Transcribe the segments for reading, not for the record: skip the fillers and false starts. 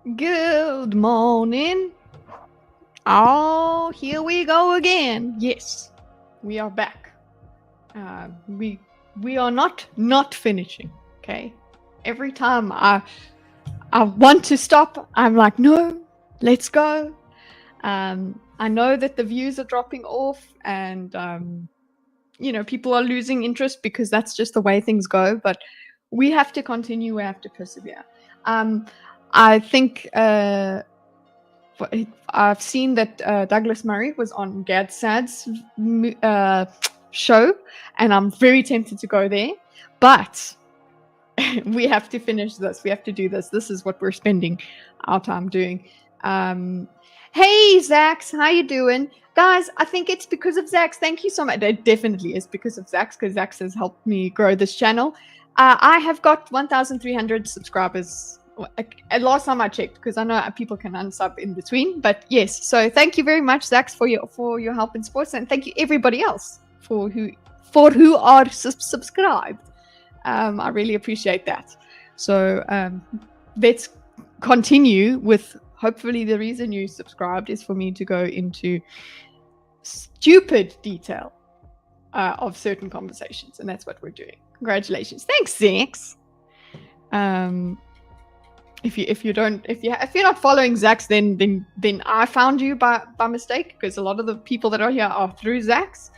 Good morning. Oh, here we go again. Yes, we are back. We are not finishing. Okay. Every time I want to stop, I'm like, no, let's go. I know that the views are dropping off, and people are losing interest because that's just the way things go. But we have to continue. We have to persevere. I think I've seen that Douglas Murray was on Gad Sad's show, and I'm very tempted to go there. But we have to finish this. We have to do this. This is what we're spending our time doing. Hey, Zax, how you doing? Guys, I think it's because of Zax. Thank you so much. It definitely is because of Zax, because Zax has helped me grow this channel. I have got 1,300 subscribers. Last time I checked, because I know people can unsub in between. But yes, so thank you very much, Zax, for your help in sports, and thank you everybody else for who are subscribed. I really appreciate that. So let's continue with, hopefully the reason you subscribed is for me to go into stupid detail of certain conversations, and that's what we're doing. Congratulations. Thanks, Zax. If you're not following Zax, then I found you by mistake, because a lot of the people that are here are through Zax.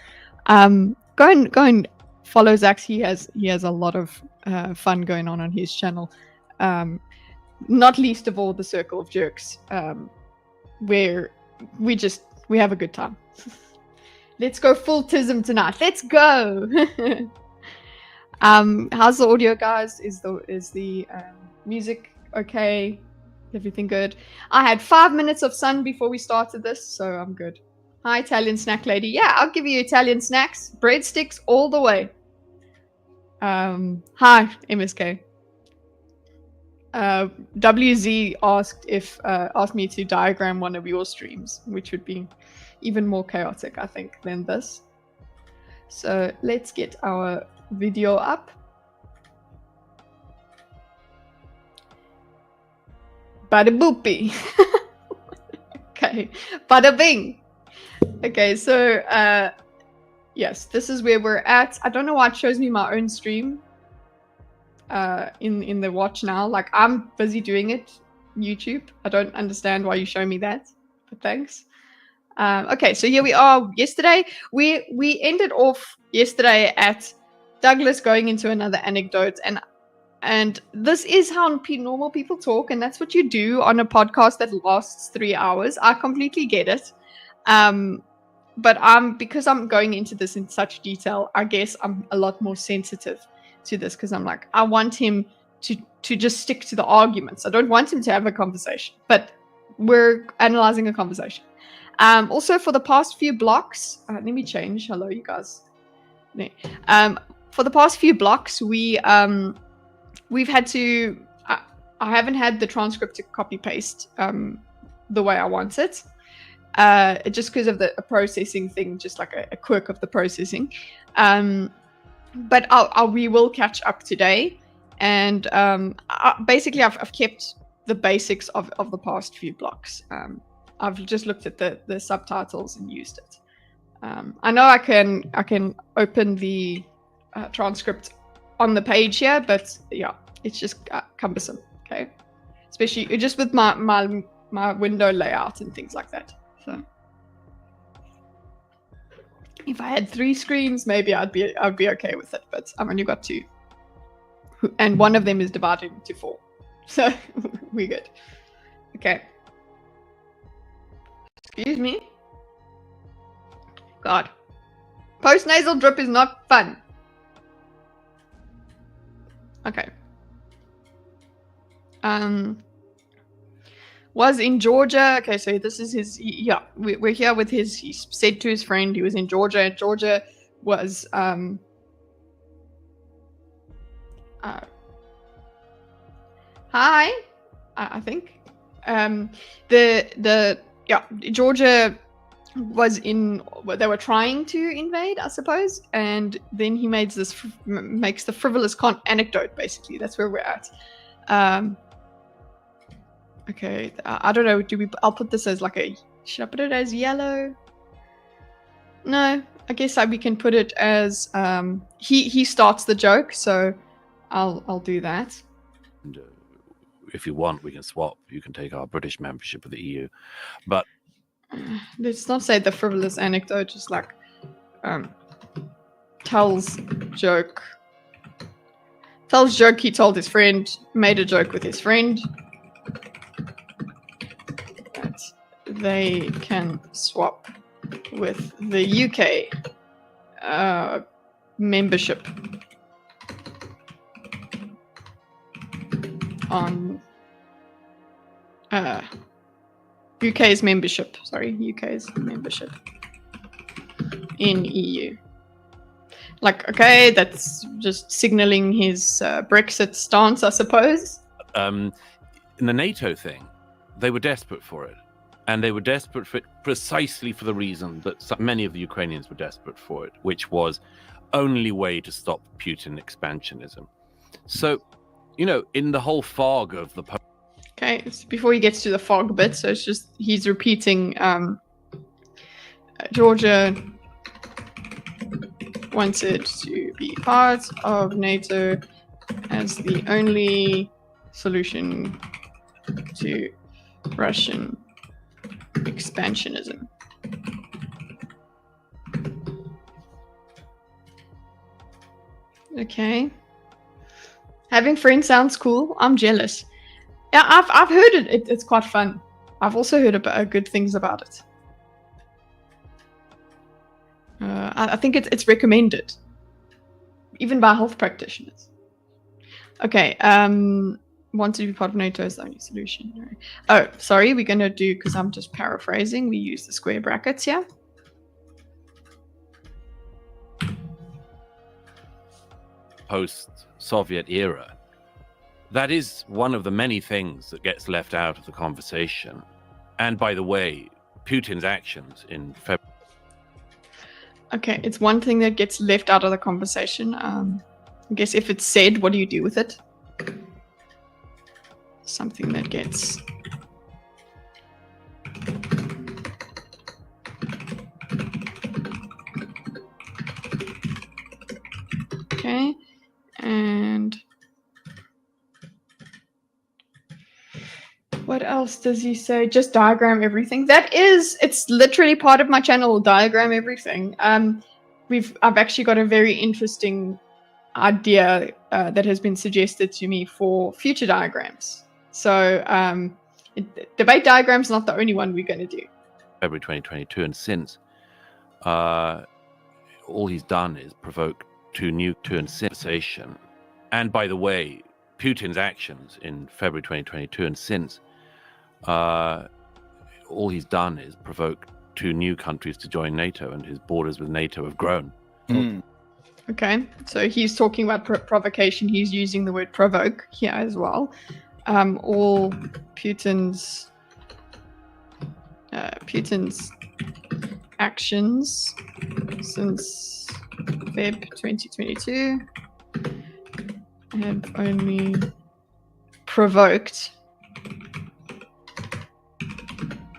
Go and follow Zax. He has a lot of fun going on his channel. Not least of all the Circle of Jerks, where we have a good time. Let's go full tism tonight. Let's go. How's the audio, guys? Is the music okay? Everything good? I had 5 minutes of sun before we started this, so I'm good. Hi, Italian snack lady. Yeah, I'll give you Italian snacks. Breadsticks all the way. Hi, MSK. WZ asked me to diagram one of your streams, which would be even more chaotic, I think, than this. So let's get our video up. Bada boopy. Okay, bada bing. Okay, so yes, this is where we're at. I don't know why it shows me my own stream in the watch now. Like, I'm busy doing it, YouTube. I don't understand why you show me that, but thanks. Okay, so here we are. Yesterday, we ended off yesterday at Douglas going into another anecdote, and this is how normal people talk, and that's what you do on a podcast that lasts 3 hours. I completely get it. But because I'm going into this in such detail, I guess I'm a lot more sensitive to this, because I'm like, I want him to just stick to the arguments. I don't want him to have a conversation, but we're analyzing a conversation. Also, for the past few blocks, let me change. Hello, you guys. For the past few blocks, we've had to. I haven't had the transcript to copy paste the way I want it. Just because of the processing thing, just like a quirk of the processing. But we will catch up today, and basically I've kept the basics of the past few blocks. I've just looked at the subtitles and used it. I know I can open the transcript on the page here, but yeah, it's just cumbersome. Okay, especially just with my window layout and things like that. So if I had 3 screens, maybe I'd be okay with it, but I've only got 2, and one of them is divided into 4, so we're good. Okay. Excuse me. God, post-nasal drip is not fun. Okay. Was in Georgia. Okay, so this is his. Yeah, we're here with his. He said to his friend he was in Georgia. Georgia was hi, I think. Georgia was in. They were trying to invade, I suppose, and then he makes the frivolous anecdote. Basically, that's where we're at. Okay, I don't know. I'll put this as like a. Should I put it as yellow? No, I guess we can put it as he starts the joke, so I'll do that. And, if you want, we can swap. You can take our British membership of the EU, but let's not say the frivolous anecdote. Just like tells joke he told his friend, made a joke with his friend that they can swap with the UK membership on UK's membership in EU. Like, okay, that's just signaling his Brexit stance, I suppose. In the NATO thing, they were desperate for it. And they were desperate for it precisely for the reason that many of the Ukrainians were desperate for it, which was only way to stop Putin expansionism. So, in the whole fog of the... Okay, so before he gets to the fog bit, so it's just, he's repeating, Georgia wanted to be part of NATO as the only solution to Russian expansionism. Okay. Having friends sounds cool. I'm jealous. Yeah, I've heard it. It's quite fun. I've also heard about good things about it. I think it's recommended, even by health practitioners. Okay. Want to be part of NATO is the only solution. Oh, sorry. We're gonna do, because I'm just paraphrasing. We use the square brackets here. Post-Soviet era. That is one of the many things that gets left out of the conversation. And by the way, Putin's actions in February. Okay, it's one thing that gets left out of the conversation. I guess if it's said, what do you do with it? Something that gets... Okay, and... what else does he say? Just diagram everything. It's literally part of my channel, diagram everything. I've actually got a very interesting idea that has been suggested to me for future diagrams. So debate diagram's not the only one we're going to do. February 2022, and since all he's done is provoke two new conversation. And by the way, Putin's actions in February 2022, and since all he's done is provoke two new countries to join NATO, and his borders with NATO have grown. Okay, so he's talking about provocation. He's using the word provoke here as well. All Putin's actions since Feb 2022 have only provoked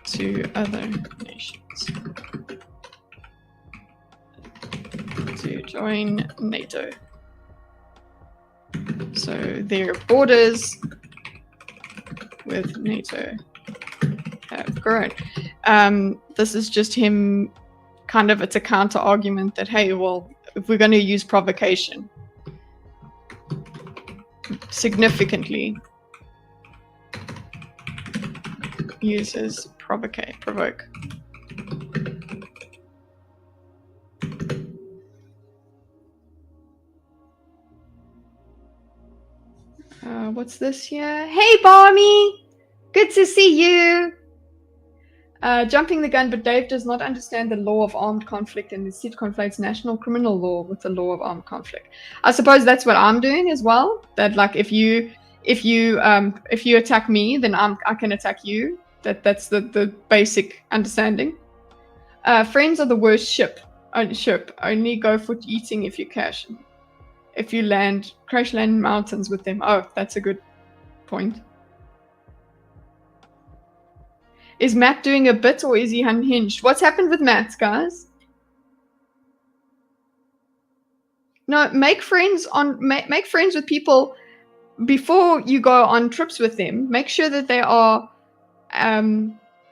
to other nations to join NATO. So their borders with NATO have grown. This is just him kind of, it's a counter argument that, hey, well, if we're going to use provocation significantly, uses provoke. What's this here? Hey, Barmy! Good to see you! Jumping the gun, but Dave does not understand the law of armed conflict and instead conflates national criminal law with the law of armed conflict. I suppose that's what I'm doing as well. That, like, if you attack me, then I can attack you. That's the basic understanding. Friends are the worst ship. Only go for eating if you cash. If you crash land in mountains with them. Oh, that's a good point. Is Matt doing a bit or is he unhinged? What's happened with Matt, guys? No, make friends with people before you go on trips with them. Make sure that they are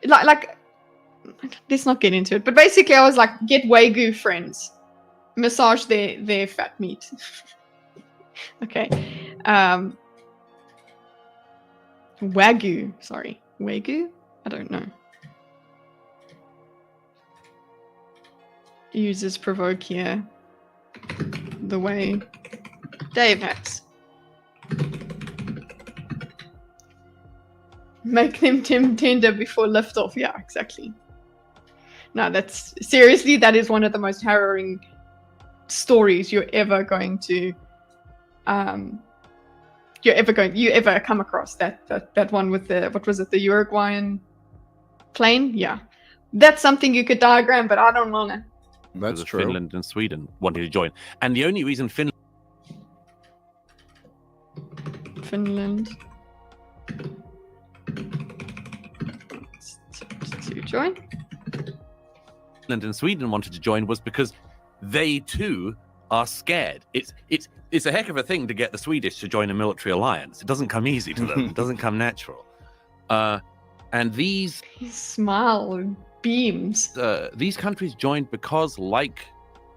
like let's not get into it. But basically I was like, get Wagyu friends. Massage their fat meat. Okay. Wagyu, sorry. Wagyu? I don't know. Uses provoke here the way Dave has. Make them tender before liftoff. Yeah, exactly. No, that's seriously, that is one of the most harrowing stories you're ever going to you ever come across. That one with the, what was it, the Uruguayan plane? Yeah. That's something you could diagram, but I don't want to. That's true. Finland and Sweden wanted to join. And the only reason Finland to join? Finland and Sweden wanted to join was because they too are scared. It's a heck of a thing to get the Swedish to join a military alliance. It doesn't come easy to them. It doesn't come natural. And these smile beams. These countries joined because, like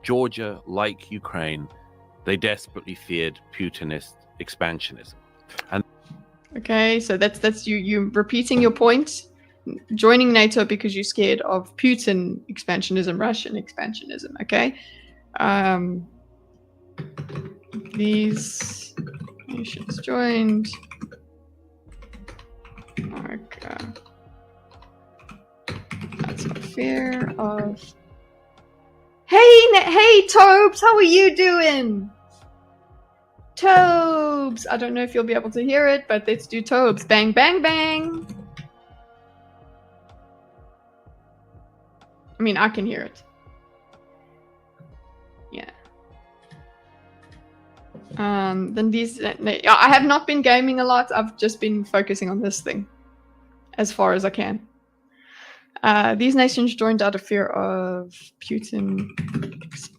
Georgia, like Ukraine, they desperately feared Putinist expansionism. And okay, so that's you repeating your point. Joining NATO because you're scared of Putin expansionism, Russian expansionism. Okay. These nations joined. That's a fear of. Hey, Tobes, how are you doing? Tobes, I don't know if you'll be able to hear it, but let's do Tobes. Bang, bang, bang. I mean, I can hear it. Yeah. Then these, I have not been gaming a lot. I've just been focusing on this thing as far as I can. These nations joined out of fear of Putin.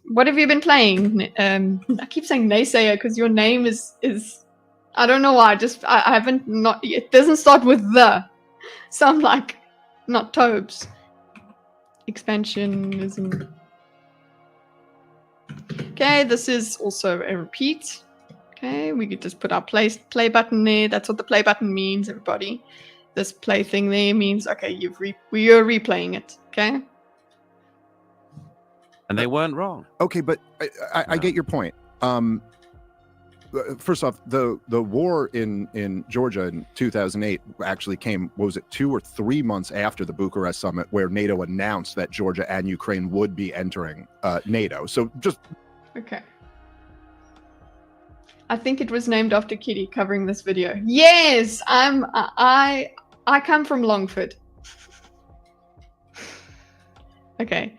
What have you been playing? I keep saying naysayer because your name is I don't know why. I haven't it doesn't start with the. So I'm like, not Tobes. Expansionism. Okay, this is also a repeat. Okay, we could just put our play button there. That's what the play button means, everybody. This play thing there means, okay, you're replaying it, okay? And they weren't wrong. Okay, but I get your point. First off, the war in Georgia in 2008 actually came, what was it, 2 or 3 months after the Bucharest summit, where NATO announced that Georgia and Ukraine would be entering NATO. So just okay. I think it was named after Kitty covering this video. Yes, I come from Longford. Okay.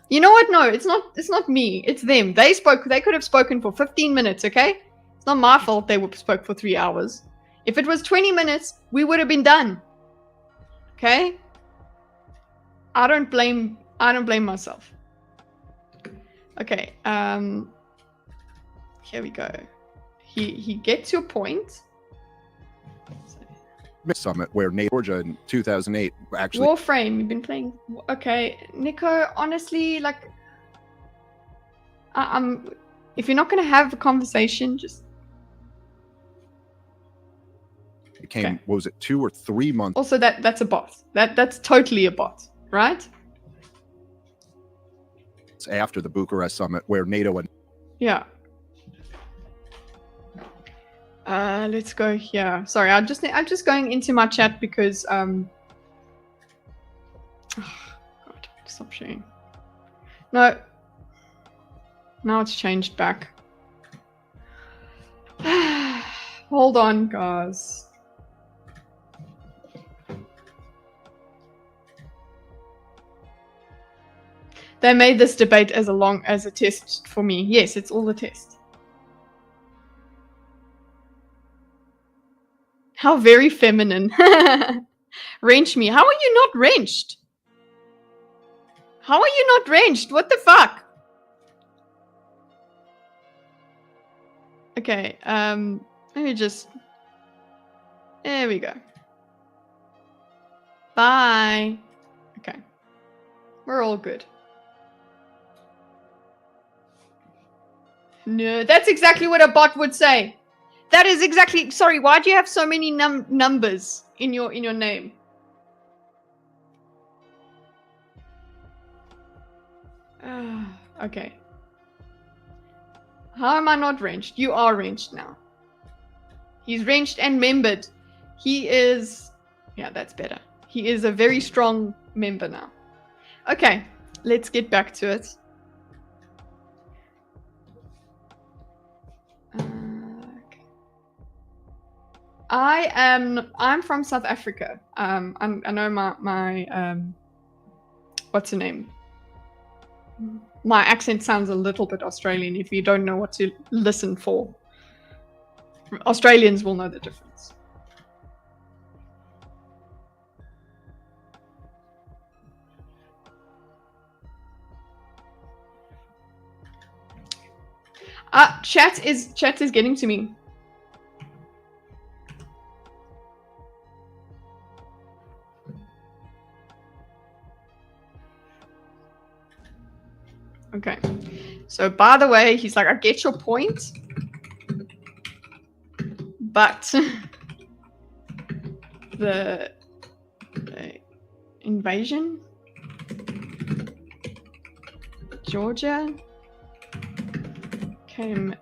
You know what? No, it's not me. It's them. They could have spoken for 15 minutes, okay? It's not my fault they spoke for 3 hours. If it was 20 minutes, we would have been done. Okay? I don't blame myself. Okay, here we go. He gets your point. Summit where NATO, Georgia in 2008 actually. Warframe, you've been playing. Okay, Nico. Honestly, like, if you're not going to have a conversation, just. It came. Okay. What was it? 2 or 3 months. Also, that's a bot. That's totally a bot, right? It's after the Bucharest summit where NATO and. Yeah. Let's go here. Sorry, I'm just going into my chat because oh, God, stop sharing. No. Now it's changed back. Hold on, guys. They made this debate as a test for me. Yes, it's all a test. How very feminine. Wrench me. How are you not wrenched? How are you not wrenched? What the fuck? Okay, let me just... There we go. Bye. Okay. We're all good. No, that's exactly what a bot would say. That is exactly... Sorry, why do you have so many numbers in your name? Okay. How am I not wrenched? You are wrenched now. He's wrenched and membered. He is... Yeah, that's better. He is a very strong member now. Okay, let's get back to it. Okay. I'm from South Africa. I know my what's her name? My accent sounds a little bit Australian if you don't know what to listen for. Australians will know the difference. Chat is getting to me. Okay. So by the way, he's like, I get your point, but the invasion, Georgia, came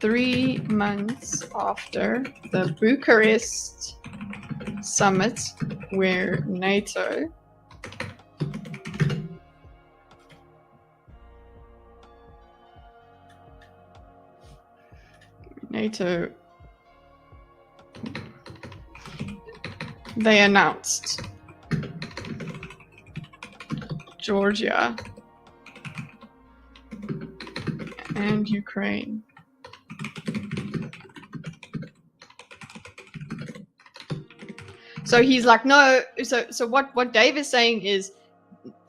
3 months after the Bucharest summit, where NATO they announced Georgia and Ukraine so he's like, no, so what Dave is saying is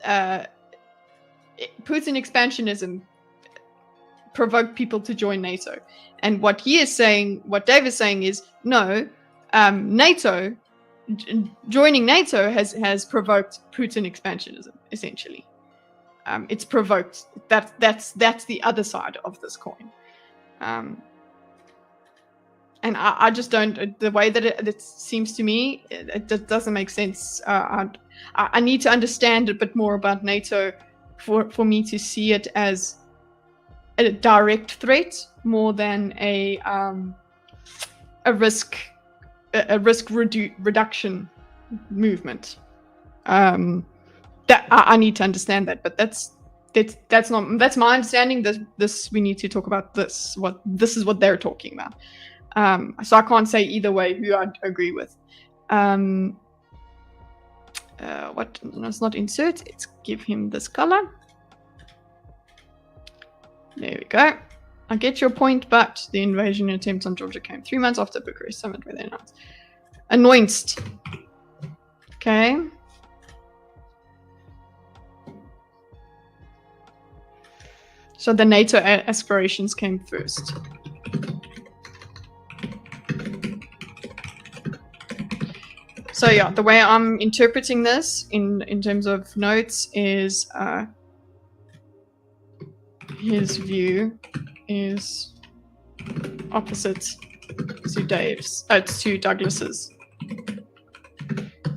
Putin expansionism provoked people to join NATO. And what he is saying, what Dave is saying is, no, NATO, joining NATO has provoked Putin expansionism, essentially. It's provoked, that's the other side of this coin. And I just don't, the way that it seems to me, it just doesn't make sense. I need to understand a bit more about NATO for me to see it as a direct threat more than a risk reduction movement. That I need to understand that, but that's my understanding. This we need to talk about this. This is what they're talking about. So I can't say either way who I'd agree with. What? No, it's not insert. It's give him this color. There we go. I get your point, but the invasion attempt on Georgia came 3 months after Bucharest summit, where they announced. Okay. So the NATO aspirations came first. So yeah, the way I'm interpreting this in terms of notes is his view is opposite to Dave's, to Douglas's.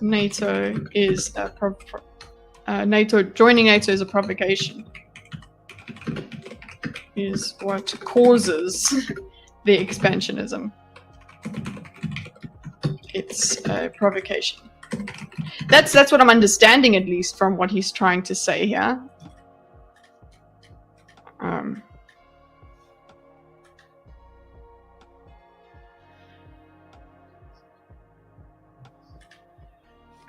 NATO is joining NATO is a provocation. Is what causes the expansionism. It's a provocation. That's what I'm understanding, at least from what he's trying to say here.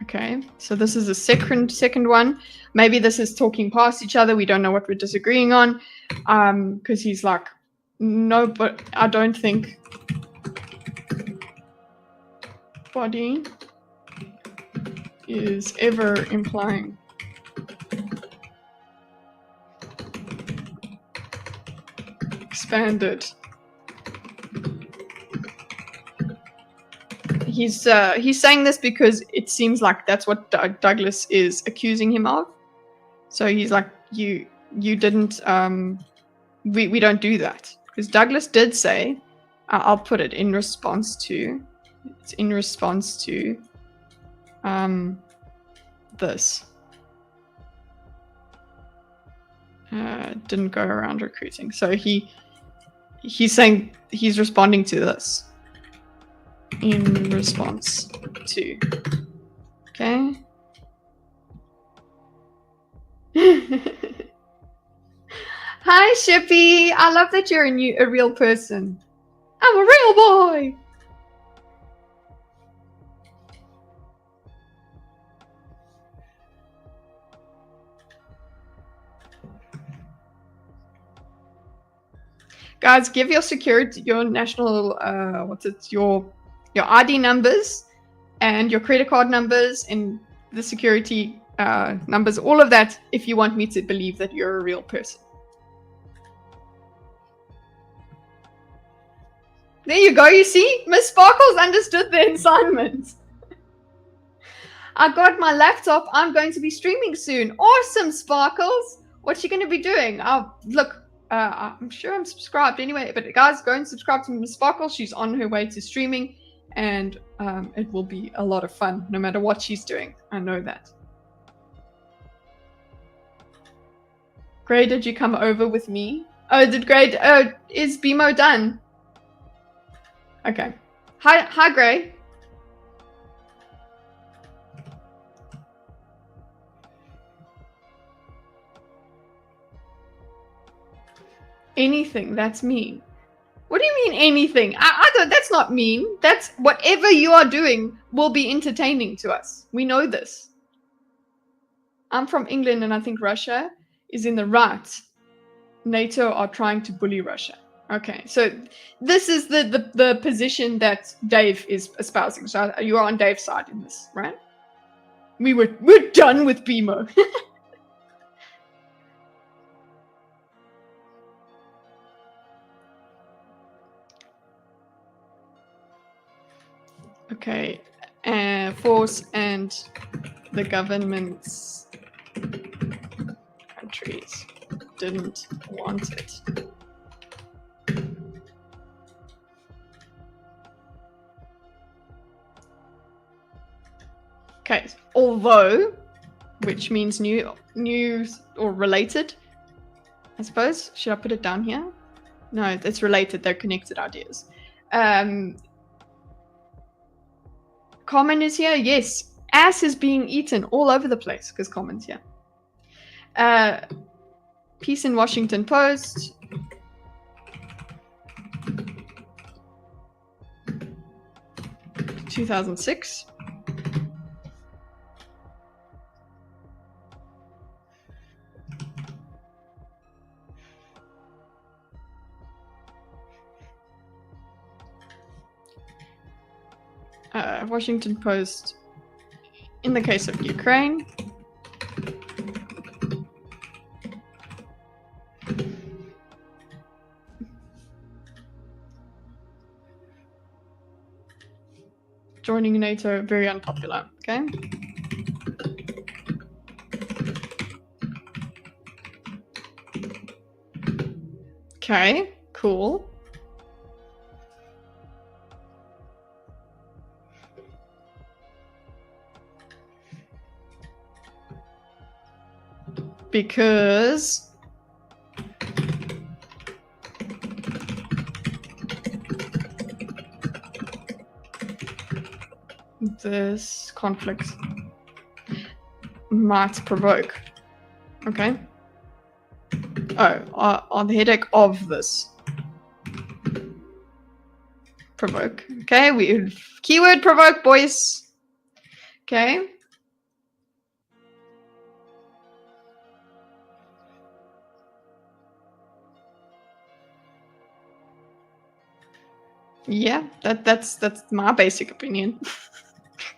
Okay, so this is the second one. Maybe this is talking past each other. We don't know what we're disagreeing on. Because he's like, no, but I don't think body is ever implying. Expanded. He's saying this because it seems like that's what Douglas is accusing him of. So he's like, you didn't, we don't do that. Because Douglas did say, I'll put it in response to, it's in response to this. Didn't go around recruiting. So he's saying he's responding to this. In response to. Okay. Hi, Shippy. I love that you're a real person. I'm a real boy. Guys, give your security, your national, your ID numbers and your credit card numbers and the security numbers, all of that, if you want me to believe that you're a real person. There you go, you see? Miss Sparkles understood the assignment. I got my laptop. I'm going to be streaming soon. Awesome, Sparkles. What's she going to be doing? Oh, look, I'm sure I'm subscribed anyway. But guys, go and subscribe to Miss Sparkles. She's on her way to streaming. And it will be a lot of fun, no matter what she's doing. I know that. Gray, did you come over with me? Oh, did Gray... is BMO done? Okay. Hi, Gray. Anything, that's mean. What do you mean anything? I don't, that's not mean. That's whatever you are doing will be entertaining to us. We know this. I'm from England and I think Russia is in the right. NATO are trying to bully Russia. Okay, so this is the position that Dave is espousing. So you are on Dave's side in this, right? We're done with BMO. Okay, force and the governments, countries didn't want it. Okay, although, which means new or related, I suppose. Should I put it down here? No, it's related. They're connected ideas. Common is here. Yes, ass is being eaten all over the place because Common's here. Piece in Washington Post. (2006). Washington Post in the case of Ukraine. Joining NATO, very unpopular, okay? Okay, cool. Because this conflict might provoke. Okay. Oh, on the headache of this. Provoke. Okay, we keyword provoke, boys. Okay. Yeah, that's my basic opinion.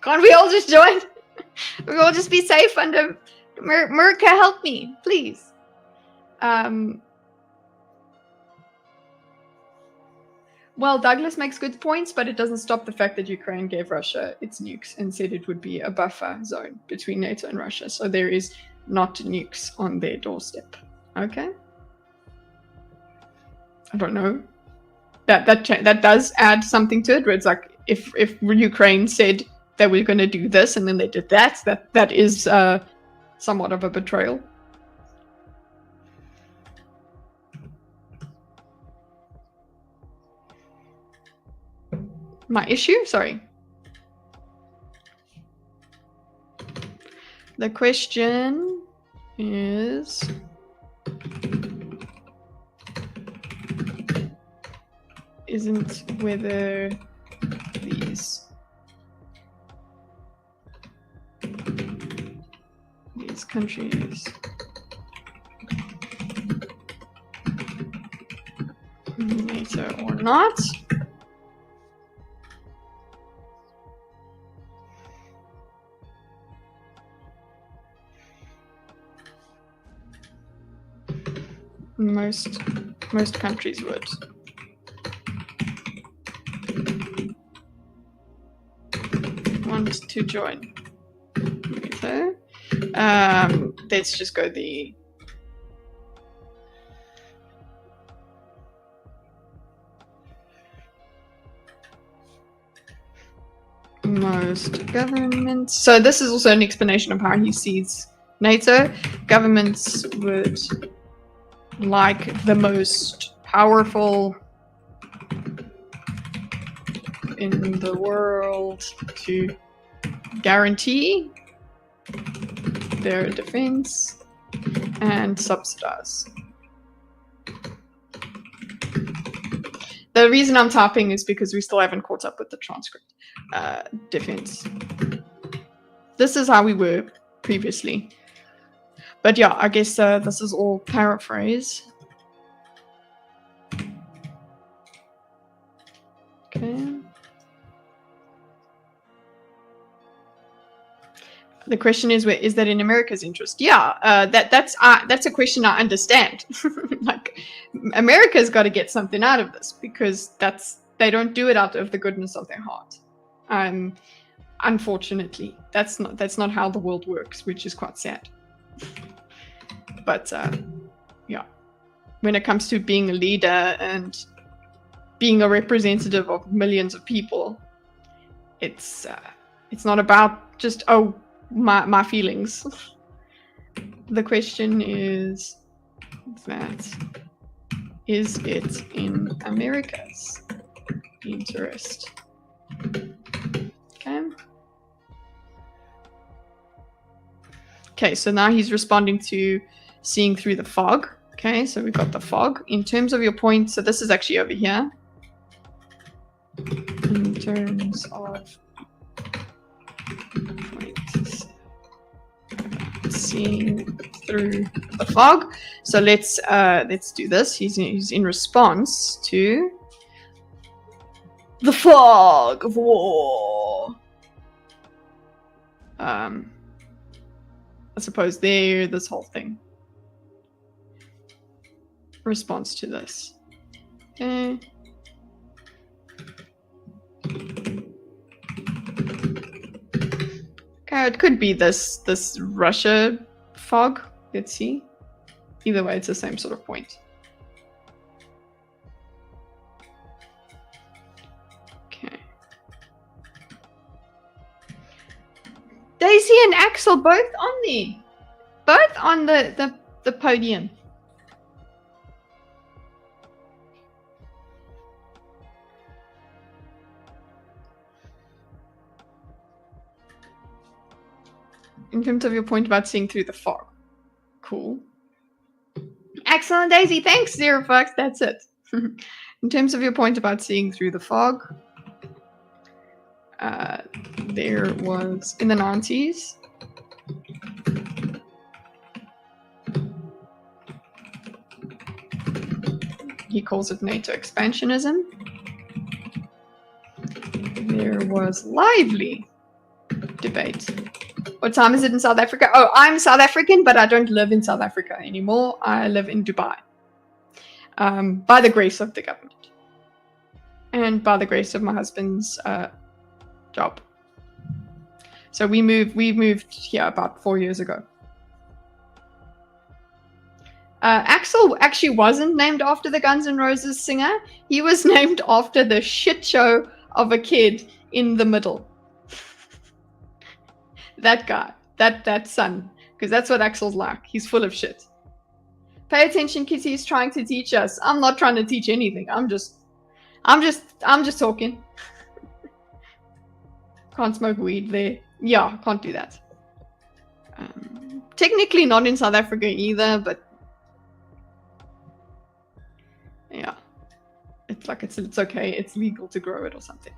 Can't we all just join? We'll all just be safe under America. Help me, please. Well, Douglas makes good points, but it doesn't stop the fact that Ukraine gave Russia its nukes and said it would be a buffer zone between NATO and Russia. So there is not nukes on their doorstep. Okay. I don't know. That does add something to it. Where it's like if Ukraine said that we're going to do this and then they did that is somewhat of a betrayal. My issue? Sorry. The question is... isn't whether these countries NATO or not. Most countries would. Want to join NATO. Let's just go the most governments. So this is also an explanation of how he sees NATO. Governments would like the most powerful in the world to guarantee their defense and subsidize. The reason I'm typing is because we still haven't caught up with the transcript. Defense. This is how we were previously. But yeah, I guess this is all paraphrase. Okay. The question is, where is that in America's interest? Yeah, that's a question I understand. Like, America's got to get something out of this because they don't do it out of the goodness of their heart. Unfortunately, that's not how the world works, which is quite sad. But yeah, when it comes to being a leader and being a representative of millions of people, it's not about just my feelings. The question is is it in America's interest? Okay, so now he's responding to seeing through the fog. Okay, so we've got the fog. In terms of your point, so this is actually over here. In terms of points, seeing through the fog. So let's do this. He's in response to the fog of war. I suppose this whole thing. Response to this. Okay. Okay, it could be this Russia fog. Let's see. Either way, it's the same sort of point. Okay. Daisy and Axel both on the podium. In terms of your point about seeing through the fog. Cool. Axel and Daisy, thanks, Zero Fox, that's it. In terms of your point about seeing through the fog, there was, in the 90s, he calls it NATO expansionism. There was lively debate What time is it in South Africa? Oh, I'm South African, but I don't live in South Africa anymore. I live in Dubai. By the grace of the government. And by the grace of my husband's job. So we moved here about 4 years ago. Axel actually wasn't named after the Guns N' Roses singer. He was named after the shit show of a kid in the middle. That guy, that son, because that's what Axel's like. He's full of shit. Pay attention, Kitty. He's trying to teach us. I'm not trying to teach anything. I'm just talking. Can't smoke weed there. Yeah, can't do that. Technically not in South Africa either, but yeah, it's like it's okay. It's legal to grow it or something.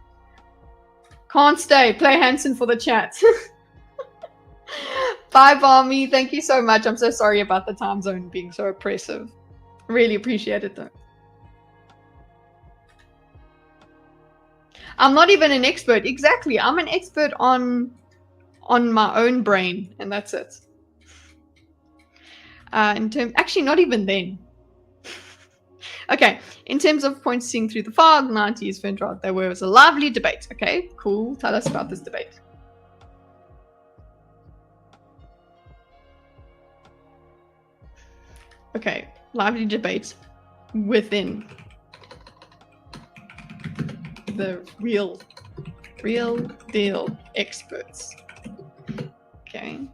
Can't stay. Play Hanson for the chat. Bye, Barmy. Thank you so much. I'm so sorry about the time zone being so oppressive. Really appreciate it though. I'm not even an expert. Exactly. I'm an expert on my own brain, and that's it. Actually, not even then. Okay. In terms of points seeing through the fog, 90s Finrod, there was a lively debate. Okay, cool. Tell us about this debate. Okay, lively debate within the real deal experts. Okay.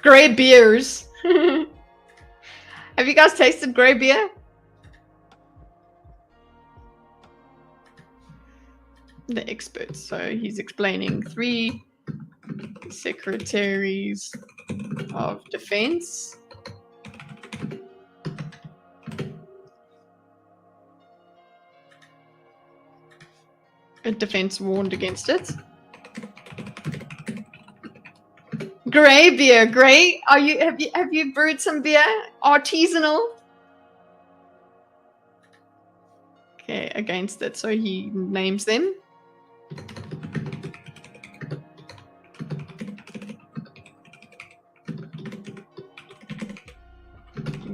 Grey beers. Have you guys tasted grey beer? The experts. So he's explaining 3 secretaries of defense. Defense warned against it. Grey beer, grey. Have you brewed some beer? Artisanal. Okay, against it. So he names them.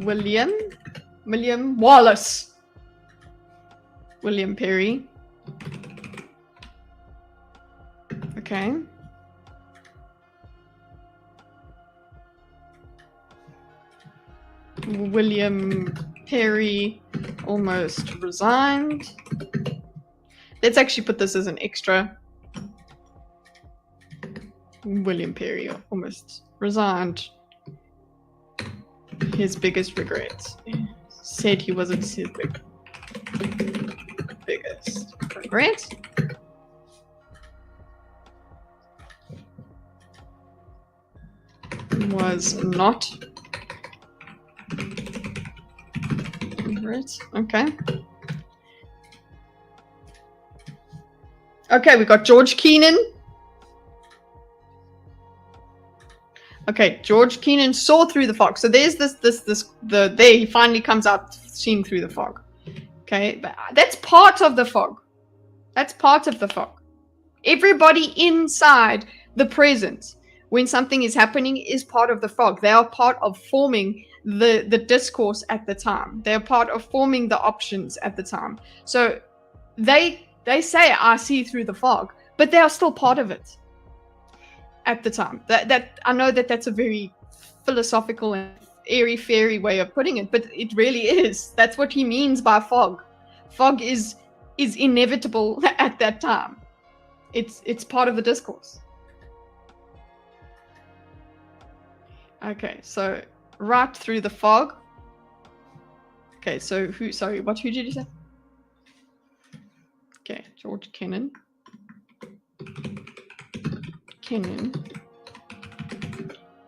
William Wallace. William Perry. Okay. William Perry almost resigned. Let's actually put this as an extra. William Perry almost resigned. His biggest regret. Said he wasn't his biggest regret. Was not regret. Okay. Okay, we got George Kennan. Okay, George Kennan saw through the fog. So there's there he finally comes out seeing through the fog. Okay, but that's part of the fog. That's part of the fog. Everybody inside the present, when something is happening, is part of the fog. They are part of forming the discourse at the time. They're part of forming the options at the time. So they say, I see through the fog, but they are still part of it at the time. That I know that's a very philosophical and airy-fairy way of putting it, but it really is. That's what he means by fog. Fog is inevitable at that time. It's part of the discourse. Okay, so right through the fog. Okay, so who did you say? Okay, George Kennan. Kennan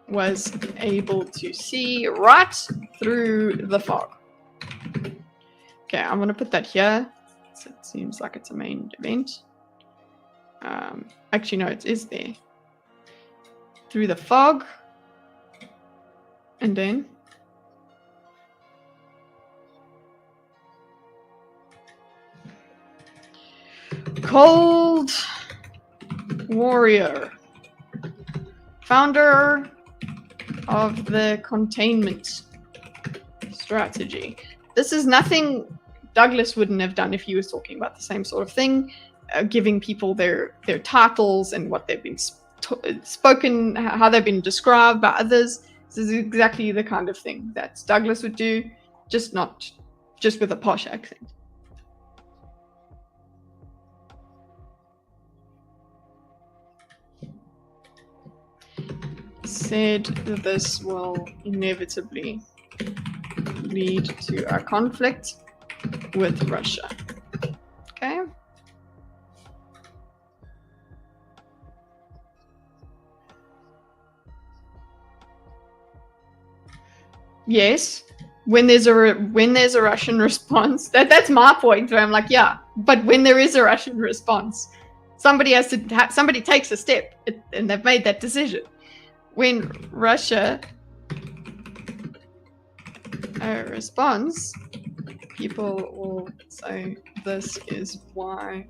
was able to see right through the fog. Okay, I'm going to put that here. So it seems like it's a main event. Actually, no, it is there. Through the fog. And then cold warrior, founder of the containment strategy. This is nothing Douglas wouldn't have done if he was talking about the same sort of thing, giving people their titles and what they've been spoken, how they've been described by others. This is exactly the kind of thing that Douglas would do, just with a posh accent. Said that this will inevitably lead to a conflict with Russia. Okay. Yes. When there's a Russian response, that's my point. Where I'm like, yeah, but when there is a Russian response, somebody takes a step, and they've made that decision. When Russia responds, people will say, "This is why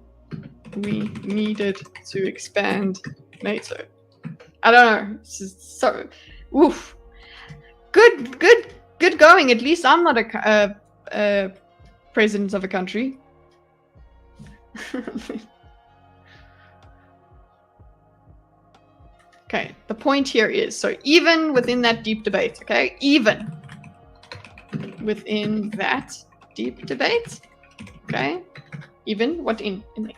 we needed to expand NATO." I don't know. This is so, oof. Good going. At least I'm not a president of a country. Okay, the point here is, so even within that deep debate, okay, even within that deep debate, okay, even what in there?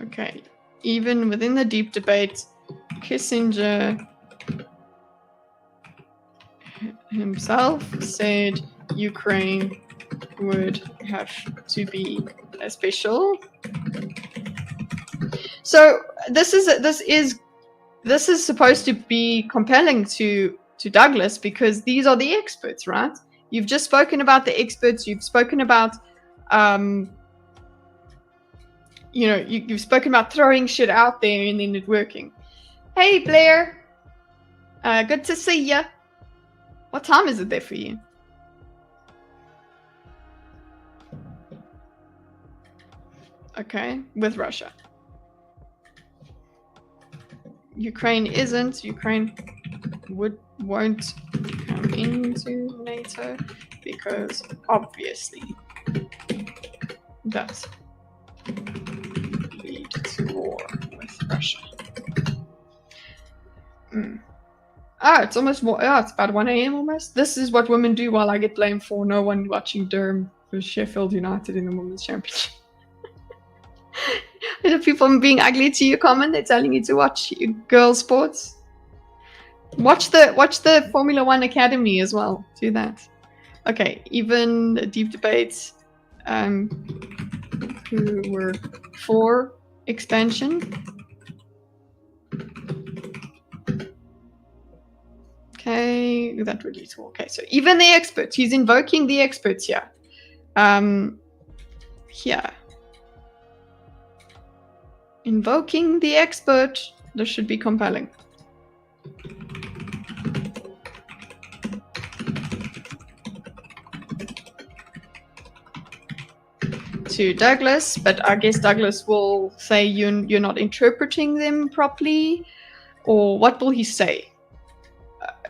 Okay, even within the deep debate, Kissinger himself said Ukraine would have to be a special. So this is supposed to be compelling to Douglas, because these are the experts, right? You've just spoken about the experts. You've spoken about you've spoken about throwing shit out there and then it working. Hey, Blair. Good to see ya. What time is it there for you? Okay, with Russia. Ukraine isn't. Ukraine won't come into NATO because obviously that's lead to war with Russia. Oh, it's almost it's about 1 a.m. almost. This is what women do while I get blamed for no one watching Durham for Sheffield United in the Women's Championship. If people being ugly to you, comment, they're telling you to watch girls' sports. Watch the Formula One Academy as well. Do that. Okay, even the deep debates who were for expansion. Okay, that really tall. Okay, so even the experts, he's invoking the experts here. Here. Invoking the expert, this should be compelling. To Douglas, but I guess Douglas will say you're not interpreting them properly, or what will he say?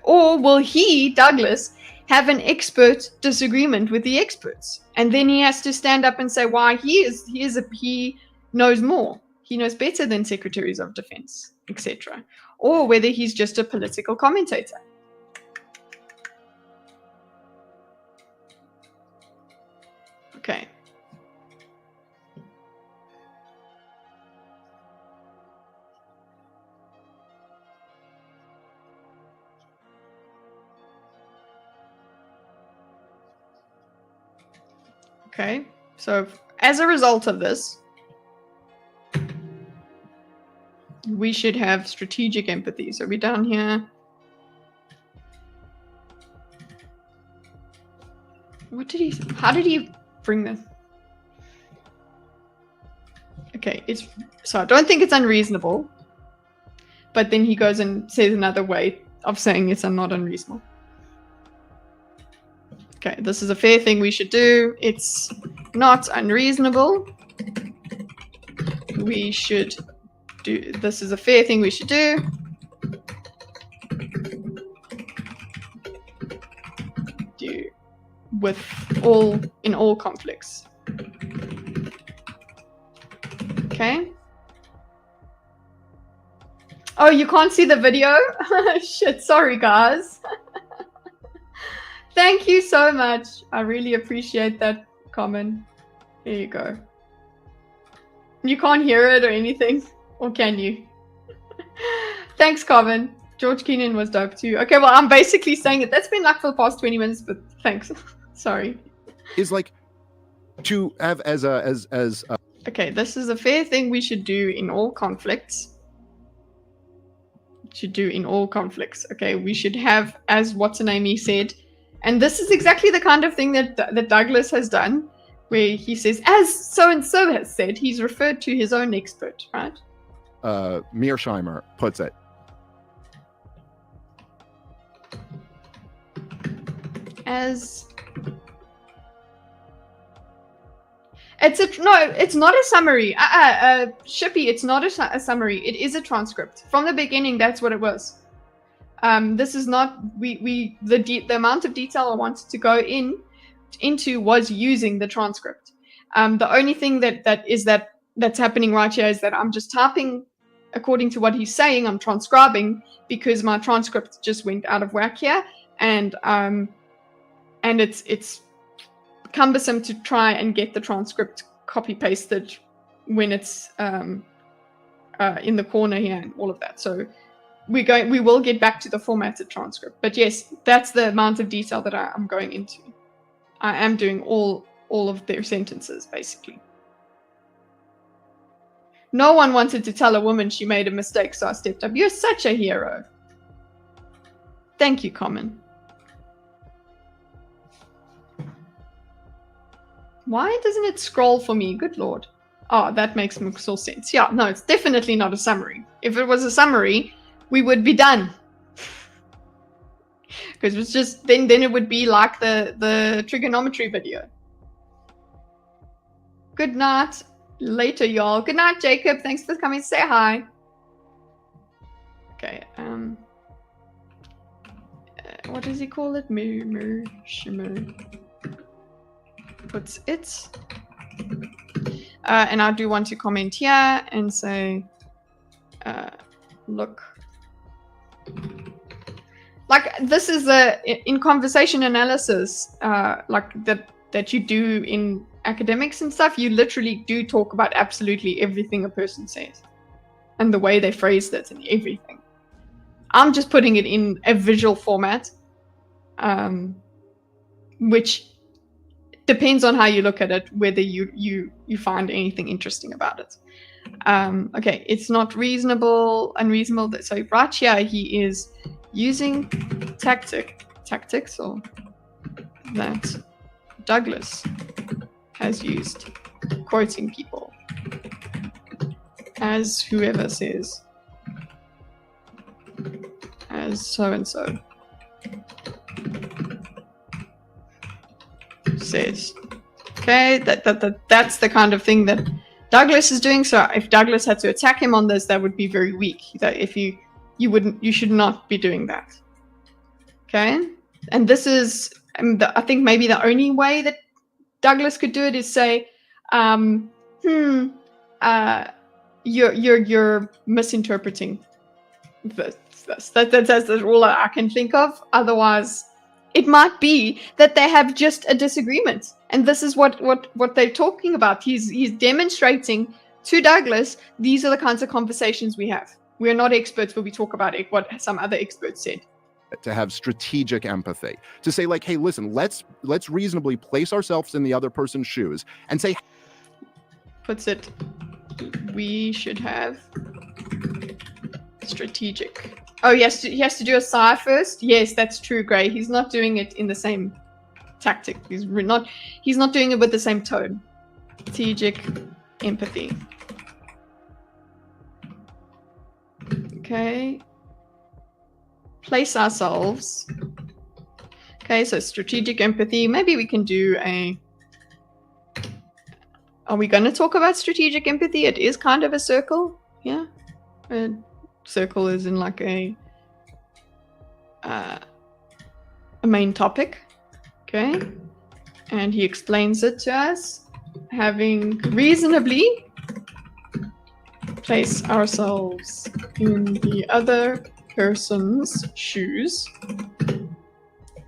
Or will he, Douglas, have an expert disagreement with the experts, and then he has to stand up and say why he knows more, he knows better than secretaries of defense, etc., or whether he's just a political commentator. Okay. Okay, so as a result of this, we should have strategic empathy. So we're down here. How did he bring this? Okay, so I don't think it's unreasonable. But then he goes and says another way of saying it's not unreasonable. Okay, this is a fair thing we should do. It's not unreasonable. We should do. This is a fair thing we should do. In all conflicts. Okay. Oh, you can't see the video? Shit, sorry guys. Thank you so much. I really appreciate that comment. There you go. You can't hear it or anything? Or can you? Thanks, Carvin. George Kennan was dope too. Okay, well, I'm basically saying it. That's been like for the past 20 minutes, but thanks. Sorry. Is like to have as okay, this is a fair thing we should do in all conflicts. Okay, we should have, as what's-her-name said, and this is exactly the kind of thing that Douglas has done, where he says, as so-and-so has said, he's referred to his own expert, right? Mearsheimer puts it. As... it's not a summary. Shippy, it's not a summary. It is a transcript. From the beginning, that's what it was. This is not the amount of detail I wanted to go into was using the transcript. The only thing that's happening right here is that I'm just typing according to what he's saying. I'm transcribing because my transcript just went out of whack here, and it's cumbersome to try and get the transcript copy pasted when it's in the corner here and all of that. So we will get back to the formatted transcript. But yes, that's the amount of detail that I'm going into. I am doing all of their sentences basically. No one wanted to tell a woman she made a mistake, so I stepped up. You're such a hero. Thank you, Common. Why doesn't it scroll for me? Good lord. Oh, that makes more sense. Yeah, no, it's definitely not a summary. If it was a summary, we would be done. Because it's just then it would be like the trigonometry video. Good night. Later, y'all. Good night, Jacob. Thanks for coming to say hi. Okay, what does he call it? Shimmer. Puts it. And I do want to comment here and say, look, like this is in conversation analysis, like that you do in academics and stuff. You literally do talk about absolutely everything a person says and the way they phrased it and everything. I'm just putting it in a visual format, which depends on how you look at it, whether you find anything interesting about it. Okay, it's not unreasonable. So right here, he is using tactics or that Douglas has used, quoting people, as whoever says, as so-and-so says. Okay, that's the kind of thing that Douglas is doing. So if Douglas had to attack him on this, that would be very weak. That if you should not be doing that. Okay, and this is I think maybe the only way that Douglas could do it is say, you're misinterpreting this. That's all I can think of. Otherwise, it might be that they have just a disagreement, and this is what they're talking about. He's demonstrating to Douglas, these are the kinds of conversations we have. We're not experts, but we talk about it, what some other experts said. To have strategic empathy, to say like, hey, listen, let's reasonably place ourselves in the other person's shoes and say, puts it, we should have strategic. Oh, he has to do a sigh first. Yes, that's true, Gray. He's not doing it in the same tactic. He's not doing it with the same tone. Strategic empathy. Okay. Place ourselves. Okay, so strategic empathy. Maybe we can do a... Are we going to talk about strategic empathy? It is kind of a circle. Yeah. A circle is in like a main topic. Okay. And he explains it to us. Having reasonably place ourselves in the other person's shoes.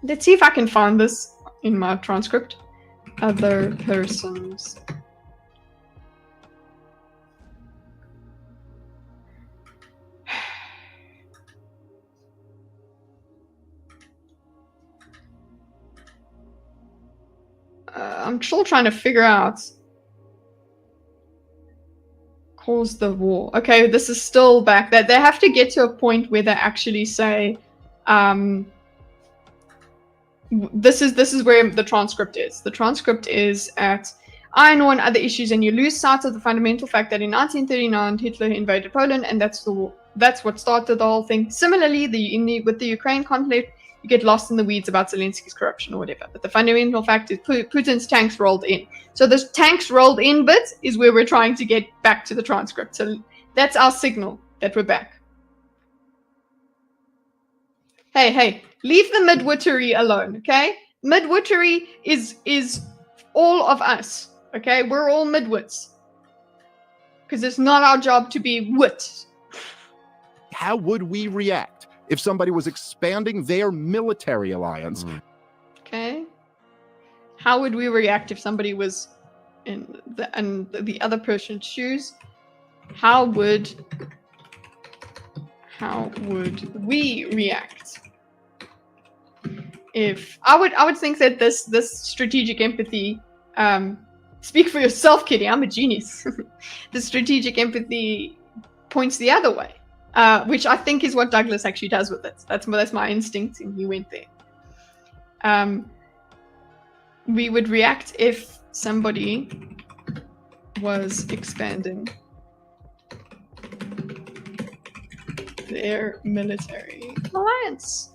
Let's see if I can find this in my transcript. Other person's. I'm still trying to figure out. Cause the war. Okay, this is still back. That they have to get to a point where they actually say, this is where the transcript is. The transcript is at iron ore and other issues, and you lose sight of the fundamental fact that in 1939 Hitler invaded Poland, and that's what started the whole thing. Similarly, with the Ukraine conflict, you get lost in the weeds about Zelensky's corruption or whatever. But the fundamental fact is Putin's tanks rolled in. So this tanks rolled in bit is where we're trying to get back to the transcript. So that's our signal that we're back. Hey, leave the midwittery alone, okay? Midwittery is all of us, okay? We're all midwits. Because it's not our job to be wit. How would we react if somebody was expanding their military alliance? Okay. How would we react if somebody was in the other person's shoes? How would we react? If I would think that this strategic empathy, speak for yourself, Kitty, I'm a genius. The strategic empathy points the other way. Which I think is what Douglas actually does with it. That's my instinct, and he went there. We would react if somebody was expanding their military alliance.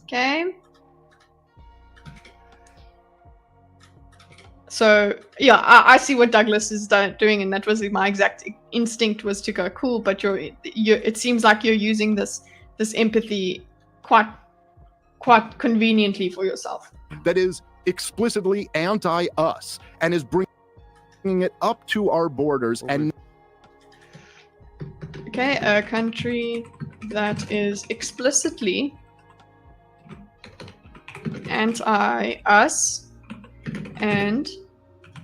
Okay. So yeah, I see what Douglas is doing, and that was my exact instinct, was to go cool. But it seems like you're using this empathy quite conveniently for yourself. That is explicitly anti-us and is bringing it up to our borders. And okay, a country that is explicitly anti-us and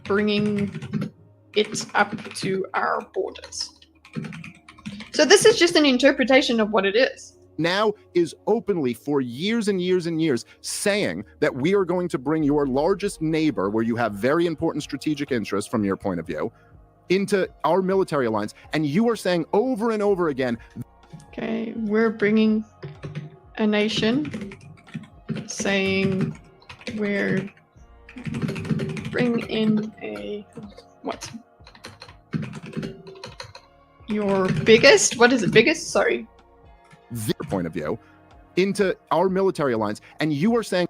bringing it up to our borders. So this is just an interpretation of what it is. Now is openly for years and years and years saying that we are going to bring your largest neighbor, where you have very important strategic interests from your point of view, into our military alliance. And you are saying over and over again, okay, we're bringing a nation, saying we're bring in a what? Your biggest? What is it? Biggest? Sorry. Their point of view into our military alliance, and you are saying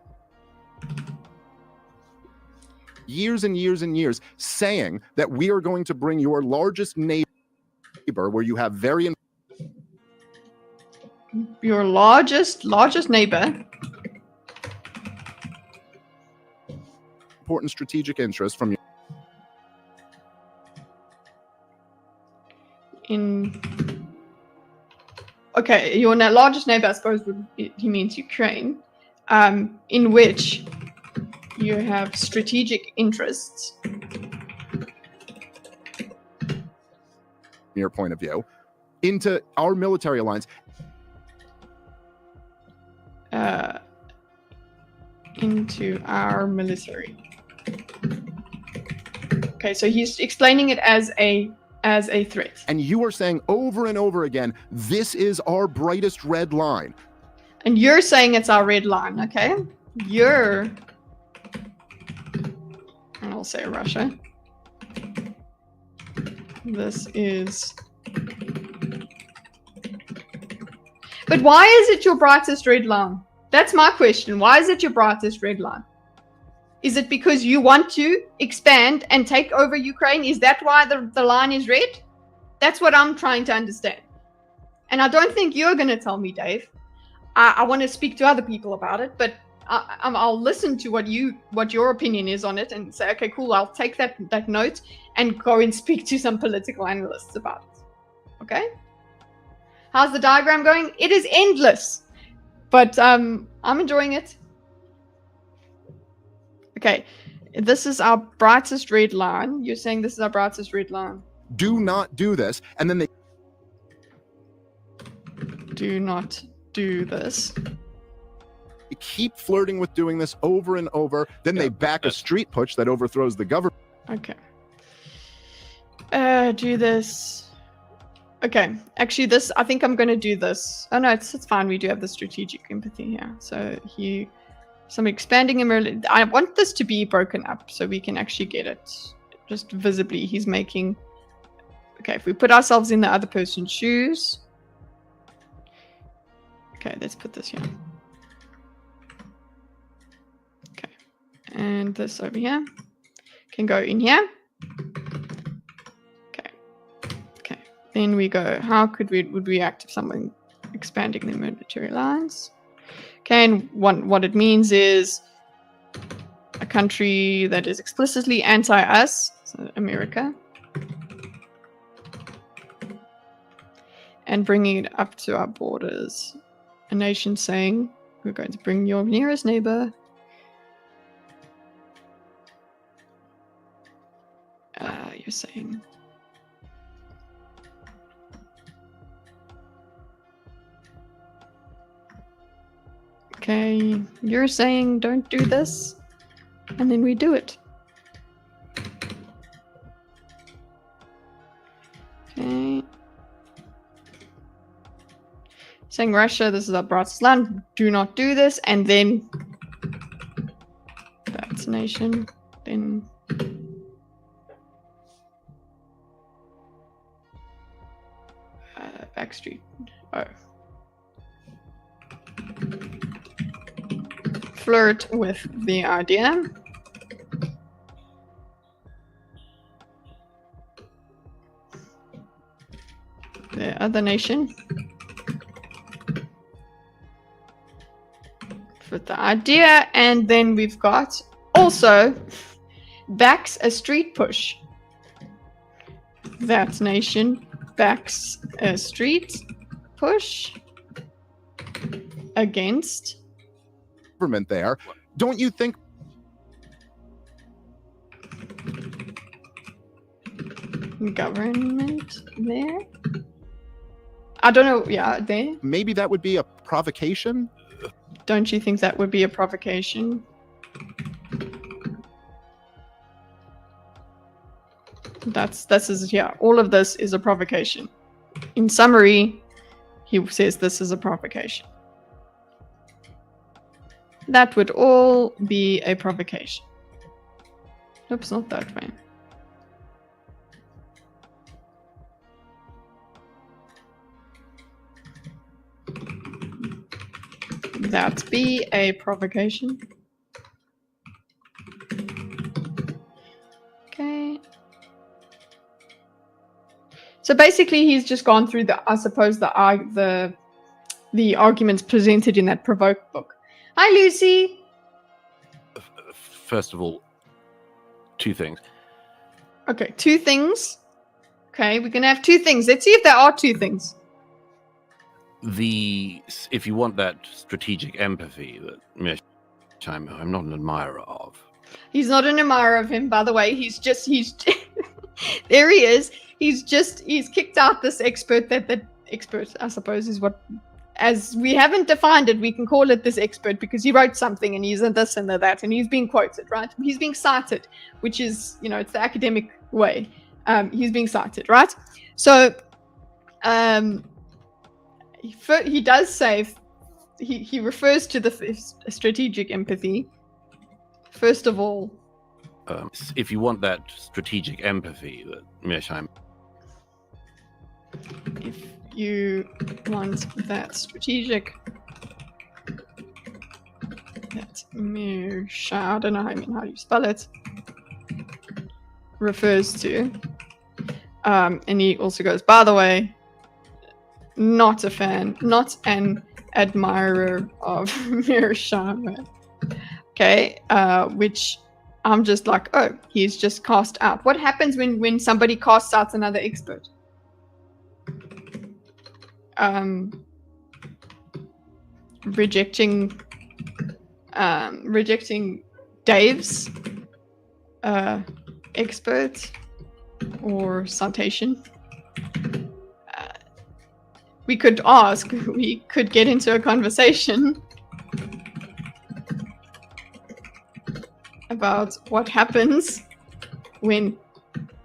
years and years and years saying that we are going to bring your largest neighbor, where you have very your largest neighbor, important strategic interests from okay, your largest neighbor, I suppose he means Ukraine, in which you have strategic interests. Your point of view into our military alliance. Into our military. Okay, so he's explaining it as a threat. And you are saying over and over again, this is our brightest red line. And you're saying it's our red line, okay? And I'll say Russia. This is But why is it your brightest red line? That's my question. Why is it your brightest red line? Is it because you want to expand and take over Ukraine? Is that why the line is red? That's what I'm trying to understand. And I don't think you're going to tell me, Dave. I want to speak to other people about it, but I'll listen to what your opinion is on it and say, okay, cool, I'll take that note and go and speak to some political analysts about it. Okay? How's the diagram going? It is endless, but I'm enjoying it. Okay, this is our brightest red line. You're saying this is our brightest red line. Do not do this. And then they do not do this. Keep flirting with doing this over and over. Then they back a street push that overthrows the government. Okay. Do this. Okay. Actually, this, I think I'm going to do this. Oh, no, it's fine. We do have the strategic empathy here. So some expanding him. I want this to be broken up so we can actually get it just visibly. He's making. Okay. If we put ourselves in the other person's shoes. Okay. Let's put this here. And this over here can go in here. Okay. Then we go, how would we act if someone expanding the military lines? Okay, and what it means is a country that is explicitly anti-us, so America, and bringing it up to our borders. A nation saying, we're going to bring your nearest neighbor you're saying. Okay, you're saying don't do this, and then we do it. Okay. Saying Russia, this is our brightest land, do not do this, and then vaccination, then backstreet. Oh. Flirt with the idea. The other nation. With the idea, and then we've got also backs a street push. That nation backs a street push against government there. Don't you think government there? I don't know. Yeah, there. Maybe that would be a provocation? Don't you think that would be a provocation? This is, yeah, all of this is a provocation. In summary, he says this is a provocation. That would all be a provocation. Oops, not that way. That be a provocation. Okay. So basically, he's just gone through I suppose the arguments presented in that Provoke book. Hi, Lucy. First of all, two things. Okay, two things. Okay, we're gonna have two things. Let's see if there are two things. If you want that strategic empathy that I'm not an admirer of. He's not an admirer of him, by the way. He's there he is. He's kicked out this expert that expert, I suppose, is what, as we haven't defined it, we can call it this expert because he wrote something and he's a this and a that and he's being quoted, right? He's being cited, which is, it's the academic way. He's being cited, right? So, he does say, he refers to the strategic empathy. First of all, if you want that strategic empathy that Mearsheimer. you want that strategic, that I don't know how you spell it, refers to. And he also goes, by the way, not a fan, not an admirer of Mearsheimer. Okay, which I'm just like, oh, he's just cast out. What happens when somebody casts out another expert? Rejecting Dave's expert or citation. We could get into a conversation about what happens when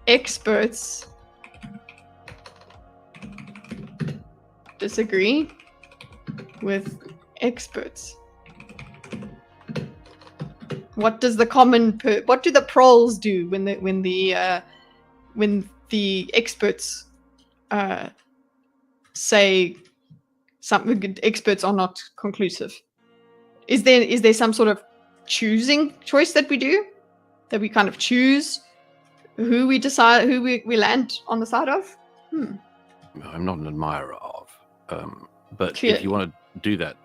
experts disagree with experts. What does the what do the proles do when the experts say something? Experts are not conclusive. Is there some sort of choice that we do, that we kind of choose who we decide, who we land on the side of? I'm not an admirer of, but Clearly. If you want to do that,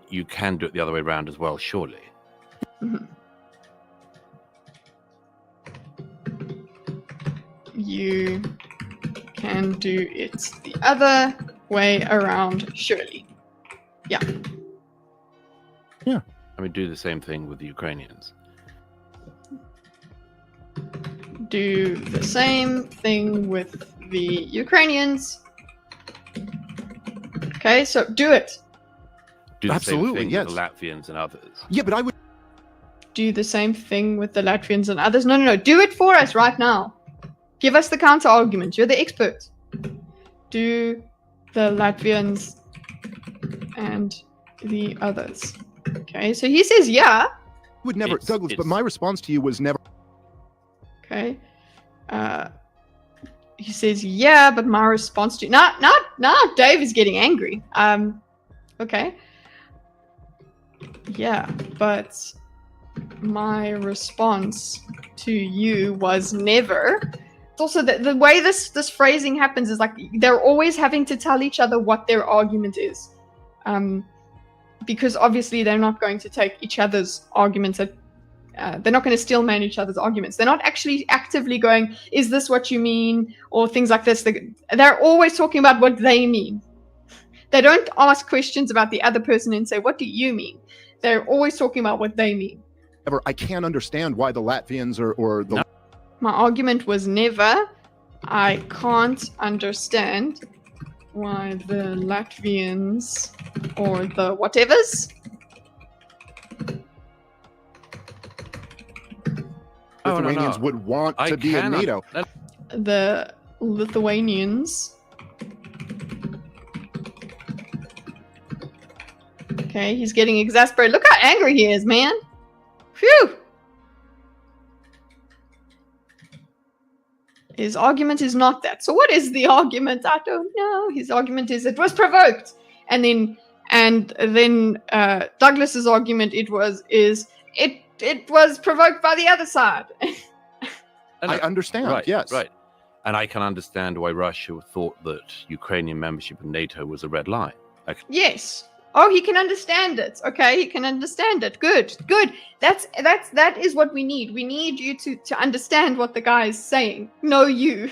you can do it the other way around as well, surely. Mm-hmm. You can do it the other way around, surely. Yeah. Yeah. I mean, do the same thing with the Ukrainians. Do the same thing with the Ukrainians. Okay, so do it. Do the Absolutely, same thing yes. with the Latvians and others. Yeah, but I would. Do the same thing with the Latvians and others. No. Do it for us right now. Give us the counter argument. You're the expert. Do the Latvians and the others. Okay, so he says yeah. Would never, Douglas. But my response to you was never. Okay. He says yeah, but my response to now Dave is getting angry. Okay. Yeah, but my response to you was never. It's also the way this phrasing happens is like they're always having to tell each other what their argument is, because obviously they're not going to take each other's arguments at. They're not going to steel man each other's arguments. They're not actually actively going, is this what you mean? Or things like this. They're always talking about what they mean. They don't ask questions about the other person and say, what do you mean? They're always talking about what they mean. I can't understand why the Latvians or the. No. My argument was never, I can't understand why the Latvians or the whatevers. Lithuanians would want to be in NATO. The Lithuanians. Okay, he's getting exasperated. Look how angry he is, man. Phew. His argument is not that. So what is the argument? I don't know. His argument is it was provoked. And then Douglas's argument it was provoked by the other side. I understand. Right, yes. Right. And I can understand why Russia thought that Ukrainian membership in NATO was a red line. Yes. Oh, he can understand it. Okay, he can understand it. Good. That is what we need. We need you to understand what the guy is saying. No, you.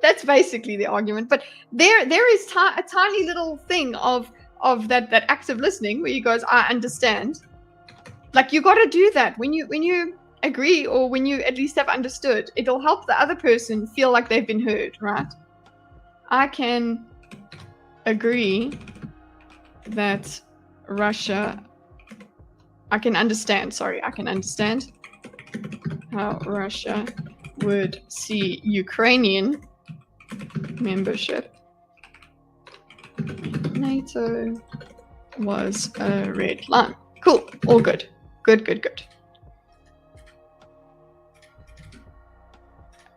That's basically the argument. But there is a tiny little thing of that active listening where he goes, I understand. Like you got to do that when you agree or when you at least have understood. It'll help the other person feel like they've been heard, right? I can agree that Russia. I can understand how Russia would see Ukrainian membership in NATO was a red line. Cool. All good. Good.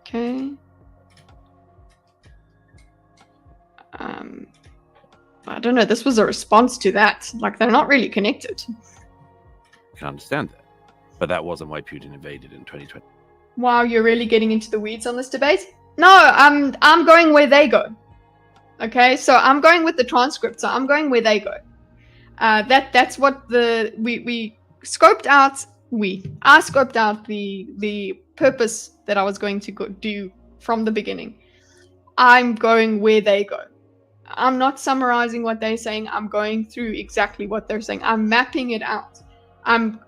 Okay. I don't know. This was a response to that. Like, they're not really connected. I can understand that. But that wasn't why Putin invaded in 2020. Wow, you're really getting into the weeds on this debate? No, I'm going where they go. Okay, so I'm going with the transcript. So I'm going where they go. That's what we scoped out. I scoped out the purpose that I was going to do from the beginning. I'm going where they go. I'm not summarizing what they're saying. I'm going through exactly what they're saying. I'm mapping it out. I'm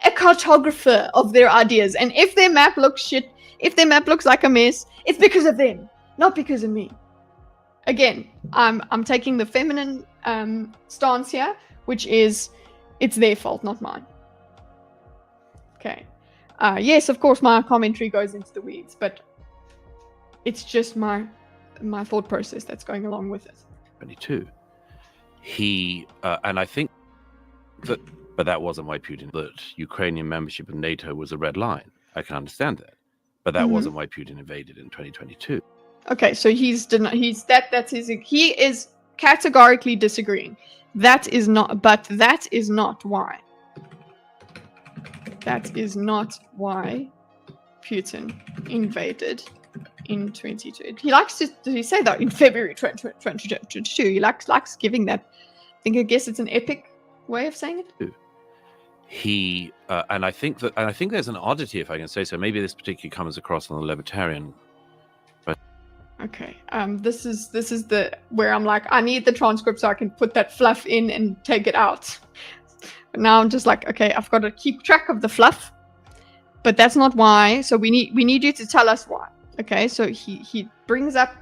a cartographer of their ideas. And if their map looks shit, if their map looks like a mess, it's because of them, not because of me. Again, I'm taking the feminine stance here, which is it's their fault, not mine. Okay. Yes, of course, my commentary goes into the weeds, but it's just my thought process that's going along with it. 22. He and I think that, but that wasn't why Putin. That Ukrainian membership of NATO was a red line. I can understand that, but that wasn't why Putin invaded in 2022. Okay, so he is categorically disagreeing. That is not why. That is not why Putin invaded in 2022. He likes to say that in February 2022. He likes giving that. I guess it's an epic way of saying it. He and I think there's an oddity, if I can say so. Maybe this particularly comes across on the libertarian. But okay, this is the where I'm like, I need the transcript so I can put that fluff in and take it out. But now I'm just like, okay, I've got to keep track of the fluff, but that's not why. So we need you to tell us why. Okay, so he brings up,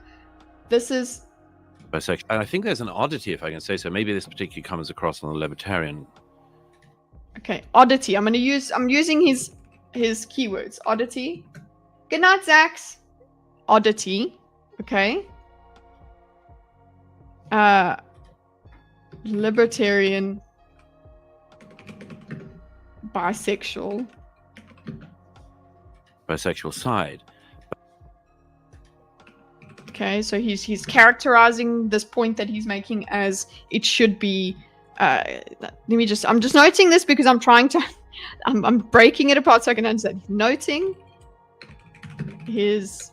this is bisexual, and I think there's an oddity, if I can say so. Maybe this particularly comes across on the libertarian. Okay, oddity. I'm using his keywords. Oddity. Good night, Zax. Oddity. Okay. Libertarian. Bisexual side. Okay, so he's characterizing this point that he's making as it should be. I'm just noting this because I'm trying to, I'm breaking it apart so I can understand. Noting his,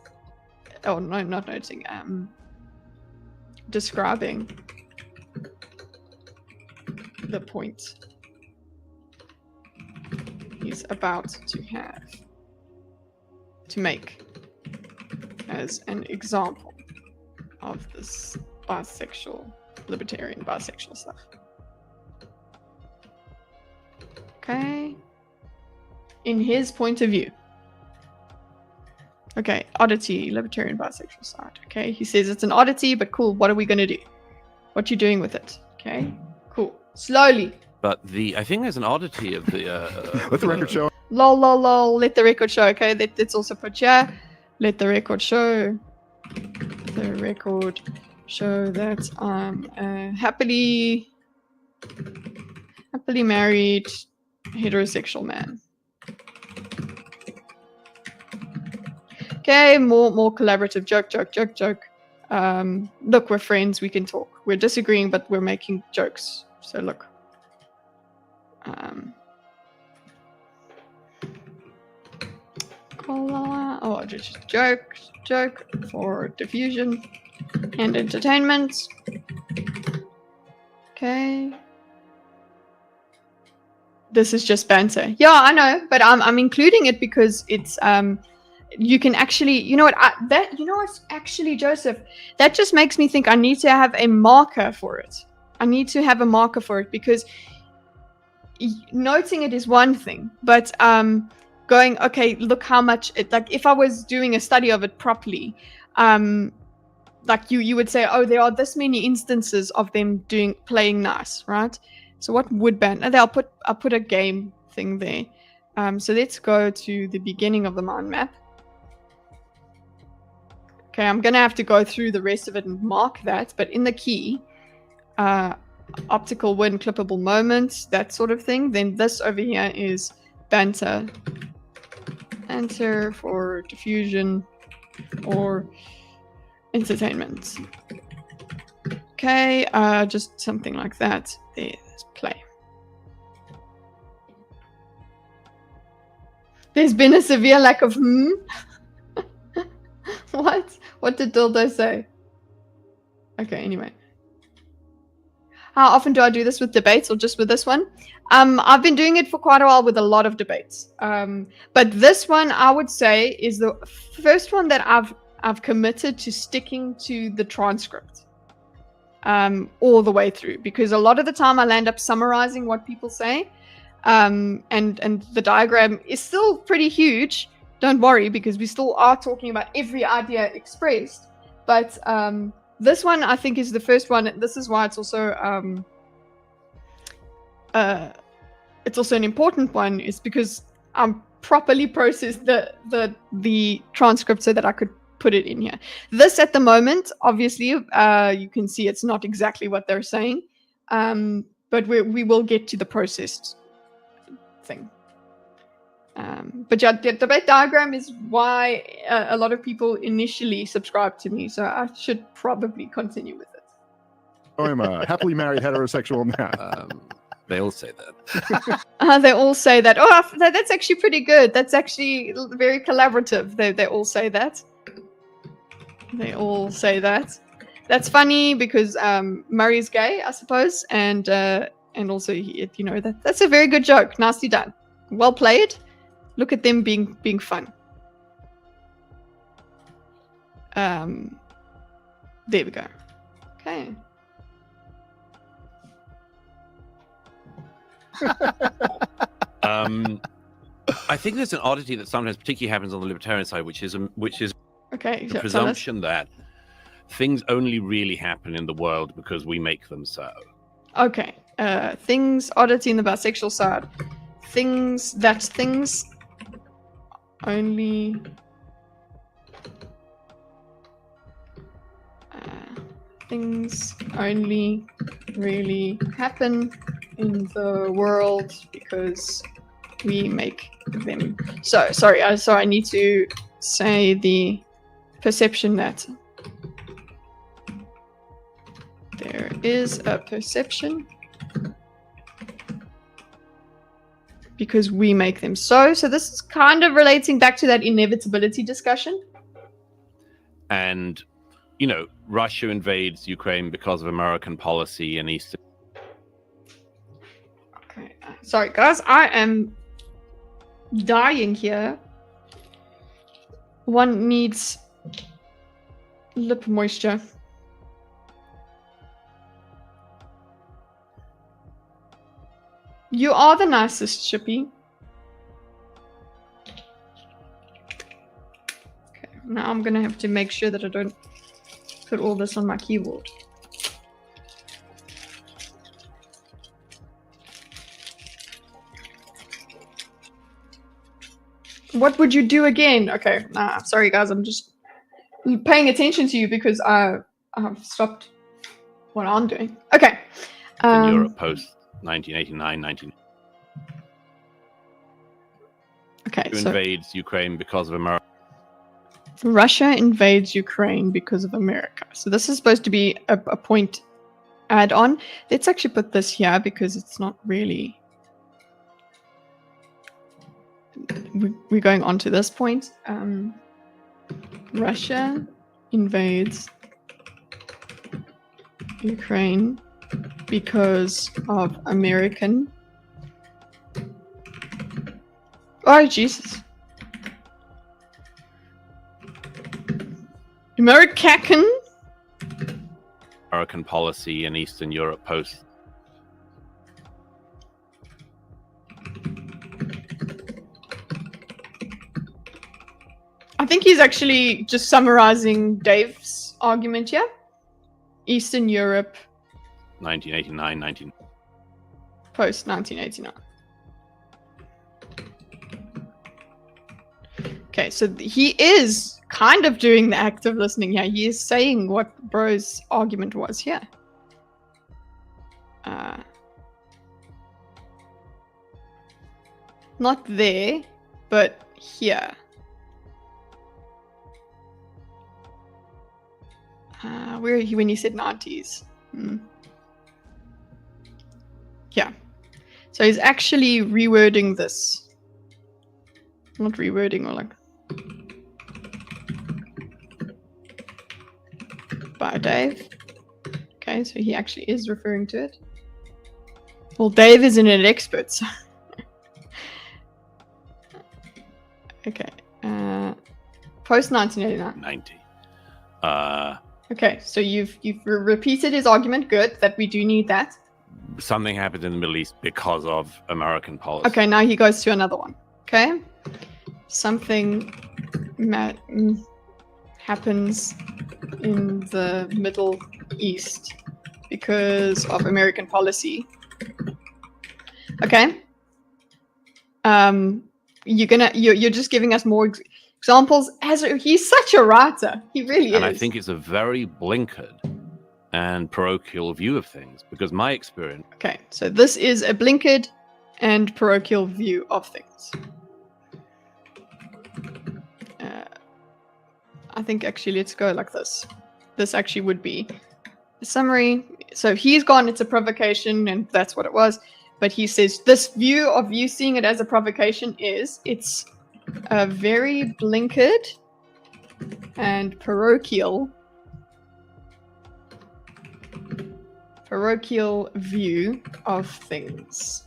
oh no, not noting. Describing the point he's about to make as an example of this libertarian bisexual stuff. Okay. In his point of view. Okay, oddity, libertarian bisexual side. Okay, he says it's an oddity, but cool, what are we going to do? What you doing with it? Okay, cool. Slowly. But I think there's an oddity of the... Let the record show. Lol, lol, lol, let the record show. Okay, let's also put here. Let the record show. The record show that I'm a happily married heterosexual man. Okay, more collaborative joke. Look, we're friends, we can talk. We're disagreeing, but we're making jokes. So look. Oh, just joke for diffusion and entertainment. Okay. This is just banter. Yeah, I know, but I'm including it because it's you can actually, you know what, actually, Joseph, that just makes me think I need to have a marker for it. Because noting it is one thing, but going, okay, look how much it, like if I was doing a study of it properly, like you would say, oh, there are this many instances of them playing nice, right? So what would ban? I'll put a game thing there. So let's go to the beginning of the mind map. Okay, I'm gonna have to go through the rest of it and mark that, but in the key, optical win, clippable moments, that sort of thing. Then this over here is banter. Enter for diffusion or entertainment. Okay, just something like that. There's play. There's been a severe lack of What? What did Dildo say? Okay, anyway. How often do I do this with debates or just with this one? I've been doing it for quite a while with a lot of debates. But this one, I would say, is the first one that I've committed to sticking to the transcript all the way through, because a lot of the time I'll end up summarizing what people say, and the diagram is still pretty huge. Don't worry, because we still are talking about every idea expressed. But this one, I think, is the first one. This is why it's also an important one, is because I'm properly processed the transcript so that I could put it in here. This at the moment, obviously, you can see it's not exactly what they're saying, but we will get to the processed thing. But yeah, the debate diagram is why a lot of people initially subscribed to me, so I should probably continue with it. I'm a happily married heterosexual man. They all say that. They all say that. Oh, that's actually pretty good. That's actually very collaborative. They all say that. They all say that. That's funny because Murray's gay, I suppose, and also that's a very good joke. Nicely done. Well played. Look at them being fun. There we go. Okay. I think there's an oddity that sometimes particularly happens on the libertarian side, which is okay, the presumption that things only really happen in the world because we make them so. Okay. Oddity in the bisexual side. Things only really happen in the world because we make them. So sorry, I need to say the perception that there is a perception because we make them so. So this is kind of relating back to that inevitability discussion. And, Russia invades Ukraine because of American policy in Eastern. Okay, sorry guys, I am dying here. One needs lip moisture. You are the nicest, Shippy. Okay, now I'm gonna have to make sure that I don't put all this on my keyboard. What would you do again? Okay, sorry guys, I'm just paying attention to you because I've stopped what I'm doing. Okay. In Europe post 1989, Okay, so invades Ukraine because of America. Russia invades Ukraine because of America. So this is supposed to be a point add-on. Let's actually put this here because it's not really... We're going on to this point. Russia invades Ukraine because of American... Oh, Jesus. American policy in Eastern Europe post. I think he's actually just summarizing Dave's argument here. Eastern Europe. 1989, Post 1989. Okay, so he is kind of doing the active listening here. He is saying what Bro's argument was here. Not there, but here. Where he when he said 90s. Yeah. So he's actually rewording this. Not rewording, or like by Dave. Okay, so he actually is referring to it. Well, Dave isn't an expert, so okay. Post 1989. 90. Okay, so you've repeated his argument. Good, that we do need that. Something happened in the Middle East because of American policy. Okay, now he goes to another one. Okay, something happens in the Middle East because of American policy. Okay. You're just giving us more examples. He's such a writer. He really is. And I think it's a very blinkered and parochial view of things, because my experience. Okay, so this is a blinkered and parochial view of things. I think actually let's go like this. This actually would be a summary. So he's gone, it's a provocation, and that's what it was. But he says this view of you seeing it as a provocation it's a very blinkered and parochial view of things.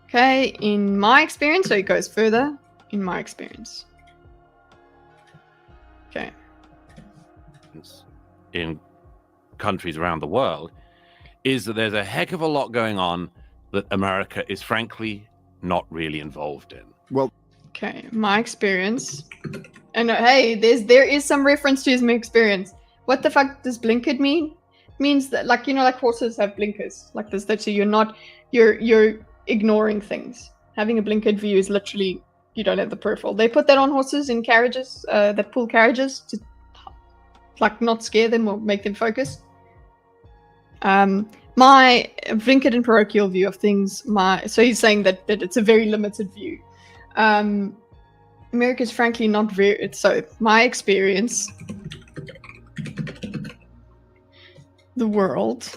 Okay, in my experience, so it goes further, in my experience. Okay. In countries around the world, is that there's a heck of a lot going on that America is frankly not really involved in. Well, okay, my experience, and hey, there is some reference to his experience. What the fuck does blinkered mean? It means that, like, you know, like horses have blinkers, like this. That so you're ignoring things. Having a blinkered view is literally you don't have the peripheral. They put that on horses in carriages that pull carriages to like not scare them or make them focus. My blinkered and parochial view of things, so he's saying that it's a very limited view. America's frankly not very, so my experience, the world.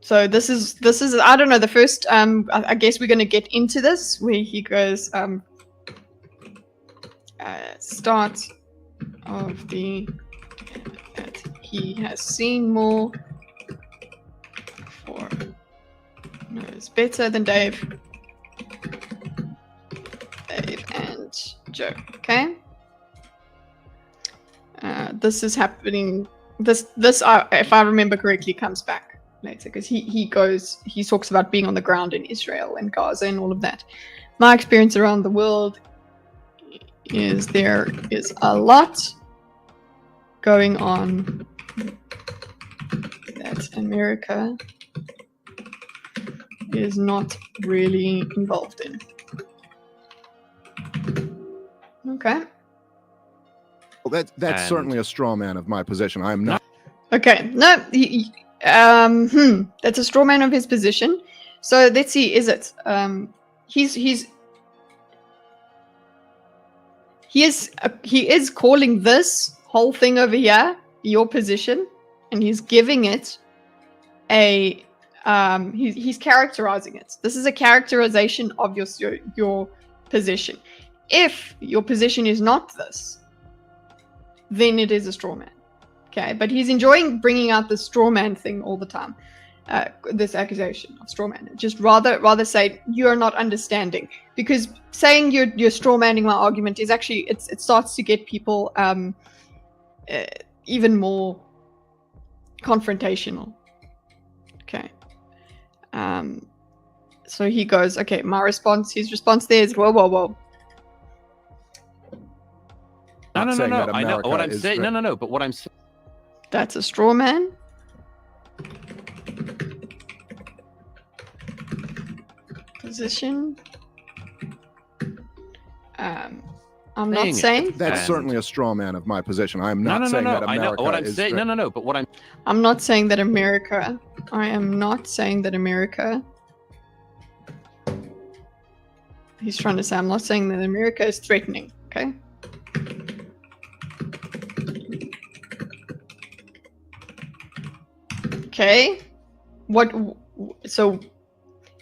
So this is I don't know, the first I guess we're gonna get into this where he goes start of the that he has seen more or knows better than Dave and Joe. Okay, this is happening. This if I remember correctly, comes back later because he talks about being on the ground in Israel and Gaza and all of that. My experience around the world is there is a lot going on that America is not really involved in. Okay. Well, that's certainly a straw man of my position. I am not. Okay. No. That's a straw man of his position. So let's see. Is it? He is calling this whole thing over here your position, and he's giving it a he's characterizing it. This is a characterization of your position. If your position is not this, then it is a straw man. Okay, but he's enjoying bringing out the straw man thing all the time. This accusation of straw man. Just rather say you are not understanding, because saying you're straw manning my argument is actually it starts to get people even more confrontational. Okay. So he goes, okay, his response there is, whoa. No. I know what I'm saying. No. But what I'm saying. That's a straw man. Position. I'm not saying that's certainly a straw man of my position. I am not saying that America. I know what I'm saying. No. But what I'm not saying that America. I am not saying that America. He's trying to say I'm not saying that America is threatening. Okay. Okay. So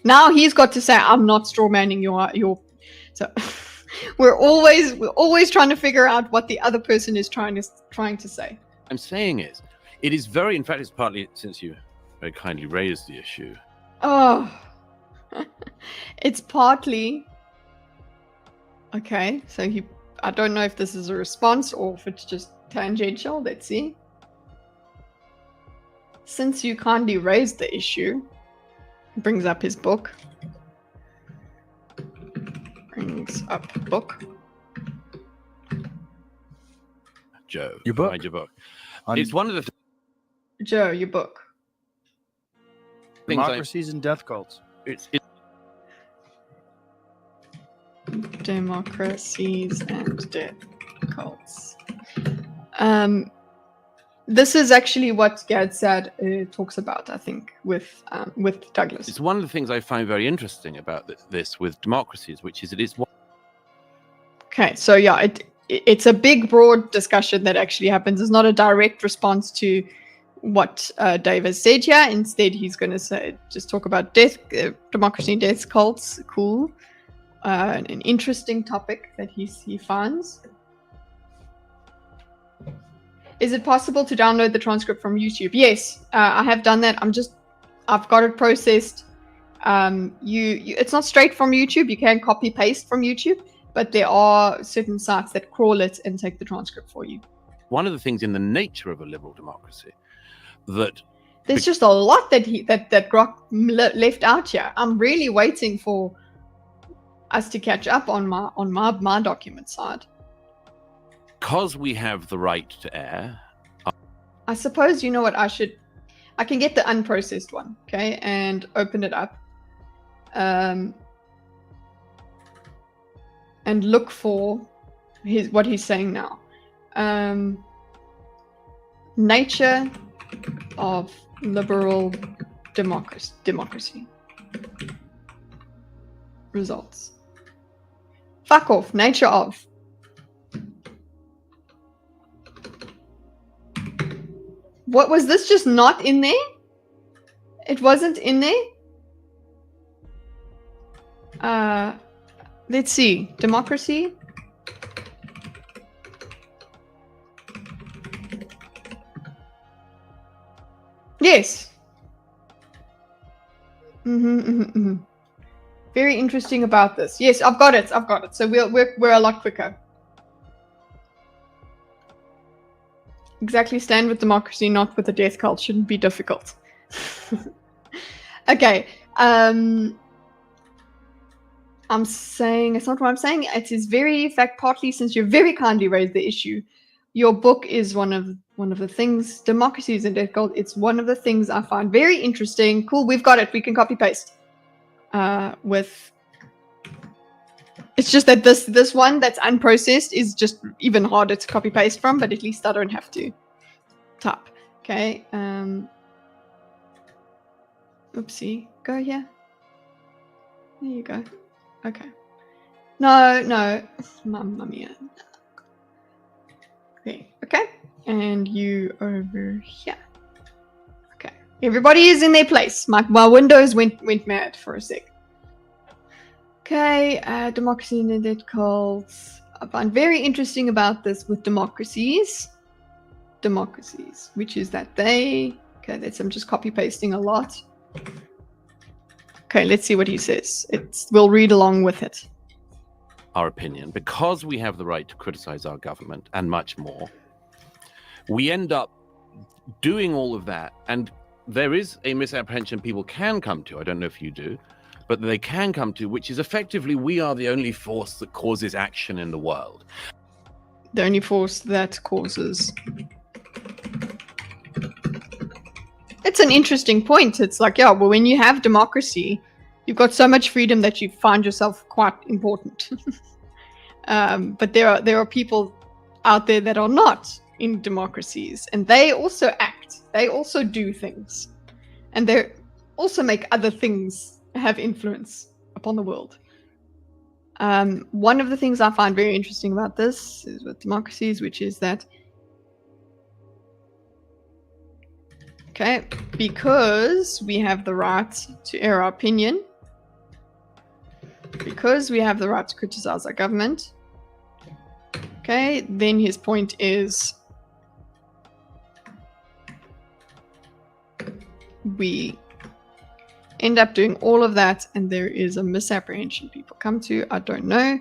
now he's got to say, I'm not strawmanning your. So we're always trying to figure out what the other person is trying to say. I'm saying is, it is very. In fact, it's partly since you very kindly raised the issue. Oh, it's partly. Okay, so I don't know if this is a response or if it's just tangential. Let's see. Since you kindly raised the issue, brings up his book. Brings up book. Joe, Your book? find your book. It's one of the Joe, your book. Democracies and Death Cults. It's Democracies and Death Cults. This is actually what Gadsad talks about, I think, with Douglas. It's one of the things I find very interesting about this with democracies, which is it is. Okay, so yeah, it's a big, broad discussion that actually happens. It's not a direct response to what Dave has said here. Instead, he's going to just talk about democracy and death cults. Cool. An interesting topic that he finds. Is it possible to download the transcript from YouTube? Yes, I have done that. I've got it processed. It's not straight from YouTube. You can copy paste from YouTube, but there are certain sites that crawl it and take the transcript for you. One of the things in the nature of a liberal democracy that there's just a lot that Grok left out here. I'm really waiting for us to catch up on my document side. Because we have the right to air. I suppose, you know what, I can get the unprocessed one, okay, and open it up. And look for what he's saying now. Nature of liberal democracy. Results. Fuck off. Nature of. What was this just not in there? It wasn't in there? Let's see. Democracy. Yes. Very interesting about this. Yes, I've got it. So we're a lot quicker. Exactly, stand with democracy, not with the death cult. Shouldn't be difficult. Okay. I'm saying, it's not what I'm saying. It is very, in fact, partly since you very kindly raised the issue. Your book is one of the things, democracies and death cult. It's one of the things I find very interesting. Cool, we've got it. We can copy paste. It's just that this one that's unprocessed is just even harder to copy paste from, but at least I don't have to type. Okay. Oopsie. Go here. There you go. Okay. No. Mamma mia. There. Okay. And you over here. Okay. Everybody is in their place. My windows went mad for a sec. Okay, democracy and the death cults. I find very interesting about this with democracies, which is that they. Okay, I'm just copy pasting a lot. Okay, let's see what he says. We'll read along with it. Our opinion, because we have the right to criticize our government and much more, we end up doing all of that, and there is a misapprehension people can come to. I don't know if you do. But they can come to, which is effectively we are the only force that causes action in the world. The only force that causes. It's an interesting point. It's like, yeah, well, when you have democracy, you've got so much freedom that you find yourself quite important. But there are people out there that are not in democracies, and they also act. They also do things, and they also make other things have influence upon the world. One of the things I find very interesting about this is with democracies, which is that Okay, because we have the right to air our opinion, because we have the right to criticize our government. Okay, then his point is we end up doing all of that and there is a misapprehension people come to. I don't know.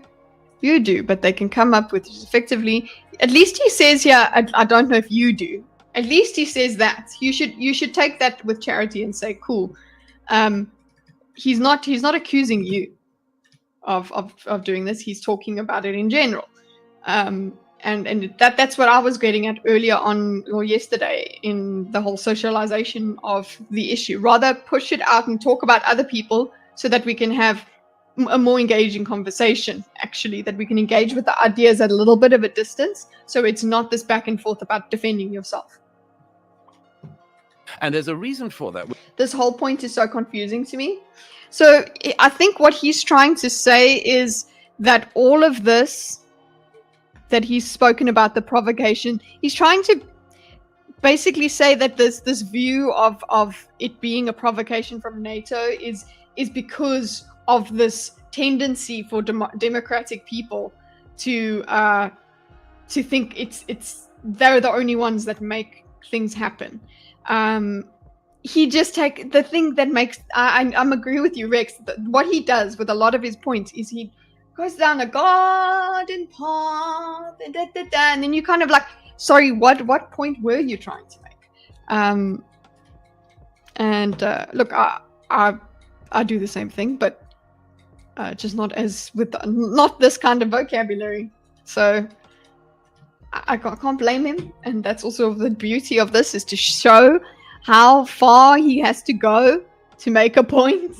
You do, but they can come up with effectively. At least he says here, I don't know if you do. At least he says that. You should take that with charity and say, cool. He's not accusing you of doing this. He's talking about it in general. And that's what I was getting at earlier on or yesterday in the whole socialization of the issue. Rather push it out and talk about other people so that we can have a more engaging conversation, actually, that we can engage with the ideas at a little bit of a distance, so it's not this back and forth about defending yourself. And there's a reason for that. This whole point is so confusing to me. So I think what he's trying to say is that all of this that he's spoken about, the provocation, he's trying to basically say that this view of it being a provocation from NATO is because of this tendency for democratic people to think they're the only ones that make things happen. He just take the thing that makes I'm agree with you, Rex. What he does with a lot of his points is he goes down a garden path and then you kind of like, sorry, what point were you trying to make? Look, I do the same thing, but just not not this kind of vocabulary. So I can't blame him, and that's also the beauty of this, is to show how far he has to go to make a point.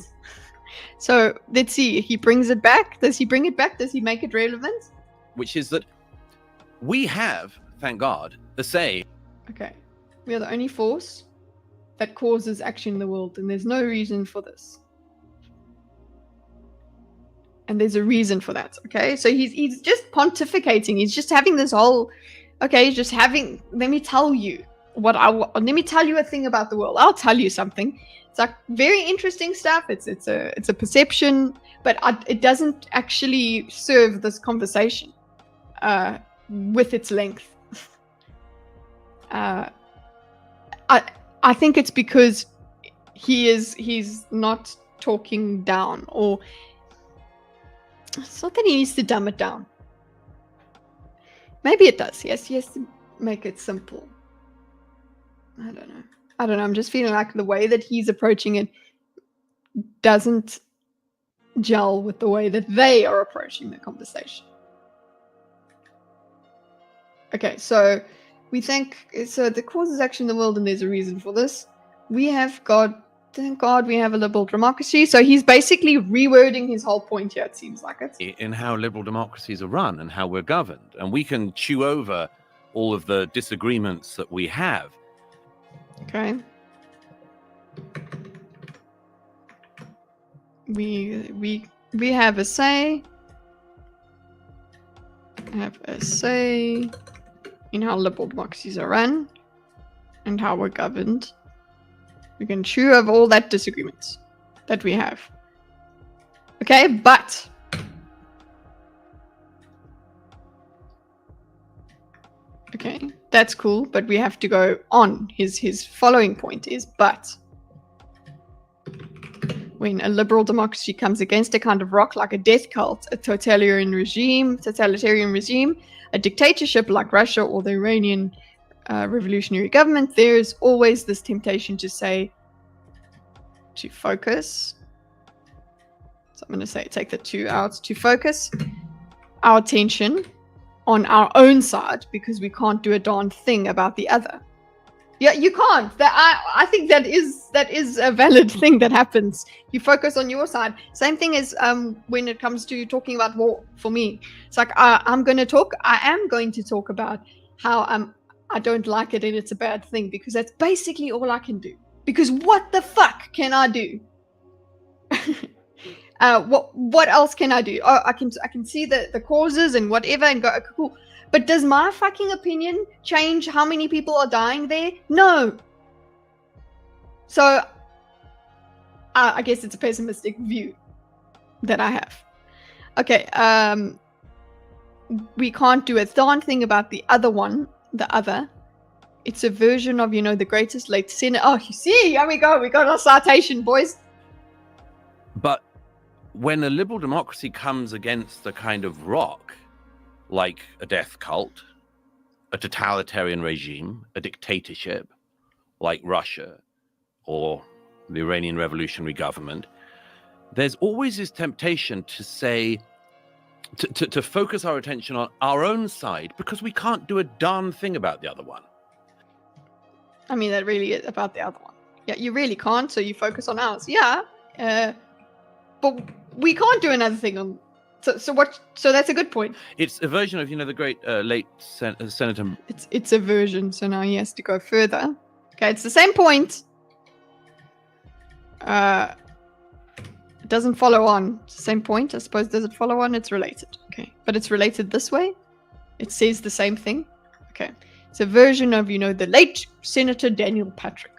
So let's see, he brings it back. Does he bring it back? Does he make it relevant? Which is that we have, thank God, the say. Okay, we are the only force that causes action in the world, and there's no reason for this. And there's a reason for that, okay? So he's just pontificating. He's just having this whole, okay, he's just having, let me tell you let me tell you a thing about the world. I'll tell you something. It's like very interesting stuff. It's a perception, but it doesn't actually serve this conversation with its length. I think it's because he's not talking down, or it's not that he needs to dumb it down. Maybe it does. Yes, he has to make it simple. I don't know. I'm just feeling like the way that he's approaching it doesn't gel with the way that they are approaching the conversation. Okay, so we think, so the causes action in the world and there's a reason for this. We have God, thank God we have a liberal democracy. So he's basically rewording his whole point here, it seems like it. In how liberal democracies are run and how we're governed. And we can chew over all of the disagreements that we have. Okay. We have a say. Have a say in how liberal democracies are run and how we're governed. We can chew over all that disagreements that we have. Okay, but okay, that's cool, but we have to go on. His following point is, but when a liberal democracy comes against a kind of rock like a death cult, a totalitarian regime, a dictatorship like Russia or the Iranian revolutionary government, there's always this temptation to say, to focus. So I'm going to say, take the two out, to focus our attention on our own side because we can't do a darn thing about the other. Yeah, you can't. I think that is a valid thing that happens. You focus on your side. Same thing as when it comes to talking about war. For me, it's like I am going to talk about how I don't like it and it's a bad thing, because that's basically all I can do. Because what the fuck can I do? What else can I do? Oh, I can see the causes and whatever and go, okay, cool. But does my fucking opinion change how many people are dying there? No. So I guess it's a pessimistic view that I have. Okay, we can't do a darn thing about the other one, the other. It's a version of, you know, the greatest late sinner. Oh, you see, here we go. We got our citation, boys. But when a liberal democracy comes against a kind of rock, like a death cult, a totalitarian regime, a dictatorship, like Russia or the Iranian revolutionary government, there's always this temptation to say, to focus our attention on our own side, because we can't do a darn thing about the other one. I mean, that really is about the other one. Yeah, you really can't, so you focus on ours. Yeah, but we can't do another thing on. So what? So that's a good point. It's a version of, you know, the great late Senator. It's a version, so now he has to go further. Okay, it's the same point. It doesn't follow on. It's the same point, I suppose. Does it follow on? It's related. Okay, but it's related this way. It says the same thing. Okay, it's a version of, you know, the late Senator Daniel Patrick,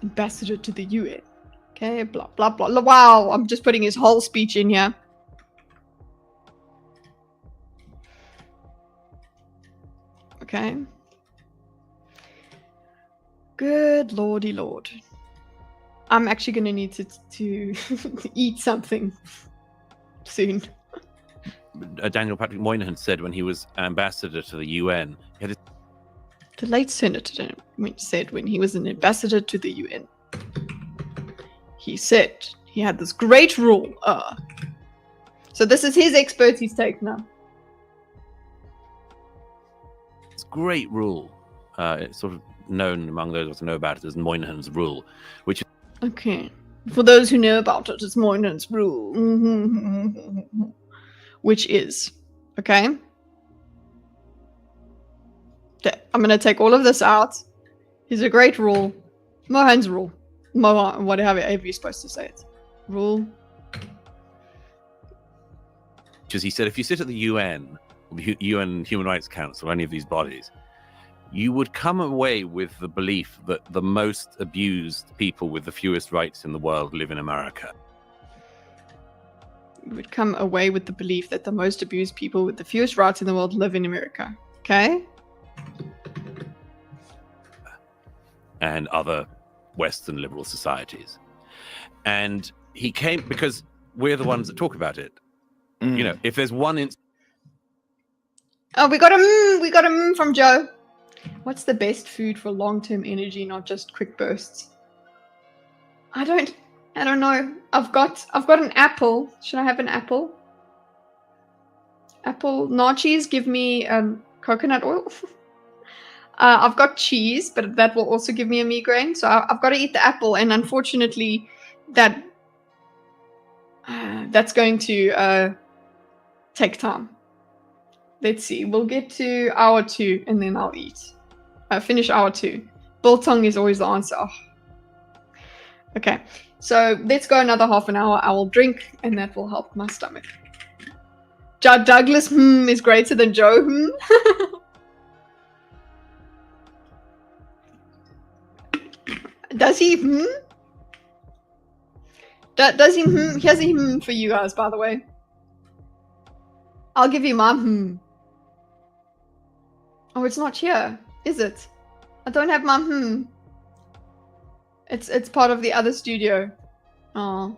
ambassador to the UN. Okay, blah blah blah. Wow, I'm just putting his whole speech in here. Okay. Good lordy lord. I'm actually going to need to eat something soon. Daniel Patrick Moynihan said when he was ambassador to the UN, he had the late senator said when he was an ambassador to the UN, he said he had this great rule. So this is his expertise take now. this great rule. It's sort of known among those who know about it as Moynihan's rule, which is Okay. For those who know about it, it's Moynihan's rule. Which is, okay? I'm going to take all of this out. Here's a great rule. Moynihan's rule. Whatever you're supposed to say it. Rule. because he said if you sit at the UN, the UN Human Rights Council, any of these bodies, you would come away with the belief that the most abused people with the fewest rights in the world live in America. You would come away with the belief that the most abused people with the fewest rights in the world live in America. Okay? And other Western liberal societies. And he came because we're the ones that talk about it. You know, if there's one Oh, we got a from Joe. What's the best food for long-term energy, not just quick bursts? I don't know. I've got an apple. Should I have an apple? Apple nachos give me coconut oil. I've got cheese, but that will also give me a migraine. So I've got to eat the apple, and unfortunately, that's going to take time. Let's see. We'll get to hour 2, and then I'll eat. Finish hour 2. Biltong is always the answer. Oh. Okay, so let's go another half an hour. I will drink, and that will help my stomach. Judd Douglas is greater than Joe Does he Does he He has a for you guys, by the way. I'll give you my Oh, it's not here, is it? I don't have my It's part of the other studio. Oh.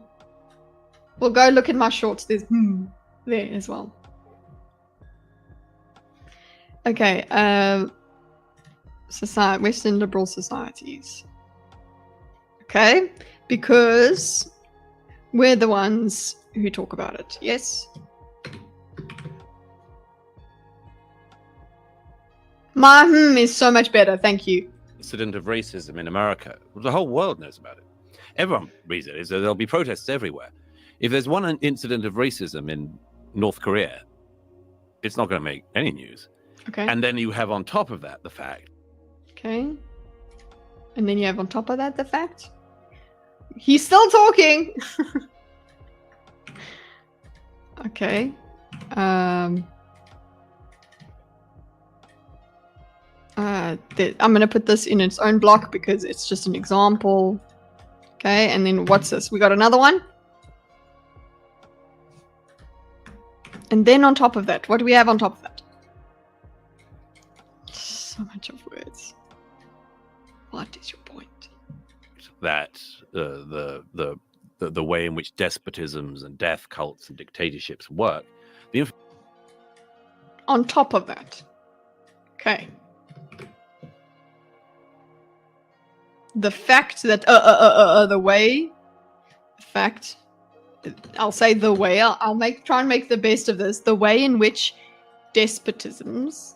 Well, go look at my shorts. There's there as well. Okay, Western liberal societies. Okay, because we're the ones who talk about it. Yes. My is so much better. Thank you. incident of racism in America. The whole world knows about it. Everyone reads it. There'll be protests everywhere. If there's one incident of racism in North Korea, it's not going to make any news. Okay. And then you have on top of that the fact. Okay. And then you have on top of that the fact. He's still talking. Okay. I'm going to put this in its own block because it's just an example. Okay, and then what's this? We got another one. And then on top of that, what do we have on top of that? So much of words. What is your point? That the way in which despotisms and death cults and dictatorships work. On top of that. Okay. The fact that I'll say the way, I'll try and make the best of this. The way in which despotisms,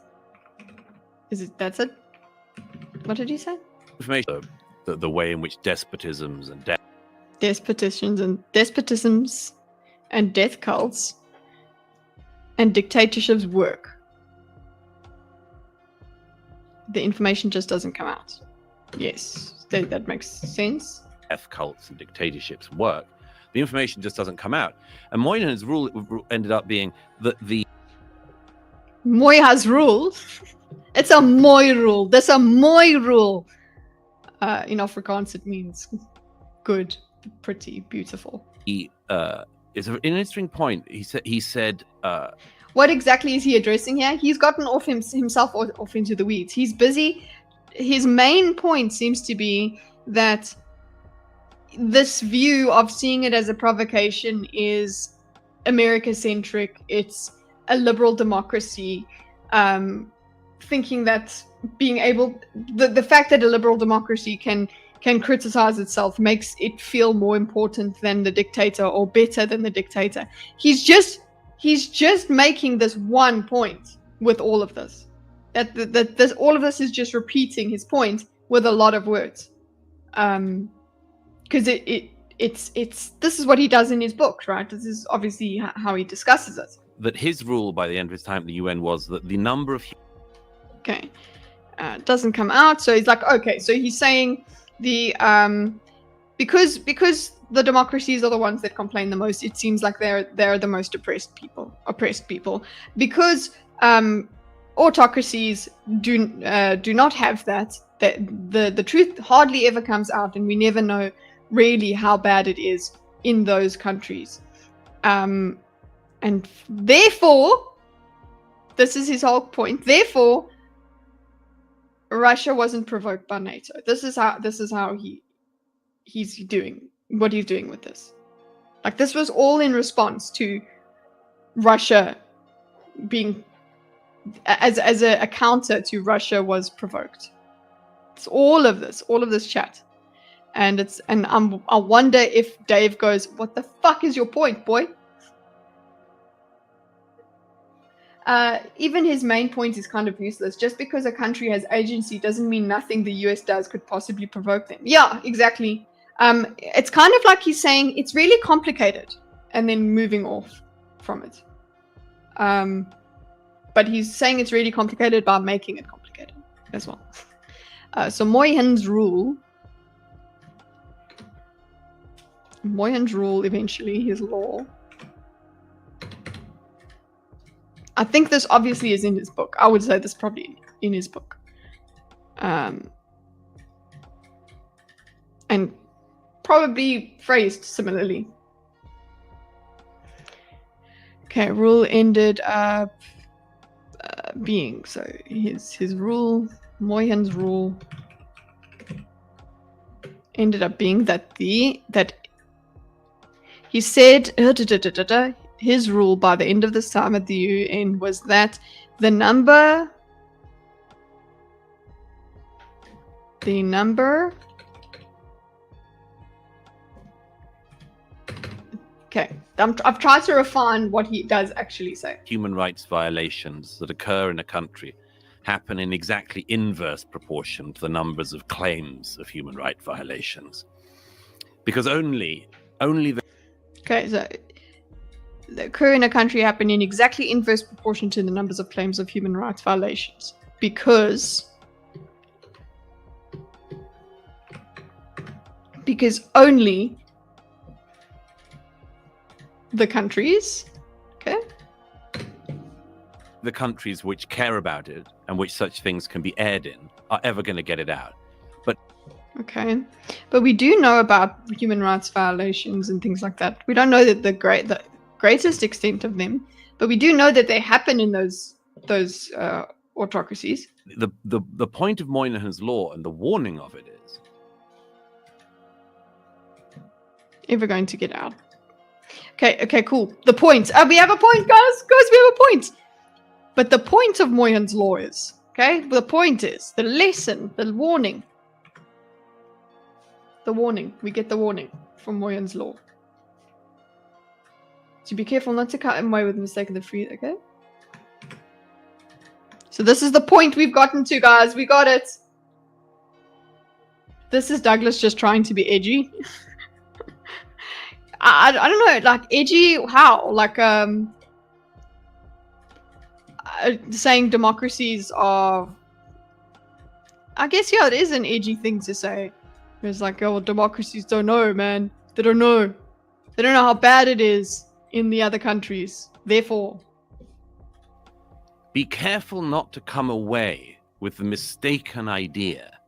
that's it? What did you say? Information. The way in which despotisms and despotisms and death cults and dictatorships work. The information just doesn't come out. Yes, that makes sense. Death cults and dictatorships work. The information just doesn't come out. And Moynihan's rule ended up being that the Moynihan's rule. It's a Moy rule. That's a Moy rule. In Afrikaans, it means good, pretty, beautiful. It's an interesting point. He said. What exactly is he addressing here? He's gotten himself off into the weeds. He's busy. His main point seems to be that this view of seeing it as a provocation is America-centric. It's a liberal democracy. Thinking that being able, the fact that a liberal democracy can criticize itself makes it feel more important than the dictator or better than the dictator. He's just making this one point with all of this. That all of this is just repeating his point with a lot of words. Because it's this is what he does in his books, right? This is obviously how he discusses it. That his rule by the end of his time at the UN was that the number of doesn't come out. So he's like, okay, so he's saying the because the democracies are the ones that complain the most. It seems like they're the most oppressed people. Because autocracies do not have that. The truth hardly ever comes out, and we never know really how bad it is in those countries. And therefore, this is his whole point. Therefore, Russia wasn't provoked by NATO. This is how he's doing what he's doing with this. Like, this was all in response to Russia being as a counter to Russia was provoked. It's all of this chat. And I wonder if Dave goes, "What the fuck is your point, boy?" Even his main point is kind of useless. Just because a country has agency doesn't mean nothing the US does could possibly provoke them. Yeah, exactly. It's kind of like he's saying it's really complicated and then moving off from it. But he's saying it's really complicated by making it complicated as well. So Moynihan's rule, eventually his law. I think this obviously is in his book. I would say this probably in his book. And probably phrased similarly. Okay, rule ended up being, so his rule, Moynihan's rule ended up being that he said his rule by the end of this time at the UN was that the number okay, I've tried to refine what he does actually say. Human rights violations that occur in a country happen in exactly inverse proportion to the numbers of claims of human rights violations. Because only the... Okay, so that occur in a country happen in exactly inverse proportion to the numbers of claims of human rights violations. Because only the countries, okay, the countries which care about it and which such things can be aired in are ever going to get it out. Okay, but we do know about human rights violations and things like that. We don't know that the greatest extent of them, but we do know that they happen in those autocracies. The point of Moynihan's law and the warning of it is ever going to get out. Okay, cool. The point. We have a point, guys. We have a point. But the point of Moynihan's law is, okay, the point is, the lesson, the warning. The warning. We get the warning from Moynihan's law. So be careful not to cut him away with the mistake of the free, okay? So this is the point we've gotten to, guys. We got it. This is Douglas just trying to be edgy. I don't know, like edgy how? Like saying democracies are, I guess, yeah, it is an edgy thing to say. It's like, oh, democracies don't know, man. They don't know. They don't know how bad it is in the other countries. Therefore, be careful not to come away with the mistaken idea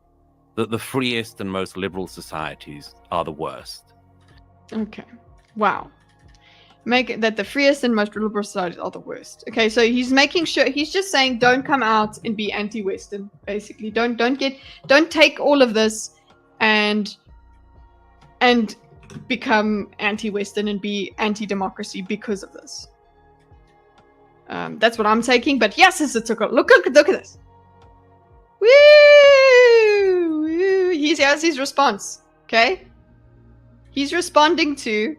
that the freest and most liberal societies are the worst. Okay. Wow. Make it that the freest and most liberal societies are the worst. Okay, so he's making sure, he's just saying don't come out and be anti-Western, basically. Don't take all of this and become anti-Western and be anti-democracy because of this. That's what I'm taking, but yes, it's a look at this. Woo! Woo! He has his response. Okay? He's responding to,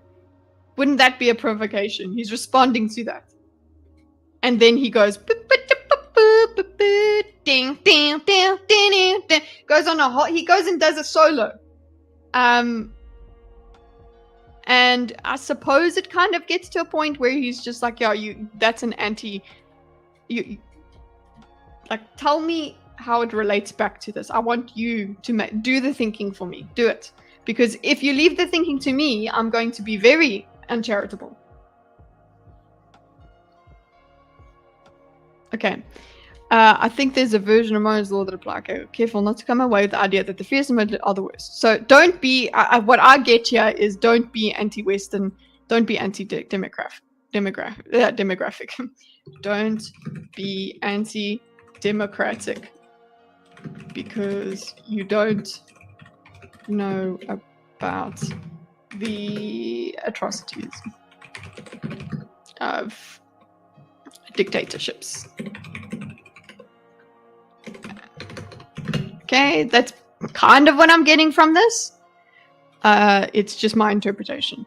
wouldn't that be a provocation? He's responding to that. And then he goes, ding, ding, ding, ding, ding, goes on he goes and does a solo. And I suppose it kind of gets to a point where he's just like, yeah, that's an like, tell me how it relates back to this. I want you to do the thinking for me. Do it. Because if you leave the thinking to me, I'm going to be very uncharitable. Okay. I think there's a version of Moynihan's law that applies. Okay, careful not to come away with the idea that the freest and most are the worst. So don't be, what I get here is don't be anti-Western, don't be anti-demographic. Don't be anti-democratic because you don't know about the atrocities of dictatorships. Okay, that's kind of what I'm getting from this. It's just my interpretation.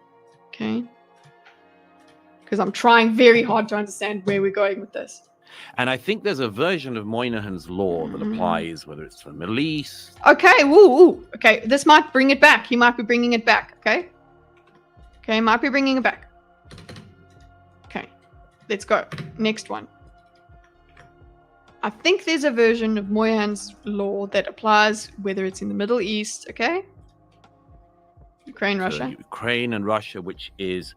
Okay? Because I'm trying very hard to understand where we're going with this. And I think there's a version of Moynihan's law that applies, whether it's to the Middle East. Okay, woo. Okay, this might bring it back. He might be bringing it back, okay? Okay, might be bringing it back. Okay, let's go. Next one. I think there's a version of Moynihan's law that applies whether it's in the Middle East, okay? Ukraine, Russia. Ukraine and Russia, which is,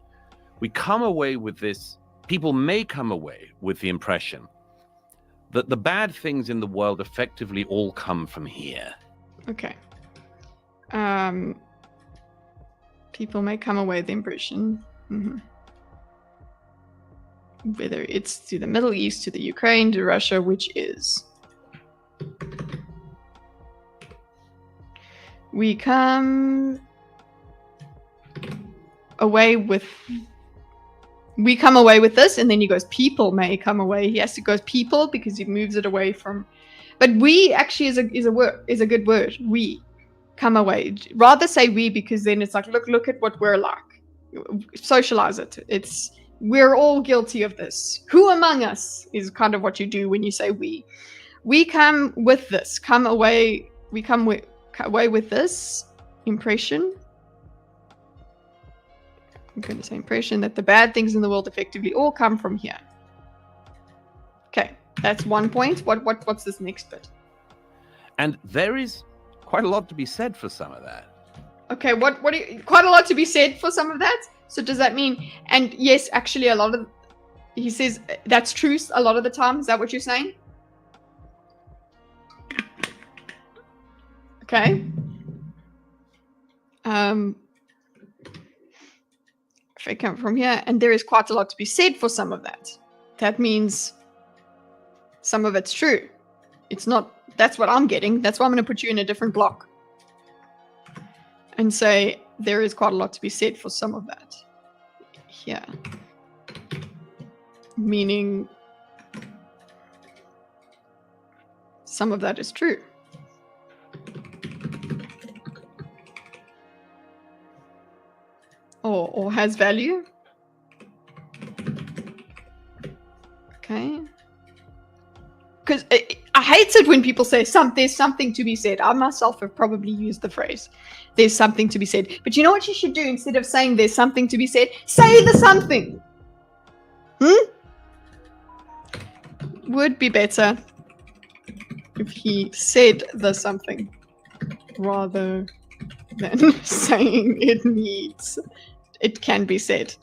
we come away with this, people may come away with the impression that the bad things in the world effectively all come from here. Okay. People may come away with the impression. Whether it's to the Middle East, to the Ukraine, to Russia, which is. We come away with this, and then he goes, people may come away. He has to go people because he moves it away from. But we actually is a good word. We come away. Rather say we, because then it's like, look at what we're like. Socialize it. We're all guilty of this. Who among us is kind of what you do when you say we. We come with this. Come away. We come away with this impression. I'm going to say impression that the bad things in the world effectively all come from here. Okay, that's one point. What's this next bit? And there is quite a lot to be said for some of that. Okay, quite a lot to be said for some of that? So does that mean, and yes, actually a lot of, He says that's true a lot of the time. Is that what you're saying? Okay. If I come from here, and there is quite a lot to be said for some of that. That means some of it's true. It's not, that's what I'm getting. That's why I'm going to put you in a different block. And say there is quite a lot to be said for some of that. Here. Meaning some of that is true. Or has value. Okay. Because I hate it when people say there's something to be said. I myself have probably used the phrase, there's something to be said. But you know what you should do instead of saying there's something to be said? Say the something. Would be better if he said the something rather than saying it can be said.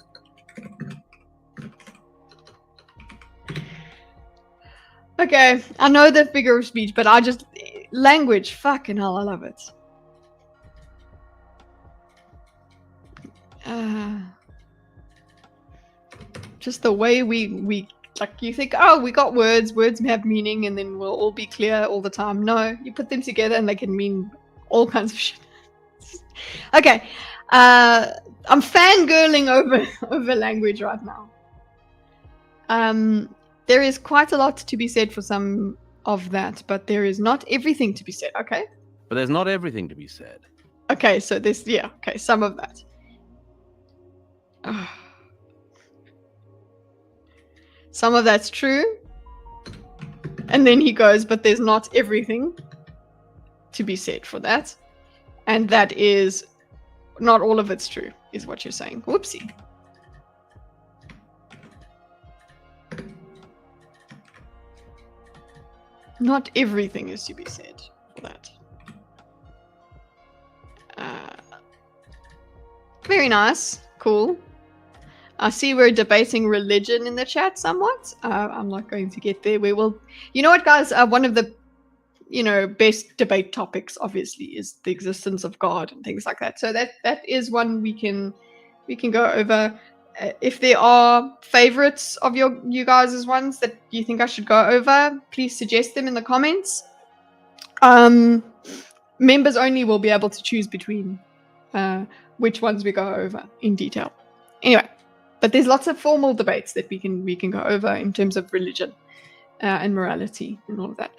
Okay, I know the figure of speech, but language, fucking hell, I love it. Just the way we like, you think, oh, we got words have meaning, and then we'll all be clear all the time. No, you put them together and they can mean all kinds of shit. Okay, I'm fangirling over language right now. There is quite a lot to be said for some of that, but there is not everything to be said, okay? But there's not everything to be said. Okay, so this, yeah, okay, some of that. Some of that's true. And then he goes, but there's not everything to be said for that. And that is, not all of it's true, is what you're saying. Whoopsie. Not everything is to be said for that. Very nice. Cool. I see we're debating religion in the chat somewhat. I'm not going to get there. We will. You know what, guys? One of the, best debate topics, obviously, is the existence of God and things like that. So that is one we can go over. If there are favorites of you guys' ones that you think I should go over, please suggest them in the comments. Members only will be able to choose between which ones we go over in detail. Anyway, but there's lots of formal debates that we can go over in terms of religion and morality and all of that.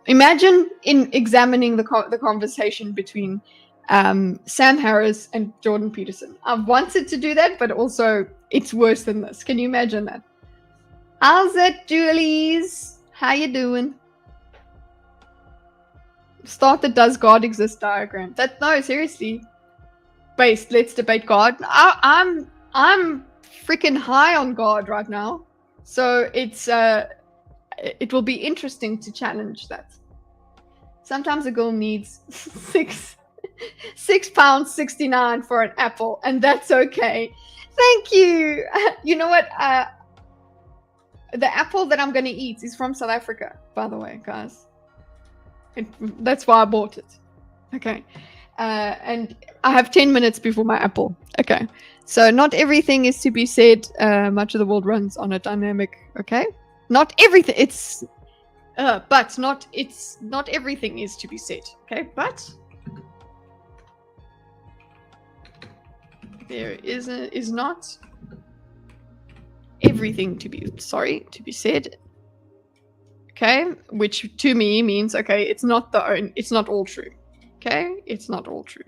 Imagine in examining the conversation between Sam Harris and Jordan Peterson. I've wanted to do that, but also it's worse than this. Can you imagine that? How's it, Julies? How you doing? Start the does God exist diagram. No, seriously. Based, let's debate God. I'm freaking high on God right now. So it will be interesting to challenge that. Sometimes a girl needs £6.69 for an apple, and that's okay. Thank you. You know what? The apple that I'm going to eat is from South Africa, by the way, guys. That's why I bought it. Okay. And I have 10 minutes before my apple. Okay. So not everything is to be said. Much of the world runs on a dynamic. Okay. Not everything. But not everything is to be said. Okay. But there is not everything to be said. Okay, which to me means it's not all true. Okay, it's not all true.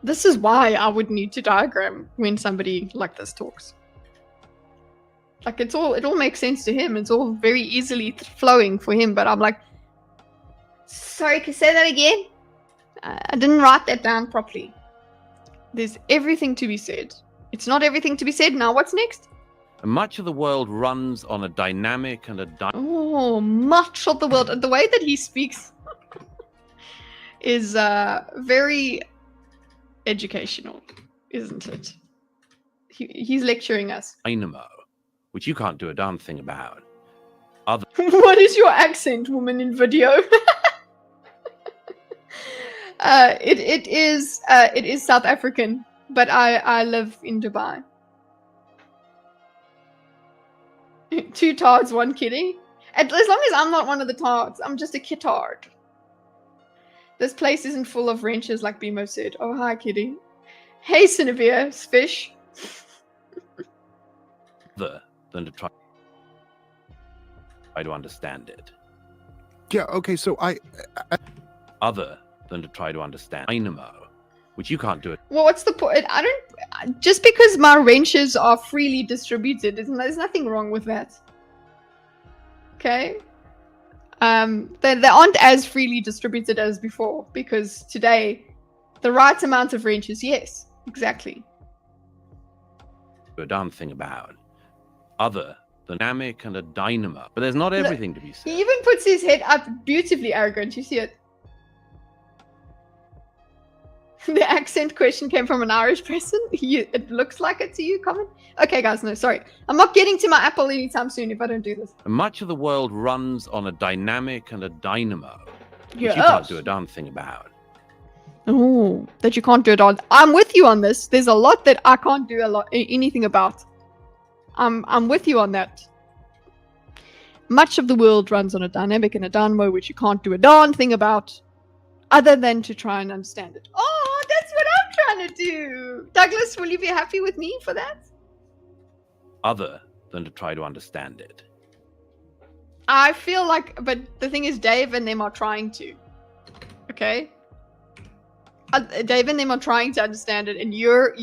This is why I would need to diagram when somebody like this talks. Like it all makes sense to him. It's all very easily flowing for him. But I'm like, sorry, can you say that again? I didn't write that down properly. There's everything to be said. It's not everything to be said. Now what's next? Much of the world runs on a dynamic and much of the world. The way that he speaks is very educational, isn't it? He's lecturing us. dynamo, which you can't do a darn thing about. Other What is your accent, woman in video? It is South African, but I live in Dubai. 2 tards, 1 kiddie. As long as I'm not one of the tards, I'm just a kitard. This place isn't full of wrenches, like Bimo said. Oh, hi, kitty. Hey, Cinevere, fish. than to try to understand it. Yeah. Okay. So Other than to try to understand dynamo, which you can't do it. Well, what's the point? I don't. Just because my wrenches are freely distributed, there's nothing wrong with that. Okay. They aren't as freely distributed as before, because today, the right amount of wrenches, yes, exactly. A darn thing about other than dynamic and a dynamo, but there's not everything to be said. He even puts his head up, beautifully arrogant. You see it? The accent question came from an Irish person. It looks like it to you, comment? Okay, guys, no, sorry. I'm not getting to my Apple anytime soon if I don't do this. Much of the world runs on a dynamic and a dynamo, which Yes. you can't do a darn thing about. Oh, that you can't do it on. I'm with you on this. There's a lot that I can't do anything about. I'm with you on that. Much of the world runs on a dynamic and a dynamo, which you can't do a darn thing about, other than to try and understand it. Oh, that's what I'm trying to do. Douglas, will you be happy with me for that? Other than to try to understand it. I feel like, but the thing is, Dave and them are trying to. Okay? Dave and them are trying to understand it, and you're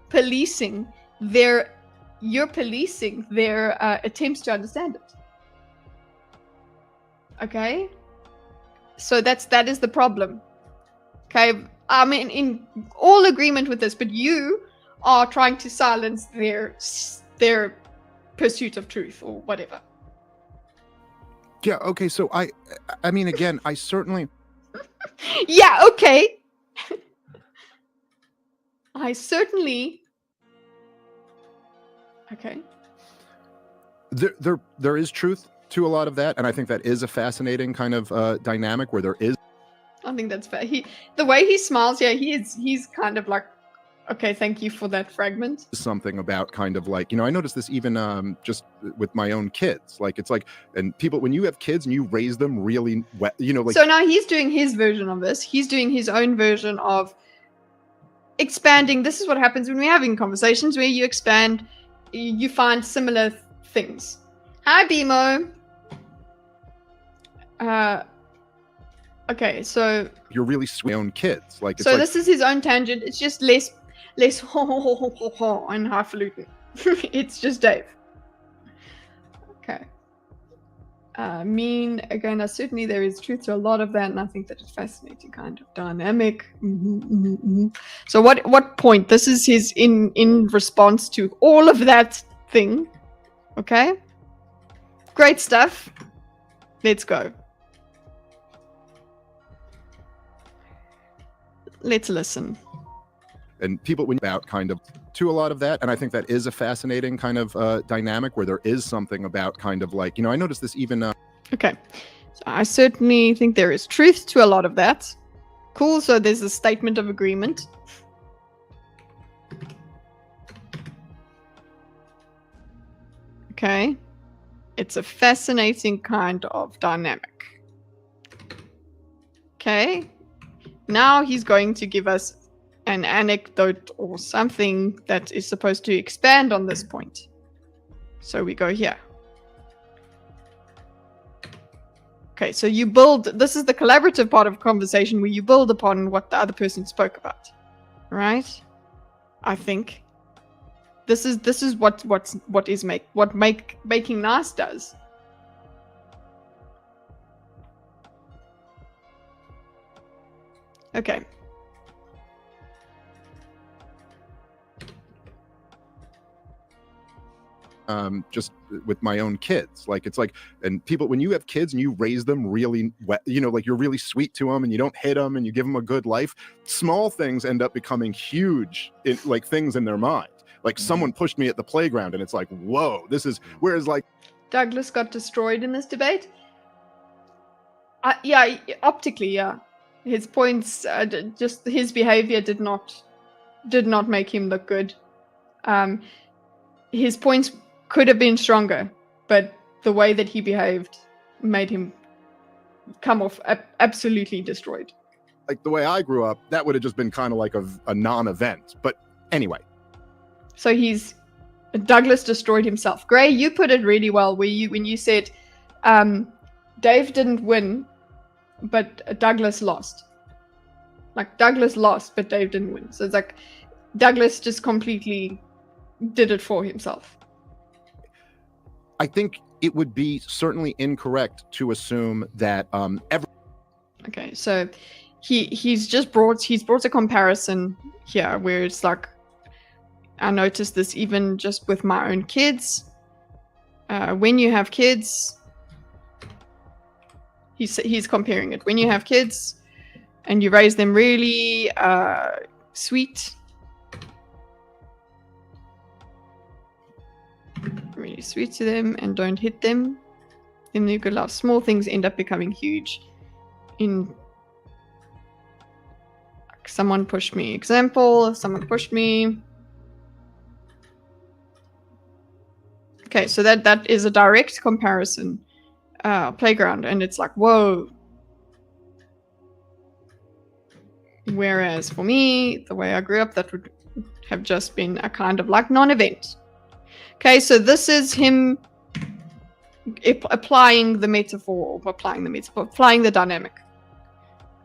policing their attempts to understand it. Okay? So that is the problem. Okay? I'm in all agreement with this, but you are trying to silence their pursuit of truth or whatever. yeah. Okay. So I mean, again, I certainly. Yeah, okay. I certainly. Okay. There is truth to a lot of that, and I think that is a fascinating kind of dynamic where there is I think that's fair. The way he smiles, yeah, he's kind of like, okay, thank you for that fragment. something about kind of like, I noticed this even just with my own kids. Like, it's like, and people, when you have kids and you raise them really well, like. So now he's doing his version of this. He's doing his own version of expanding. This is what happens when we're having conversations where you expand, you find similar things. Hi, Bimo. Okay, so You're really sweet own kids. Like, it's so like, this is his own tangent. It's just less and highfalutin. It's just Dave. Okay. Again, certainly there is truth to a lot of that, and I think that it's fascinating kind of dynamic. So what point? This is his in response to all of that thing. Okay. Great stuff. Let's go. Let's listen. and people when about kind of to a lot of that, and I think that is a fascinating kind of dynamic where there is something about kind of like, I noticed this even Okay, so I certainly think there is truth to a lot of that. Cool, so there's a statement of agreement. Okay, it's a fascinating kind of dynamic. Okay, now he's going to give us an anecdote or something that is supposed to expand on this point. So we go here. Okay, so you build, this is the collaborative part of conversation where you build upon what the other person spoke about, right? I think this is what making nice does. Okay. just with my own kids. Like, it's like, and people, when you have kids and you raise them really well, you know, like you're really sweet to them and you don't hit them and you give them a good life, small things end up becoming huge, like things in their mind. Like someone pushed me at the playground and it's like, whoa, this is, whereas like Douglas got destroyed in this debate. Yeah, optically, yeah. His points, just his behavior did not make him look good. His points could have been stronger, but the way that he behaved made him come off absolutely destroyed. Like the way I grew up, that would have just been kind of like a non-event. But anyway. So Douglas destroyed himself. Gray, you put it really well when you said Dave didn't win, but Douglas lost. Like Douglas lost, but Dave didn't win. So it's like Douglas just completely did it for himself. I think it would be certainly incorrect to assume that Okay, so he's brought a comparison here where it's like, I noticed this even just with my own kids. When you have kids, he's comparing it. When you have kids and you raise them really sweet, really sweet to them, and don't hit them, then you could love. Small things end up becoming huge. Like someone pushed me. Example, someone pushed me. Okay, so that is a direct comparison. Playground, and it's like, whoa. Whereas for me, the way I grew up, that would have just been a kind of like non-event. Okay, so this is him applying the metaphor, applying the dynamic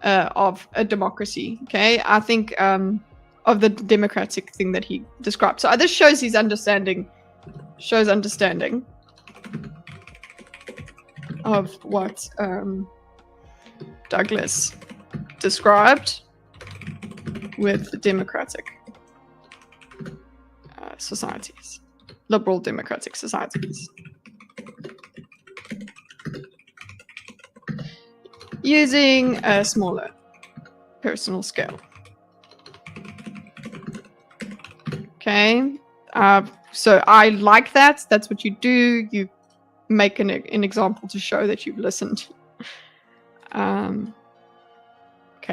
of a democracy. Okay, I think of the democratic thing that he described. So this shows his understanding. Shows understanding of what Douglas described with democratic societies, liberal democratic societies. Using a smaller personal scale. Okay. So I like that. That's what you do. You make an example to show that you've listened. Okay,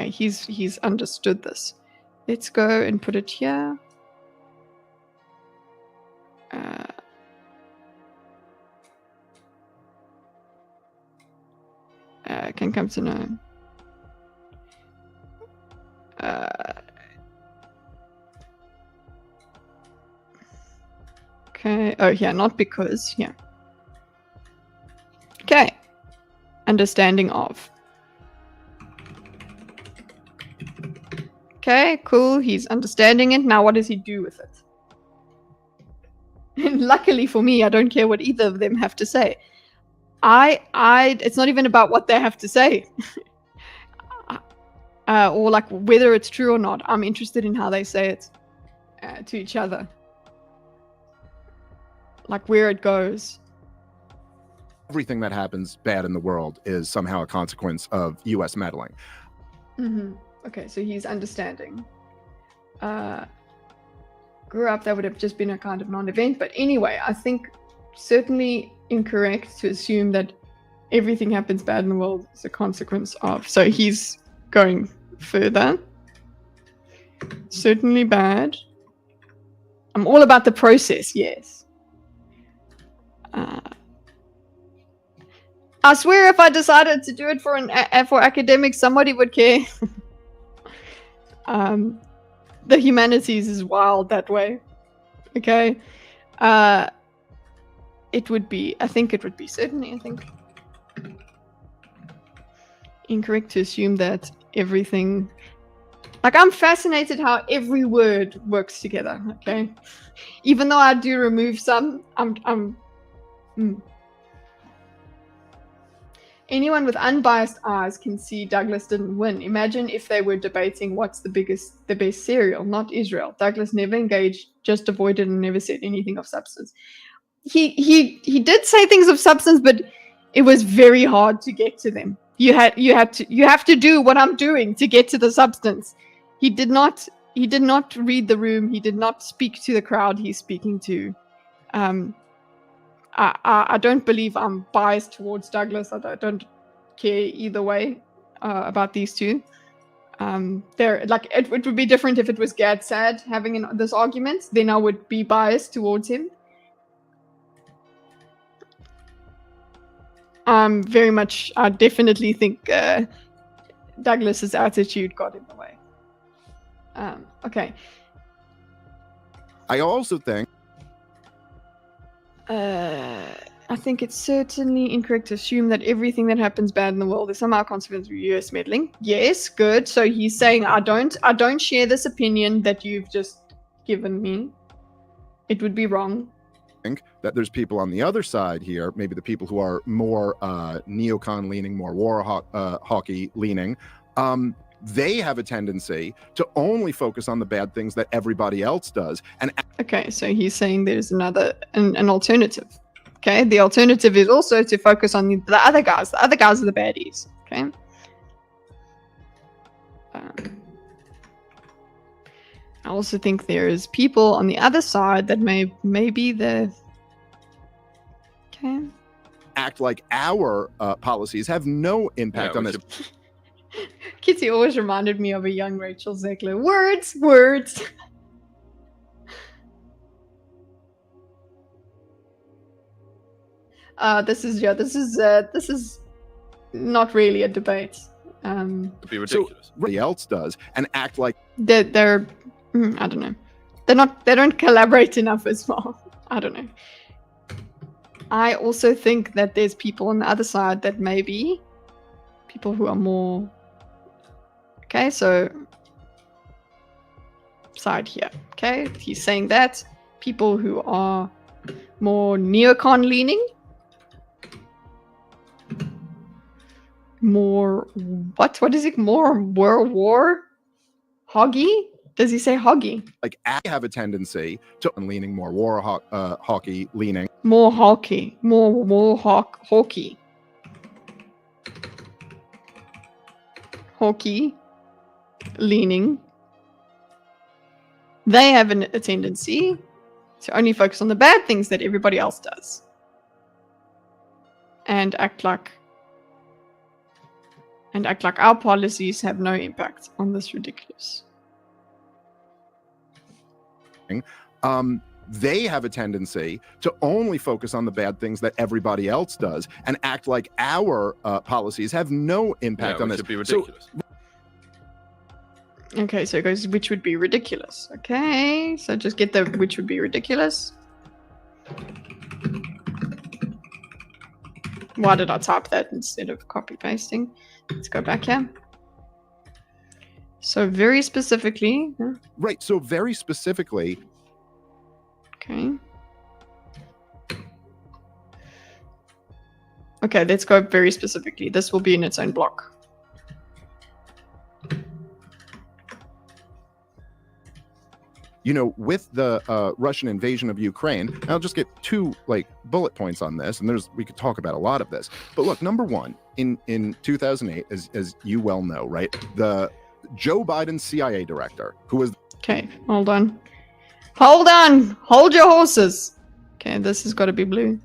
he's understood this. Let's go and put it here. Can come to know. Okay. Oh, yeah, not because. Yeah. Okay. Understanding of. Okay, cool. He's understanding it. Now what does he do with it? And luckily for me, I don't care what either of them have to say. It's not even about what they have to say. Or like whether it's true or not. I'm interested in how they say it to each other. Like where it goes. Everything that happens bad in the world is somehow a consequence of U.S. meddling. Mm-hmm. Okay, so he's understanding. Grew up, that would have just been a kind of non-event. But anyway, I think certainly incorrect to assume that everything happens bad in the world as a consequence of. So he's going further. Certainly bad. I'm all about the process, yes. I swear if I decided to do it for academics, somebody would care. The humanities is wild that way. Okay. It would be, I think it would be certainly, I think, incorrect to assume that everything, like I'm fascinated how every word works together. Okay. Even though I do remove some, Anyone with unbiased eyes can see Douglas didn't win. Imagine if they were debating what's the best cereal, not Israel. Douglas never engaged, just avoided and never said anything of substance. he did say things of substance, but it was very hard to get to them. You have to do what I'm doing to get to the substance. He did not read the room. He did not speak to the crowd he's speaking to. I don't believe I'm biased towards Douglas. I don't care either way about these two. They're like it would be different if it was Gad Sad having this argument. Then I would be biased towards him. Very much. I definitely think Douglas's attitude got in the way. Okay. I also think. I think it's certainly incorrect to assume that everything that happens bad in the world is somehow consequence of US meddling. Yes, good. So he's saying I don't share this opinion that you've just given me. It would be wrong. That there's people on the other side here, maybe the people who are more neocon leaning, more war hockey leaning. They have a tendency to only focus on the bad things that everybody else does. And okay, so he's saying there's an alternative. Okay, the alternative is also to focus on the other guys. The other guys are the baddies. Okay. I also think there is people on the other side that maybe the okay act like our policies have no impact on this. Kitty always reminded me of a young Rachel Zegler. Words. This is not really a debate. It'd be ridiculous. So everybody else does and act like they're I don't know. They don't collaborate enough as well. I don't know. I also think that there's people on the other side that maybe people who are more okay, so side here. Okay, he's saying that people who are more neocon leaning, more what is it? More war hoggy? Does he say hoggy? Like I have a tendency to leaning more war hockey leaning. More hockey, more hockey. Hockey leaning. They have a tendency to only focus on the bad things that everybody else does. And act like our policies have no impact on this ridiculous. They have a tendency to only focus on the bad things that everybody else does and act like our policies have no impact on this. It would be ridiculous. Okay, so it goes, which would be ridiculous. Okay, so just get the which would be ridiculous. Why did I type that instead of copy pasting? Let's go back here. So very specifically. Right, so very specifically. Okay. Okay, let's go very specifically. This will be in its own block. You know, with the Russian invasion of Ukraine, and I'll just get two bullet points on this, and we could talk about a lot of this. But look, number one, in 2008, as you well know, right, the Joe Biden CIA director, who was okay, hold on, hold your horses. Okay, this has got to be blue.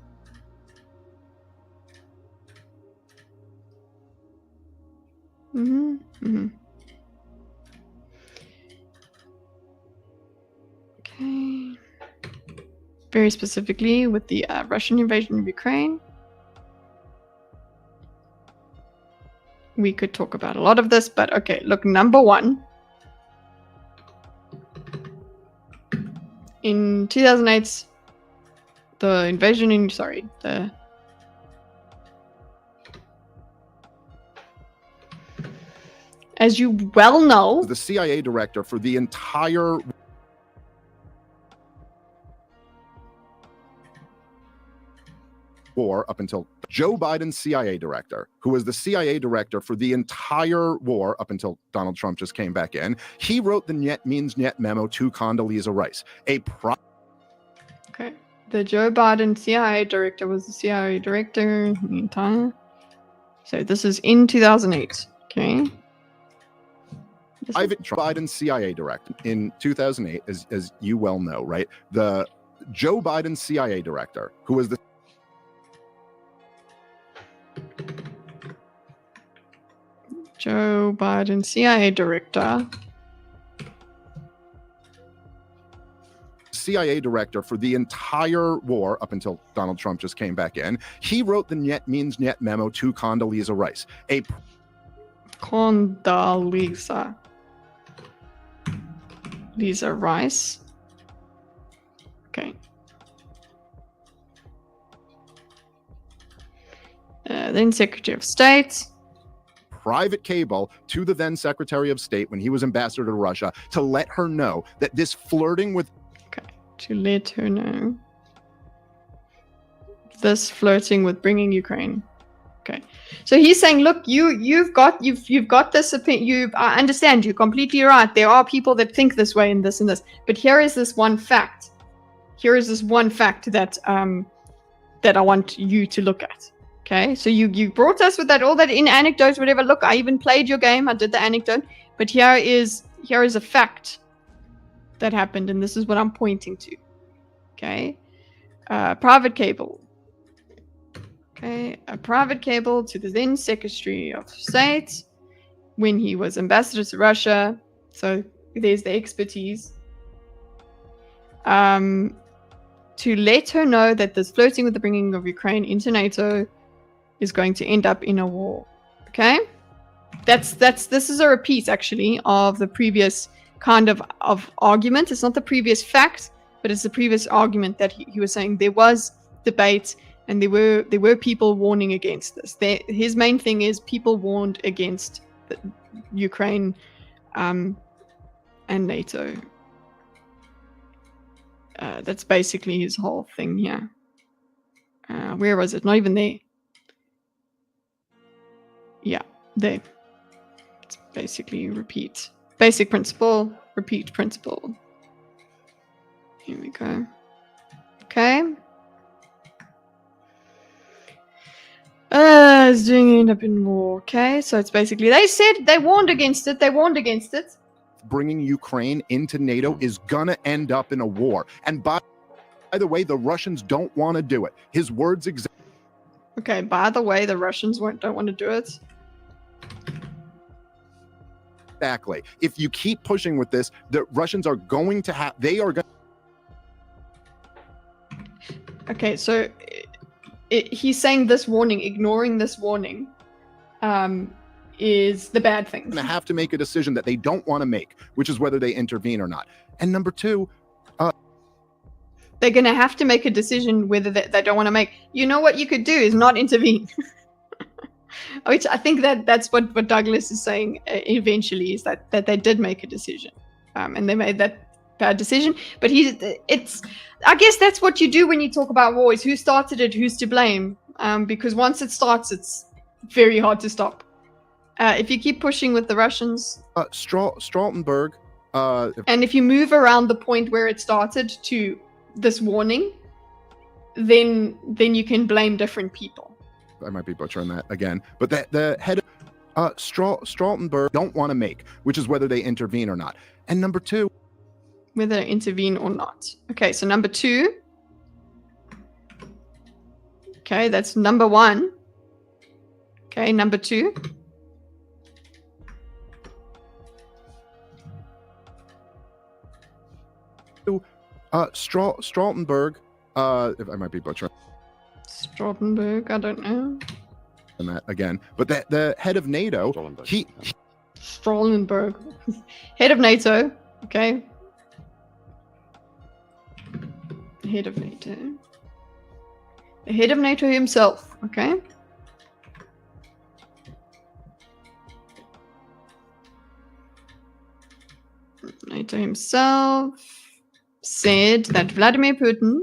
Okay. Very specifically with the Russian invasion of Ukraine. We could talk about a lot of this, but okay, look, number one. In 2008, as you well know, the CIA director for the entire war up until Joe Biden's CIA director, who was the CIA director for the entire war up until Donald Trump just came back in. He wrote the Net Means Net memo to Condoleezza Rice. Okay, The Joe Biden CIA director was the CIA director in the entire. So this is in 2008. Okay. Private Biden CIA director in 2008, as you well know, right? The Joe Biden CIA director, who was the Joe Biden CIA director. CIA director for the entire war up until Donald Trump just came back in. He wrote the Niet Means Niet memo to Condoleezza Rice. Condoleezza Rice. Okay. Then Secretary of State. Private cable to the then Secretary of State when he was ambassador to Russia to let her know that this flirting with to let her know this flirting with bringing Ukraine. Okay, so he's saying, look, you've got this opinion. I understand, you're completely right. There are people that think this way and this and this, but here is this one fact. Here is this one fact that that I want you to look at. Okay, so you brought us with that all that in anecdotes, whatever. Look, I even played your game. I did the anecdote, but here is a fact that happened, and this is what I'm pointing to. Okay, private cable. Okay, a private cable to the then Secretary of State when he was ambassador to Russia. So there's the expertise. To let her know that this flirting with the bringing of Ukraine into NATO is going to end up in a war. Okay, this is a repeat actually of the previous kind of argument. It's not the previous fact, but it's the previous argument that he was saying there was debate and there were people warning against this. His main thing is people warned against Ukraine and NATO. That's basically his whole thing here. Where was it? Not even there. Yeah, there. It's basically repeat. Basic principle, repeat principle. Here we go. Okay. It's doing end up in war. Okay, so it's basically they said they warned against it. They warned against it. Bringing Ukraine into NATO is gonna end up in a war. And by the way, the Russians don't want to do it. His words Okay, by the way, the Russians don't want to do it. Exactly. If you keep pushing with this, the Russians are going to have. They are going. Okay, so he's saying this warning, ignoring this warning, is the bad thing. Going to have to make a decision that they don't want to make, which is whether they intervene or not. And number two, they're going to have to make a decision whether they don't want to make. You know what you could do is not intervene. Which I think that's what Douglas is saying eventually, is that they did make a decision, and they made that bad decision. But I guess that's what you do when you talk about war, is who started it, who's to blame, because once it starts, it's very hard to stop. If you keep pushing with the Russians, Stoltenberg, and if you move around the point where it started to this warning, then you can blame different people. I might be butchering that again, but the head of Stoltenberg don't want to make, which is whether they intervene or not. And number two, whether they intervene or not. Okay, so number two. Okay, that's number one. Okay, number two. Stoltenberg, if I might be butchering. Stoltenberg, I don't know. And that again, but the head of NATO, Stoltenberg, head of NATO. Okay, head of NATO, the head of NATO himself. Okay, NATO himself said that Vladimir Putin.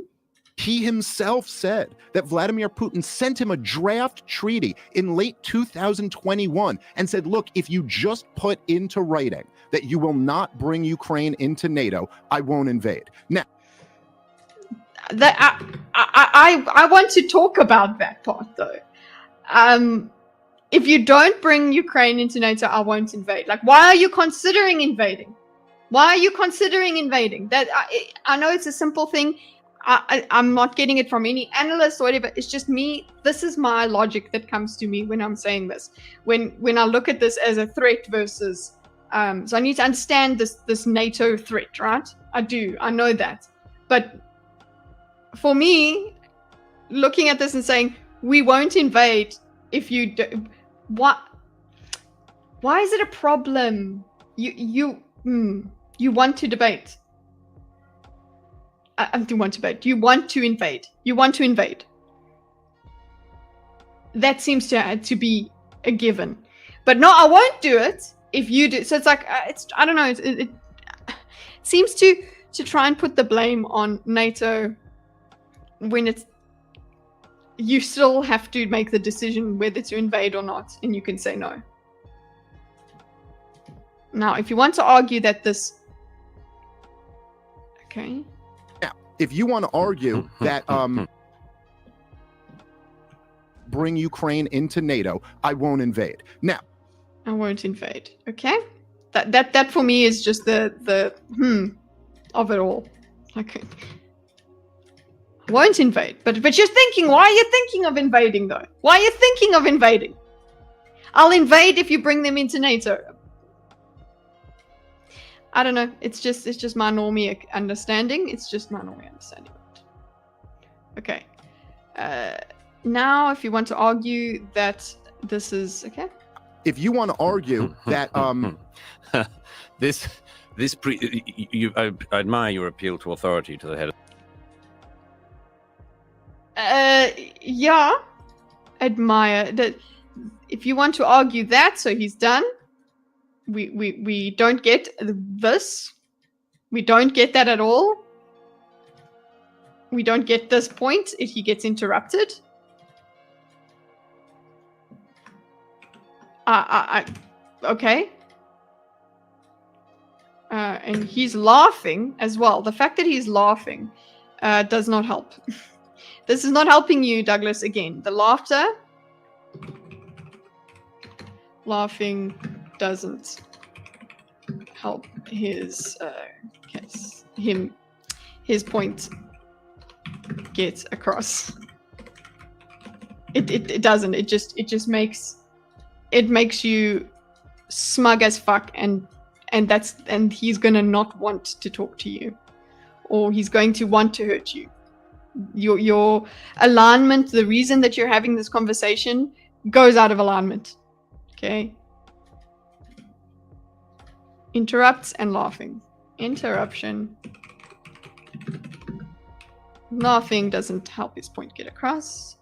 He himself said that Vladimir Putin sent him a draft treaty in late 2021 and said, look, if you just put into writing that you will not bring Ukraine into NATO, I won't invade. Now, I want to talk about that part though. If you don't bring Ukraine into NATO, I won't invade. Like, why are you considering invading? Why are you considering invading? That I know it's a simple thing. I'm not getting it from any analyst or whatever. It's just me. This is my logic that comes to me when I'm saying this. When I look at this as a threat versus, so I need to understand this NATO threat, right? I do. I know that. But for me, looking at this and saying we won't invade if you do, what? Why is it a problem? You want to debate. I do want to debate. You want to invade. You want to invade. That seems to be a given. But no, I won't do it if you do. So it's like I don't know. It seems to try and put the blame on NATO when it's you still have to make the decision whether to invade or not, and you can say no. Now, if you want to argue that this, okay. Now, if you want to argue that bring Ukraine into NATO, I won't invade. Now, I won't invade. Okay, that for me is just the of it all. Okay. Won't invade, but you're thinking. Why are you thinking of invading though? Why are you thinking of invading? I'll invade if you bring them into NATO. I don't know. It's just my normie understanding. It's just my normie understanding. Okay. Now, if you want to argue that this is okay. If you want to argue that I admire your appeal to authority to the head of. Yeah, admire that. If you want to argue that, so he's done. We don't get this. We don't get that at all. We don't get this point if he gets interrupted. Okay. And he's laughing as well. The fact that he's laughing does not help. This is not helping you, Douglas, again. The laughing doesn't help his case. His point gets across. It doesn't. It just makes you smug as fuck, and he's gonna not want to talk to you, or he's going to want to hurt you. Your alignment, the reason that you're having this conversation, goes out of alignment. Okay. Interrupts and laughing. Interruption. Laughing doesn't help his point get across.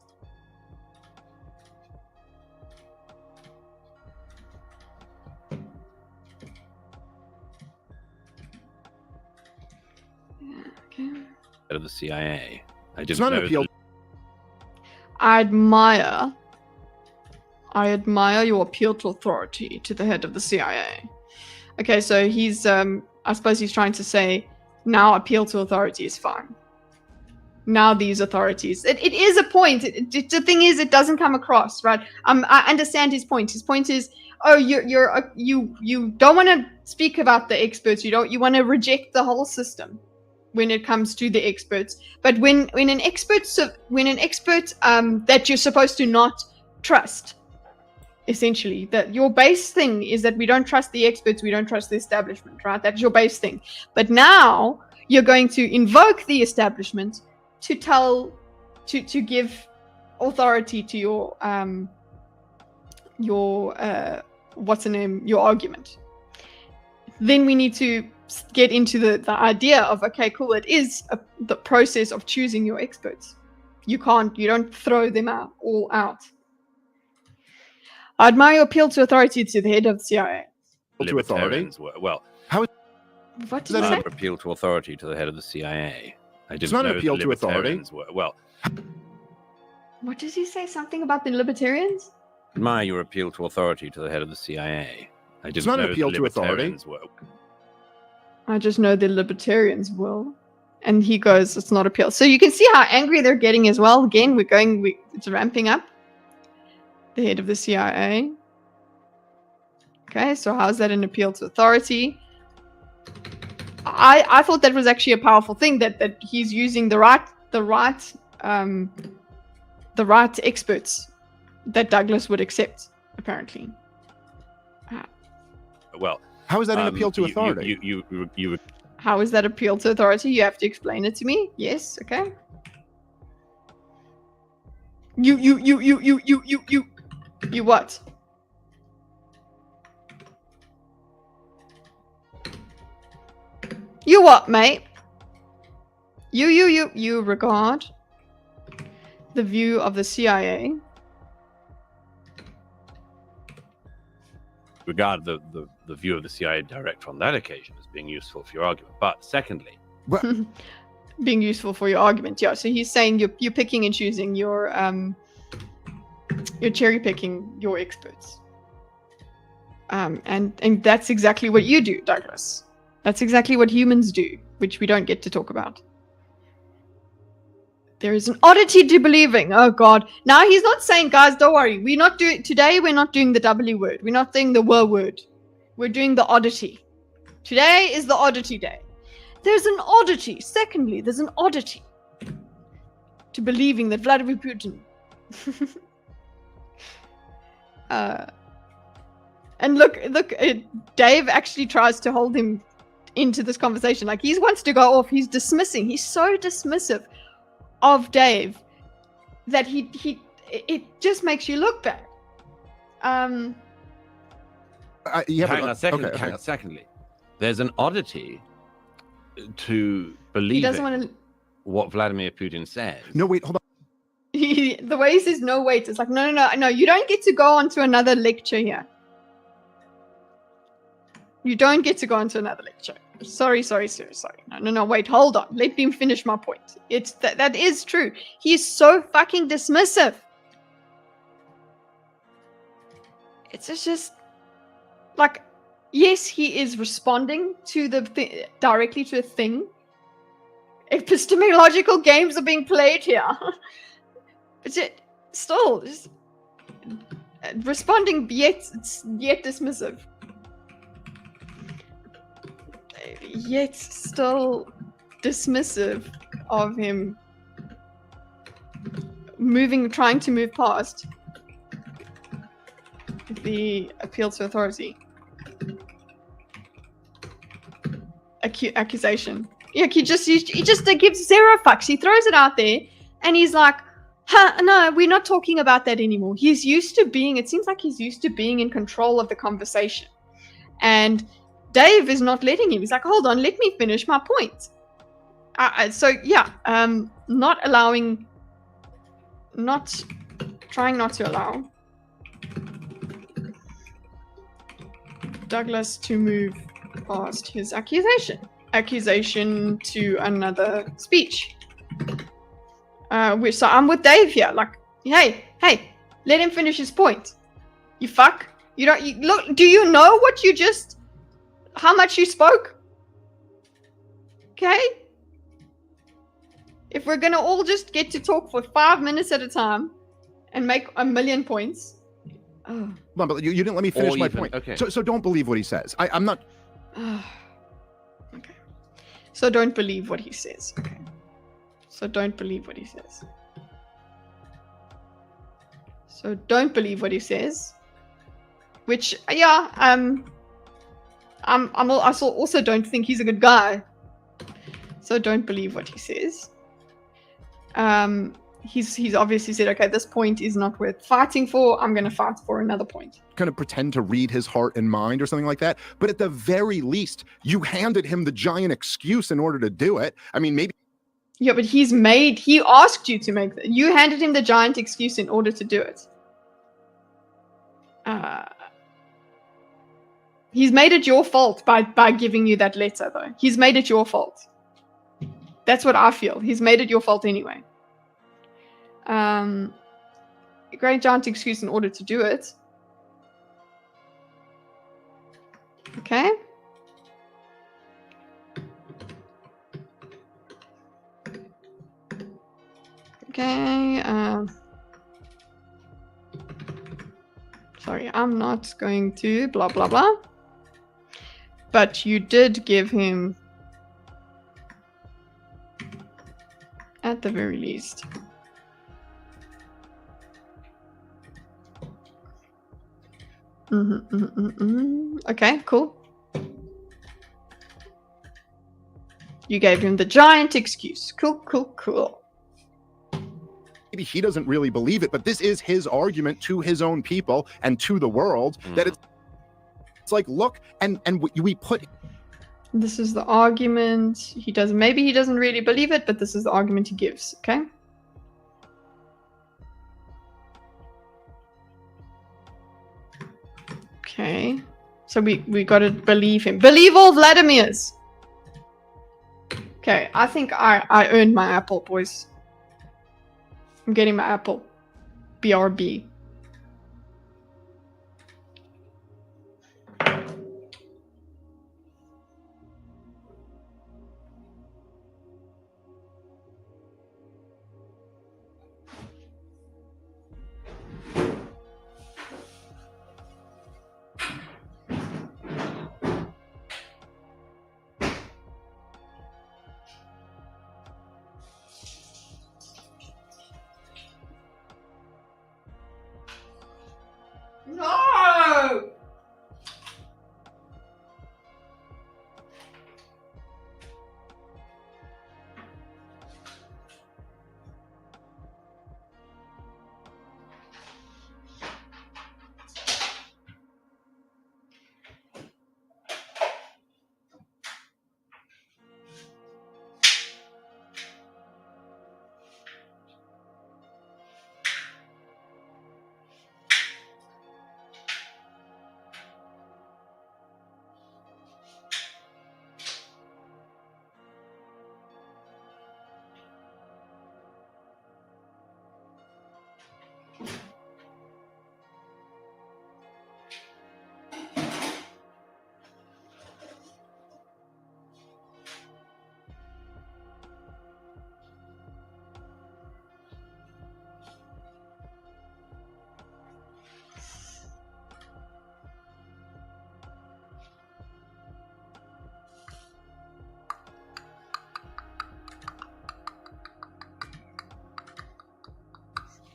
Okay. Of the CIA. It's not an appeal. I admire your appeal to authority to the head of the CIA. Okay, so he's I suppose he's trying to say now appeal to authority is fine. Now these authorities, it is a point. The thing is, it doesn't come across, right? I understand his point. His point is, oh, you don't want to speak about the experts. You want to reject the whole system when it comes to the experts. But when an expert that you're supposed to not trust, essentially, that your base thing is that we don't trust the experts, we don't trust the establishment, right? That's your base thing. But now you're going to invoke the establishment to give authority to your what's the name, your argument. Then we need to get into the idea of, okay, cool, it is the process of choosing your experts. You don't throw them all out. I admire your appeal to authority to the head of the CIA. To authority? Well, how is what did you say? Appeal to authority to the head of the CIA. It's not an appeal to authority. Well, what did you say? Something about the libertarians? Admire your appeal to authority to the head of the CIA. It's not an appeal to authority. I just know the libertarians will. And he goes, it's not appeal. So you can see how angry they're getting as well. Again, it's ramping up. The head of the CIA. Okay, so how's that an appeal to authority? I thought that was actually a powerful thing, that he's using the right experts that Douglas would accept, apparently. Well, How is that an appeal to authority? You How is that appeal to authority? You have to explain it to me. Yes, okay. You what? You what, mate? You regard the view of the CIA. regard the view of the CIA director on that occasion as being useful for your argument. But secondly, being useful for your argument, yeah. So he's saying you're picking and choosing you're cherry picking your experts. And that's exactly what you do, Douglas. That's exactly what humans do, which we don't get to talk about. There is an oddity to believing. Oh God. Now he's not saying, guys, don't worry. We're not doing the W word. We're not doing the word. We're doing the oddity. Today is the oddity day. There's an oddity. Secondly, there's an oddity to believing that Vladimir Putin and look, Dave actually tries to hold him into this conversation. Like, he wants to go off. He's dismissing. He's so dismissive of Dave that it just makes you look bad. Hang on a second. Secondly, there's an oddity to believing what Vladimir Putin says. No, wait, hold on. The way he says no, wait, it's like, no, you don't get to go on to another lecture here. You don't get to go on to another lecture. Sorry. No, wait, hold on. Let me finish my point. It's that is true. He's so fucking dismissive. It's just like, yes, he is responding to directly to a thing. Epistemological games are being played here. But still, just responding yet dismissive. Yet still dismissive of him trying to move past the appeal to authority. Accusation. Yeah, he just gives zero fucks. He throws it out there and he's like, no, we're not talking about that anymore. It seems like he's used to being in control of the conversation. And Dave is not letting him. He's like, hold on, let me finish my point. Trying not to allow Douglas to move past his accusation to another speech. So I'm with Dave here. Like, hey, let him finish his point. You fuck. Look. Do you know how much you spoke? Okay. If we're gonna all just get to talk for 5 minutes at a time and make a million points. Oh. No, but you didn't let me finish my point. Okay. So don't believe what he says. I'm not. Okay. So don't believe what he says. Okay. So don't believe what he says. Which, yeah, I also don't think he's a good guy. So don't believe what he says. He's obviously said, okay, this point is not worth fighting for. I'm going to fight for another point. Kind of pretend to read his heart and mind or something like that. But at the very least, you handed him the giant excuse in order to do it. I mean, maybe. Yeah, but he asked you to make that. You handed him the giant excuse in order to do it. He's made it your fault by giving you that letter, though. He's made it your fault. That's what I feel. He's made it your fault anyway. A great giant excuse in order to do it. Okay. Okay. Sorry, I'm not going to blah blah blah. But you did give him, at the very least, okay, cool. You gave him the giant excuse. Cool, cool, cool. Maybe he doesn't really believe it, but this is his argument to his own people and to the world that it's like, look, and we put. This is the argument. Maybe he doesn't really believe it, but this is the argument he gives, okay? Okay. So we gotta believe him. Believe all Vladimirs! Okay, I think I earned my apple, boys. I'm getting my apple. BRB. No!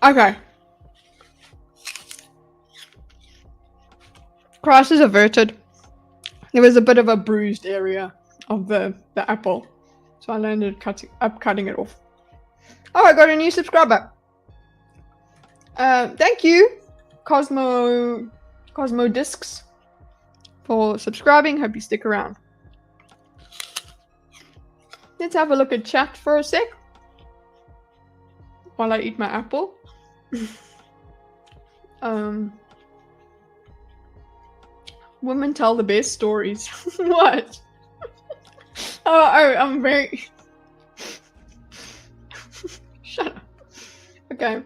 Okay. Crisis averted. There was a bit of a bruised area of the apple, so I landed cutting it off. Oh, I got a new subscriber. Thank you, Cosmo Discs, for subscribing. Hope you stick around. Let's have a look at chat for a sec while I eat my apple. Women tell the best stories. What? Oh, I'm very. Shut up. Okay,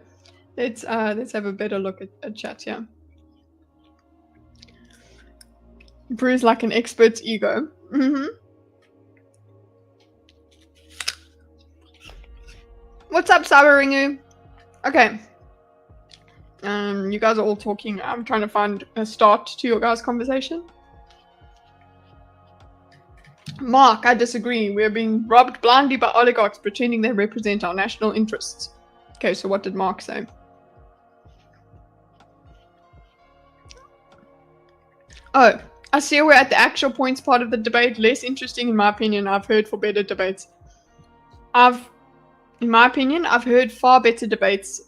let's have a better look at chat. Yeah. Bruise like an expert's ego. What's up, Sabaringu? Okay. You guys are all talking. I'm trying to find a start to your guys' conversation. Mark, I disagree. We're being robbed blindly by oligarchs pretending they represent our national interests. Okay, so what did Mark say? Oh, I see we're at the actual points part of the debate. Less interesting, in my opinion. I've heard for better debates. In my opinion, I've heard far better debates,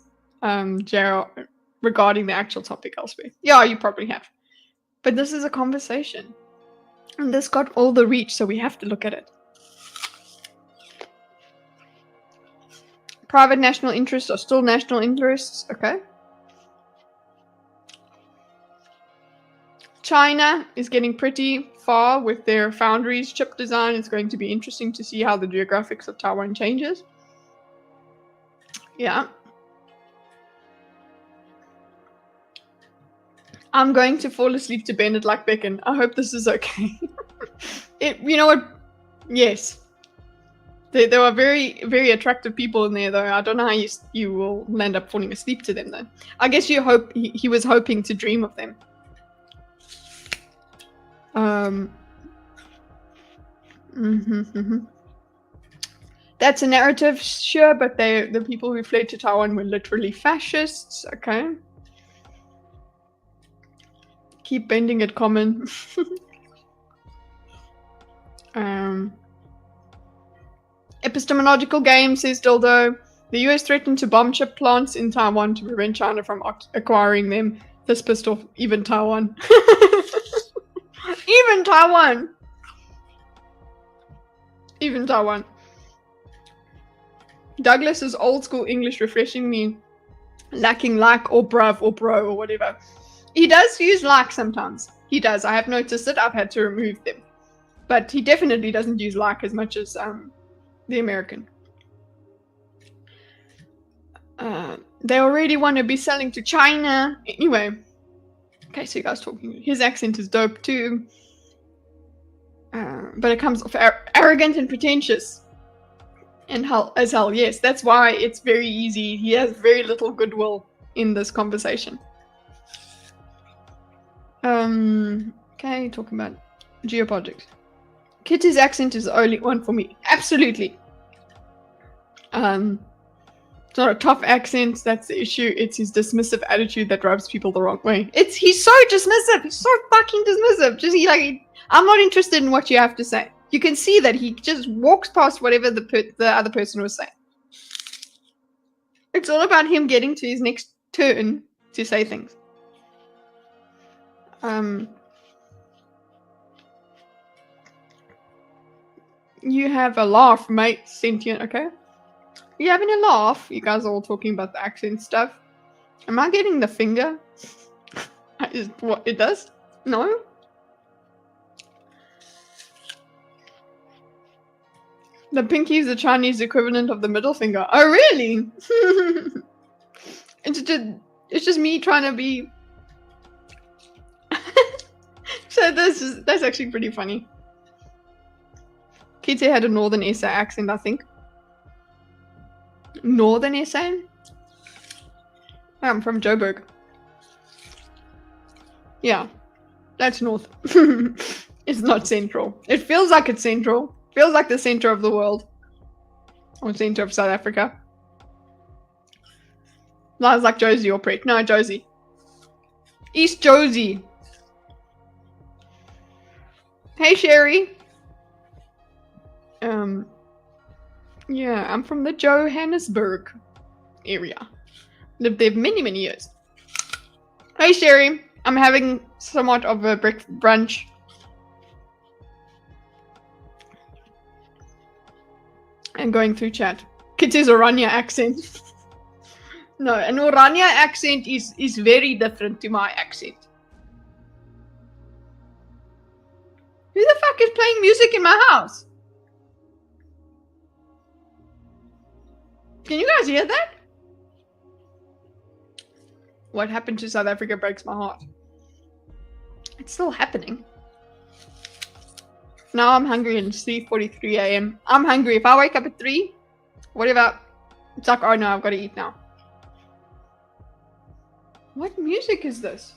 Gerald, regarding the actual topic elsewhere. Yeah, you probably have. But this is a conversation. And this got all the reach, so we have to look at it. Private national interests are still national interests. Okay. China is getting pretty far with their foundries chip design. It's going to be interesting to see how the geographics of Taiwan changes. Yeah. I'm going to fall asleep to Bennett like Beacon. I hope this is okay. You know what? Yes. There are very, very attractive people in there, though. I don't know how you will end up falling asleep to them, though. I guess you hope he was hoping to dream of them. That's a narrative, sure, but the people who fled to Taiwan were literally fascists. Okay. Keep bending it common. Epistemological game, says Dildo. The US threatened to bomb chip plants in Taiwan to prevent China from acquiring them. This pissed off even Taiwan. Even Taiwan. Even Taiwan. Douglas's old school English refreshing me, lacking like or bruv or bro or whatever. He does use like sometimes. He does. I have noticed it. I've had to remove them. But he definitely doesn't use like as much as the American. They already want to be selling to China. Anyway. Okay, so you guys talking. His accent is dope too. But it comes off arrogant and pretentious. And as hell, yes. That's why it's very easy. He has very little goodwill in this conversation. Okay, talking about geopolitics. Kitty's accent is the only one for me. Absolutely. It's not a tough accent, that's the issue. It's his dismissive attitude that rubs people the wrong way. He's so dismissive. He's so fucking dismissive. I'm not interested in what you have to say. You can see that he just walks past whatever the other person was saying. It's all about him getting to his next turn to say things. You have a laugh, mate. Sentient, okay? You having a laugh? You guys are all talking about the accent stuff. Am I getting the finger? Is what it does? No? The pinky is the Chinese equivalent of the middle finger. Oh, really? It's just me trying to be... So that's actually pretty funny. Kitty had a Northern SA accent, I think. Northern SA? I'm from Joburg. Yeah, that's north. It's not central. It feels like it's central. Feels like the center of the world. Or center of South Africa. Lies like Josie or Pret. No, Josie. East Josie. Hey, Sherry. Yeah, I'm from the Johannesburg area. Lived there many, many years. Hey, Sherry. I'm having somewhat of a brunch. And going through chat. Kitty's Orania accent. No, an Orania accent is very different to my accent. Who the fuck is playing music in my house? Can you guys hear that? What happened to South Africa breaks my heart. It's still happening. Now I'm hungry and it's 3:43 a.m. I'm hungry. If I wake up at 3, whatever. It's like, oh no, I've got to eat now. What music is this?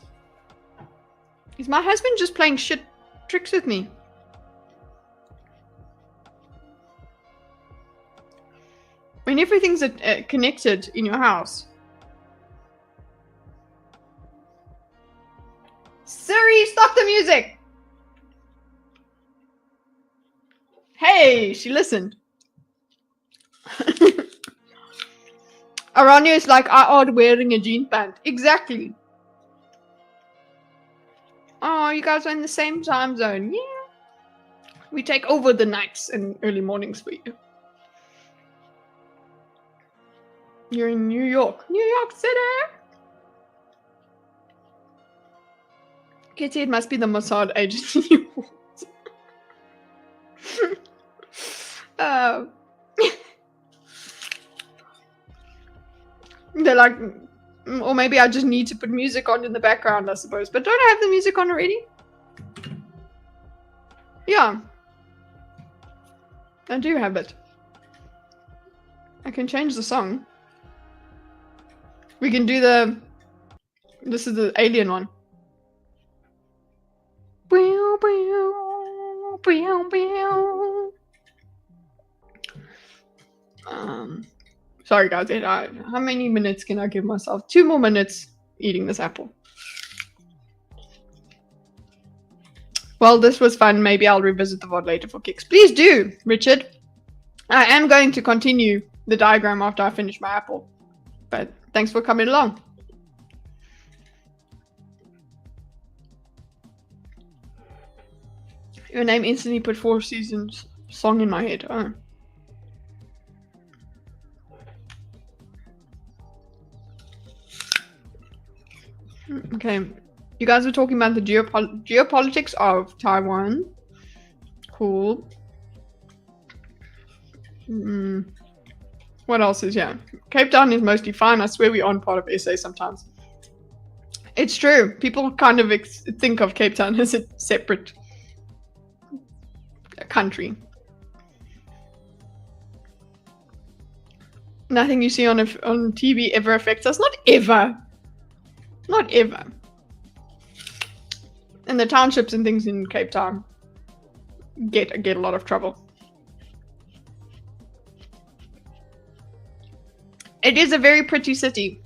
Is my husband just playing shit tricks with me? When everything's connected in your house. Siri, stop the music! Hey, she listened. Aranya is like, I odd wearing a jean pant. Exactly. Oh, you guys are in the same time zone. Yeah. We take over the nights and early mornings for you. You're in New York. New York City! Kitty, it must be the Mossad agent in you. They're like, or maybe I just need to put music on in the background, I suppose. But don't I have the music on already? Yeah. I do have it. I can change the song. We can do the... This is the alien one. Sorry guys, how many minutes can I give myself? 2 more minutes eating this apple. Well, this was fun. Maybe I'll revisit the VOD later for kicks. Please do, Richard. I am going to continue the diagram after I finish my apple. But thanks for coming along. Your name instantly put 4 Seasons song in my head. Oh. Okay. You guys were talking about the geopolitics of Taiwan. Cool. What else is here? Cape Town is mostly fine. I swear we're on part of SA sometimes. It's true. People kind of think of Cape Town as a separate country. Nothing you see on TV ever affects us. Not ever. Not ever. And the townships and things in Cape Town get a lot of trouble. It is a very pretty city.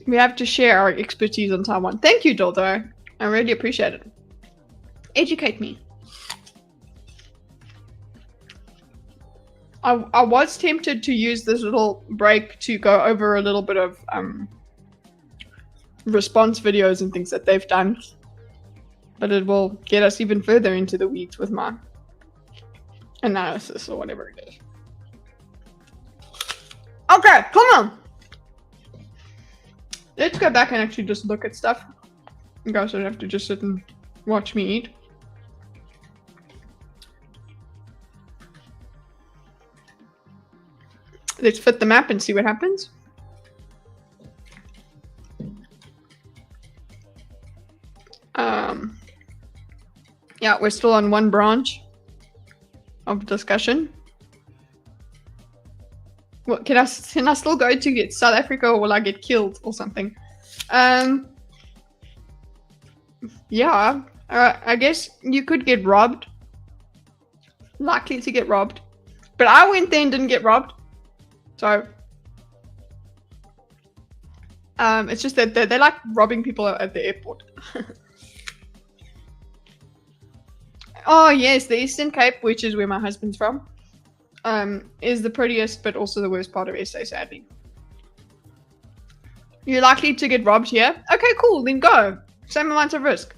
We have to share our expertise on Taiwan. Thank you, Doldo. I really appreciate it. Educate me. I was tempted to use this little break to go over a little bit of response videos and things that they've done, but it will get us even further into the weeds with my analysis or whatever it is. Okay, come on. Let's go back and actually just look at stuff. You guys don't have to just sit and watch me eat. Let's fit the map and see what happens. Yeah, we're still on one branch of discussion. What can I still go to get South Africa, or will I get killed or something? Yeah, I guess you could get robbed. Likely to get robbed, but I went there and didn't get robbed. So it's just that they like robbing people at the airport. Oh yes, the Eastern Cape, which is where my husband's from, is the prettiest but also the worst part of SA, sadly. You're likely to get robbed here? Okay, cool, then go. Same amount of risk.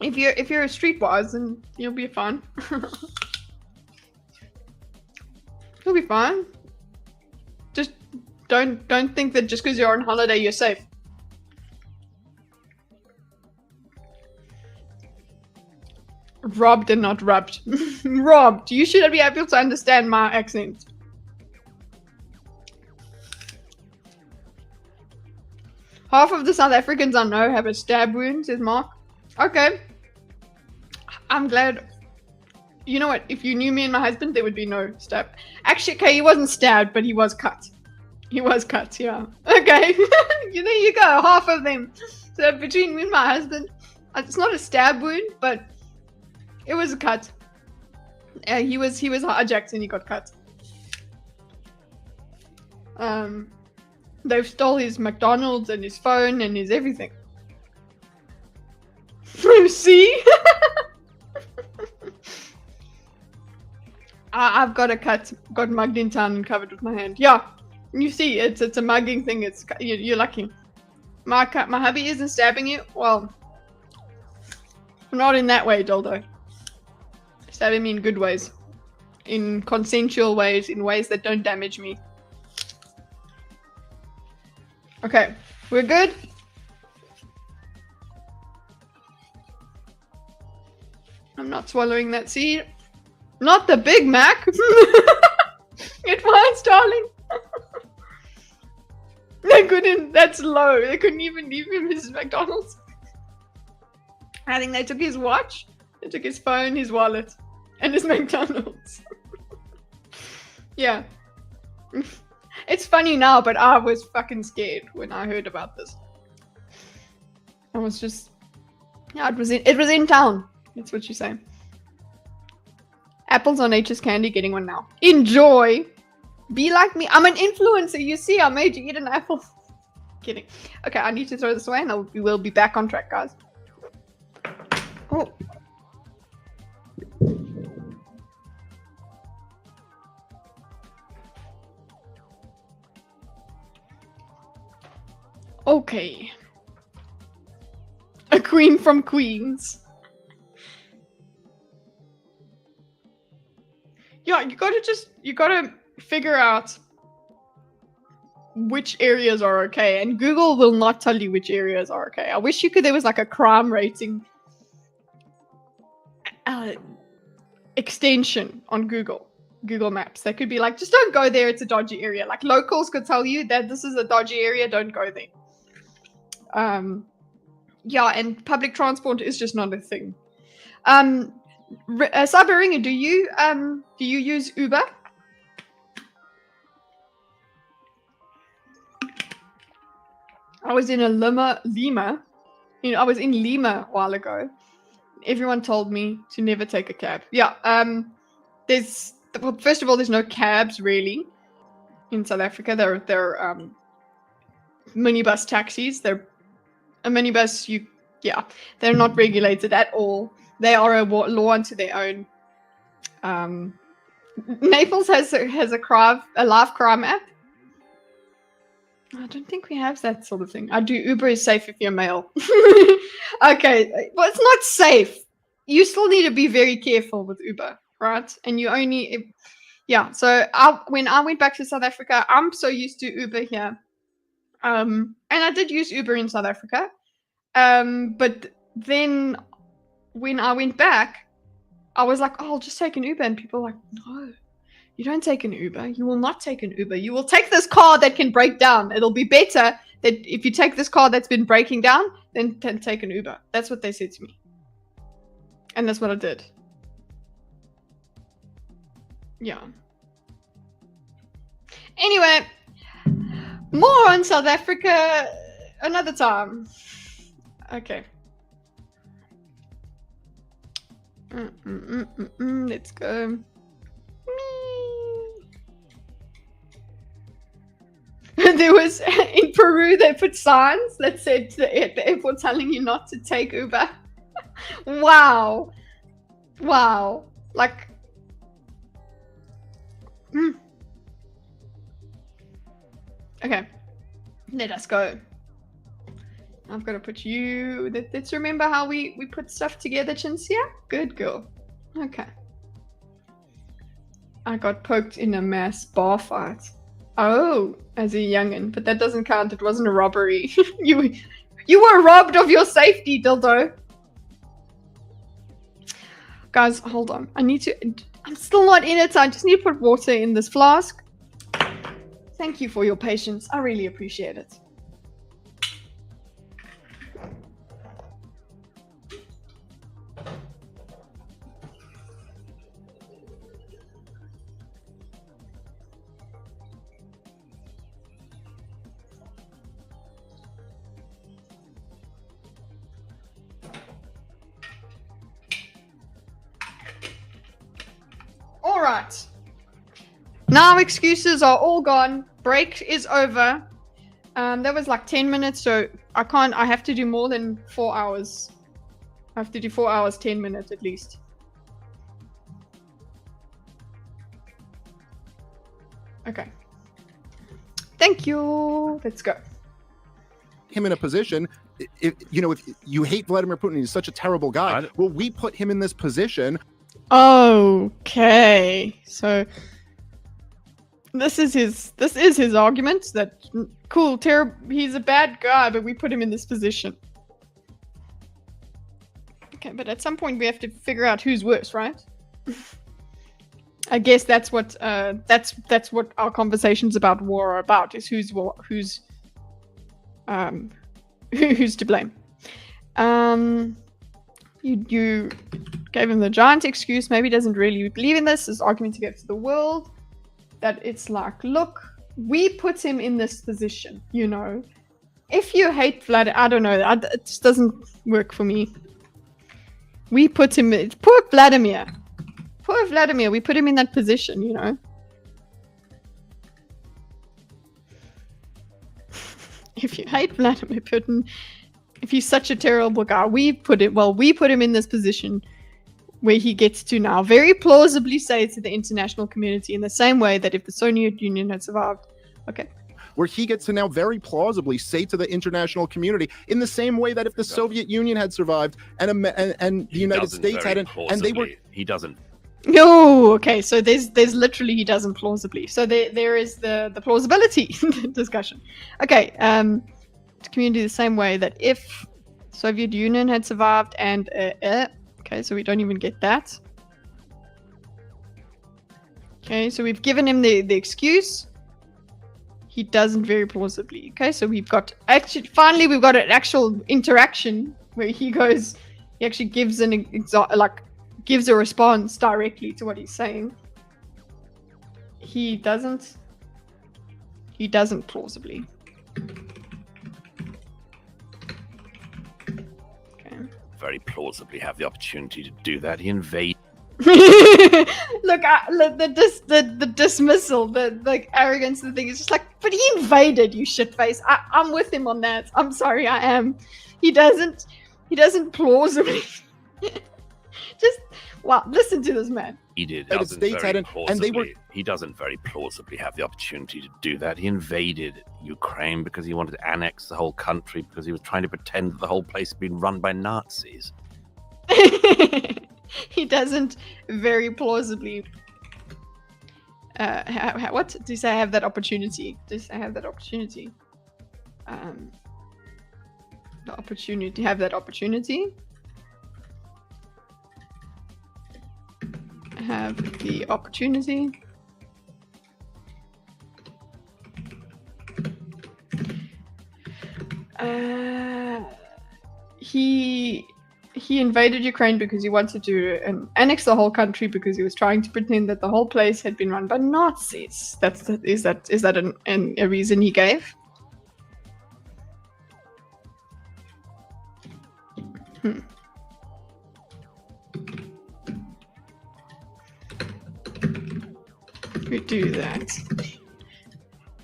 If you're a streetwise, then you'll be fine. You'll be fine. Just don't think that just because you're on holiday you're safe. Robbed and not rubbed. Robbed. You should be able to understand my accent. Half of the South Africans I know have a stab wound, says Mark. Okay. I'm glad. You know what? If you knew me and my husband, there would be no stab. Actually, okay, he wasn't stabbed, but he was cut. He was cut, yeah. Okay. There you go. Half of them. So between me and my husband, it's not a stab wound, but it was a cut. He was hijacked and he got cut. They've stole his McDonald's and his phone and his everything. See? I've got a cut, got mugged in town and covered with my hand. Yeah, you see, it's a mugging thing. You're lucky. My hubby isn't stabbing you. Well, not in that way, Doldo. Stabbing me in good ways, in consensual ways, in ways that don't damage me. Okay, we're good. I'm not swallowing that seed. Not the Big Mac. Get fine, darling. They couldn't. That's low. They couldn't even leave him his McDonald's. I think they took his watch, they took his phone, his wallet, and his McDonald's. Yeah. It's funny now, but I was fucking scared when I heard about this. I was just, yeah, it was in town. That's what you say. Apples are nature's candy. Getting one now. Enjoy. Be like me. I'm an influencer. You see, I made you eat an apple. Kidding. Okay, I need to throw this away, and we will be back on track, guys. Oh. Okay. A queen from Queens. Yeah, you gotta figure out which areas are okay, and Google will not tell you which areas are okay. I wish there was like a crime rating extension on Google Maps. They could be like, just don't go there, it's a dodgy area. Like locals could tell you that this is a dodgy area, don't go there. Yeah, and public transport is just not a thing. Cyberinga, do you use Uber? I was in Lima. I was in Lima a while ago. Everyone told me to never take a cab. Yeah. First of all, there's no cabs really in South Africa. They're minibus taxis. They're a minibus. They're not regulated at all. They are a law unto their own. Naples has a live crime app. I don't think we have that sort of thing. Uber is safe if you're male. Okay, well, it's not safe. You still need to be very careful with Uber, right? And you only, yeah. So when I went back to South Africa, I'm so used to Uber here, and I did use Uber in South Africa, but then when I went back, I was like, oh, I'll just take an Uber, and people were like, no. You don't take an Uber. You will not take an Uber. You will take this car that can break down. It'll be better that if you take this car that's been breaking down, then take an Uber. That's what they said to me. And that's what I did. Yeah. Anyway, more on South Africa another time. Okay. Let's go. There was in Peru they put signs that said at the airport telling you not to take Uber. Wow. Like okay, let us go. I've got to put you. Let's remember how we put stuff together, Chinsia. Good girl. Okay. I got poked in a mass bar fight. Oh, as a youngin', but that doesn't count. It wasn't a robbery. You were robbed of your safety, dildo. Guys, hold on. I'm still not in it, so I just need to put water in this flask. Thank you for your patience. I really appreciate it. All right. Now excuses are all gone. Break is over. That was like 10 minutes, so I have to do more than 4 hours. I have to do 4 hours, 10 minutes at least. Okay. Thank you. Let's go. Him in a position, if you hate Vladimir Putin, he's such a terrible guy. Well, we put him in this position. Okay, so this is his argument that cool, he's a bad guy, but we put him in this position. Okay, but at some point we have to figure out who's worse, right? I guess that's what our conversations about war are about, is who's to blame. You gave him the giant excuse. Maybe he doesn't really believe in this. His argument to get to the world. That it's like, look, we put him in this position, you know. If you hate Vlad, I don't know. It just doesn't work for me. We put him... Poor Vladimir. Poor Vladimir. We put him in that position, you know. If you hate Vladimir Putin, if he's such a terrible guy, we put him in this position where he gets to now very plausibly say to the international community in the same way that if the Soviet Union had survived, okay. Where he gets to now very plausibly say to the international community in the same way that if the Soviet Union had survived and the United States hadn't, and they were... He doesn't. No, okay, so there's literally he doesn't plausibly. So there is the plausibility discussion. Okay, to community the same way that if Soviet Union had survived and okay, so we don't even get that. Okay, so we've given him the excuse. He doesn't very plausibly. Okay, so we've got finally we've got an actual interaction where he actually gives gives a response directly to what he's saying. He doesn't plausibly. Okay. Very plausibly have the opportunity to do that. He invaded. Look, the dismissal, the arrogance, the thing is just like, but he invaded, you shitface. I'm with him on that. I'm sorry, I am. He doesn't plausibly. Just wow, listen to this man. He did. He doesn't very plausibly have the opportunity to do that. He invaded Ukraine because he wanted to annex the whole country because he was trying to pretend that the whole place had been run by Nazis. He doesn't very plausibly. What did he say? Have that opportunity? Does I have that opportunity? The opportunity. Have that opportunity. Have the opportunity. He invaded Ukraine because he wanted to annex the whole country because he was trying to pretend that the whole place had been run by Nazis. Is that a reason he gave? We do that.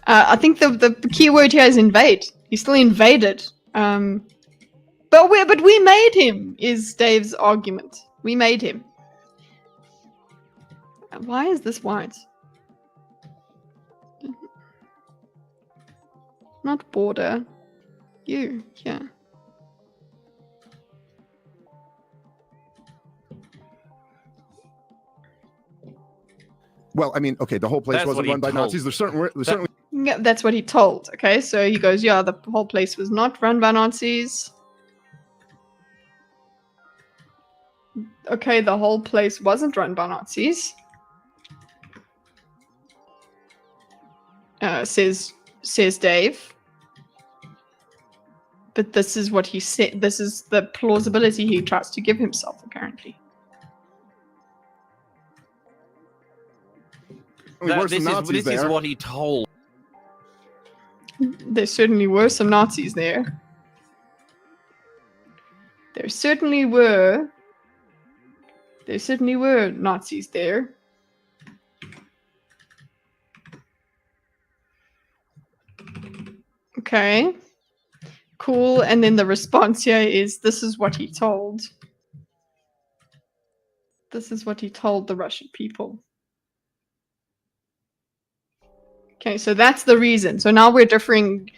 I think the key word here is invade. He still invaded. But we made him, is Dave's argument. We made him. Why is this white? Not border. You, yeah. Well, I mean, okay, the whole place wasn't run by Nazis. There's certainly. Yeah, that's what he told. Okay, so he goes, yeah, the whole place was not run by Nazis. Okay, the whole place wasn't run by Nazis. Says Dave. But this is what he said. This is the plausibility he tries to give himself, apparently. This is what he told. There certainly were some Nazis there. There certainly were Nazis there. Okay. Cool. And then the response here is, this is what he told. This is what he told the Russian people. Okay, so that's the reason. So now we're differing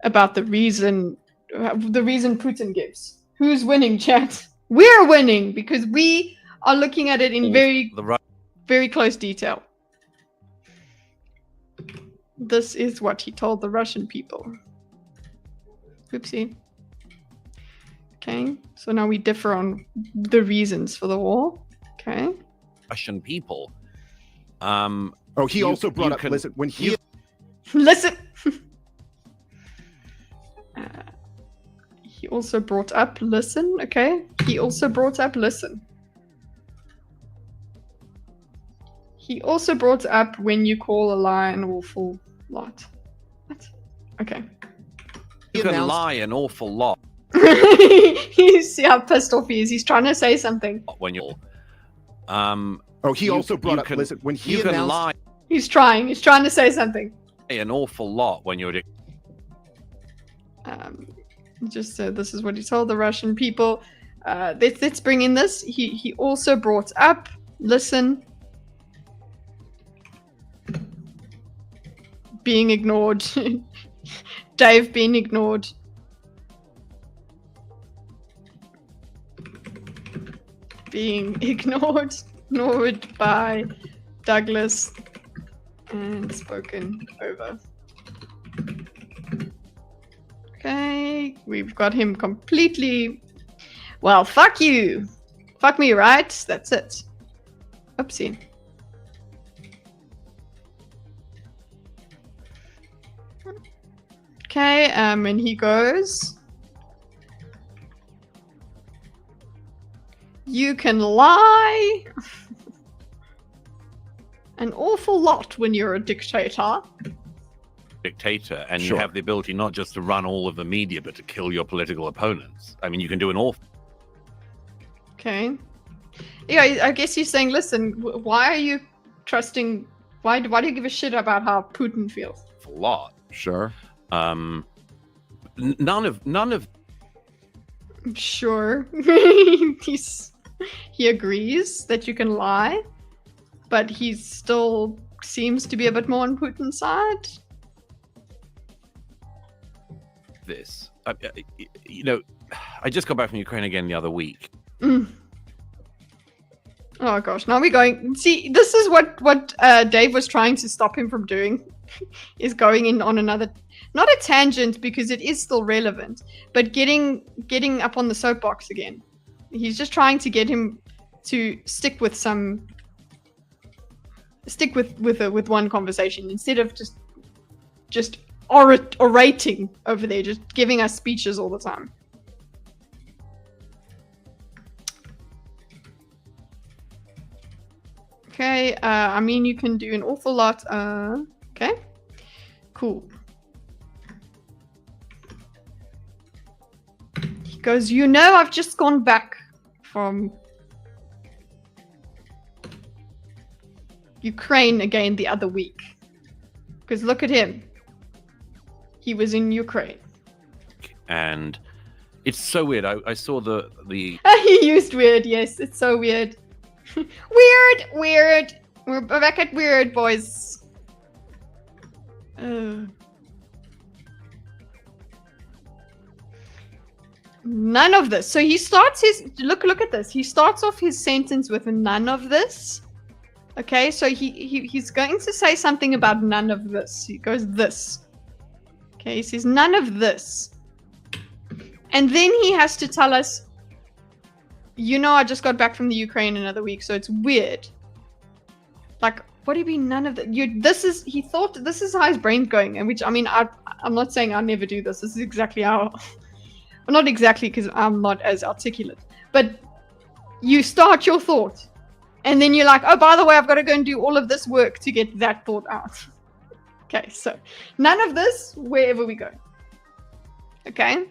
about the reason Putin gives. Who's winning, chat? We're winning because we are looking at it in very close detail. This is what he told the Russian people. Oopsie. Okay, so now we differ on the reasons for the war. Okay. Russian people. Oh, he also brought up. Listen, when he He also brought up listen. Okay. He also brought up listen. He also brought up when you call a lie an awful lot. What? Okay. You can lie an awful lot You see how pissed off he is. He's trying to say something. when you're. He also brought up. Listen, when he you can announced, lie He's trying to say something. an awful lot when you're. Just this is what he told the Russian people. Let's bring in this. He also brought up listen. Being ignored. Dave being ignored. Being ignored by Douglas and spoken over. Okay, we've got him completely. Well, fuck you. Fuck me, right? That's it. Oopsie. Okay, and he goes. You can lie an awful lot when you're a dictator. Dictator, and Sure. you have the ability not just to run all of the media, but to kill your political opponents. I mean, you can do an awful Okay. Yeah, I guess he's saying, listen, why are you trusting? Why do you give a shit about how Putin feels? lot. sure. None of Sure. He agrees that you can lie, but he still seems to be a bit more on Putin's side. this. You know, I just got back from Ukraine again the other week. Mm. Oh gosh, now we're going. See, this is what Dave was trying to stop him from doing, is going in on another, not a tangent because it is still relevant, but getting up on the soapbox again. He's just trying to get him to stick with one conversation instead of just orating over there, just giving us speeches all the time. Okay, I mean, you can do an awful lot. Okay, cool. He goes, you know, I've just gone back from Ukraine again the other week. Because look at him. He was in Ukraine. And it's so weird. I saw the He used weird, yes, it's so weird. Weird. We're back at weird, boys. None of this. So he starts his look at this. He starts off his sentence with none of this. Okay, so he's going to say something about none of this. He goes this. Okay, he says none of this. And then he has to tell us, you know, I just got back from the Ukraine another week, so it's weird. Like, what do you mean none of that? He thought this is how his brain's going, and which, I mean, I'm not saying I'll never do this. This is exactly how, well, not exactly, because I'm not as articulate, but you start your thought, and then you're like, oh, by the way, I've got to go and do all of this work to get that thought out. Okay, so none of this wherever we go. Okay.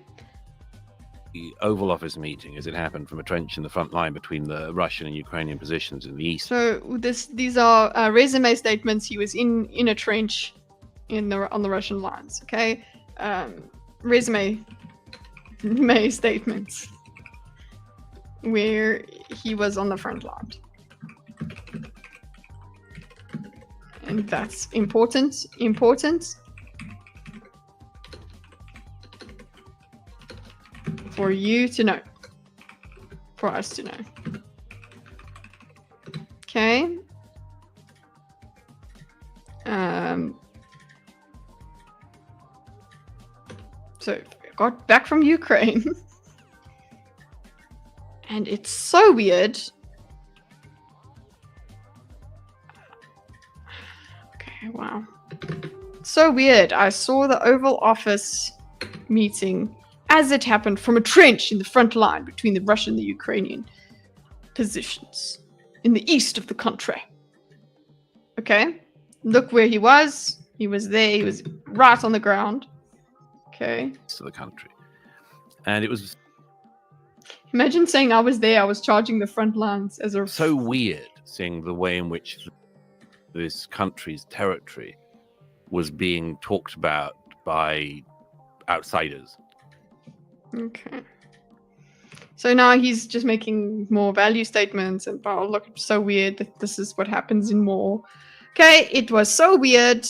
Oval Office meeting, as it happened, from a trench in the front line between the Russian and Ukrainian positions in the east. So these are resume statements. He was in a trench on the Russian lines. Okay, resume statements where he was on the front line, and that's important. For you to know. For us to know. Okay. So, got back from Ukraine. And it's so weird. Okay, wow. So weird. I saw the Oval Office meeting as it happened from a trench in the front line between the Russian and the Ukrainian positions in the east of the country. Okay, look where he was. He was there. He was right on the ground. Okay. To the country, and it was Imagine saying I was there. I was charging the front lines as a. so weird seeing the way in which this country's territory was being talked about by outsiders. Okay. So now he's just making more value statements and oh look, it's so weird that this is what happens in war. Okay, it was so weird.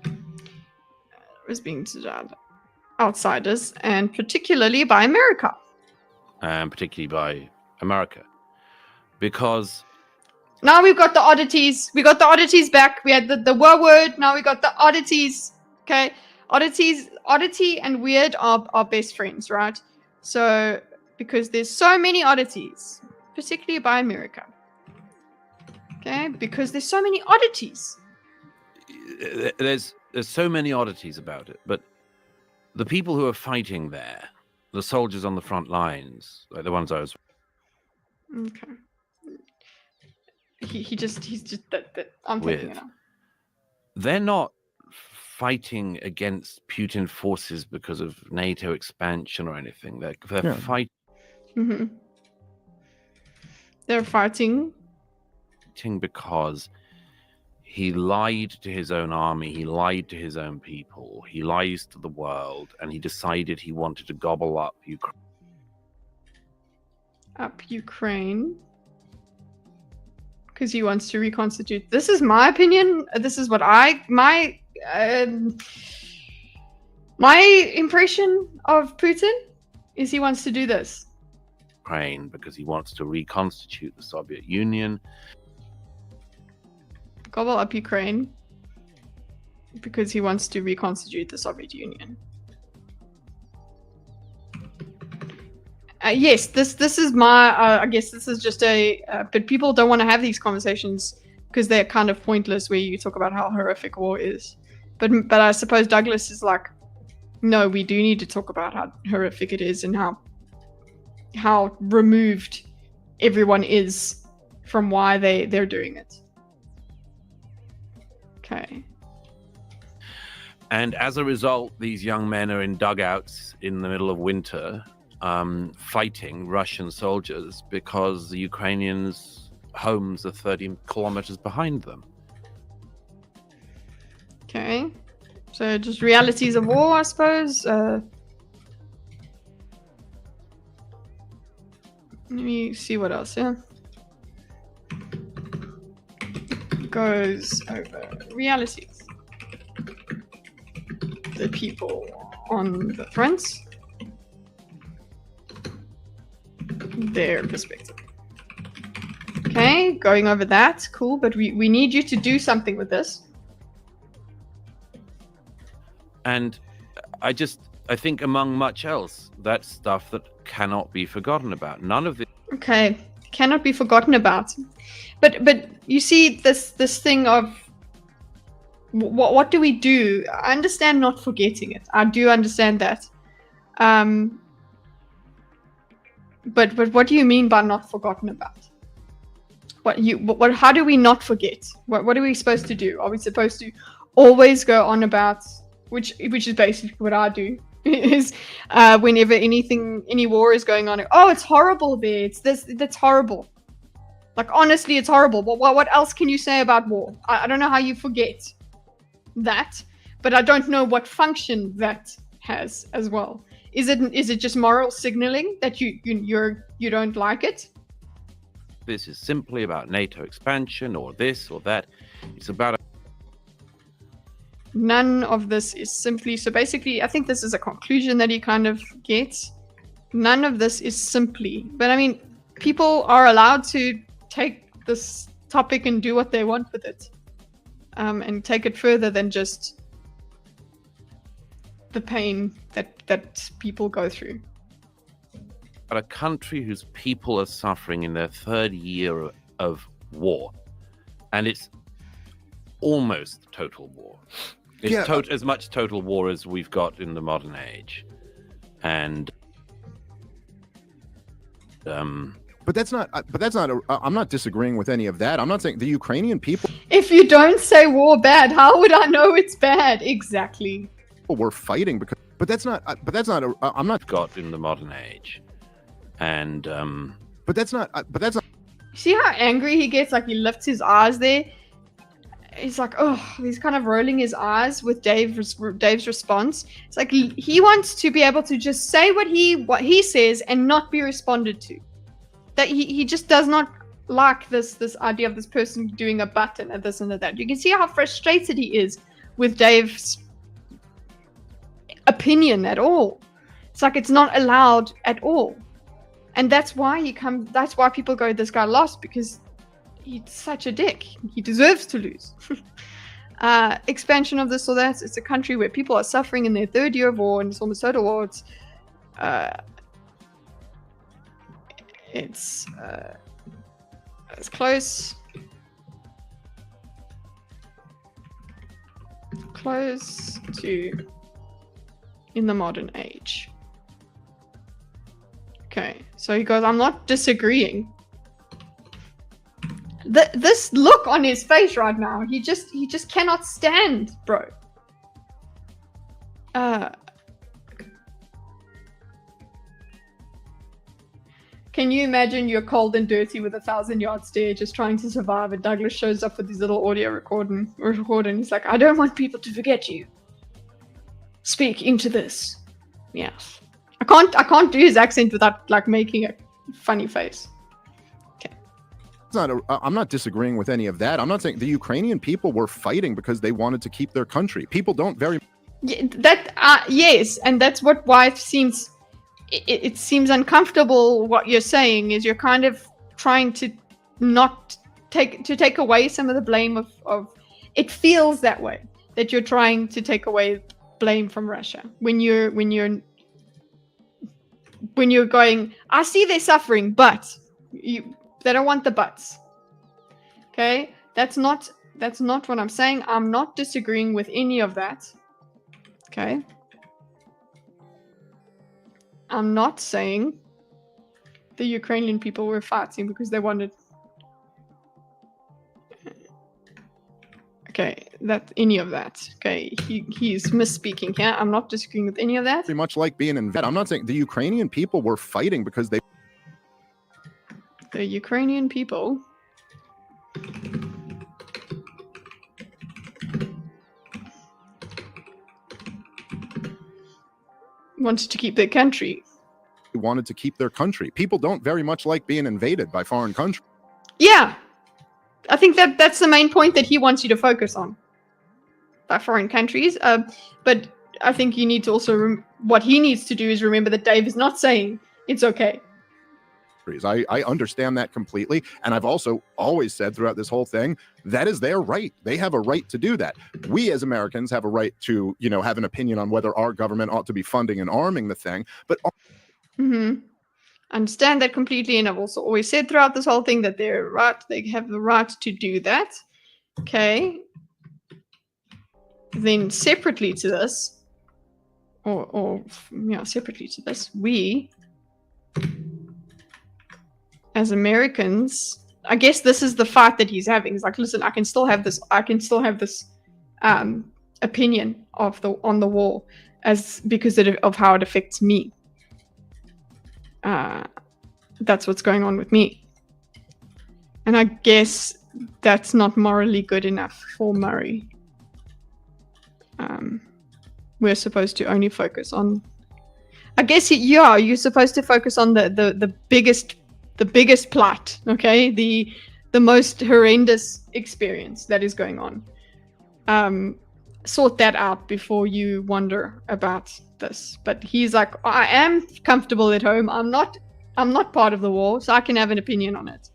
It was being said outsiders and particularly by America. And particularly by America. Because now we've got the oddities. We got the oddities back. We had the word. Now we got the oddities. Okay. Oddity and weird are best friends, right? So, because there's so many oddities, particularly by America. Okay, because there's so many oddities. There's so many oddities about it, but the people who are fighting there, the soldiers on the front lines, like the ones I was. Okay. He's just that I'm taking it up. They're not fighting against Putin forces because of NATO expansion or anything. They're fighting. Mm-hmm. They're fighting because he lied to his own army, he lied to his own people, he lies to the world, and he decided he wanted to gobble up Ukraine. Because he wants to reconstitute. This is my opinion. This is what my impression of Putin is he wants to do this. Ukraine because he wants to reconstitute the Soviet Union. Gobble up Ukraine because he wants to reconstitute the Soviet Union. Yes, this is my. I guess this is just but people don't want to have these conversations because they're kind of pointless. Where you talk about how horrific war is, but I suppose Douglas is like, no, we do need to talk about how horrific it is and how removed everyone is from why they're doing it. Okay. And as a result, these young men are in dugouts in the middle of winter. Fighting Russian soldiers because the Ukrainians' homes are 30 kilometers behind them. Okay. So just realities of war, I suppose. Let me see what else, yeah. Goes over realities. The people on the fronts. Their perspective. Okay, going over that, cool, but we need you to do something with this. And I think among much else, that's stuff that cannot be forgotten about. None of it. Okay, cannot be forgotten about. But you see this thing of what do we do? I understand not forgetting it. I do understand that. But what do you mean by not forgotten about? How do we not forget? What are we supposed to do? Are we supposed to always go on about which is basically what I do is whenever any war is going on, oh, it's horrible there. It's this, that's horrible. Like honestly, it's horrible. What else can you say about war? I don't know how you forget that, but I don't know what function that has as well. Is it just moral signaling that you don't like it? This is simply about NATO expansion or this or that. It's about none of this is simply. So basically, I think this is a conclusion that he kind of gets. None of this is simply. But I mean, people are allowed to take this topic and do what they want with it, and take it further than just the pain that people go through. A country whose people are suffering in their third year of war, and it's almost total war. It's as much total war as we've got in the modern age, and But that's not. I'm not disagreeing with any of that. I'm not saying the Ukrainian people. If you don't say war bad, how would I know it's bad? Exactly. Were fighting because. But that's not. I'm not. Got in the modern age, and But that's not. See how angry he gets? Like he lifts his eyes there. He's like, oh, he's kind of rolling his eyes with Dave's response. It's like he wants to be able to just say what he says and not be responded to. That he just does not like this idea of this person doing a button and this and that. You can see how frustrated he is with Dave's opinion at all. It's like it's not allowed at all. And that's why people go, this guy lost, because he's such a dick. He deserves to lose. Expansion of this or that. It's a country where people are suffering in their third year of war, and it's almost total war. It's close to in the modern age. Okay, so he goes, I'm not disagreeing. This look on his face right now, he just cannot stand, bro. Can you imagine you're cold and dirty with a 1,000-yard stare just trying to survive, and Douglas shows up with his little audio recorder and he's like, I don't want people to forget you. Speak into this. Yes. I can't do his accent without like making a funny face. Okay. I'm not disagreeing with any of that. I'm not saying the Ukrainian people were fighting because they wanted to keep their country. People don't very. Yeah, yes, and that's why it seems. It seems uncomfortable. What you're saying is you're kind of trying to not take away some of the blame of. It feels that way, that you're trying to take away blame from Russia when you're going, I see they're suffering, but they don't want the buts. Okay, that's not what I'm saying. I'm not disagreeing with any of that. Okay. I'm not saying the Ukrainian people were fighting because they wanted. Okay, any of that. Okay, he's misspeaking here. I'm not disagreeing with any of that. Pretty much like being in vet. I'm not saying the Ukrainian people were fighting because they. The Ukrainian people wanted to keep their country. Wanted to keep their country. People don't very much like being invaded by foreign countries. Yeah. I think that's the main point that he wants you to focus on. By foreign countries. But I think you need to also... what he needs to do is remember that Dave is not saying it's okay. I understand that completely. And I've also always said throughout this whole thing, that is their right. They have a right to do that. We as Americans have a right to, have an opinion on whether our government ought to be funding and arming the thing. But understand that completely. And I've also always said throughout this whole thing that they have the right to do that. Okay. Then separately to this, separately to this, we as Americans, I guess this is the fight that he's having. He's like, listen, I can still have this opinion on the war because of how it affects me. That's what's going on with me. And I guess that's not morally good enough for Murray. We're supposed to only focus on, I guess, you're supposed to focus on the biggest plot, okay? The most horrendous experience that is going on. Sort that out before you wonder about this. But he's like, I am comfortable at home. I'm not part of the war, so I can have an opinion on it.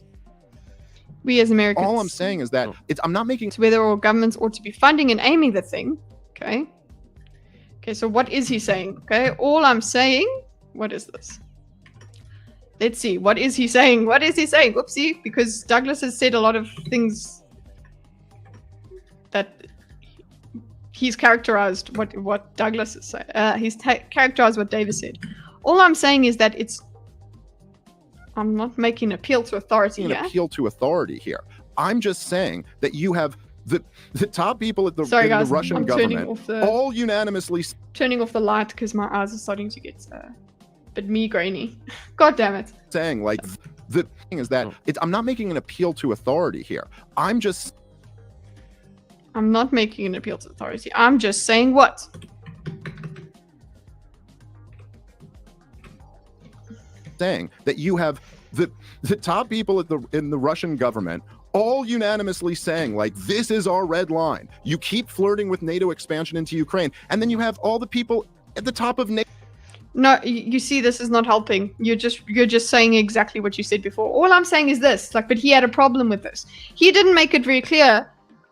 We as Americans. All I'm saying is that I'm not making whether all governments ought to be funding and aiming the thing. Okay. Okay, so what is he saying? Okay, all I'm saying, what is this? Let's see. What is he saying? What is he saying? Whoopsie, because Douglas has said a lot of things that he's characterized what Douglas is saying. He's characterized what Davis said. All I'm saying is that I'm not making an appeal to authority. An appeal to authority here. I'm just saying that you have the top people at the, Sorry, guys, the Russian I'm government all unanimously turning off the light because my eyes are starting to get a bit migrainey. God damn it. Saying like the thing is that I'm not making an appeal to authority here. I'm not making an appeal to authority. I'm just saying what? Saying that you have the top people in the Russian government all unanimously saying like, this is our red line. You keep flirting with NATO expansion into Ukraine, and then you have all the people at the top of NATO. No, you see, this is not helping. You're just saying exactly what you said before. All I'm saying is this, like, but he had a problem with this. He didn't make it very clear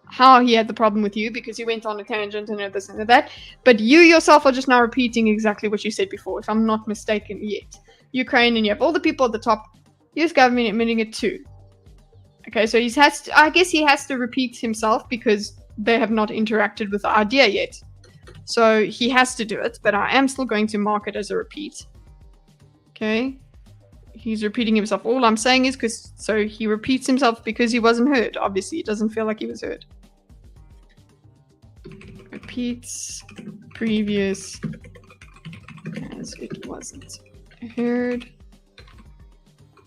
how he had the problem with you because he went on a tangent and this and that. But you yourself are just now repeating exactly what you said before, if I'm not mistaken yet. Ukraine, and you have all the people at the top. US government admitting it too. Okay, so I guess he has to repeat himself because they have not interacted with the idea yet. So he has to do it, but I am still going to mark it as a repeat. Okay. He's repeating himself. All I'm saying is so he repeats himself because he wasn't heard. Obviously, it doesn't feel like he was heard. Repeats previous as it wasn't heard.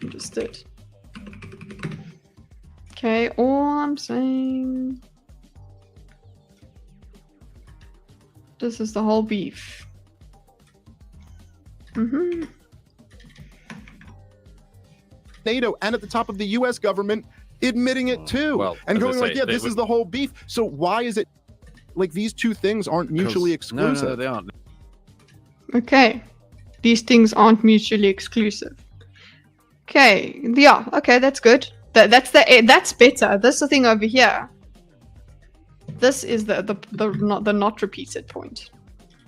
Understood. Okay, all I'm saying... This is the whole beef. NATO and at the top of the US government admitting it too. And going like, yeah, this is the whole beef. So why is it like these two things aren't mutually exclusive? No, they aren't. Okay. These things aren't mutually exclusive. Okay, yeah, okay, that's good. That's better. This the thing over here. This is the not repeated point.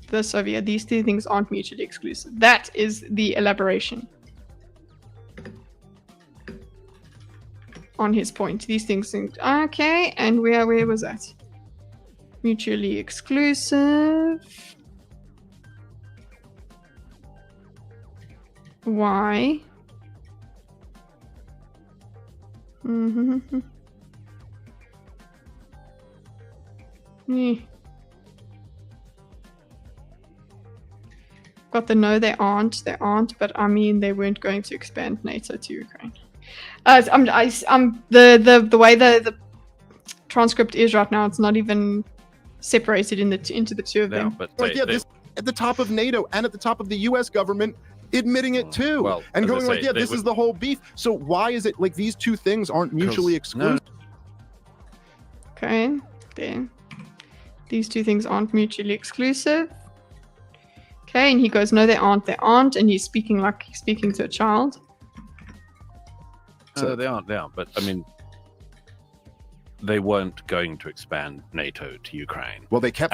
This over here. These two things aren't mutually exclusive. That is the elaboration on his point. These things okay, and where was that? Mutually exclusive. Why? Got the no, they aren't, but I mean they weren't going to expand NATO to Ukraine. The way the transcript is right now, it's not even separated into the two of them. But this at the top of NATO and at the top of the US government admitting it too. And going like, yeah, this is the whole beef. So why is it like these two things aren't mutually exclusive? Okay, there. These two things aren't mutually exclusive. Okay, and he goes, no, they aren't, and he's speaking like he's speaking to a child. So they aren't, but I mean, they weren't going to expand NATO to Ukraine. Well, they kept...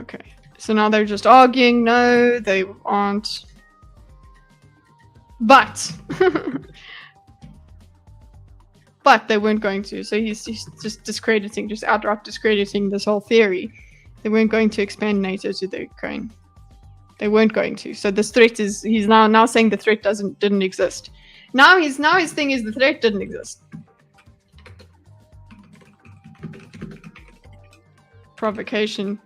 Okay, so now they're just arguing, no, they aren't. But... But they weren't going to, so he's just discrediting, just outright discrediting this whole theory. They weren't going to expand NATO to the Ukraine. They weren't going to. So this threat is, he's now saying the threat didn't exist. Now his thing is the threat didn't exist. Provocation.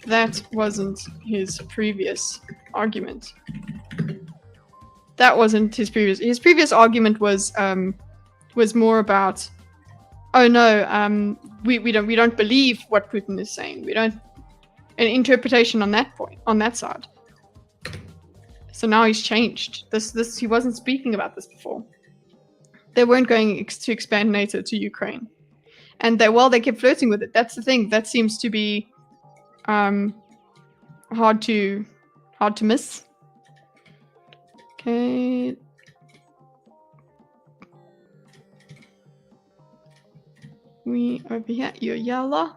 That wasn't his previous argument. That wasn't his previous argument was more about, oh no, we don't believe what Putin is saying. We don't, an interpretation on that point, on that side. So now he's changed. This he wasn't speaking about this before. They weren't going to expand NATO to Ukraine, and they kept flirting with it. That's the thing. That seems to be hard to miss. Okay. We over here, you're yellow.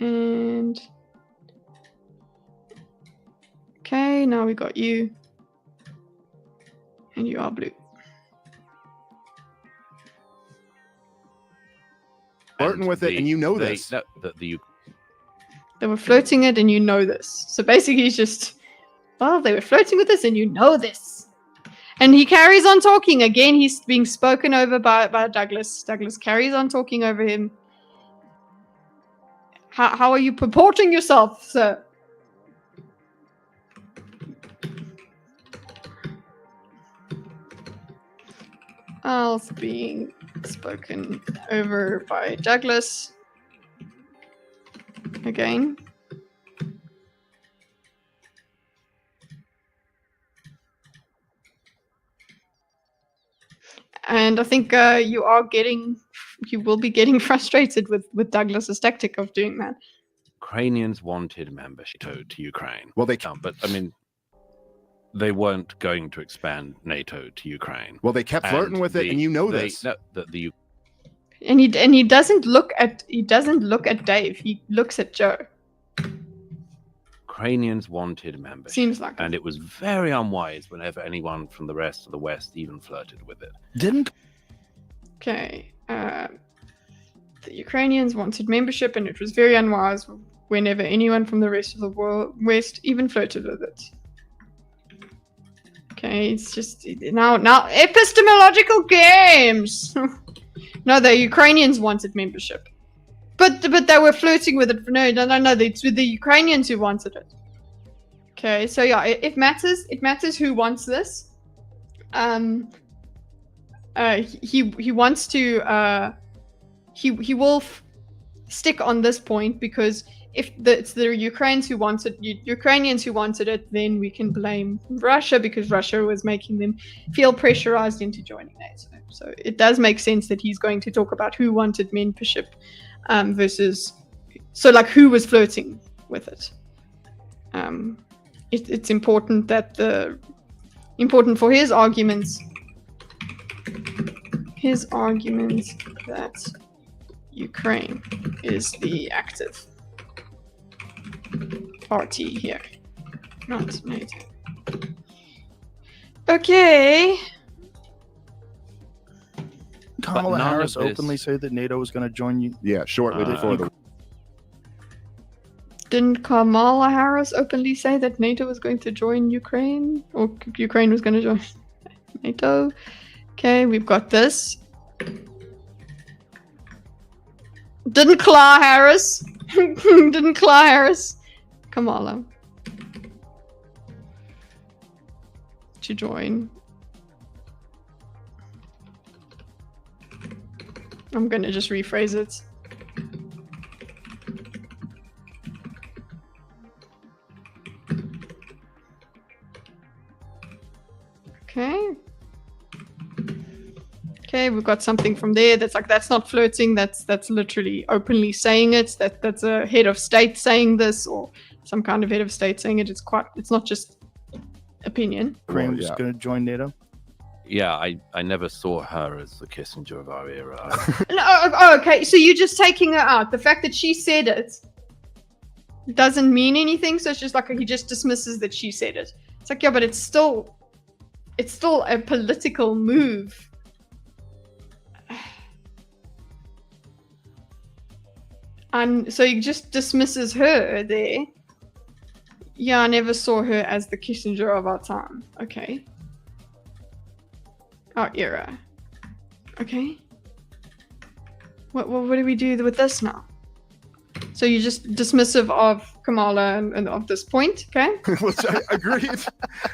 And okay, now we got you. And you are blue. flirting with it, and you know this. They were flirting it, and you know this. So basically, he's just, well, they were flirting with this, and you know this. And he carries on talking. Again, he's being spoken over by Douglas. Douglas carries on talking over him. How are you purporting yourself, sir? Al's being spoken over by Douglas. Again. And I think you will be getting frustrated with Douglas's tactic of doing that. Ukrainians wanted membership to Ukraine. Well, they but I mean, they weren't going to expand NATO to Ukraine. Well, they kept flirting with it, and you know this. And he doesn't look at Dave. He looks at Joe. Ukrainians wanted membership. Seems like and it was very unwise whenever anyone from the rest of the West even flirted with it. Okay. The Ukrainians wanted membership, and it was very unwise whenever anyone from the rest of the West even flirted with it. Okay, it's just now epistemological games. No, the Ukrainians wanted membership, but they were flirting with it. No, it's with the Ukrainians who wanted it. Okay, so yeah, it matters. It matters who wants this. He wants to. He will stick on this point because if it's the Ukrainians who wanted it, then we can blame Russia because Russia was making them feel pressurized into joining NATO. So it does make sense that he's going to talk about who wanted membership versus, so like who was flirting with it. It's important that important for his arguments that Ukraine is the active party here, not NATO. Okay. Kamala Harris openly said that NATO was going to join you. Yeah, shortly before the. Didn't Kamala Harris openly say that NATO was going to join Ukraine, or Ukraine was going to join NATO? Okay, we've got this. Didn't Kamala Harris? Didn't Kamala Harris? Kamala. To join. I'm gonna just rephrase it. Okay. Okay, we've got something from there that's like, that's not flirting, that's literally openly saying it, that's a head of state saying this, or some kind of head of state saying it. It's not just opinion. Ukraine was going to join NATO. Yeah, I never saw her as the Kissinger of our era. No, okay, so you're just taking her out. The fact that she said it doesn't mean anything, so it's just like he just dismisses that she said it. It's like, yeah, but it's still a political move. And so he just dismisses her there. Yeah, I never saw her as the Kissinger of our time. Okay. Our era. Okay. What do we do with this now? So you're just dismissive of Kamala and of this point, okay? Which I agreed.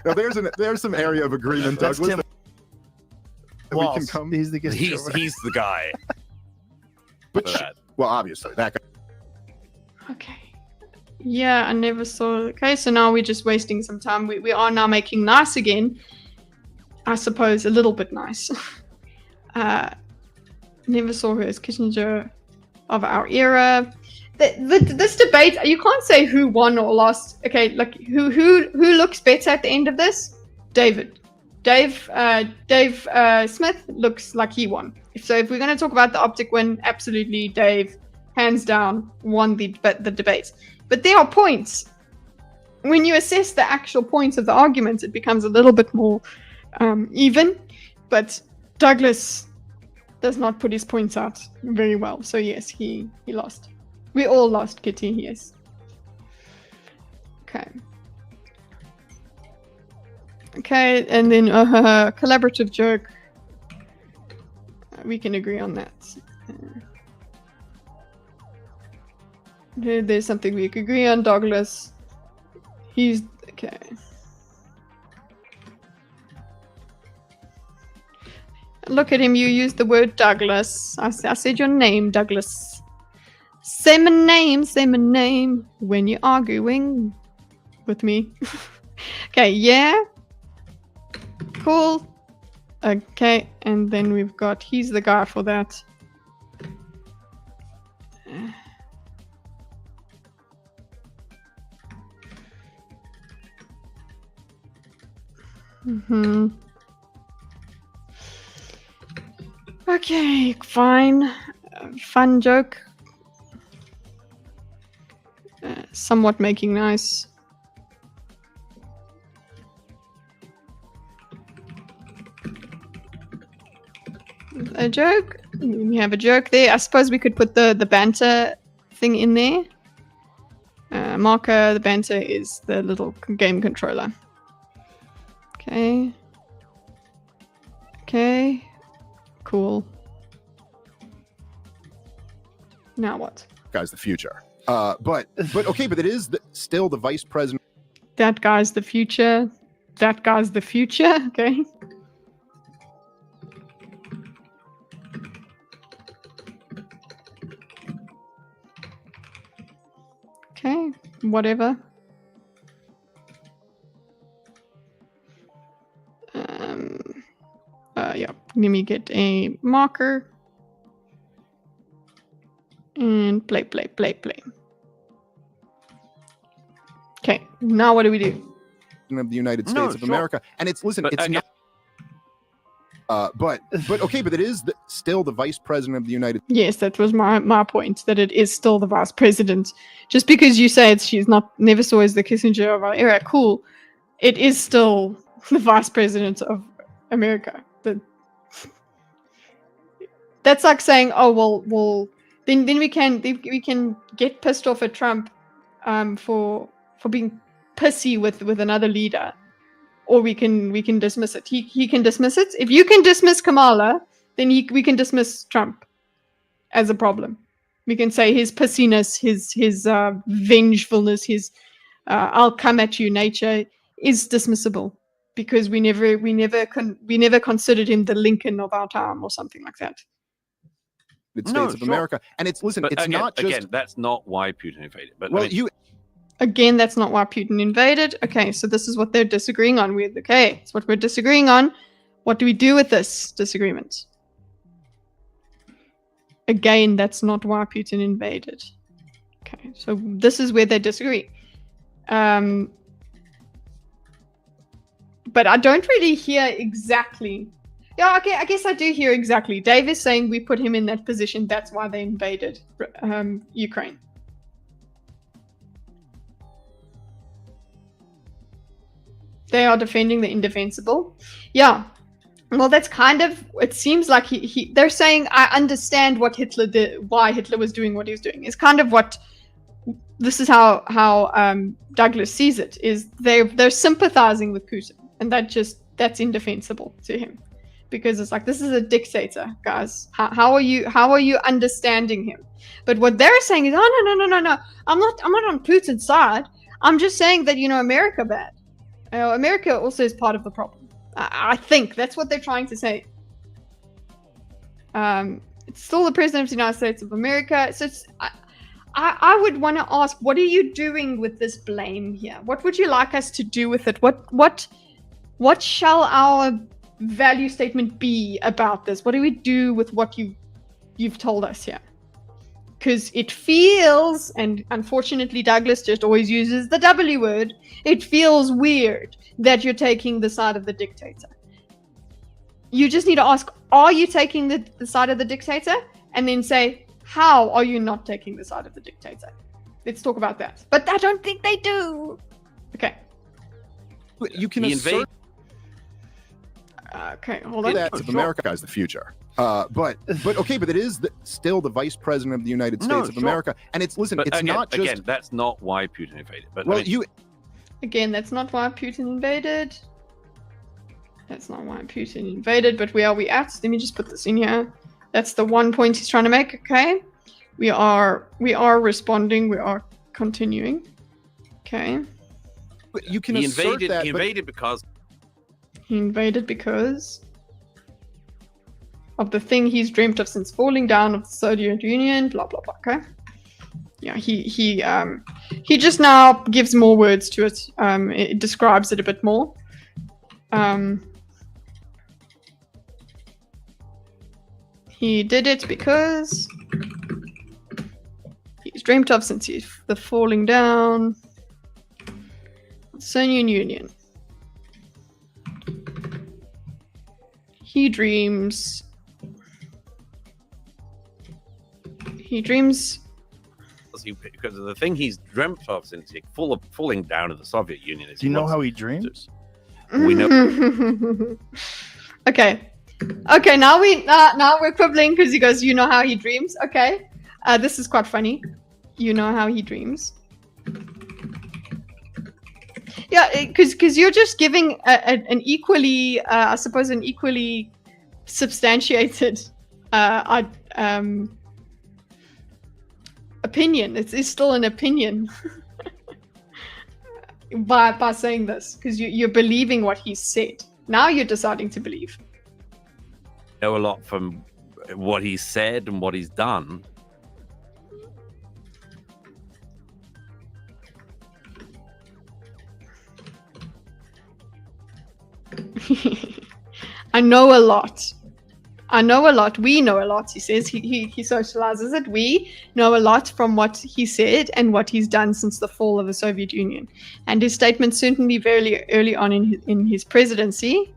Now there's some area of agreement, Douglas. Tim we can come. He's the he's the guy. Well, obviously that guy. Okay. Yeah, I never saw. Okay, so now we're just wasting some time. We are now making nice again. I suppose a little bit nice. Never saw her as Kissinger of our era. This debate, you can't say who won or lost. Okay, like who looks better at the end of this? Dave Smith looks like he won. If we're going to talk about the optic win, absolutely Dave, hands down, won the debate. But there are points. When you assess the actual points of the arguments, it becomes a little bit more even. But Douglas does not put his points out very well. So yes, he lost. We all lost, Kitty. Yes. Okay. Okay, and then collaborative joke. We can agree on that. There's something we can agree on. Douglas. He's okay. Look at him. You used the word Douglas. I said your name, Douglas. Say my name when you're arguing with me. Okay, yeah. Cool. Okay, and then we've got, he's the guy for that. Okay, fine. Fun joke. Somewhat making nice. A joke. We have a joke there. I suppose we could put the banter thing in there. Marker, the banter is the little game controller. Okay. Okay. Cool. Now what? Guy's the future. But okay, but it is still the vice president. That guy's the future. That guy's the future. Okay. Okay, whatever. Yeah, let me get a marker. And play. Okay, now what do we do? Of the United States of America. And it's, listen, it's not... but okay, but it is still the vice president of the United. Yes, that was my point, that it is still the vice president. Just because you say she's not, never saw as the Kissinger of our era, cool. It is still the vice president of America. That's like saying, oh well, then we can get pissed off at Trump, for being pissy with another leader. Or we can dismiss it. He can dismiss it. If you can dismiss Kamala, then we can dismiss Trump as a problem. We can say his pussiness, his vengefulness, his I'll come at you nature is dismissible because we never considered him the Lincoln of our time or something like that. States of America, and it's not just again. That's not why Putin invaded. But well, I mean, Again, that's not why Putin invaded. Okay, so this is what they're disagreeing on. Okay, it's what we're disagreeing on. What do we do with this disagreement? Again, that's not why Putin invaded. Okay, so this is where they disagree. But I don't really hear exactly. Yeah, okay, I guess I do hear exactly. Dave is saying we put him in that position. That's why they invaded Ukraine. They are defending the indefensible. Yeah. Well, that's kind of, it seems like they're saying, I understand what Hitler did, why Hitler was doing what he was doing. It's kind of what, this is how Douglas sees it, is they're sympathizing with Putin. And that's indefensible to him. Because it's like, this is a dictator, guys. How are you understanding him? But what they're saying is, oh, no. I'm not on Putin's side. I'm just saying that, America bad. America also is part of the problem. I think that's what they're trying to say. It's still the president of the United States of America. So I would want to ask, what are you doing with this blame here? What would you like us to do with it? What shall our value statement be about this? What do we do with what you've told us here? Because it feels, and unfortunately Douglas just always uses the W word, it feels weird that you're taking the side of the dictator. You just need to ask, are you taking the side of the dictator? And then say, how are you not taking the side of the dictator? Let's talk about that. But I don't think they do. Okay. You can assert... Okay, hold on. That America is the future. But it is still the vice president of the United States of America, and it's But it's again, not just. again, that's not why Putin invaded. But Well, I mean, Again, that's not why Putin invaded. That's not why Putin invaded, but where are we at? Let me just put this in here. That's the one point he's trying to make, okay? We are responding, we are continuing. Okay. You can he assert invaded. that, He but- invaded because He invaded because of the thing he's dreamt of since falling down of the Soviet Union, blah blah blah, okay? Yeah, he just now gives more words to it. It describes it a bit more. He did it because he's dreamt of since the falling down of the Soviet Union. He dreams because of the thing he's dreamt of since he falling down of the Soviet Union. Is Do you know how he dreams? We know. Okay, now we're quibbling because he goes, you know how he dreams. Okay, this is quite funny. You know how he dreams. Yeah, because you're just giving an equally, I suppose, an equally substantiated opinion. It's still an opinion by saying this, because you're believing what he said. Now you're deciding to believe. know a lot from what he said and what he's done. I know a lot. We know a lot, he says. He socializes it. We know a lot from what he said and what he's done since the fall of the Soviet Union. And his statement certainly very early on in his presidency.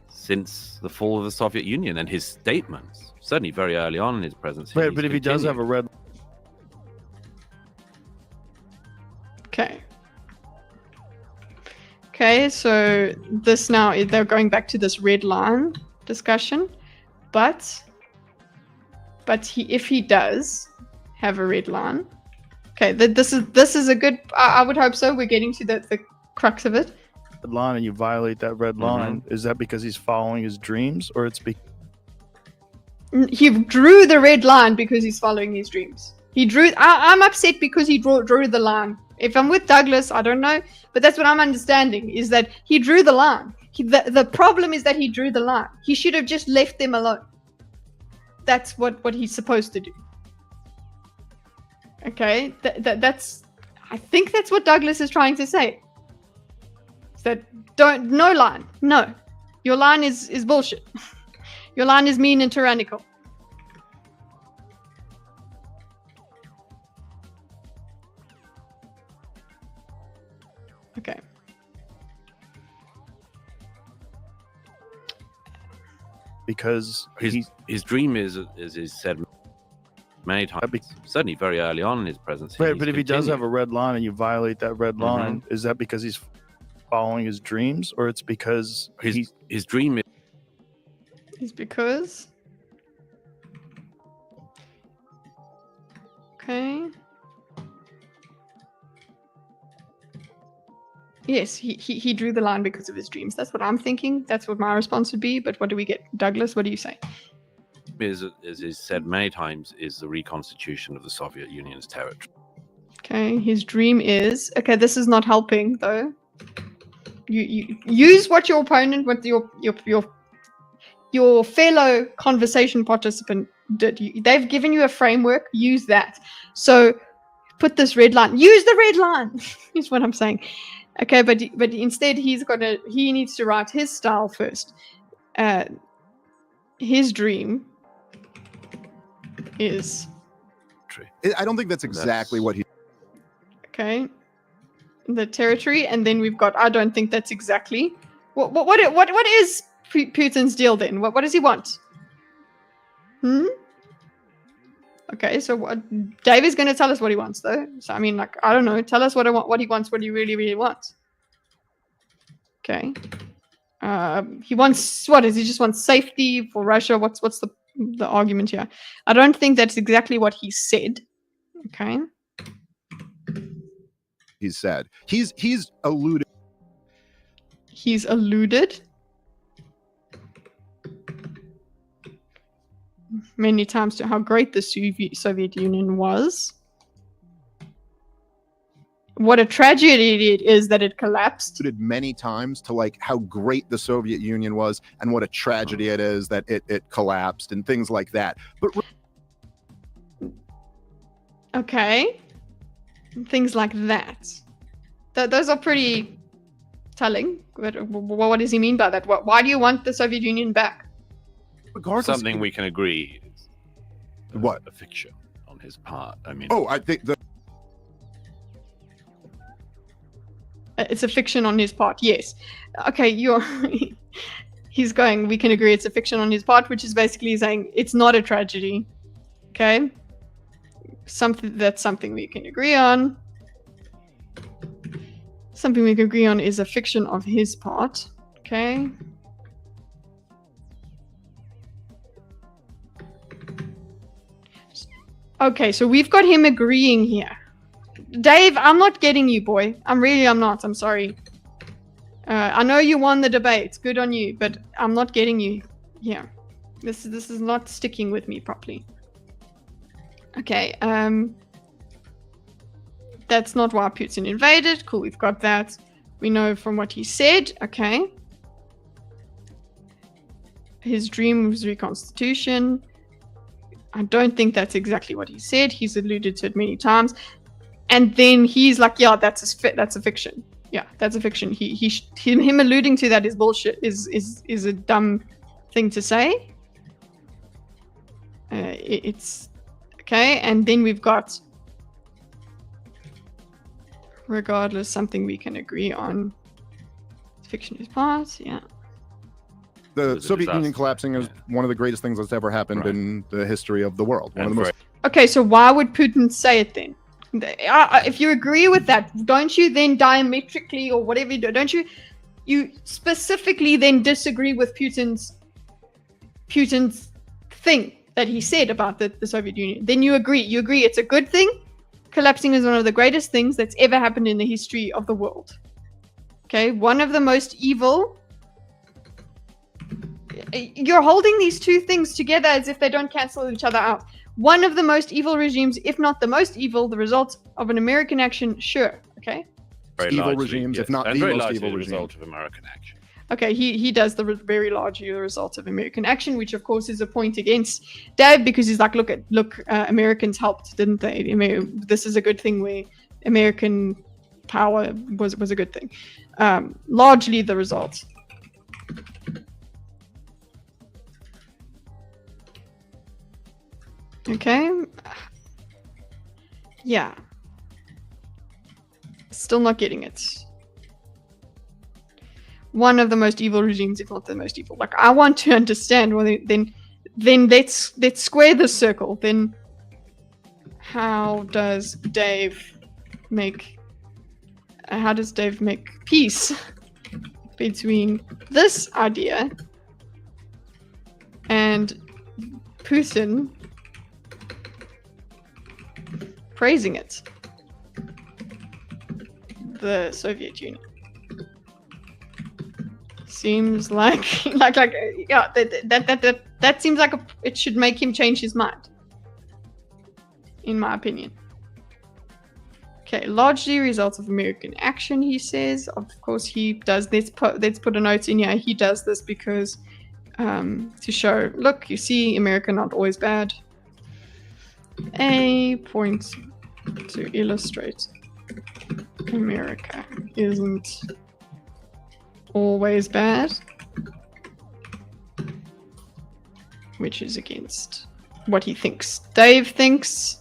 Since the fall of the Soviet Union, and his statements, certainly very early on in his presidency. But if he does have a red... Okay, so this now, they're going back to this red line discussion, but if he does have a red line, okay, this is a good, I would hope so, we're getting to the crux of it. Red line and you violate that red line, is that because he's following his dreams, or it's because... He drew the red line because he's following his dreams. He drew, I'm upset because he drew the line. If I'm with Douglas, I don't know, but that's what I'm understanding, is that he drew the line. The problem is that he drew the line. He should have just left them alone. That's what he's supposed to do. Okay, that's, I think that's what Douglas is trying to say. Is that no line. No, your line is bullshit. Your line is mean and tyrannical. Okay. Because his dream is, as he said many times, certainly very early on in his presidency. But if he does have a red line and you violate that red line, is that because he's following his dreams, or it's because his dream is because... Okay. Yes, he drew the line because of his dreams. That's what I'm thinking. That's what my response would be. But what do we get? Douglas, what do you say? is, as is said many times, is the reconstitution of the Soviet Union's territory. Okay, his dream is... Okay, this is not helping, though. You use what your opponent, what your fellow conversation participant did. They've given you a framework. Use that. So put this red line. Use the red line, is what I'm saying. Okay, but instead he needs to write his style first. His dream is... I don't think that's exactly what he... Okay. The territory, and then we've got... I don't think that's exactly... What is Putin's deal then? What does he want? Okay, so Dave is going to tell us what he wants, though. So, I mean, like, I don't know. Tell us what he wants, what he really, really wants. Okay. He wants what? Does he just want safety for Russia? What's the argument here? I don't think that's exactly what he said. Okay. He said he's alluded. He's alluded many times to how great the Soviet Union was. What a tragedy it is that it collapsed. Many times to like how great the Soviet Union was and what a tragedy it is that it collapsed and things like that. But okay, things like that. Those are pretty telling. What does he mean by that? Why do you want the Soviet Union back? Regardless, Something we can agree is what a fiction on his part. I mean, I think it's a fiction on his part. Yes. Okay, he's going. We can agree it's a fiction on his part, which is basically saying it's not a tragedy. Okay. Something we can agree on. Something we can agree on is a fiction of his part. Okay. Okay, so we've got him agreeing here. Dave, I'm not getting you, boy. I'm not. I'm sorry. I know you won the debate. Good on you, but I'm not getting you here. This is not sticking with me properly. Okay, that's not why Putin invaded. Cool, we've got that. We know from what he said. Okay. His dream was reconstitution. I don't think that's exactly what he said. He's alluded to it many times. And then he's like, yeah, that's a fiction. Yeah, that's a fiction. Him alluding to that is bullshit. Is a dumb thing to say. It's okay. And then we've got, regardless, something we can agree on. Fiction is part. Yeah. The Soviet Union collapsing is one of the greatest things that's ever happened in the history of the world. One of the most. Okay, so why would Putin say it then? If you agree with that, don't you then diametrically or whatever you do, don't you specifically then disagree with Putin's thing that he said about the Soviet Union? Then you agree it's a good thing. Collapsing is one of the greatest things that's ever happened in the history of the world. Okay, one of the most evil. You're holding these two things together as if they don't cancel each other out. One of the most evil regimes, if not the most evil, the result of an American action, sure. Okay. Evil regimes, if not the most evil regime. Result of American action. Okay, he does the very largely the result of American action, which of course is a point against Dave because he's like, look, Americans helped, didn't they? This is a good thing where American power was a good thing. Largely the result. Okay. Yeah. Still not getting it. One of the most evil regimes, if not the most evil. Like, I want to understand. Well, then let's square the circle. Then, how does Dave make peace between this idea and Putin praising it, the Soviet Union? Seems like yeah, that seems like it should make him change his mind, in my opinion. Okay, largely results of American action, he says. Of course, he does. Let's put a note in here. He does this because to show, look, you see, America not always bad. A point to illustrate America isn't always bad, which is against what he thinks Dave thinks,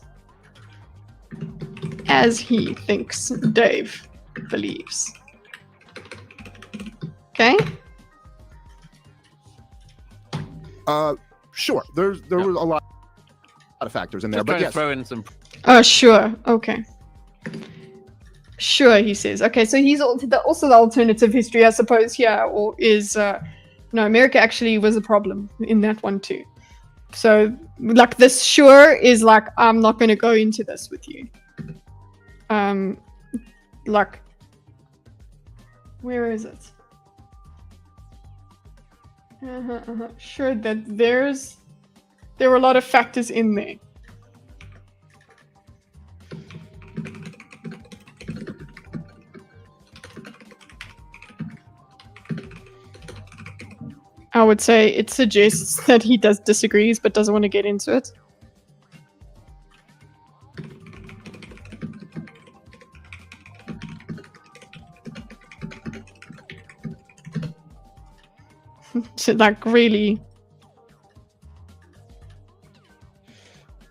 as he thinks Dave believes. Okay? Sure. There was a lot of factors in there, Just but yes. throw in some. Sure. Okay. Sure, he says. Okay, so he's also the alternative history, I suppose, here, or is no, America actually was a problem in that one too. So, like, this sure is like, I'm not going to go into this with you. Like, where is it? Sure, that there were a lot of factors in there. I would say it suggests that he disagrees, but doesn't want to get into it. So, like, really,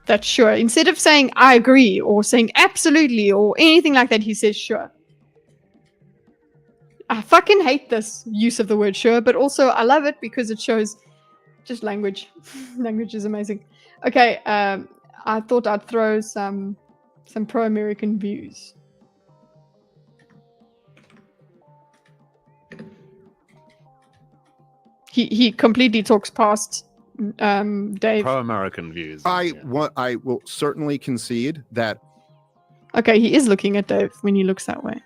that's sure. Instead of saying I agree or saying absolutely or anything like that, he says sure. I fucking hate this use of the word sure, but also I love it because it shows just language. Language is amazing. Okay, I thought I'd throw some pro-American views. He completely talks past Dave. Pro-American views. I will certainly concede that. Okay, he is looking at Dave when he looks that way.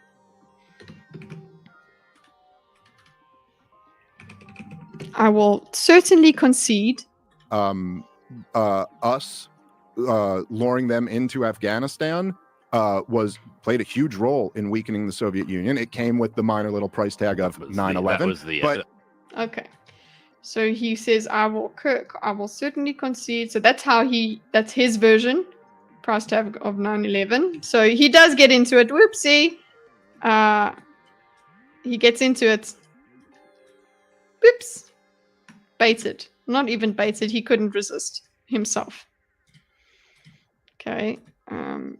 I will certainly concede. Us luring them into Afghanistan played a huge role in weakening the Soviet Union. It came with the minor little price tag of 9/11. But okay, so he says, I will certainly concede. So that's his version, price tag of 9/11. So he does get into it. Whoopsie. He gets into it. Whoops. Baited. Not even baited. He couldn't resist himself. Okay. And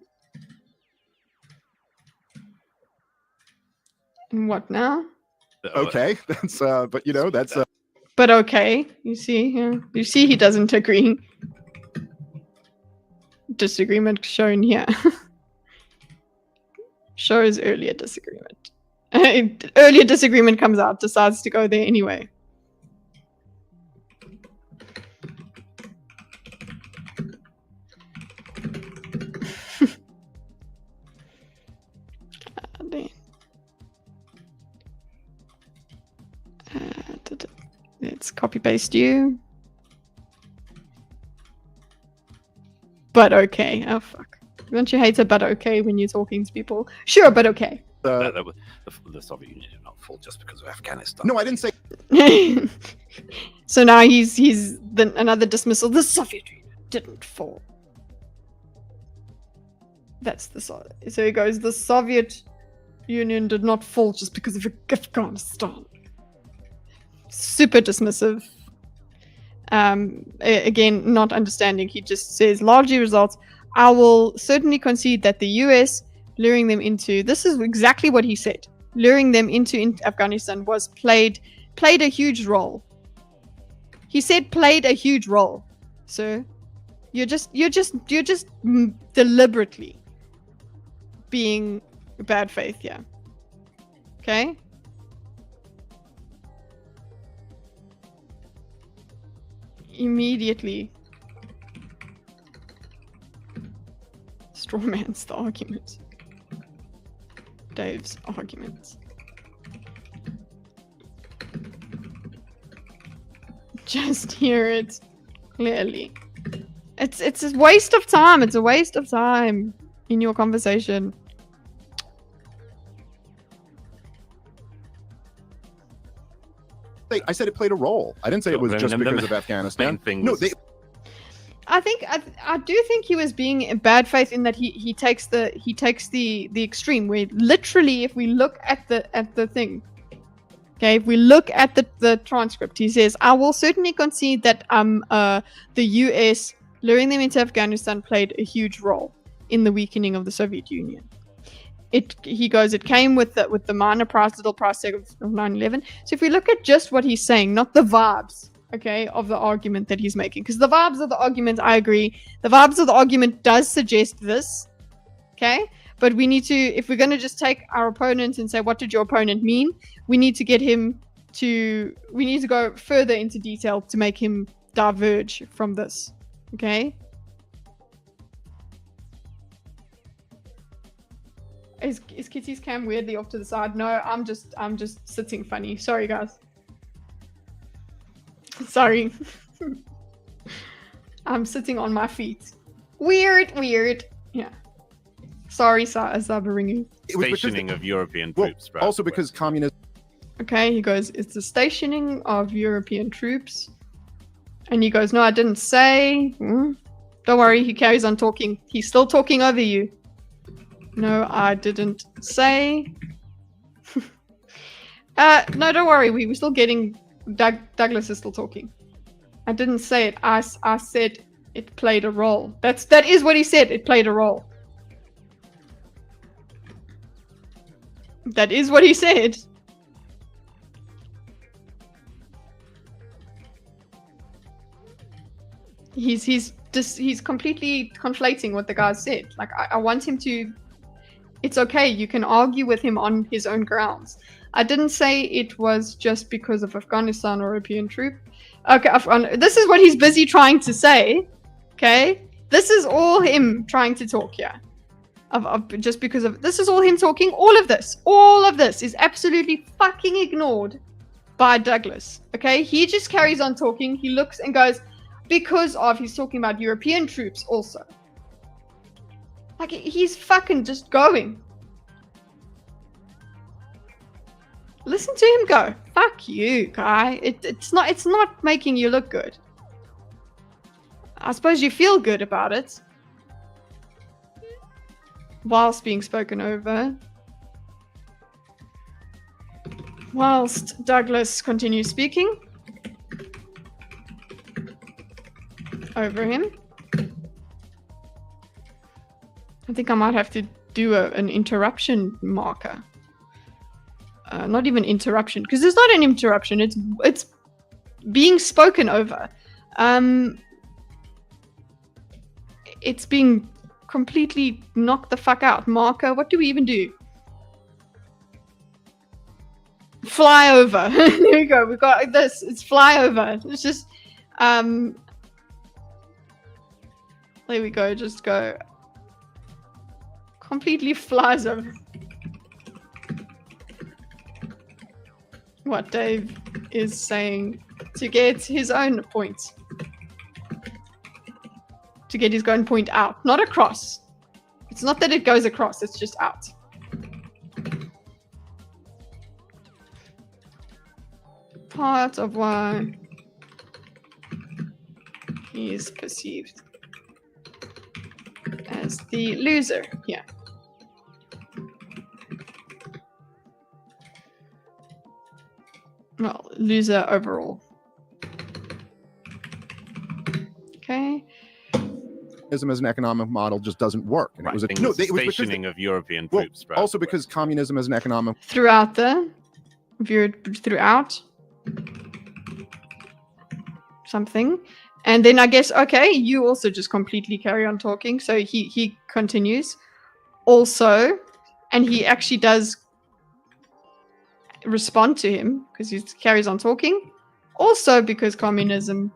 what now? Okay. That's but that's But okay. You see he doesn't agree. Disagreement shown here. Shows earlier disagreement. Earlier disagreement comes out, decides to go there anyway. Let's copy paste you. But okay. Oh fuck. Don't you hate a but okay when you're talking to people? Sure, but okay. The Soviet Union did not fall just because of Afghanistan. No, I didn't say. So now he's another dismissal. The Soviet Union didn't fall. That's so he goes. The Soviet Union did not fall just because of Afghanistan. Super dismissive. Again, not understanding. He just says largely results. I will certainly concede that the US luring them into, this is exactly what he said, luring them into Afghanistan was played a huge role. He said played a huge role. So you're just deliberately being bad faith here. Okay? Immediately strawman's the argument. Dave's argument. Just hear it clearly. It's a waste of time. It's a waste of time in your conversation. I said it played a role. I didn't say it was just because of Afghanistan. No, I do think he was being in bad faith in that he takes the extreme where literally, if we look at the thing, okay, if we look at the transcript, he says, I will certainly concede that the US luring them into Afghanistan played a huge role in the weakening of the Soviet Union. He goes, it came with the minor little price tag of 9/11. So if we look at just what he's saying, not the vibes, okay, of the argument that he's making, because the vibes of the argument, I agree, the vibes of the argument does suggest this, okay, But we need to, if we're going to just take our opponent and say, what did your opponent mean? We need to get him to, we need to go further into detail to make him diverge from this. Okay? Is Kitty's cam weirdly off to the side? No, I'm just sitting funny. Sorry, guys. Sorry. I'm sitting on my feet. Weird. Yeah. Sorry, Sabaringu. Stationing of European troops. Well, also because communism. Okay, he goes, it's the stationing of European troops. And he goes, no, I didn't say. Don't worry, he carries on talking. He's still talking over you. No, I didn't say. No, don't worry. We're still getting... Douglas is still talking. I didn't say it. I said it played a role. That is what he said. It played a role. That is what he said. He's completely conflating what the guy said. Like, I want him to... It's okay, you can argue with him on his own grounds. I didn't say it was just because of Afghanistan or European troop. Okay, this is what he's busy trying to say. Okay? This is all him trying to talk here. Just because of... This is all him talking. All of this is absolutely fucking ignored by Douglas. Okay? He just carries on talking. He looks and goes, because of... He's talking about European troops also. Like, he's fucking just going. Listen to him go. Fuck you, guy. It's not making you look good. I suppose you feel good about it. Whilst being spoken over. Whilst Douglas continues speaking. Over him. I think I might have to do an interruption marker. Not even interruption, because it's not an interruption. It's being spoken over. It's being completely knocked the fuck out. Marker. What do we even do? Fly over. There we go. We've got this. It's fly over. It's just. There we go. Just go. Completely flies over. What Dave is saying to get his own point. To get his own point out, not across. It's not that it goes across, it's just out. Part of why he is perceived as the loser here. Well, loser overall. Okay. As an economic model just doesn't work. And right. it was stationing of European troops. Well, also because communism as an economic... Throughout. Something. And then I guess, okay, you also just completely carry on talking. So he continues. Also, and he actually does respond to him because he carries on talking. Also because communism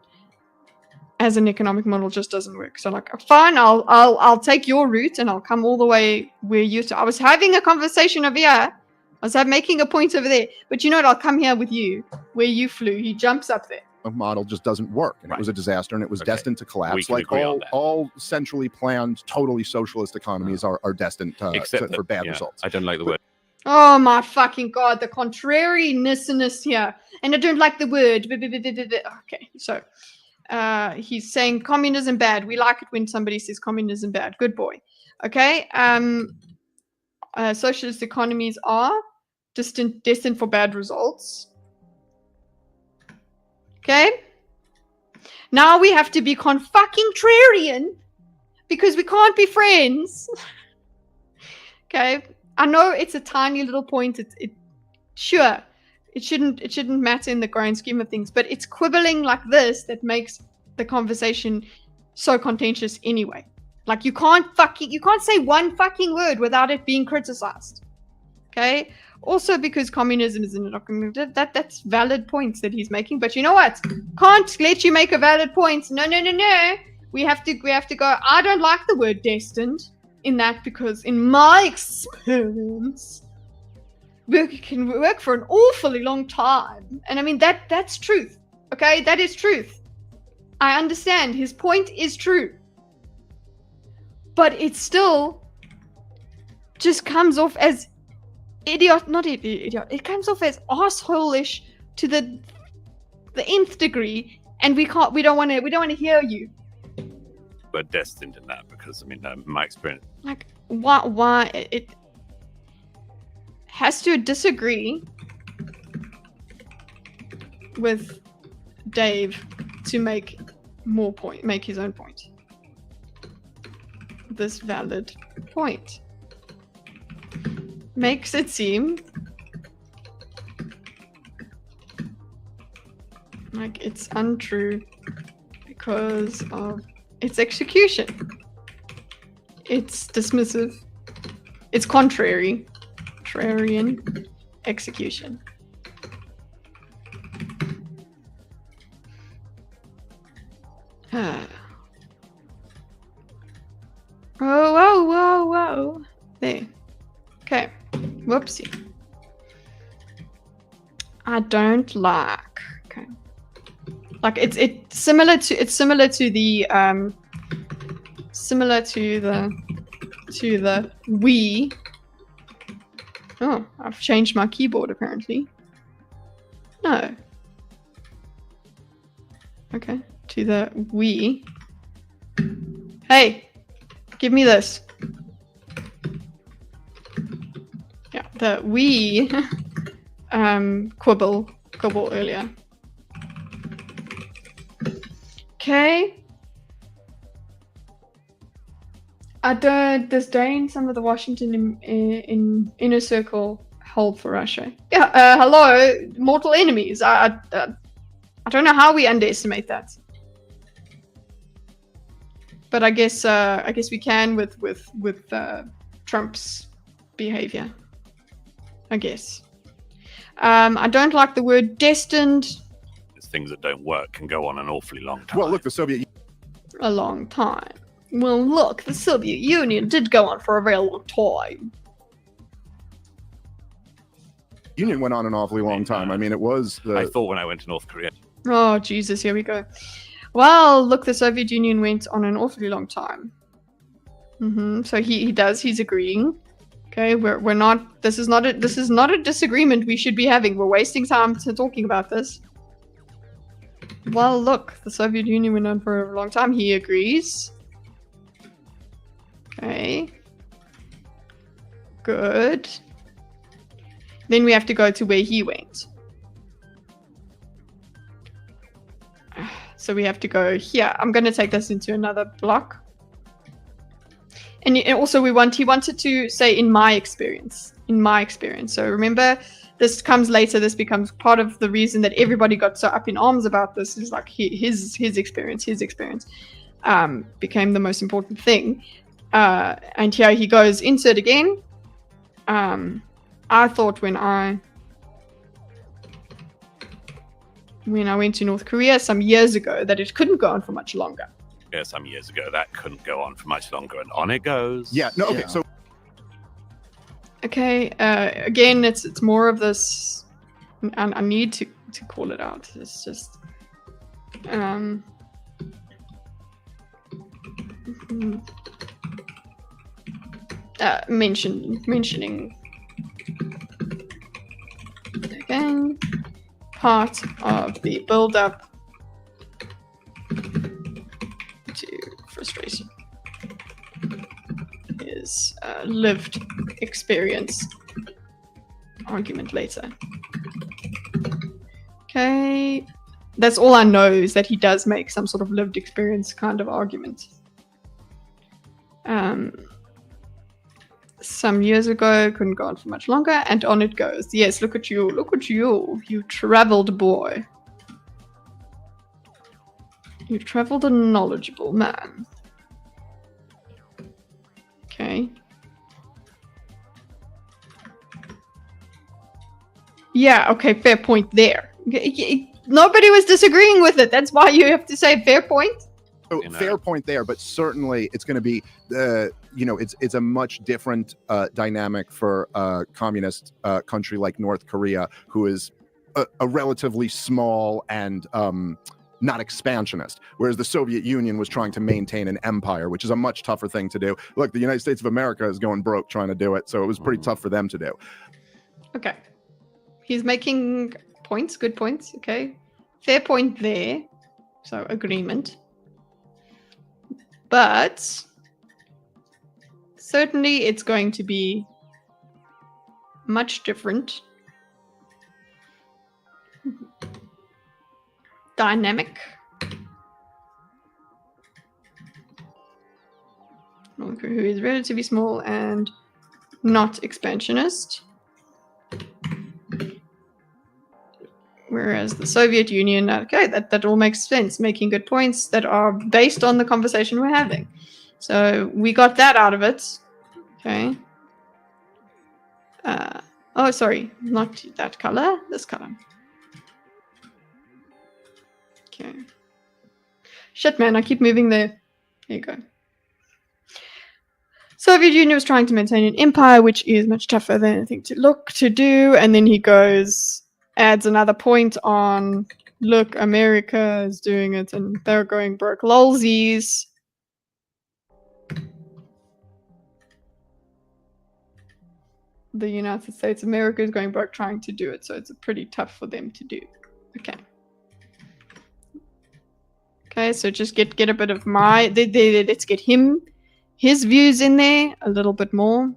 as an economic model just doesn't work. So like, fine, I'll take your route and I'll come all the way where you... I was having a conversation over here. I was making a point over there. But you know what? I'll come here with you where you flew. He jumps up there. Model just doesn't work, and right. It was a disaster, and it was destined to collapse. Like all centrally planned, totally socialist economies are destined for bad results. I don't like the word. Oh my fucking god, the contrariness here, and I don't like the word. Okay, so he's saying communism bad. We like it when somebody says communism bad. Good boy. Okay. Socialist economies are destined for bad results. Okay. Now we have to be fucking-trarian because we can't be friends. Okay. I know it's a tiny little point. Sure, it shouldn't matter in the grand scheme of things, but it's quibbling like this that makes the conversation so contentious anyway. Like you can't say one fucking word without it being criticized. Okay? Also because communism is undocumented, that's valid points that he's making. But you know what? Can't let you make a valid point. No. We have to go. I don't like the word destined in that because in my experience, we can work for an awfully long time. And I mean that's truth. Okay? That is truth. I understand. His point is true. But it still just comes off as not idiot. It comes off as asshole-ish to the nth degree, and we don't want to hear you. We're destined in that because I mean, my experience. Like why it has to disagree with Dave to make his own point. This valid point makes it seem like it's untrue because of its execution. It's dismissive. It's contrarian execution. Whoa. There. Okay. Whoopsie. I don't like. Okay. Like it's similar to the we. Oh, I've changed my keyboard apparently. No. Okay. To the we. Hey, give me this. Yeah, the we quibble earlier. Okay. I don't disdain some of the Washington in inner circle hold for Russia. Yeah, hello, mortal enemies. I don't know how we underestimate that. But I guess we can with Trump's behavior. I guess. I don't like the word destined. Things that don't work can go on an awfully long time. Well, look, the Soviet A long time. Well, look, the Soviet Union did go on for a very long time. Union went on an awfully long time. I mean, it was I thought when I went to North Korea. Oh, Jesus, here we go. Well, look, the Soviet Union went on an awfully long time. So he's agreeing. Okay, we're not. This is not a disagreement we should be having. We're wasting time talking about this. Well, look, the Soviet Union went on for a long time. He agrees. Okay. Good. Then we have to go to where he went. So we have to go here. I'm going to take this into another block. And also he wanted to say in my experience. So remember, this comes later. This becomes part of the reason that everybody got so up in arms about this is like his experience became the most important thing. And here he goes, insert again. I thought when I went to North Korea some years ago that it couldn't go on for much longer. Yeah, some years ago that couldn't go on for much longer, and on it goes. Yeah. No. Okay. Yeah. So. Okay. Again, it's more of this. I need to call it out. It's just. Mentioning again. Part of the build-up to frustration is lived experience argument later. Okay, that's all I know is that he does make some sort of lived experience kind of argument. Some years ago, couldn't go on for much longer, and on it goes. Yes, look at you, you traveled boy. You traveled a knowledgeable man. Okay. Yeah, okay, fair point there. Nobody was disagreeing with it. That's why you have to say fair point. So fair point there, but certainly it's going to be, it's a much different dynamic for a communist country like North Korea, who is a relatively small and not expansionist, whereas the Soviet Union was trying to maintain an empire, which is a much tougher thing to do. Look, the United States of America is going broke trying to do it, so it was pretty tough for them to do. Okay. He's making points, good points, okay. Fair point there. So, agreement. But certainly it's going to be much different. Dynamic. Who is relatively small and not expansionist. Whereas the Soviet Union, okay, that all makes sense, making good points that are based on the conversation we're having. So we got that out of it. Okay. Oh, sorry, not that color, this color. Okay. Shit, man, I keep moving there. There you go. Soviet Union was trying to maintain an empire, which is much tougher than anything to do. And then he goes, adds another point on, look, America is doing it and they're going broke. Lolsies. The United States, America is going broke trying to do it, so it's pretty tough for them to do. Okay. Okay, so just get a bit of my... let's get his views in there a little bit more.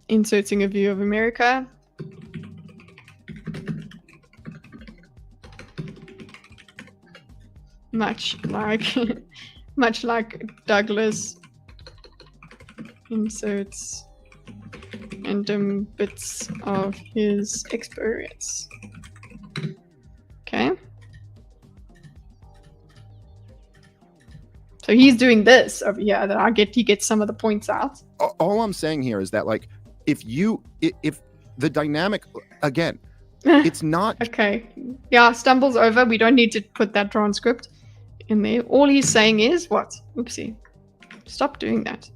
Inserting a view of America. Much like Douglas inserts random bits of his experience. Okay. So he's doing this over here that he gets some of the points out. All I'm saying here is that, like, if the dynamic, again, it's not... Okay. Yeah, stumbles over. We don't need to put that transcript in there. All he's saying is what? Oopsie. Stop doing that.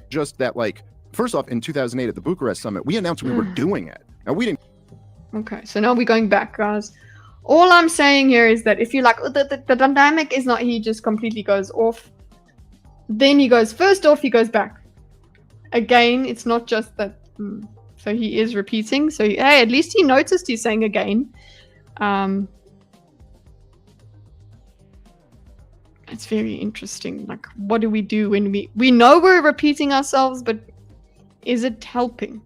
Just that, like, first off, in 2008 at the Bucharest summit, we announced we were doing it. Now, we didn't... Okay, so now we're going back, guys. All I'm saying here is that if you like, the dynamic is not he just completely goes off. Then he goes, first off, he goes back. Again, it's not just that. So he is repeating. So, hey, at least he noticed he's saying again. It's very interesting. Like, what do we do when we know we're repeating ourselves, but is it helping?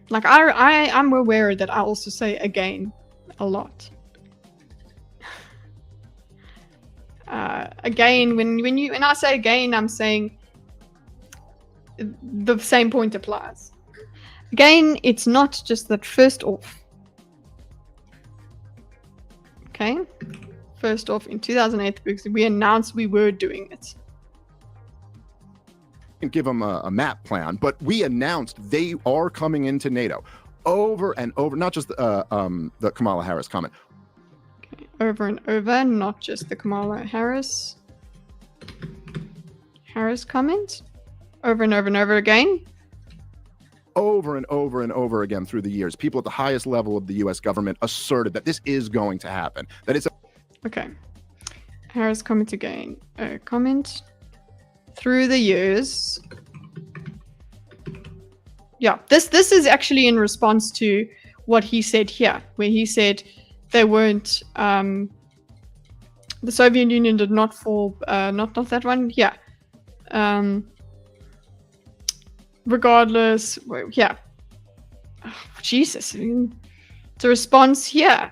Like, I'm aware that I also say again a lot. Again, when I say again, I'm saying the same point applies. Again, it's not just that first off. Okay? First off, in 2008, because we announced we were doing it. Give them a map plan, but we announced they are coming into NATO over and over, not just the Kamala Harris comment. Okay, over and over, not just the Kamala Harris comment. Over and over and over again. Over and over and over again through the years, people at the highest level of the U.S. government asserted that this is going to happen. That it's okay. Harris comment again. Comment. Through the years. Yeah, this is actually in response to what he said here, where he said they weren't, the Soviet Union did not fall, not that one, yeah. Regardless, yeah. Oh, Jesus, it's a response here.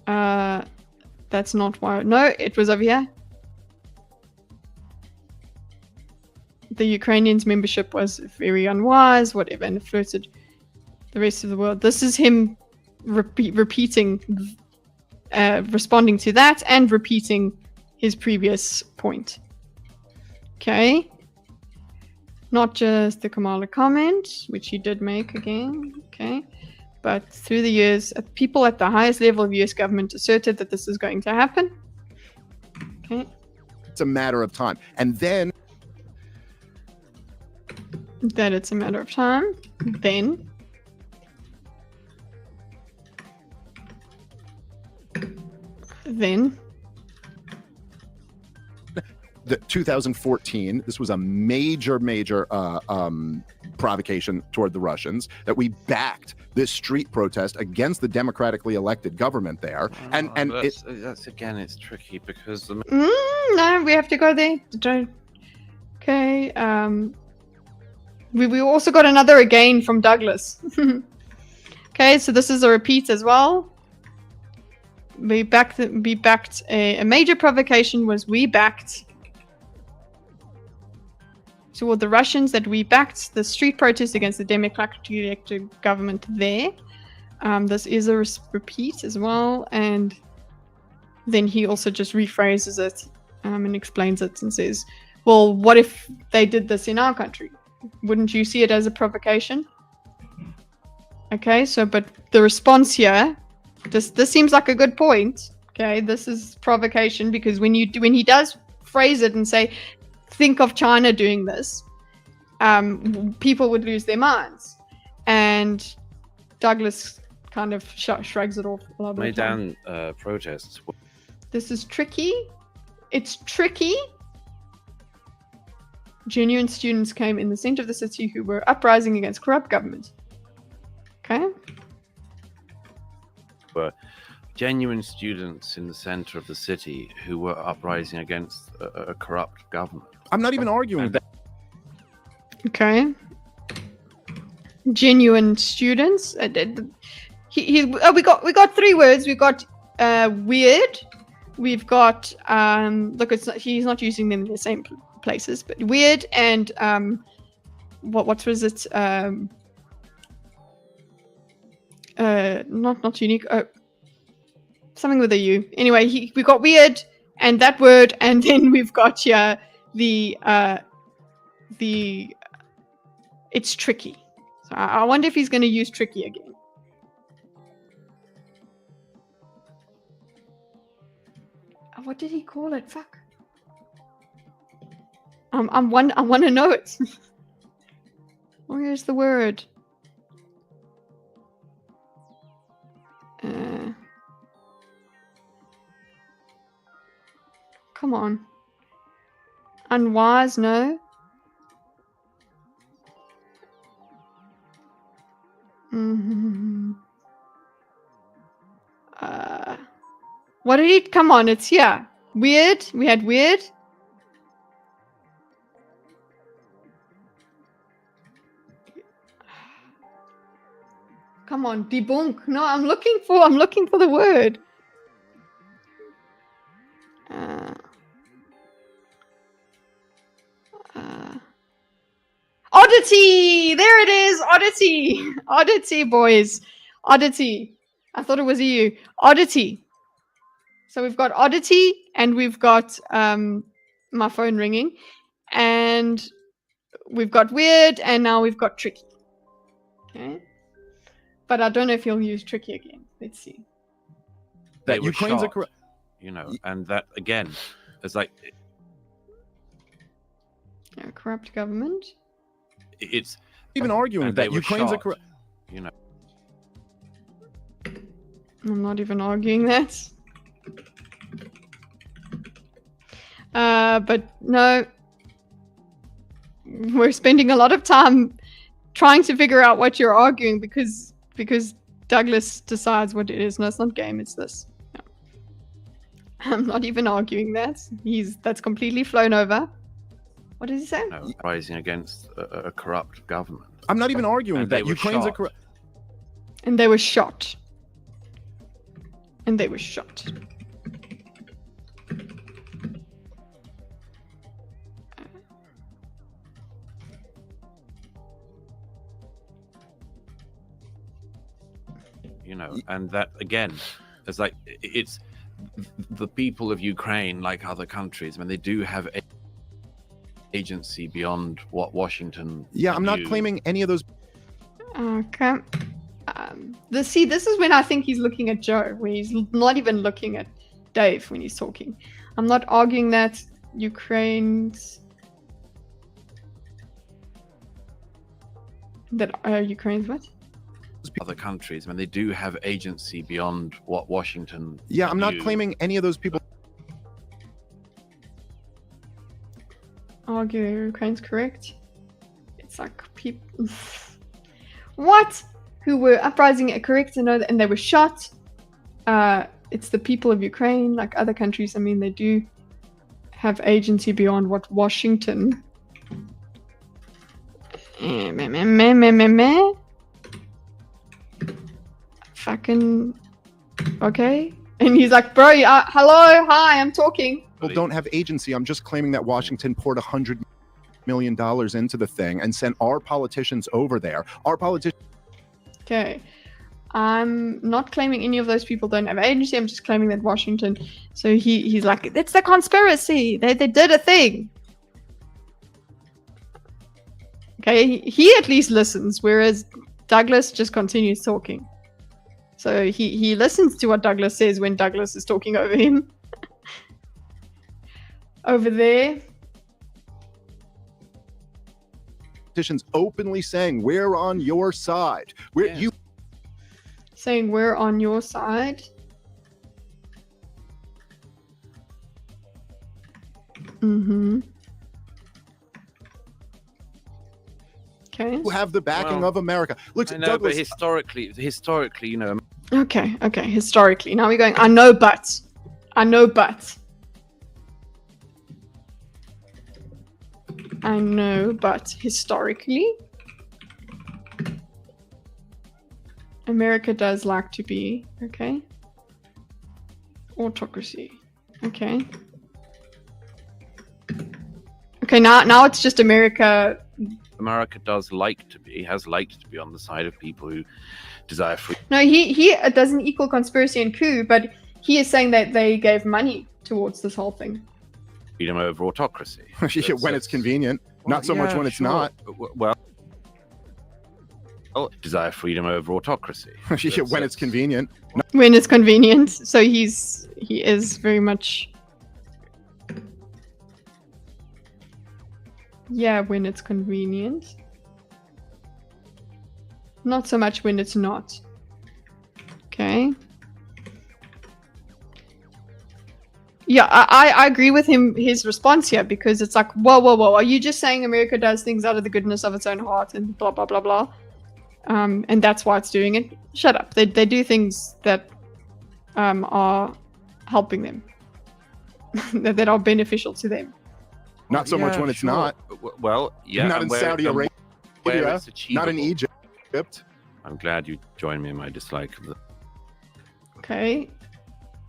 That's not why, no, it was over here. The Ukrainians' membership was very unwise, whatever, and flirted the rest of the world. This is him repeating, responding to that, and repeating his previous point. Okay. Not just the Kamala comment, which he did make again. Okay. But through the years, people at the highest level of US government asserted that this is going to happen. Okay. It's a matter of time. And then That it's a matter of time. Then the 2014, this was a major provocation toward the Russians, that we backed this street protest against the democratically elected government there. And that's again, it's tricky because no, we have to go there. Okay. We also got another again from Douglas. Okay, so this is a repeat as well. We backed a major provocation was we backed toward the Russians, that we backed the street protest against the democratically elected government there. This is a repeat as well, and then he also just rephrases it and explains it and says, well, what if they did this in our country? Wouldn't you see it as a provocation? Okay, so but the response here, this seems like a good point. Okay, this is provocation because when he does phrase it and say, think of China doing this, people would lose their minds. And Douglas kind of shrugs it off a lot. Maidan protests. This is tricky. It's tricky. Genuine students came in the center of the city who were uprising against corrupt government. Okay. Were genuine students in the center of the city who were uprising against a corrupt government. I'm not even arguing that. Okay. Genuine students. We got 3 words. We got weird. We've got look. He's not using them in the same places, but weird and what was it? Not unique. Something with a U. Anyway, we got weird and that word, and then we've got here the it's tricky. So I wonder if he's going to use tricky again. What did he call it? Fuck. I want to know it. Where's the word? Come on. Unwise, no. What did he? Come on, it's here. Weird. We had weird. Come on, debunk. No, I'm looking for the word. Oddity! There it is! Oddity! Oddity, boys. Oddity. I thought it was EU. Oddity. So we've got oddity, and we've got my phone ringing, and we've got weird, and now we've got tricky. Okay. But I don't know if he'll use tricky again. Let's see. That Ukraine's a corrupt, and that again, it's like a corrupt government. It's even arguing that Ukraine's a corrupt. I'm not even arguing that. But no, we're spending a lot of time trying to figure out what you're arguing because Douglas decides what it is. No, it's not game, it's this. No. I'm not even arguing that. That's completely flown over. What did he say? Rising against a corrupt government. I'm not even arguing that Ukraine's a corrupt. And they were shot. And they were shot. And that again, it's like it's the people of Ukraine, like other countries, I mean, they do have agency beyond what Washington. Yeah, I'm not do. claiming any of those. Okay. This is when I think he's looking at Joe, where he's not even looking at Dave when he's talking. I'm not arguing that Ukraine's what? Other countries, I mean, they do have agency beyond what Washington. Yeah, I'm not do. claiming any of those people. Argue Ukraine's correct. It's like people. What? Who were uprising are correct and they were shot. It's the people of Ukraine, like other countries. I mean, they do have agency beyond what Washington. Fucking okay. And he's like, bro, hello, hi, I'm talking. People don't have agency. I'm just claiming that Washington poured $100 million into the thing and sent our politicians over there. Our politicians. Okay. I'm not claiming any of those people don't have agency. I'm just claiming that Washington. So he's like, it's the conspiracy. They did a thing. Okay, he at least listens, whereas Douglas just continues talking. So he listens to what Douglas says when Douglas is talking over him. Over there. Politicians openly saying, we're on your side. Yes. Saying we're on your side. Mm-hmm. Okay. Who have the backing of America. Look, I know, Douglas. but historically, you know. Okay. Historically. Now we're going, I know, but. I know, but historically, America does like to be, okay, autocracy. Okay. Okay, now it's just America. America has liked to be on the side of people who desire freedom. No, he doesn't equal conspiracy and coup, but he is saying that they gave money towards this whole thing. Freedom over autocracy. When it's convenient, not so much when it's not. Well, desire freedom over autocracy. When it's convenient. When it's convenient. So he is very much. Yeah, when it's convenient. Not so much when it's not. Okay. Yeah, I agree with his response here, because it's like, whoa, are you just saying America does things out of the goodness of its own heart and blah, blah, blah, blah? And that's why it's doing it? Shut up. They do things that are helping them, that are beneficial to them. Not so much when it's not. Well, yeah. Not in Saudi Arabia. Not in Egypt. I'm glad you joined me in my dislike of the. Okay.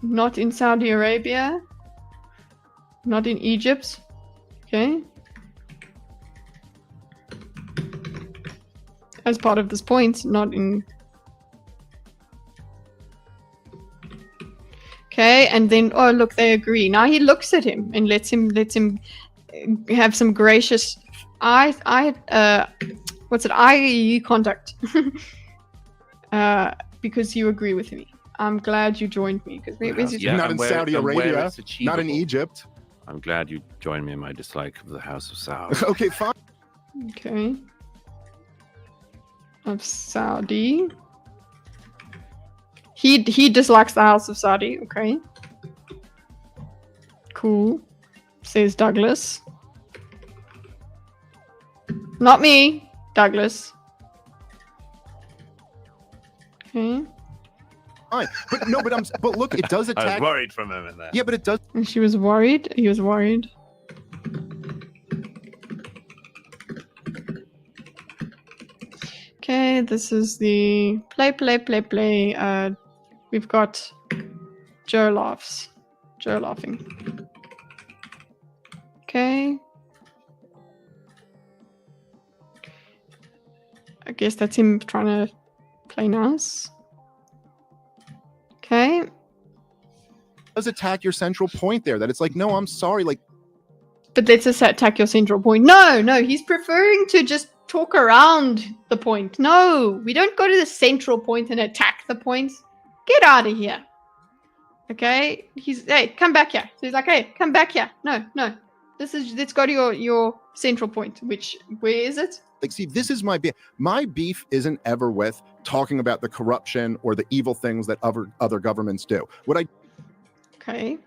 Not in Saudi Arabia. Not in Egypt. Okay. As part of this point, not in. Okay, and then oh look, they agree. Now he looks at him and lets him have some gracious eye contact. Because you agree with me. I'm glad you joined me. Because not in Saudi Arabia, not in Egypt. I'm glad you joined me in my dislike of the House of Saudi. Okay, fine. Okay. Of Saudi. He dislikes the House of Saudi. Okay. Cool. Says Douglas. Not me, Douglas. Okay. Fine. But look, it does attack. I was worried for a moment there. Yeah, but it does. And she was worried. He was worried. Okay, this is the play. We've got Joe laughs. Joe laughing. Okay. I guess that's him trying to play nice. Okay. does attack your central point there. That it's like, no, I'm sorry. Like, but let's just attack your central point. No, he's preferring to just talk around the point. No, we don't go to the central point and attack the point. Get out of here. Okay? Hey, come back here. So he's like, hey, come back here. No. Let's go to your central point. Where is it? Like, see, this is my beef. My beef isn't ever with talking about the corruption or the evil things that other governments do. Okay.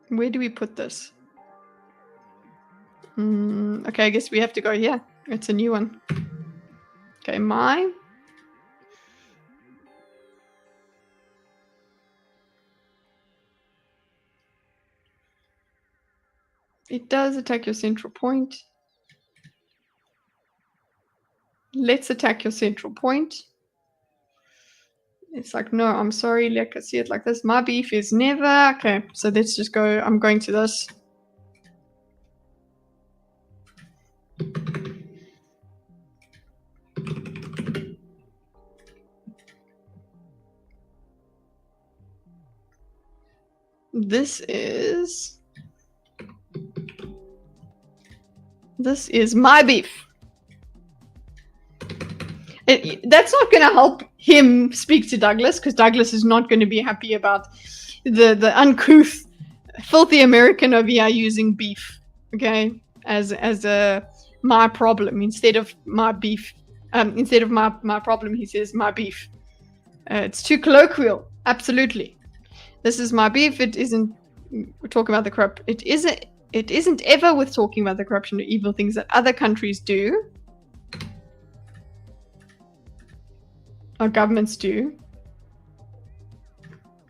Where do we put this? Okay, I guess we have to go here. It's a new one. Okay, it does attack your central point. Let's attack your central point. It's like, no, I'm sorry, like I see it like this. My beef is never. Okay, so let's just go. I'm going to this. This is my beef. That's not going to help him speak to Douglas, because Douglas is not going to be happy about the uncouth, filthy American over here using beef, okay, as a my problem instead of my beef. Instead of my problem, he says my beef. It's too colloquial. Absolutely, this is my beef. It isn't. We're talking about the corrupt. It isn't ever with talking about the corruption or evil things that other countries do. Our governments do.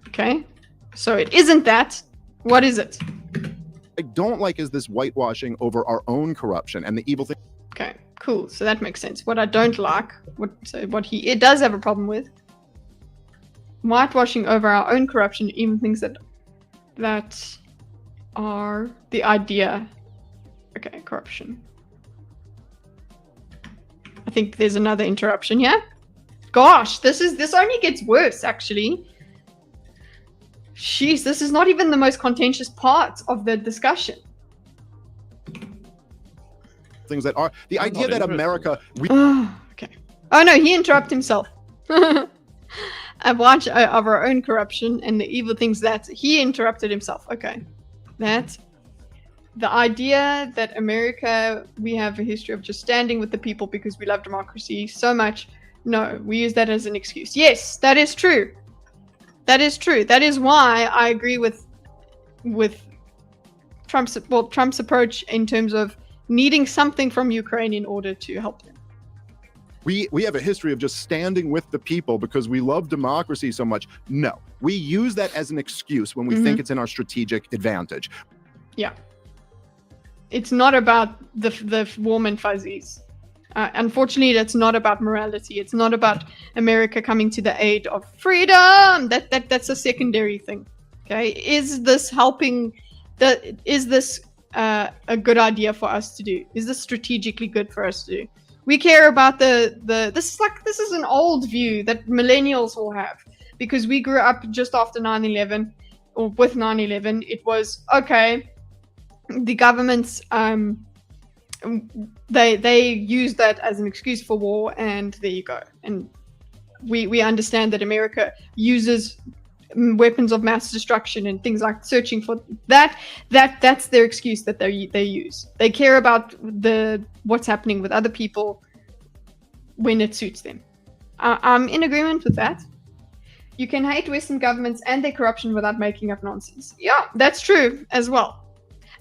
Okay. So it isn't that. What is it? I don't like is this whitewashing over our own corruption and the evil thing. Okay, cool. So that makes sense. What I don't like, it does have a problem with, whitewashing over our own corruption, even things that are the idea. Okay, corruption. I think there's another interruption here. Gosh, this only gets worse, actually. Jeez, this is not even the most contentious part of the discussion. Things that are the idea that America. Okay. Oh no, he interrupted himself. A bunch of our own corruption and the evil things that he interrupted himself. Okay, that the idea that America, we have a history of just standing with the people because we love democracy so much. No, we use that as an excuse. Yes, that is true. That is true. That is why I agree with Trump's approach in terms of needing something from Ukraine in order to help them. We have a history of just standing with the people because we love democracy so much. No, we use that as an excuse when we think it's in our strategic advantage. Yeah. It's not about the warm and fuzzies. Unfortunately, that's not about morality. It's not about America coming to the aid of freedom. That's a secondary thing. Okay, is this helping? Is this a good idea for us to do? Is this strategically good for us to do? We care about this is an old view that millennials will have because we grew up just after 9/11 or with 9/11. It was okay. The governments they use that as an excuse for war, and there you go. And we understand that America uses weapons of mass destruction and things like searching for that's their excuse that they use. They care about what's happening with other people when it suits them. I'm in agreement with that. You can hate Western governments and their corruption without making up nonsense. Yeah, that's true as well.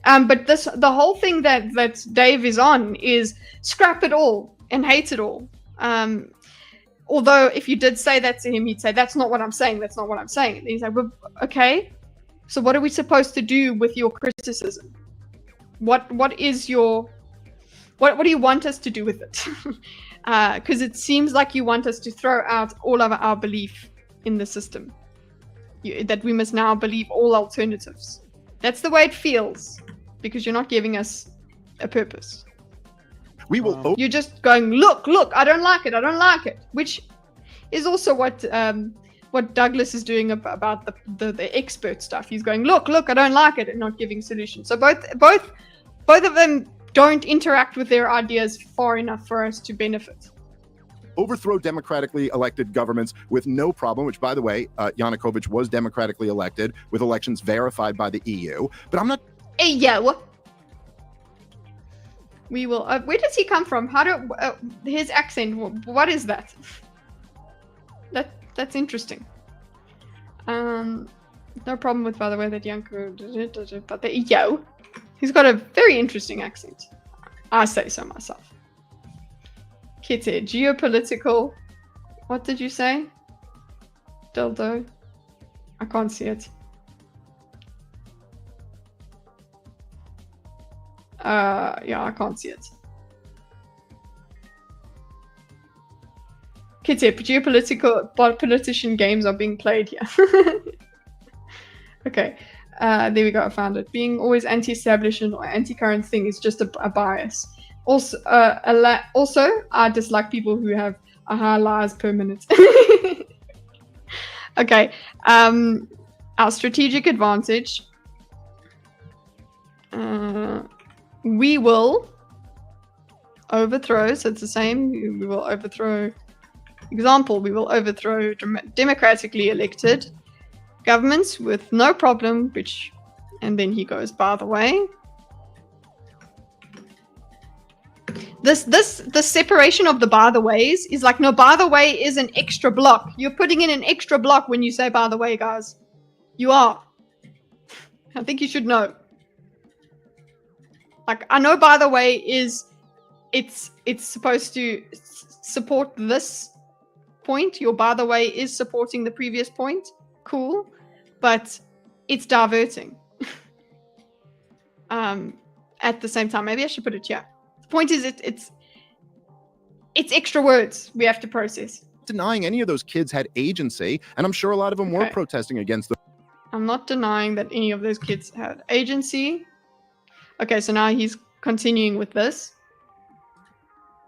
But the whole thing that Dave is on is scrap it all and hate it all. Although if you did say that to him, he'd say, that's not what I'm saying. That's not what I'm saying. And he's like, well, okay. So what are we supposed to do with your criticism? What is your, what do you want us to do with it? Because it seems like you want us to throw out all of our belief in the system. That we must now believe all alternatives. That's the way it feels, because you're not giving us a purpose. We will. You're just going, look, I don't like it, which is also what what Douglas is doing about the expert stuff. He's going, look, I don't like it, and not giving solutions. So both of them don't interact with their ideas far enough for us to benefit. Overthrow democratically elected governments with no problem, which, by the way, Yanukovych was democratically elected with elections verified by the EU. But I'm not... Hey, yeah, what? We will... where does he come from? How do... his accent, what is that? That's interesting. No problem with, by the way, that Yanko... But the yo... He's got a very interesting accent. I say so myself. Kitty, geopolitical. What did you say? Dildo. I can't see it. Yeah, I can't see it. Kitty, geopolitical politician games are being played here. Okay. There we go, I found it. Being always anti-establishment or anti-current thing is just a bias. Also, I dislike people who have a high lies per minute. Okay, our strategic advantage. We will overthrow, so it's the same. We will overthrow, example, we will overthrow democratically elected governments with no problem, which, and then he goes, by the way, the separation of the by the ways is like, no, by the way is an extra block. You're putting in an extra block when you say by the way, guys. You are. I think you should know. Like, I know by the way is it's supposed to support this point. Your by the way is supporting the previous point. Cool, but it's diverting. At the same time, maybe I should put it here. The point is, it's extra words we have to process. Denying any of those kids had agency, and I'm sure a lot of them were protesting against the... I'm not denying that any of those kids had agency. Okay, so now he's continuing with this.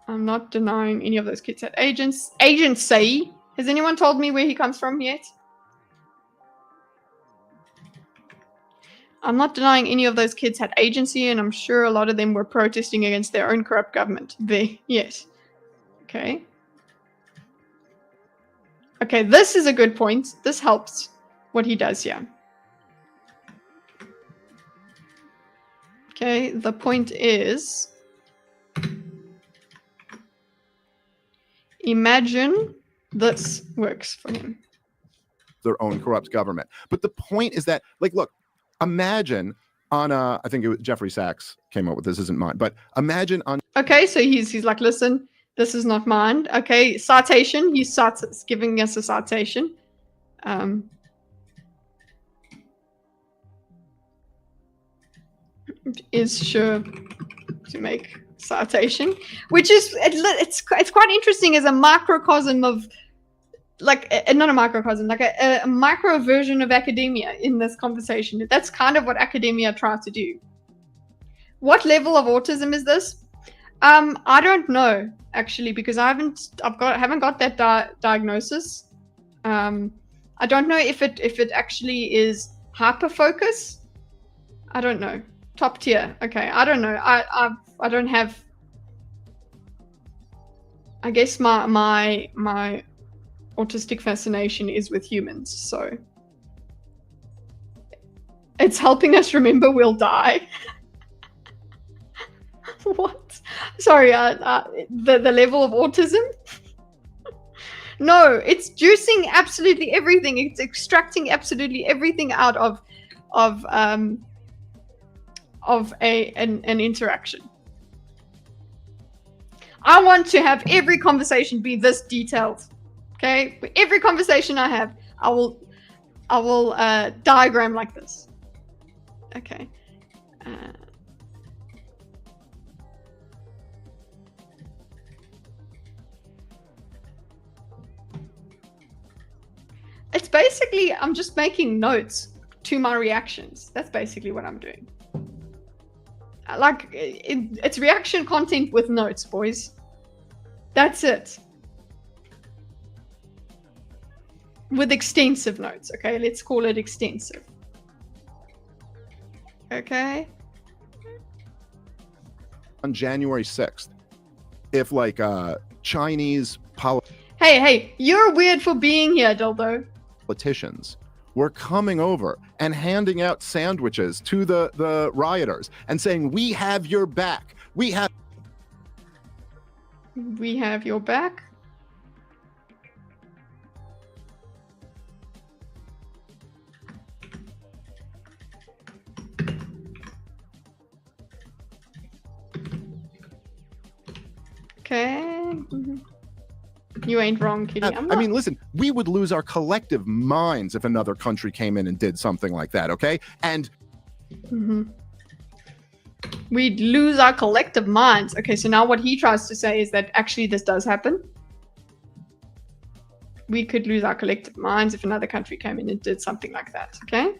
I'm not denying any of those kids had agency. Has anyone told me where he comes from yet? I'm not denying any of those kids had agency, and I'm sure a lot of them were protesting against their own corrupt government. Yes. Okay. Okay, this is a good point. This helps what he does here. Okay, the point is, imagine this works for him. Their own corrupt government. But the point is that, like, look, imagine on I think it was Jeffrey Sachs came up with this, isn't mine, but imagine on... Okay, so he's like, listen, this is not mine. Okay, citation, he's giving us a citation. Is sure to make citation, which is, it's quite interesting as a microcosm of, like, not a microcosm, like a micro version of academia in this conversation. That's kind of what academia tries to do. What level of autism is this? I don't know, actually, because I haven't got that diagnosis. I don't know if it actually is hyperfocus. I don't know. Top tier. Okay, I don't know. I don't have. I guess my autistic fascination is with humans, so it's helping us remember we'll die. What? Sorry, the level of autism? No, it's juicing absolutely everything. It's extracting absolutely everything out of an interaction. I want to have every conversation be this detailed. Okay, for every conversation I have, I will diagram like this. Okay. It's basically, I'm just making notes to my reactions. That's basically what I'm doing. Like, it's reaction content with notes, boys. That's it. with extensive notes. Okay, let's call it extensive. Okay. On January 6th, if like Chinese Hey, you're weird for being here, Dildo. politicians were coming over and handing out sandwiches to the rioters and saying, "We have your back. We have your back." Okay. You ain't wrong, Kitty. I mean, listen, we would lose our collective minds if another country came in and did something like that, okay? And we'd lose our collective minds. Okay, so now what he tries to say is that actually this does happen. We could lose our collective minds if another country came in and did something like that, okay?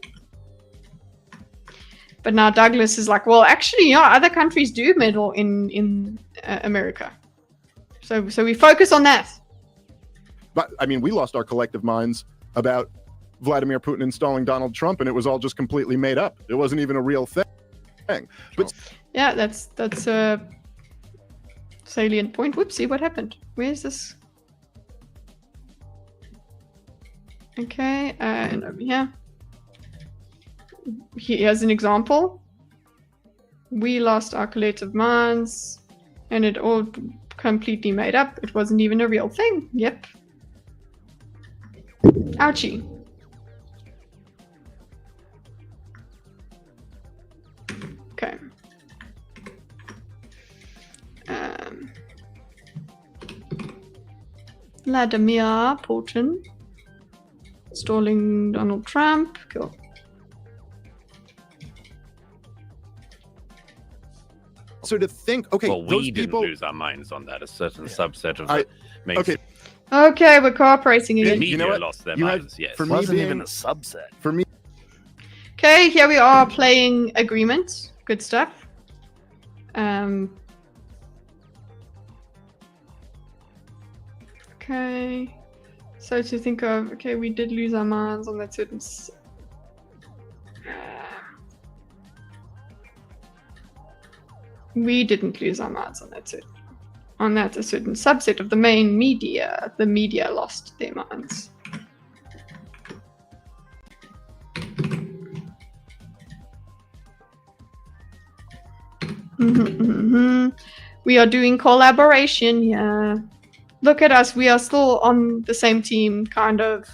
But now Douglas is like, well, actually, yeah, other countries do meddle in America. So we focus on that. But I mean, we lost our collective minds about Vladimir Putin installing Donald Trump, and it was all just completely made up. It wasn't even a real thing. But yeah, that's a salient point. Whoopsie, what happened? Where's this? Okay, and over here. Here's an example. We lost our collective minds, and it all completely made up. It wasn't even a real thing. Yep. Ouchie. Okay. Vladimir Putin installing Donald Trump. Cool. So to think, okay, well, those we didn't people lose our minds on that. A certain subset of the okay. Okay, we're cooperating the again. media You know what? lost their You had- minds. Yes. for It me wasn't being- even a subset. For me, Okay, here we are playing agreement. Good stuff. Okay. So to think of, okay, we did lose our minds on that certain. We didn't lose our minds on that certain. On that, a certain subset of the main media. The media lost their minds. We are doing collaboration, yeah. Look at us, we are still on the same team, kind of.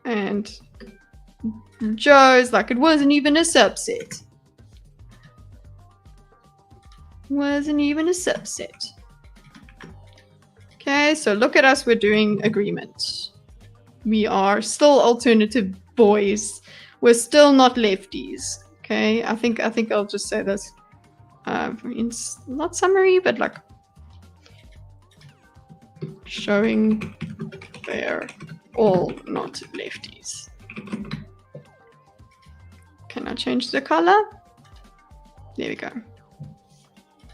And Joe's like, it wasn't even a subset. Wasn't even a subset. Okay, so look at us, we're doing agreement. We are still alternative boys. We're still not lefties. Okay, I think I'll just say this. In not summary, but like showing they're all not lefties. Can I change the color? There we go.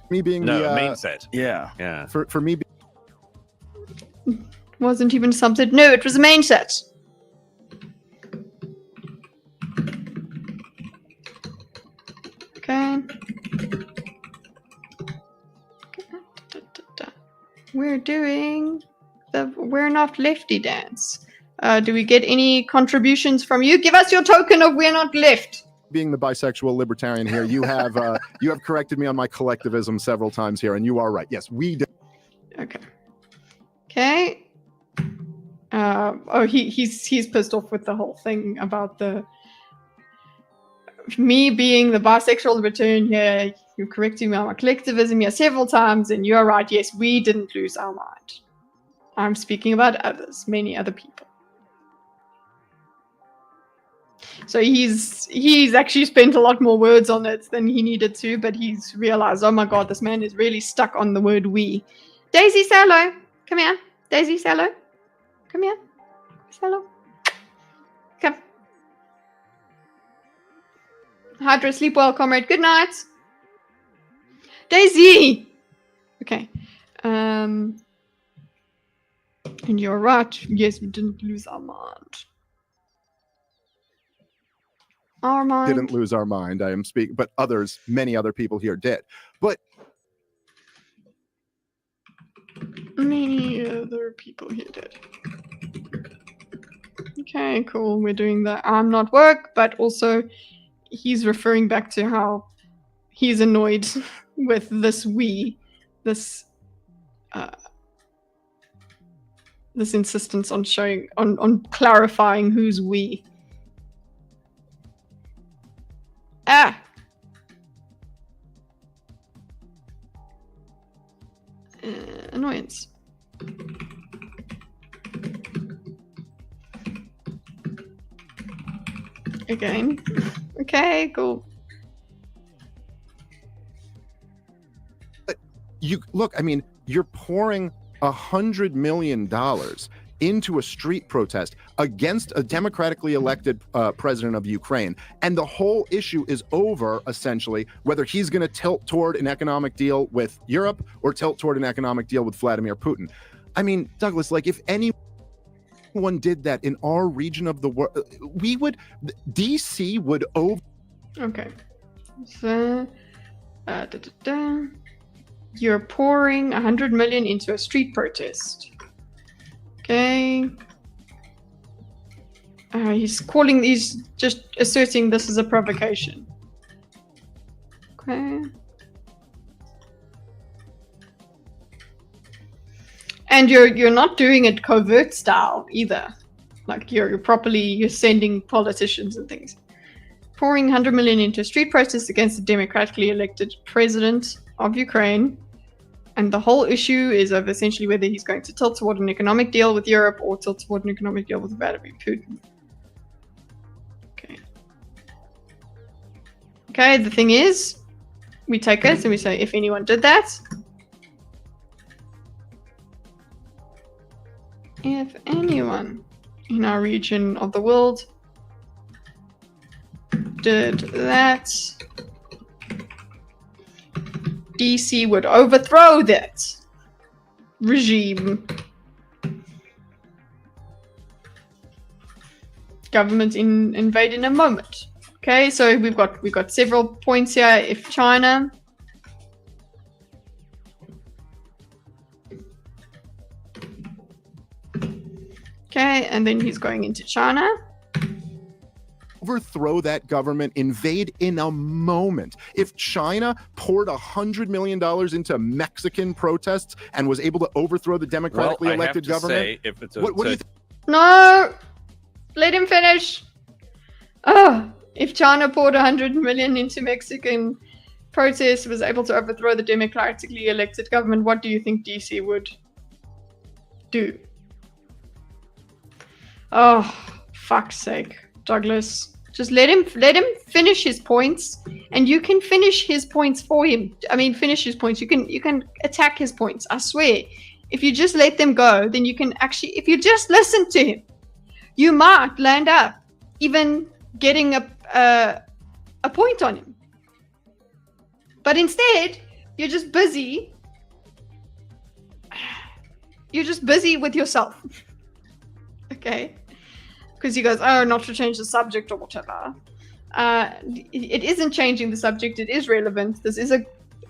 me being the main set. Yeah. Yeah. for me. Wasn't even a subset. No, it was a main set. Okay. We're doing the We're Not Lefty dance. Do we get any contributions from you? Give us your token of We're Not Left. Being the bisexual libertarian here, you have corrected me on my collectivism several times here, and you are right. Yes, we do. Okay. Okay. He's pissed off with the whole thing about me being the bisexual libertarian here. You're correcting me on my collectivism here several times, and you're right. Yes, we didn't lose our mind. I'm speaking about others, many other people. So he's actually spent a lot more words on it than he needed to, but he's realized, oh my god, this man is really stuck on the word we. Daisy, say hello. Come here. Daisy, say hello. Come here. Say hello. Come. Hydra, sleep well, comrade. Good night. Daisy! Okay. And you're right. Yes, we didn't lose our mind. Our mind. Didn't lose our mind. I am speaking, but many other people here did. But many other people here did. Okay, cool. We're doing the I'm not work, but also he's referring back to how he's annoyed with this this insistence on showing on clarifying who's we. Annoyance. Again. Okay, cool. But you're pouring $100 million into a street protest against a democratically elected president of Ukraine, and the whole issue is over, essentially, whether he's going to tilt toward an economic deal with Europe or tilt toward an economic deal with Vladimir Putin. I mean, Douglas, like, if anyone did that in our region of the world, DC would over. Okay. So, you're pouring 100 million into a street protest. Okay. He's just asserting this is a provocation. Okay. And you're not doing it covert style either. Like you're sending politicians and things. Pouring 100 million into a street protest against the democratically elected president of Ukraine. And the whole issue is of essentially whether he's going to tilt toward an economic deal with Europe or tilt toward an economic deal with Vladimir Putin. Okay. Okay, the thing is, we take it and we say, if anyone did that, if anyone in our region of the world did that, DC would overthrow that regime. Government invade in a moment. Okay, so we've got several points here. If China okay, and then he's going into China. Overthrow that government, invade in a moment. If China poured $100 million into Mexican protests and was able to overthrow the democratically elected government, what do you think? No, let him finish. If China poured 100 million into Mexican protests, was able to overthrow the democratically elected government, what do you think DC would do? Oh, fuck's sake. Douglas, just let him finish his points, and you can finish his points for him. I mean, finish his points. You can attack his points. I swear, if you just let them go, then you can actually. If you just listen to him, you might land up even getting a point on him. But instead, you're just busy. You're just busy with yourself. Okay. Because he goes, oh, not to change the subject or whatever. It isn't changing the subject. It is relevant. This is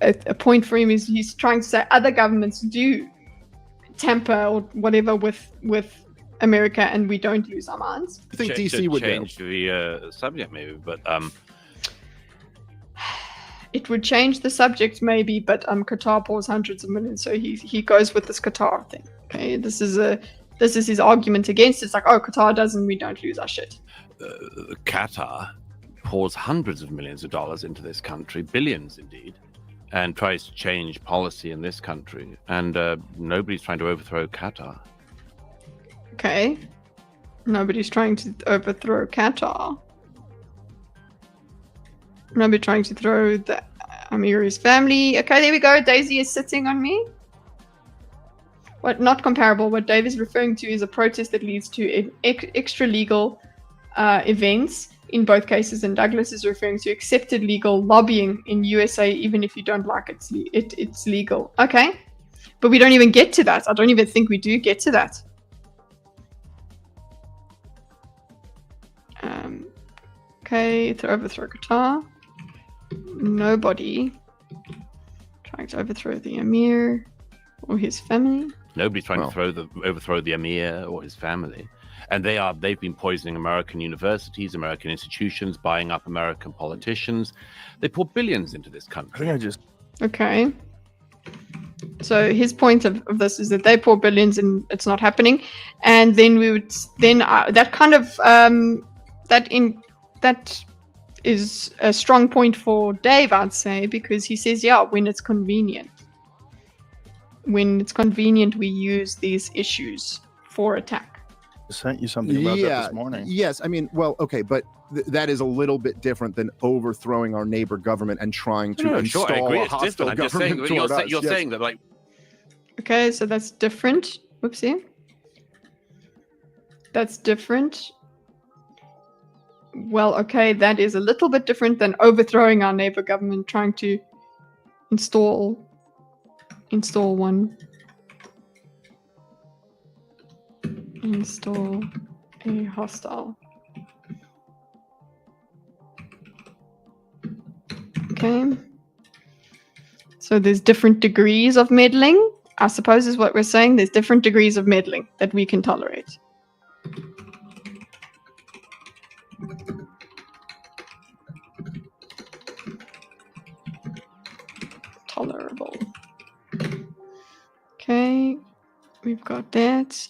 a point for him. He's trying to say other governments do tamper or whatever with America, and we don't lose our minds. I think DC would change the subject, maybe, but it would change the subject, maybe. But Qatar pours hundreds of millions, so he goes with this Qatar thing. Okay, this is his argument against it. It's like, oh, Qatar does and we don't lose our shit. Qatar pours hundreds of millions of dollars into this country, billions indeed, and tries to change policy in this country. And nobody's trying to overthrow Qatar. Okay. Nobody's trying to overthrow Qatar. Nobody's trying to throw the Amiri's family. Okay, there we go. Daisy is sitting on me. What not comparable? What Dave is referring to is a protest that leads to extra legal events. in both cases, and Douglas is referring to accepted legal lobbying in USA, even if you don't like it's legal. Okay, but we don't even get to that. I don't even think we do get to that. Okay, to overthrow Qatar. Nobody trying to overthrow the Emir or his family. Nobody's trying to overthrow the Emir or his family. And they've been poisoning American universities, American institutions, buying up American politicians. They pour billions into this country. Okay. So his point of this is that they pour billions and it's not happening. And then we would that kind of that is a strong point for Dave, I'd say, because he says, yeah, when it's convenient. When it's convenient, we use these issues for attack. I sent you something about that this morning. Yes, I mean, well, okay, but that is a little bit different than overthrowing our neighbor government and trying to install a hostile government toward us. You're saying that, like... Okay, so that's different. Whoopsie. That's different. Well, okay, that is a little bit different than overthrowing our neighbor government, trying to install one. Install a hostile. Okay. So there's different degrees of meddling, I suppose is what we're saying. There's different degrees of meddling that we can tolerate. Tolerable. Okay, we've got that.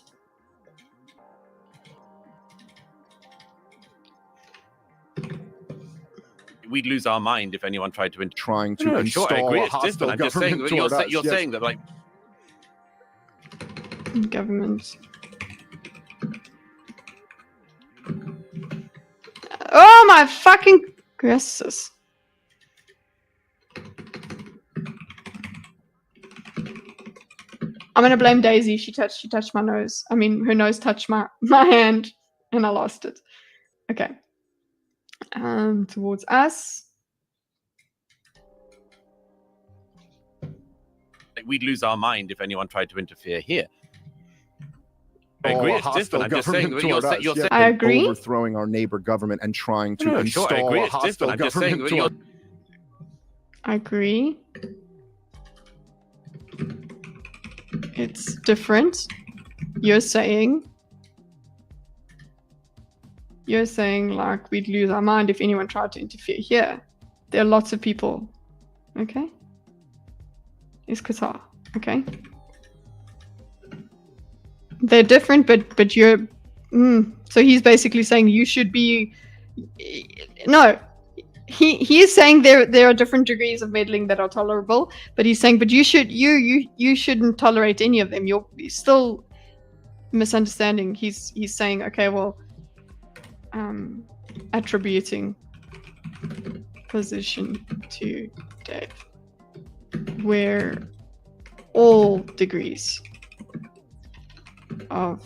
We'd lose our mind if anyone tried to trying to install a hostile government toward us. You're saying that, like... Government. Oh my fucking gracious. I'm gonna blame Daisy. She touched my nose. I mean, her nose touched my hand, and I lost it. Okay. Towards us. We'd lose our mind if anyone tried to interfere here. I agree. It's different. I'm just saying. You're saying. I agree. Overthrowing our neighbor government and trying to install a hostile government toward us. I agree. It's different. You're saying like we'd lose our mind if anyone tried to interfere here. There are lots of people. Okay. It's Qatar. Okay. They're different, but you're. So he's basically saying you should be. No. He is saying there are different degrees of meddling that are tolerable, but he's saying, but you shouldn't tolerate any of them. You're still misunderstanding. He's saying, okay, well, attributing position to Dave, where all degrees of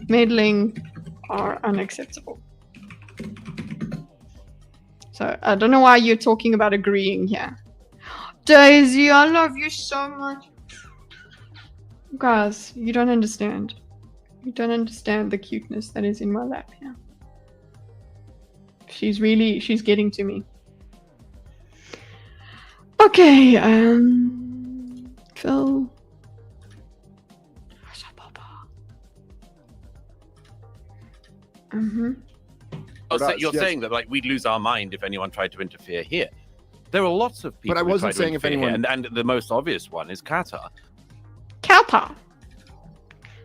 meddling are unacceptable. So I don't know why you're talking about agreeing here. Daisy, I love you so much. Guys, you don't understand. You don't understand the cuteness that is in my lap here. She's getting to me. Okay, Phil. You're saying that, like, we'd lose our mind if anyone tried to interfere here. There are lots of people. But I wasn't saying if anyone. And the most obvious one is Qatar. Qatar.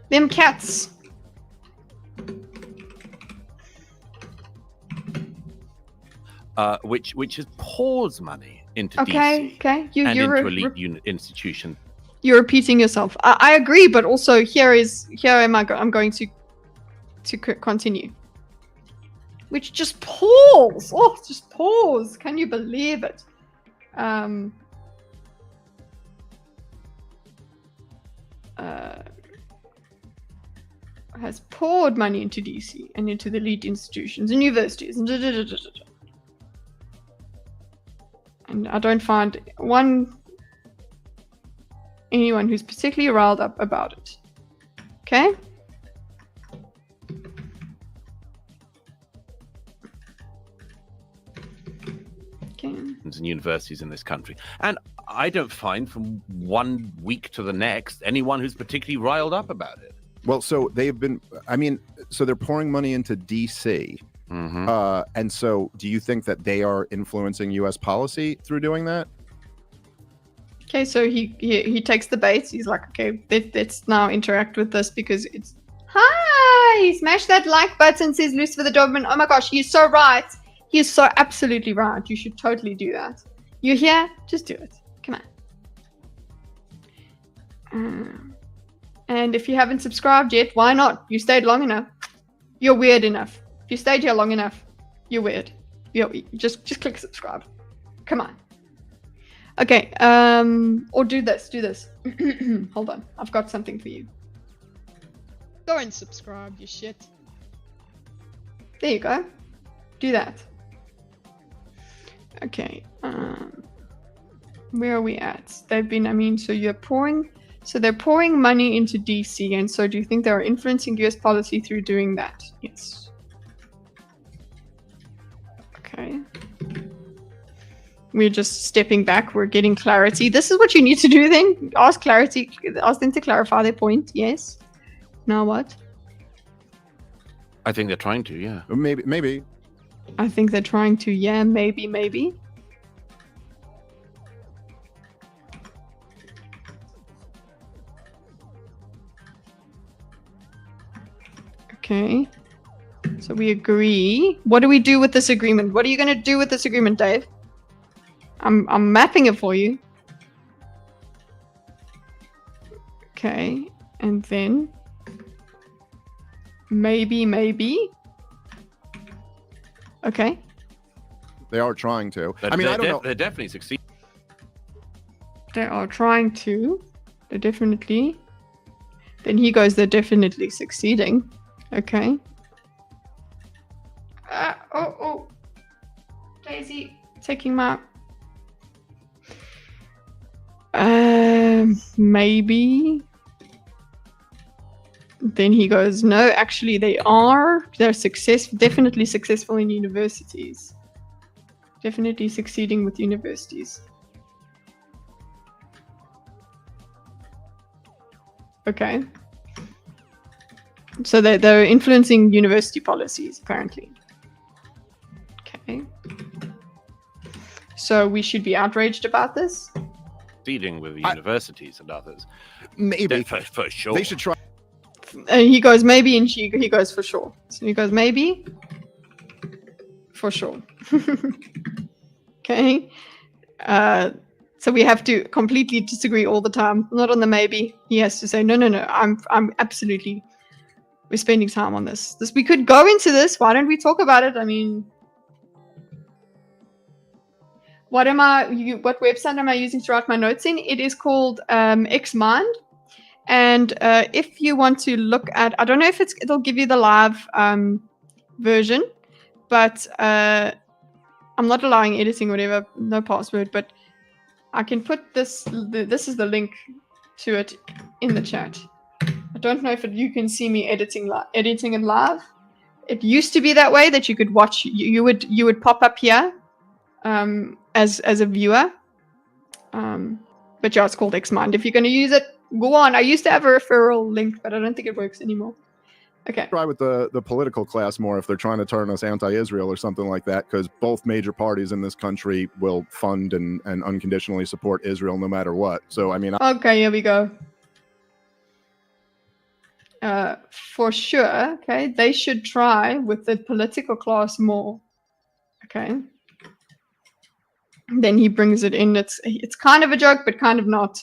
Them cats. Which just pours money into DC. Okay. You're into elite institution. You're repeating yourself. I agree, but also I'm going to continue. Which just pours. Oh, just pours. Can you believe it? has poured money into DC and into the elite institutions and universities and and I don't find anyone who's particularly riled up about it. Okay? Okay. And universities in this country. And I don't find from one week to the next anyone who's particularly riled up about it. Well, so they've been, so they're pouring money into DC. And so do you think that they are influencing US policy through doing that? Okay, so he takes the bait. He's like, okay, let's now interact with this because it's... Hi! Smash that like button, says Lucifer the Doberman. Oh my gosh, he's so right. He's so absolutely right. You should totally do that. You're here? Just do it. Come on. And if you haven't subscribed yet, why not? You stayed long enough. You're weird enough. If you stayed here long enough, you're weird. Just click subscribe. Come on. Okay, or do this. Hold on. I've got something for you. Go and subscribe, you shit. There you go. Do that. Okay. Where are we at? They've been, so they're pouring money into DC, and so do you think they are influencing US policy through doing that? Yes. Okay. We're just stepping back. We're getting clarity. This is what you need to do then. Ask clarity. Ask them to clarify their point. Yes. Now what? I think they're trying to, yeah. Maybe. I think they're trying to, yeah, maybe. Okay. So we agree. What do we do with this agreement? What are you going to do with this agreement, Dave? I'm mapping it for you. Okay. And then maybe. Okay. They are trying to. I don't know. They're definitely succeeding. They are trying to. They're definitely. Then he goes, they're definitely succeeding. Okay. Oh. Daisy, taking my... maybe. Then he goes, no, actually they are. They're definitely successful in universities. Definitely succeeding with universities. Okay. So they're influencing university policies, apparently. Okay. So we should be outraged about this? Succeeding with the universities and others. Maybe. For sure. They should try. He goes maybe, and he goes for sure. So he goes maybe, for sure. Okay. So we have to completely disagree all the time. Not on the maybe. He has to say no. I'm absolutely. We're spending time on this. We could go into this. Why don't we talk about it? I mean, what website am I using to write my notes in? It is called Xmind. And if you want to look at, I don't know if it'll give you the live version, but I'm not allowing editing, whatever, no password, but I can put this is the link to it in the chat. I don't know if you can see me editing it live. It used to be that way, that you could watch, you would pop up here as a viewer. But yeah, it's called Xmind. If you're going to use it, go on. I used to have a referral link, but I don't think it works anymore. Okay. Try with the political class more if they're trying to turn us anti-Israel or something like that, because both major parties in this country will fund and unconditionally support Israel no matter what. So, I mean... Okay, here we go. For sure, okay, they should try with the political class more. Okay. Then he brings it in. It's kind of a joke, but kind of not.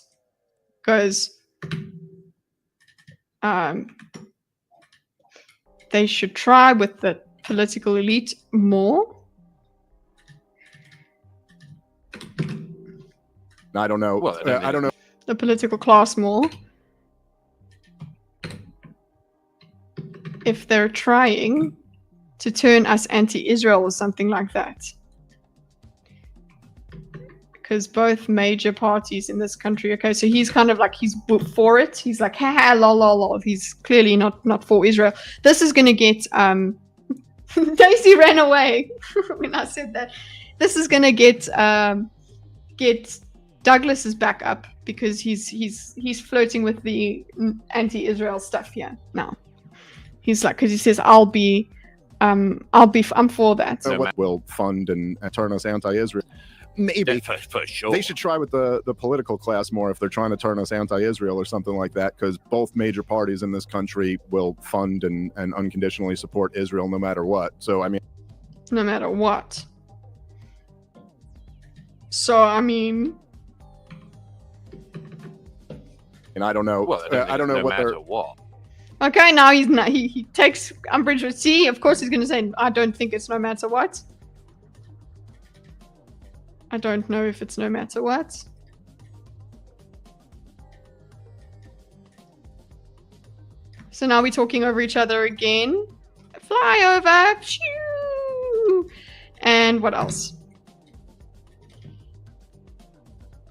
Goes, they should try with the political elite more. I don't know. Well, I don't know. The political class more. if they're trying to turn us anti-Israel or something like that. Because both major parties in this country, okay, so he's kind of like, he's for it. He's like, ha ha, lol, lol, lol. He's clearly not for Israel. This is going to get, Daisy ran away when I said that. This is going to get Douglas's back up because he's flirting with the anti-Israel stuff here now. He's like, because he says, I'm for that. What will fund and turn us anti-Israel? Maybe for sure. they should try with the political class more if they're trying to turn us anti-Israel or something like that, because both major parties in this country will fund and unconditionally support Israel no matter what. So, I mean... No matter what. So, I mean... And I don't know. Well, I don't know no what matter they're... what. Okay, now he's not, he takes umbrage with C. Of course he's going to say, I don't think it's no matter what. I don't know if it's no matter what. So now we're talking over each other again. Fly over. Shoo! And what else?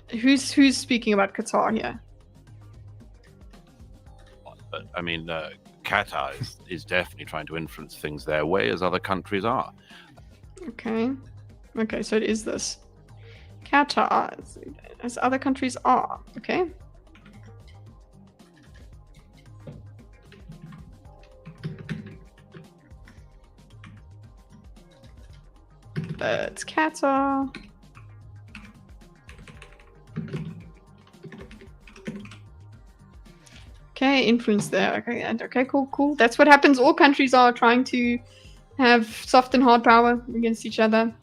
Who's speaking about Qatar here? But I mean, Qatar is definitely trying to influence things their way, as other countries are. Okay. Okay, so it is this. Qatar, as other countries are. Okay. That's Qatar. Okay, influence there. Okay, and okay, cool. That's what happens. All countries are trying to have soft and hard power against each other.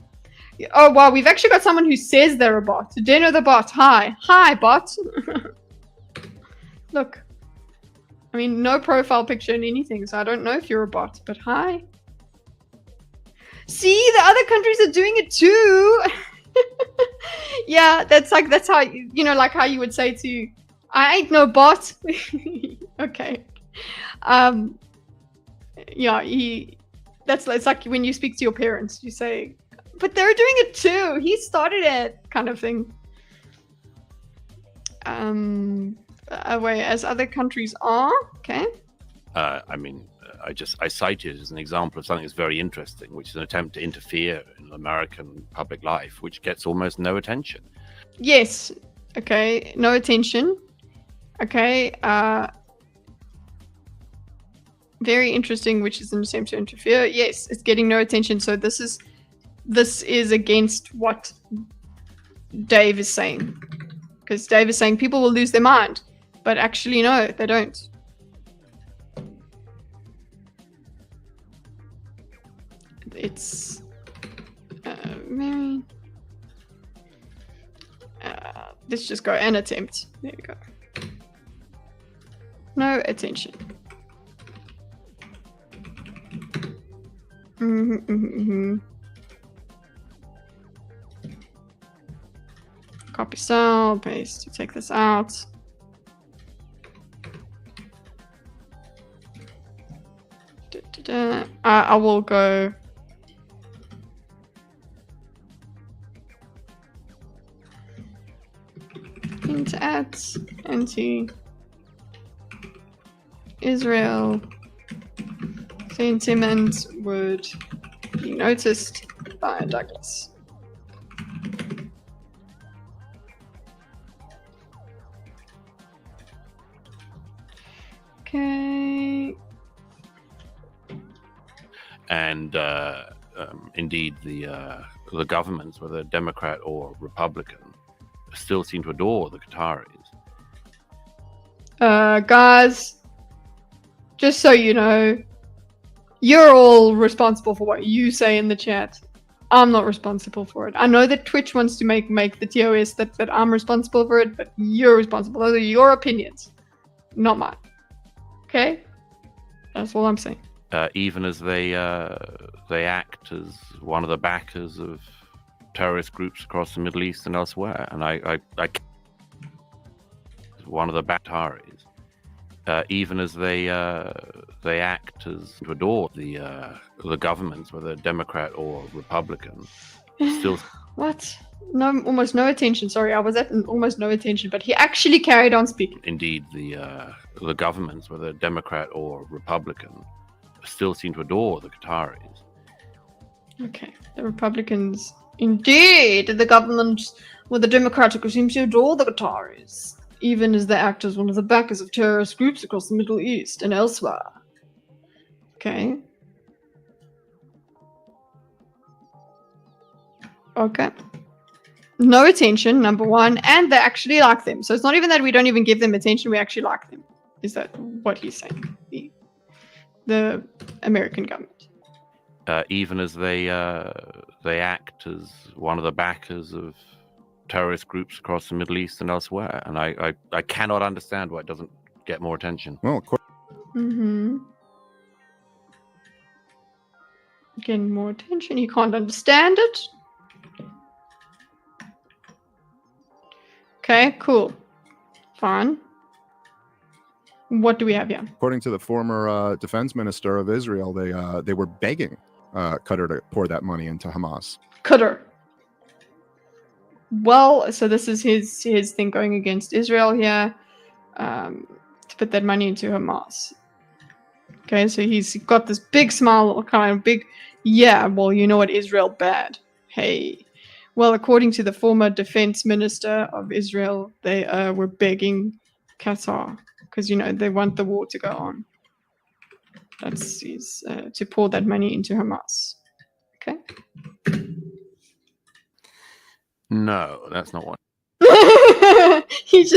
Oh, wow, we've actually got someone who says they're a bot. Deno the bot. Hi, bot. Look. I mean, no profile picture and anything, so I don't know if you're a bot, but hi. See, the other countries are doing it too. Yeah, that's how, you know, like how you would say to, I ain't no bot. Okay. Yeah, it's like when you speak to your parents, you say, but they're doing it too. He started it, kind of thing. Wait, as other countries are, okay. I mean, I cited it as an example of something that's very interesting, which is an attempt to interfere in American public life, which gets almost no attention. Yes. Okay. No attention. Okay. Very interesting, which is an attempt to interfere. Yes, it's getting no attention. So this is against what Dave is saying. Because Dave is saying people will lose their mind. But actually, no, they don't. It's Mary. Let's just go an attempt. There we go. No attention. Copy cell, paste to take this out. I will go. Hint at anti-Israel sentiment would be noticed by Douglas. Okay. And indeed, the governments, whether Democrat or Republican, still seem to adore the Qataris. Guys, just so you know, you're all responsible for what you say in the chat. I'm not responsible for it. I know that Twitch wants to make the TOS that I'm responsible for it, but you're responsible. Those are your opinions, not mine. Okay? That's all I'm saying. Even as they act as one of the backers of terrorist groups across the Middle East and elsewhere, and I one of the Qataris. even as they act as to adore the governments, whether Democrat or Republican. Still, What? No, almost no attention. Sorry, I was at almost no attention, but he actually carried on speaking. indeed, the governments, whether Democrat or Republican, still seem to adore the Qataris. Okay, the Republicans, indeed, the government with the Democratic seems to adore the Qataris, even as they act as one of the backers of terrorist groups across the Middle East and elsewhere. Okay. Okay. No attention, number one, and they actually like them. So it's not even that we don't even give them attention, we actually like them. Is that what he's saying? The American government. Even as they act as one of the backers of terrorist groups across the Middle East and elsewhere. And I cannot understand why it doesn't get more attention. Well, of course. Mm-hmm. Getting more attention. You can't understand it. Okay, cool. Fine. What do we have here? According to the former defense minister of Israel, they were begging Qatar to pour that money into Hamas. Qatar. Well, so this is his thing going against Israel here, to put that money into Hamas. Okay, so he's got this big smile, kind of big, yeah, well, you know what, Israel bad. Hey. Well, according to the former defense minister of Israel, they were begging Qatar, because, you know, they want the war to go on. That's to pour that money into Hamas. Okay? No, that's not what. This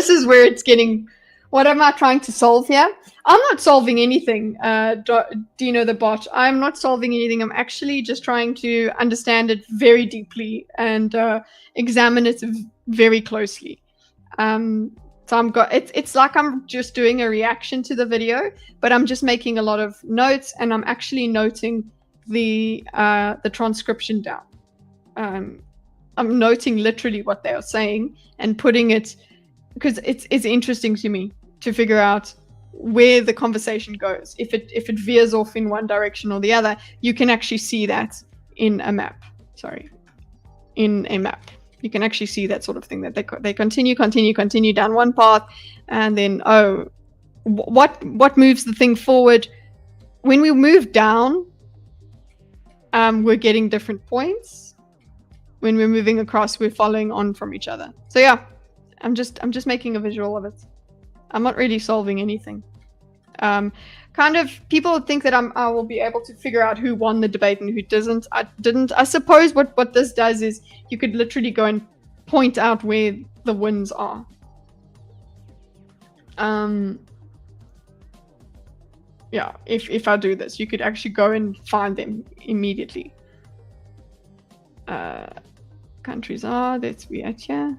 is where it's getting, what am I trying to solve here? I'm not solving anything, Dino the bot. I'm not solving anything. I'm actually just trying to understand it very deeply and examine it very closely. So it's like I'm just doing a reaction to the video, but I'm just making a lot of notes, and I'm actually noting the transcription down. I'm noting literally what they are saying and putting it, because it's interesting to me to figure out where the conversation goes. If it veers off in one direction or the other, you can actually see that in a map. In a map. You can actually see that sort of thing, that they continue down one path, and then, what moves the thing forward? When we move down, we're getting different points. When we're moving across, we're following on from each other. So yeah, I'm just making a visual of it. I'm not really solving anything. Kind of, people think that I will be able to figure out who won the debate and who didn't. I didn't. I suppose what this does is you could literally go and point out where the wins are. Yeah, if I do this, you could actually go and find them immediately. Countries are, that's we at here.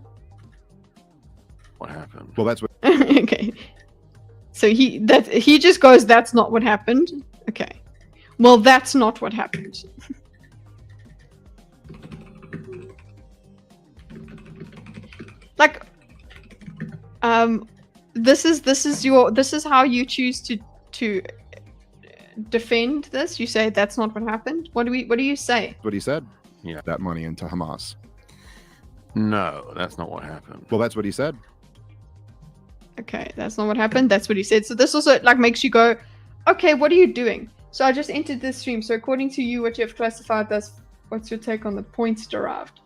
What happened? Well, that's what. Okay. So he just goes, that's not what happened. Okay. Well, that's not what happened. Like, this is how you choose to defend this. You say that's not what happened. What do you say? What he said. Yeah. That money into Hamas. No, that's not what happened. Well, that's what he said. Okay, that's not what happened. That's what he said. So this also like makes you go, okay, what are you doing? So I just entered this stream. So according to you, what you have classified as, what's your take on the points derived?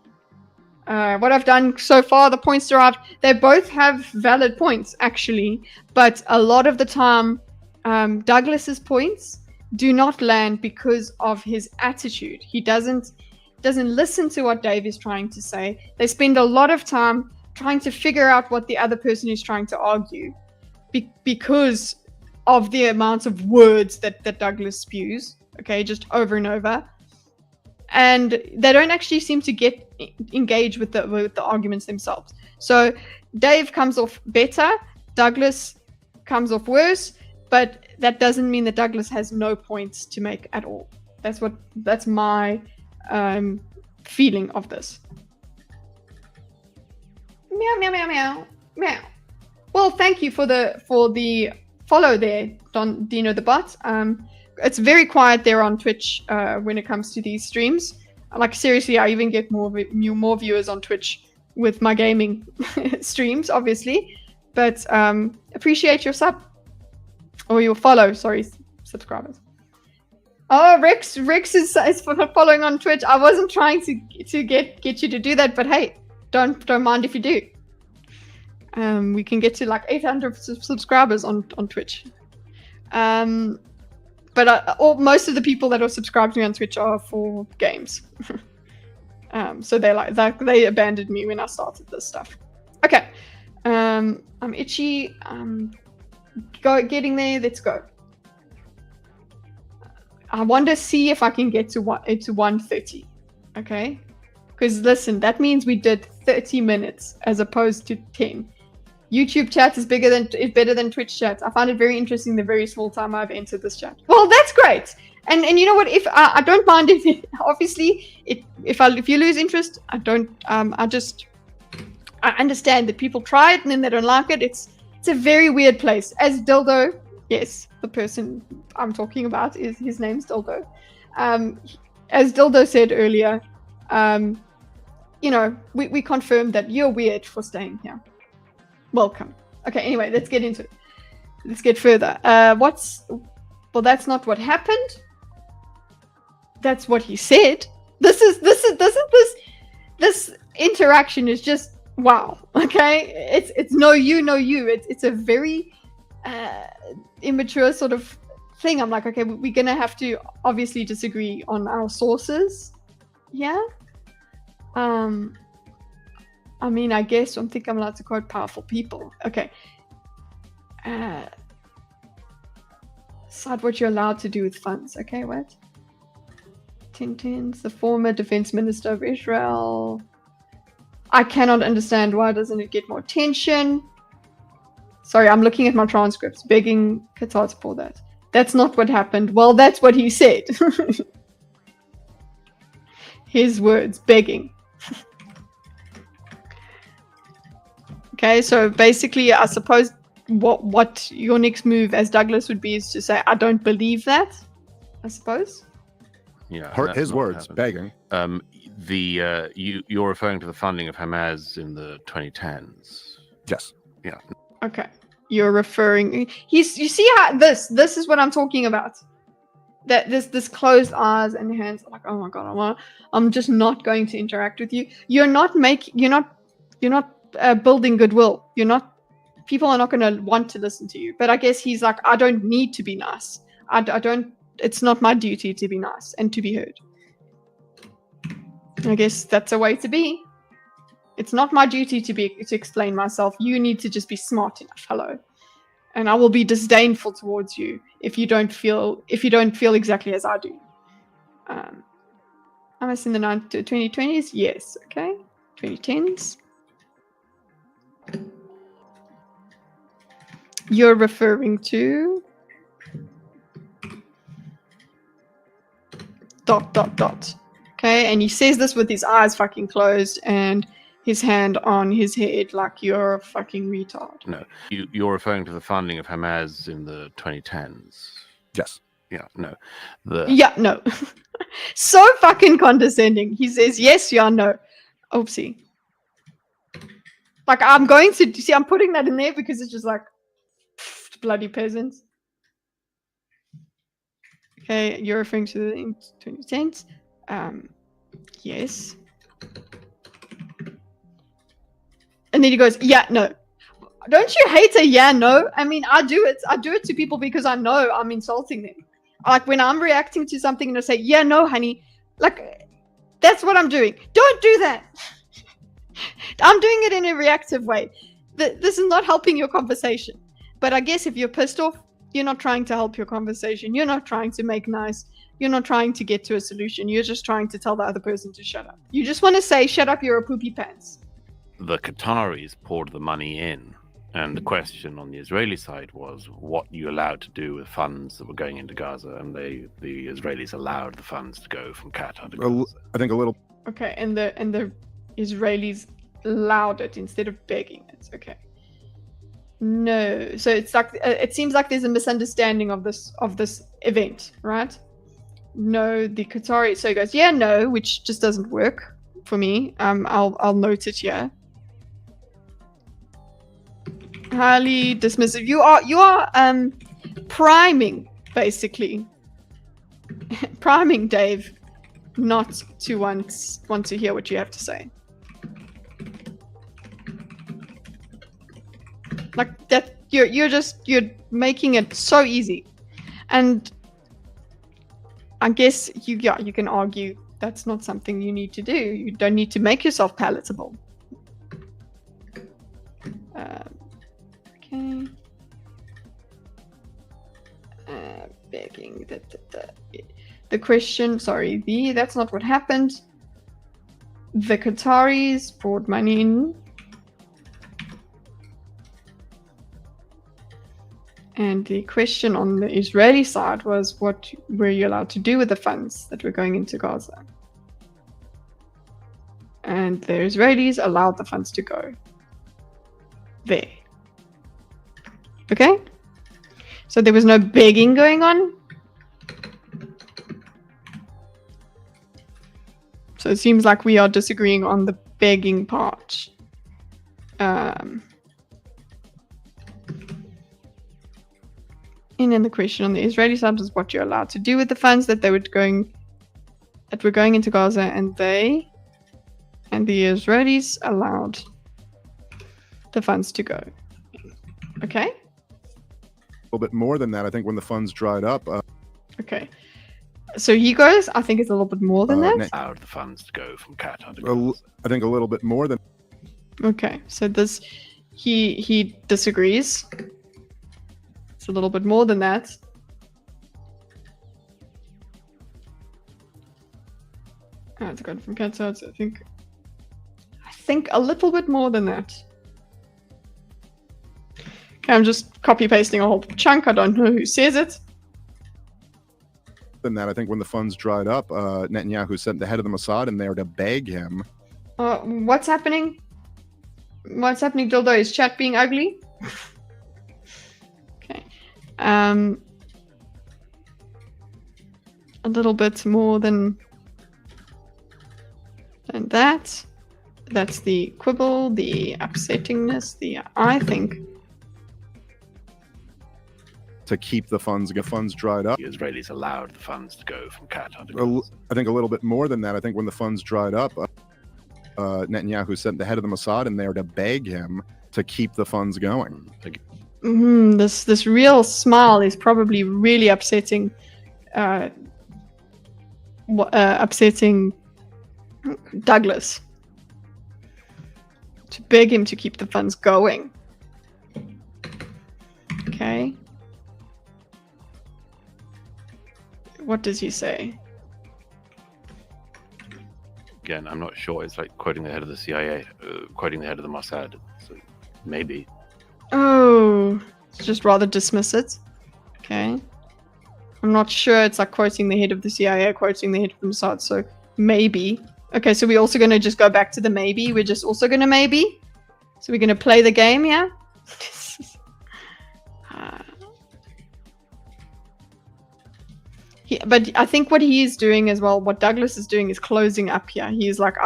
What I've done so far, the points derived, they both have valid points actually, but a lot of the time, Douglas's points do not land because of his attitude. He doesn't listen to what Dave is trying to say. They spend a lot of time trying to figure out what the other person is trying to argue because of the amount of words that Douglas spews, okay, just over and over. And they don't actually seem to get engaged with the arguments themselves. So Dave comes off better, Douglas comes off worse, but that doesn't mean that Douglas has no points to make at all. That's my feeling of this. Meow, meow, meow, meow, meow. Well, thank you for the follow there, Dino the bot. It's very quiet there on Twitch when it comes to these streams. Like seriously, I even get more viewers on Twitch with my gaming streams, obviously. But appreciate your sub or your follow. Sorry, subscribers. Oh, Rex is following on Twitch. I wasn't trying to get you to do that, but hey, don't mind if you do. We can get to like 800 subscribers on Twitch. But most of the people that are subscribed to me on Twitch are for games. So they abandoned me when I started this stuff. Okay, I'm itchy. Getting there. Let's go. I want to see if I can get to 130. Okay, because listen, that means we did 30 minutes as opposed to 10. YouTube chat is better than Twitch chat. I find it very interesting the very small time I've entered this chat. Well, that's great. And you know what? If I don't mind if obviously if you lose interest, I don't. I understand that people try it and then they don't like it. It's a very weird place. As Dildo, yes, the person I'm talking about his name's Dildo. As Dildo said earlier, you know, we confirmed that you're weird for staying here. Welcome. Okay, anyway, let's get into it. Let's get further. Well, that's not what happened. That's what he said. This interaction is just wow. Okay, it's no you. It's a very immature sort of thing. I'm like, okay, we're gonna have to obviously disagree on our sources. Yeah. I mean, I guess I think I'm allowed to quote powerful people. Okay. Decide what you're allowed to do with funds. Okay, what? Tintin's the former defense minister of Israel. I cannot understand why doesn't it get more attention. Sorry, I'm looking at my transcripts, begging Qatar to pull that. That's not what happened. Well, that's what he said. His words, begging. Okay, so basically, I suppose what your next move as Douglas would be is to say, I don't believe that, I suppose. Yeah, His words, begging. You're referring to the funding of Hamas in the 2010s. Yes. Yeah. Okay, you're referring. You see how this is what I'm talking about. That this closed eyes and hands, like, oh my god, I'm just not going to interact with you. You're not building goodwill. People are not going to want to listen to you. But I guess he's like, I don't need to be nice. I don't. It's not my duty to be nice and to be heard. I guess that's a way to be. It's not my duty to explain myself. You need to just be smart enough. Hello, and I will be disdainful towards you if you don't feel exactly as I do. Am I in the 2020s? Yes. Okay. 2010s. You're referring to ... Okay, and he says this with his eyes fucking closed and his hand on his head like you're a fucking retard. No, you're referring to the funding of Hamas in the 2010s. Yes. Yeah, no. Yeah, no. So fucking condescending. He says yes, yeah, no. Oopsie. Like, I'm going to see, I'm putting that in there because it's just like bloody peasants. Okay, you're referring to the 2010s. Yes. And then he goes, yeah, no. Don't you hate a yeah, no? I mean, I do it to people because I know I'm insulting them. Like when I'm reacting to something and I say, yeah, no, honey, like that's what I'm doing. Don't do that. I'm doing it in a reactive way. This is not helping your conversation. But I guess if you're pissed off, you're not trying to help your conversation. You're not trying to make nice. You're not trying to get to a solution. You're just trying to tell the other person to shut up. You just want to say, shut up, you're a poopy pants. The Qataris poured the money in. And the question on the Israeli side was what you allowed to do with funds that were going into Gaza. And the Israelis allowed the funds to go from Qatar to Gaza. I think a little. Okay, and the Israelis allowed it instead of begging it. Okay. No. So it's like it seems like there's a misunderstanding of this event, right? No, the Qatari. So he goes, yeah, no, which just doesn't work for me. I'll note it here. Highly dismissive. You are priming, basically. Priming Dave not to want to hear what you have to say. Like that you're making it so easy. And I guess you can argue that's not something you need to do. You don't need to make yourself palatable. Okay. Begging the question. Sorry, that's not what happened. The Qataris brought money in. And the question on the Israeli side was, what were you allowed to do with the funds that were going into Gaza? And the Israelis allowed the funds to go there. Okay? So there was no begging going on. So it seems like we are disagreeing on the begging part. And then the question on the Israeli side is what you're allowed to do with the funds that were going into Gaza, and the Israelis allowed the funds to go. Okay. A little bit more than that, I think, when the funds dried up. Okay. So he goes, I think it's a little bit more than that. Allowed the funds to go from Qatar to Gaza. I think a little bit more than. Okay. So this, he disagrees. It's a little bit more than that. It's gone from Qatar, so I think a little bit more than that. Okay, I'm just copy pasting a whole chunk. I don't know who says it. Than that, I think when the funds dried up, Netanyahu sent the head of the Mossad in there to beg him. What's happening? What's happening, Dildo? Is chat being ugly? Okay. A little bit more than that. That's the quibble, the upsettingness, I think. To keep the funds dried up. The Israelis allowed the funds to go from Qatar to Gaza. I think a little bit more than that. I think when the funds dried up, Netanyahu sent the head of the Mossad in there to beg him to keep the funds going. This real smile is probably really upsetting. Upsetting Douglas. To beg him to keep the funds going. Okay. What does he say? Again, I'm not sure. It's like quoting the head of the CIA, quoting the head of the Mossad. So maybe. Oh, just rather dismiss it. Okay. I'm not sure. It's like quoting the head of the CIA, quoting the head of the Mossad. So maybe. Okay, so we're also going to just go back to the maybe. We're just also going to maybe. So we're going to play the game, yeah? But I think what he is doing as well, what Douglas is doing, is closing up here. He's like,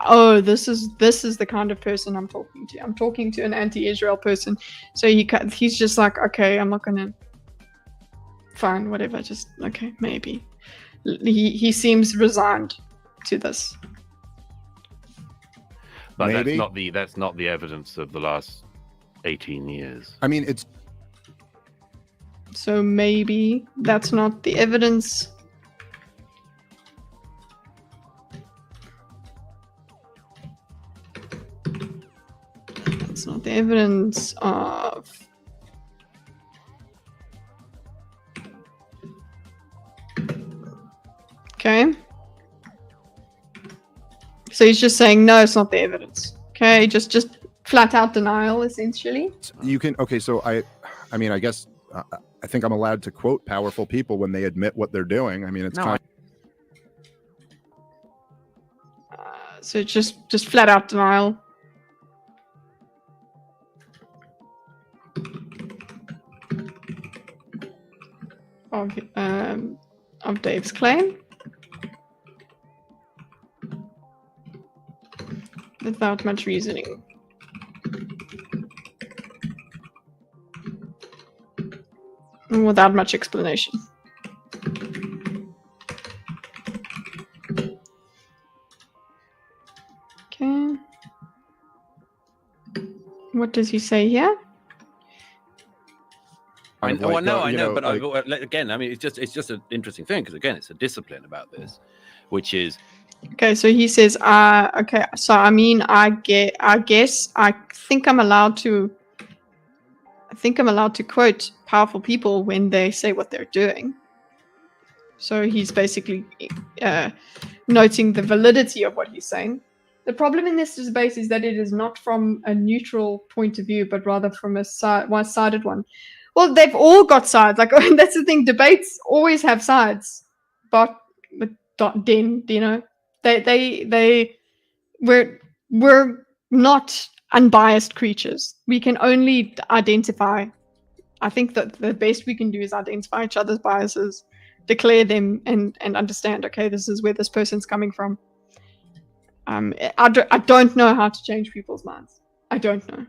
oh, this is the kind of person I'm talking to. I'm talking to an anti-Israel person. So he's just like, okay, I'm not gonna. Fine, whatever. Just okay, maybe. He seems resigned to this. But Maybe. that's not the evidence of the last 18 years. I mean, it's. So maybe that's not the evidence. That's not the evidence of. Okay. So he's just saying, no, it's not the evidence. Okay, just flat out denial, essentially. You can. Okay, so I mean, I guess. I think I'm allowed to quote powerful people when they admit what they're doing. I mean, it's kind of... So just flat out denial. of Dave's claim without much reasoning. And without much explanation. Okay. What does he say here? I Kind of know, like, I you know, but like- again, I mean, it's just an interesting thing because again, it's a discipline about this, which is Okay, so he says, okay, so I mean, I guess, I think I'm allowed to quote powerful people when they say what they're doing. So he's basically noting the validity of what he's saying. The problem in this debate is that it is not from a neutral point of view, but rather from a one-sided one. Well, they've all got sides. Like, that's the thing. Debates always have sides. But then, you know, we're not unbiased creatures. We can only identify. I think that the best we can do is identify each other's biases, declare them, and understand. Okay, this is where this person's coming from. I don't know how to change people's minds. I don't know.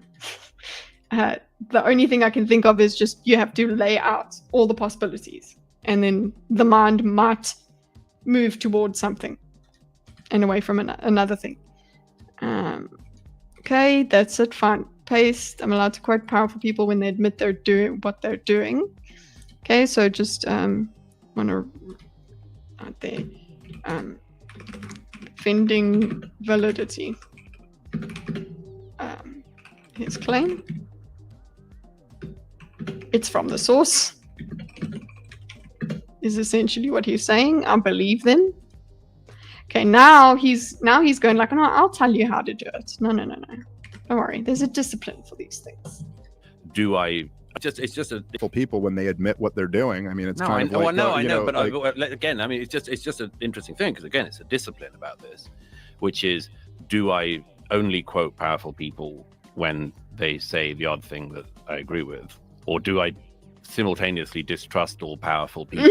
The only thing I can think of is just you have to lay out all the possibilities, and then the mind might move towards something and away from another thing. Okay, that's it. Fine. Paste. I'm allowed to quote powerful people when they admit they're doing what they're doing. Okay, so just want to out there. Defending validity. His claim. It's from the source. Is essentially what he's saying. I believe them. Okay, now he's going like, no, I'll tell you how to do it. No. Don't worry. There's a discipline for these things. It's just a For people when they admit what they're doing. I mean, it's no, kind of like, I know, but like, again, I mean, it's just an interesting thing because again, it's a discipline about this, which is, do I only quote powerful people when they say the odd thing that I agree with, or do I simultaneously distrust all powerful people?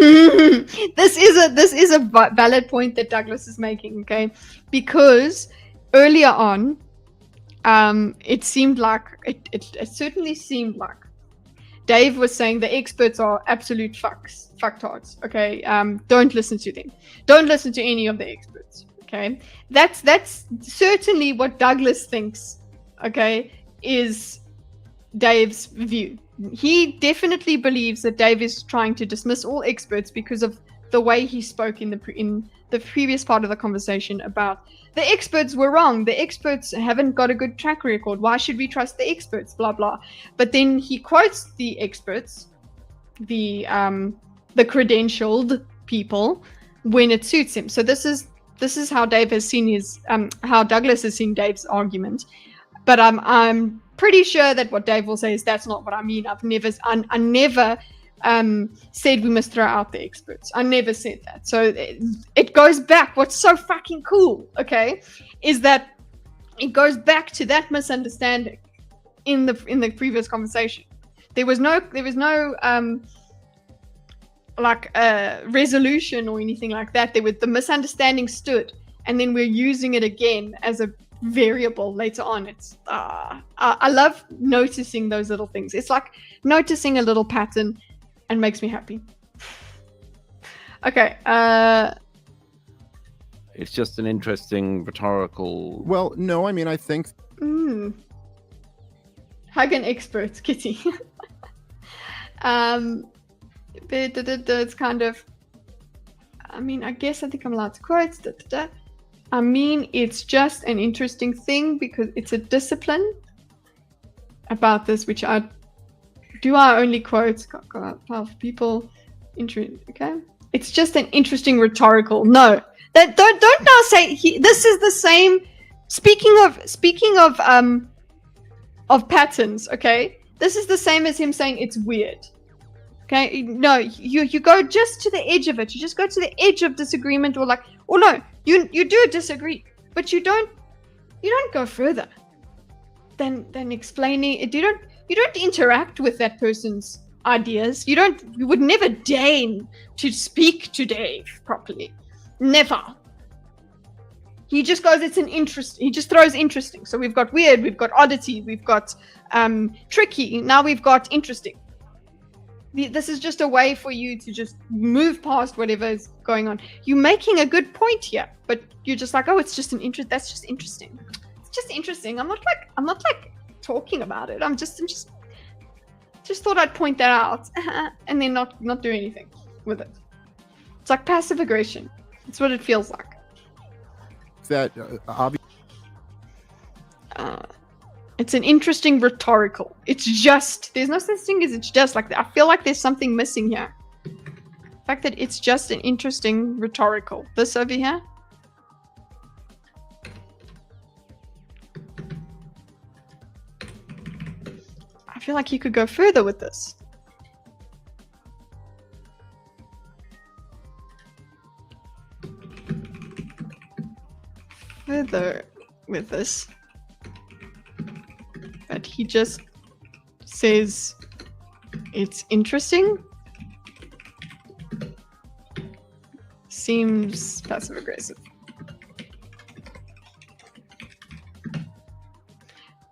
This is a valid point that Douglas is making. Okay, because earlier on, it seemed like it certainly seemed like Dave was saying the experts are absolute fucktards. Okay, don't listen to them. Don't listen to any of the experts. Okay, that's certainly what Douglas thinks. Okay, is Dave's view. He definitely believes that Dave is trying to dismiss all experts because of the way he spoke in the previous part of the conversation about the experts were wrong. The experts haven't got a good track record. Why should we trust the experts? Blah blah. But then he quotes the experts, the credentialed people, when it suits him. So this is how Dave has seen his how Douglas has seen Dave's argument. But I'm pretty sure that what Dave will say is that's not what I mean. I never said we must throw out the experts. I never said that. So it goes back. What's so fucking cool, okay, is that it goes back to that misunderstanding in the previous conversation. There was no resolution or anything like that. The misunderstanding stood, and then we're using it again as a variable later on. It's I love noticing those little things. It's like noticing a little pattern and makes me happy. Okay, It's just an interesting rhetorical. well, no, I mean, I think hug an expert, Kitty. It's kind of, I mean, I guess I think I'm allowed to quote. I mean, it's just an interesting thing because it's a discipline about this, which I only quote powerful people. Okay, it's just an interesting rhetorical. No, that don't now say this is the same. Speaking of patterns, okay, this is the same as him saying it's weird. Okay, no, you go just to the edge of it. You just go to the edge of disagreement, or no, you do disagree, but you don't go further than explaining it. You don't interact with that person's ideas. You would never deign to speak to Dave properly. Never. He just goes, it's an interest. He just throws interesting. So we've got weird, we've got oddity, we've got tricky. Now we've got interesting. This is just a way for you to just move past whatever is going on. You're making a good point here, but you're just like, oh, it's just an interest. That's just interesting. It's just interesting. I'm not like talking about it. I'm just thought I'd point that out and then not do anything with it. It's like passive aggression. It's what it feels like. That it's an interesting rhetorical. It's just, there's no such thing as it's just like that. I feel like there's something missing here. The fact that it's just an interesting rhetorical. This over here. I feel like you could go further with this. Further with this. But he just says it's interesting. Seems passive aggressive.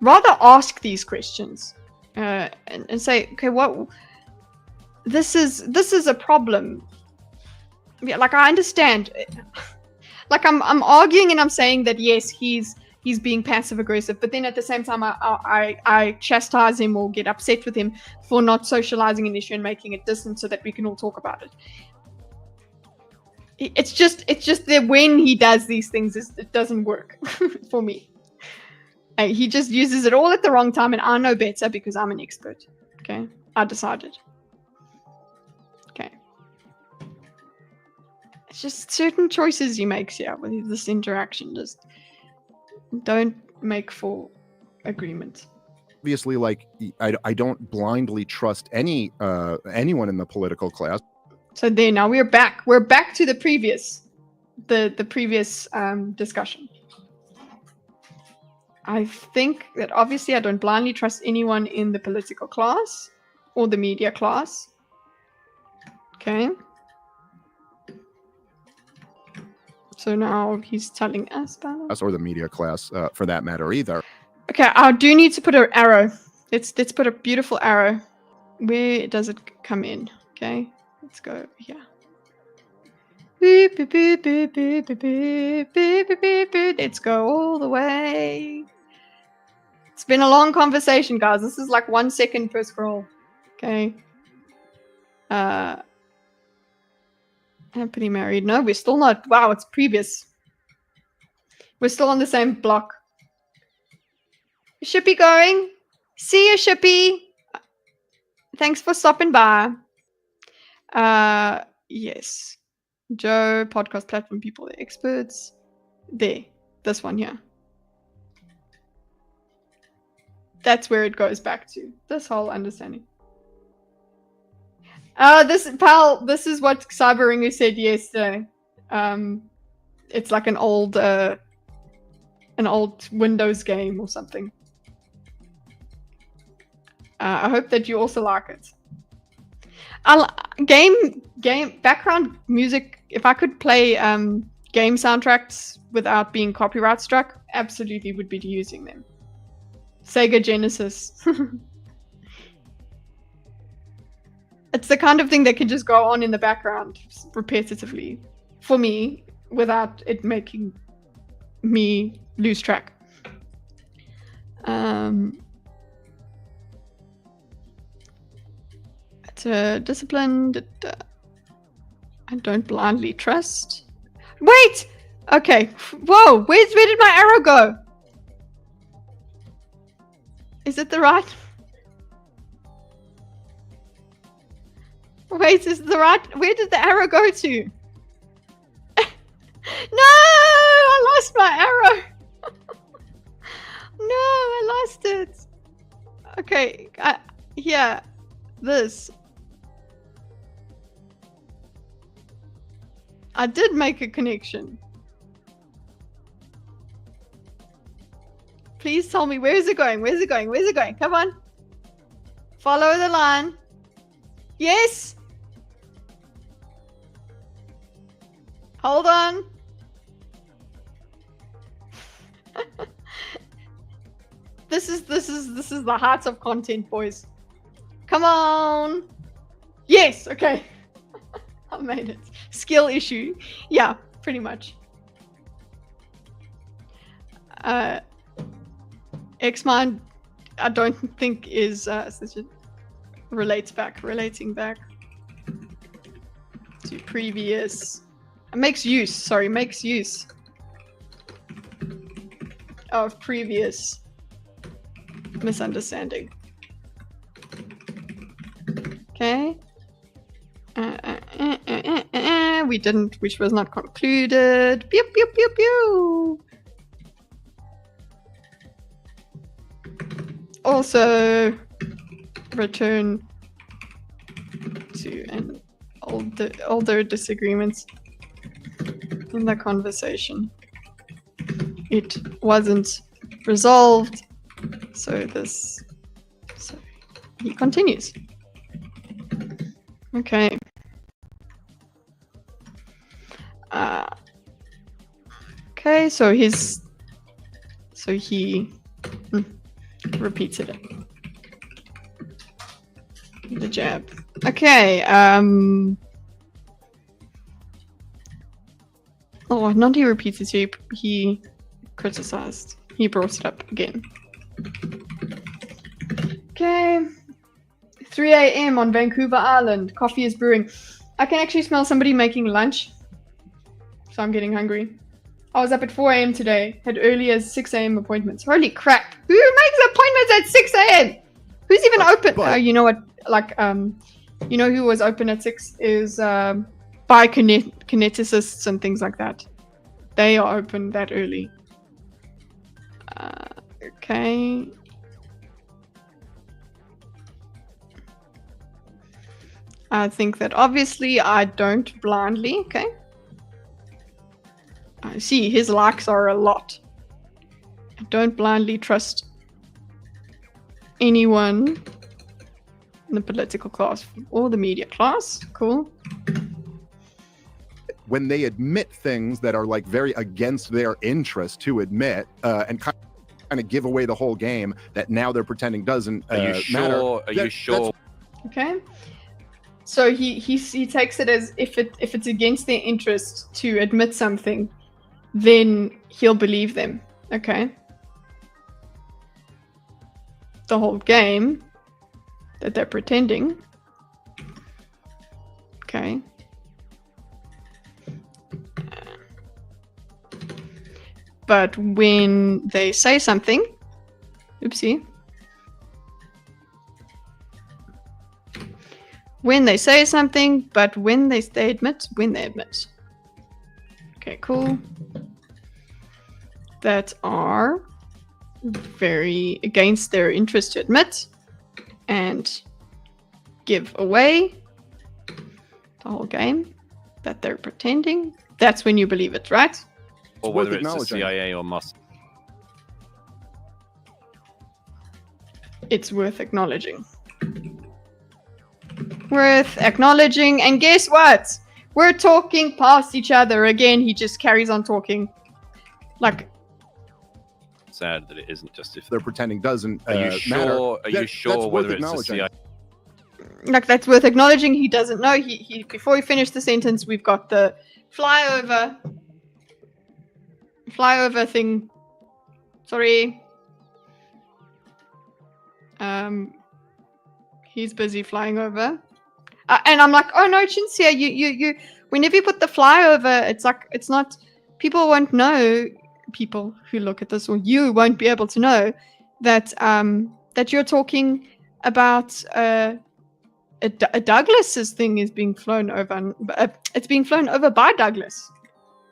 Rather ask these questions and say, okay, what this is a problem. Yeah, like I understand. Like I'm arguing and I'm saying that yes, he's being passive aggressive, but then at the same time I chastise him or get upset with him for not socializing an issue and making it distant so that we can all talk about it. It's just that when he does these things, it doesn't work for me. He just uses it all at the wrong time, and I know better because I'm an expert. Okay, I decided. Okay. It's just certain choices he makes here with this interaction. Just don't make for agreement. Obviously, like I don't blindly trust anyone in the political class. So there, now we're back. We're back to the previous discussion. I think that obviously I don't blindly trust anyone in the political class or the media class. Okay. So now he's telling us about Us or the media class, for that matter, either. Okay, I do need to put an arrow. Let's put a beautiful arrow. Where does it come in? Okay, let's go over here. Let's go all the way. It's been a long conversation, guys. This is like 1 second per scroll. Okay. Happily married. No, we're still not. Wow, it's previous. We're still on the same block. Shippy going. See you, Shippy. Thanks for stopping by. Yes. Joe, podcast platform people, they're experts. There. This one here. That's where it goes back to. This whole understanding. This is what Cyber said yesterday. It's like an old Windows game or something. I hope that you also like it. Game background music. If I could play game soundtracks without being copyright struck, absolutely would be using them. Sega Genesis. It's the kind of thing that can just go on in the background repetitively for me without it making me lose track. It's a discipline that I don't blindly trust. Wait! Okay. Whoa! Where did my arrow go? Is it the right? Wait, is it the right? Where did the arrow go to? No! I lost my arrow! No, I lost it! Okay, here. This. I did make a connection. Please tell me, where is it going? Where's it going? Where's it going? Come on. Follow the line. Yes. Hold on. This is the heart of content, boys. Come on. Yes. Okay. I made it. Skill issue. Yeah, pretty much. X-Mind, I don't think is relating back to previous. Makes use of previous misunderstanding. Okay. We didn't, which was not concluded. Pew pew pew pew. Also, return to an older disagreements in the conversation. It wasn't resolved, so he continues. Okay. Okay, so he repeated it. The jab. Okay, oh, not he repeated, he criticized. He brought it up again. Okay. 3 a.m. on Vancouver Island. Coffee is brewing. I can actually smell somebody making lunch. So I'm getting hungry. I was up at 4 a.m. today. Had early as 6 a.m. appointments. Holy crap. Who makes appointments at 6 a.m.? Who's even open? You know what? Like, you know who was open at 6 is biokineticists and things like that. They are open that early. Okay. I think that obviously I don't blindly, okay? I see his likes are a lot. I don't blindly trust anyone in the political class or the media class. Cool. When they admit things that are like very against their interest to admit and kind of give away the whole game that now they're pretending doesn't matter. Are you sure? Okay. So he takes it as if it's against their interest to admit something, then he'll believe them. Okay. The whole game that they're pretending. Okay. But when they say something, oopsie. When they say something, but when they admit. Okay, cool. That are very against their interest to admit and give away the whole game that they're pretending. That's when you believe it, right? Or whether it's the CIA or Musk. It's worth acknowledging. Worth acknowledging. And guess what? We're talking past each other again. He just carries on talking. Like, sad that it isn't just if they're pretending doesn't Are you sure? matter. Are you sure whether it's the CIA? Like, that's worth acknowledging. He doesn't know. He before he finished the sentence, we've got the flyover thing. Sorry. He's busy flying over. And I'm like, oh no, Chinsia, you whenever you put the flyover, it's like, it's not, people won't know, people who look at this, or you won't be able to know that that you're talking about a Douglas's thing is being flown over. It's being flown over by Douglas.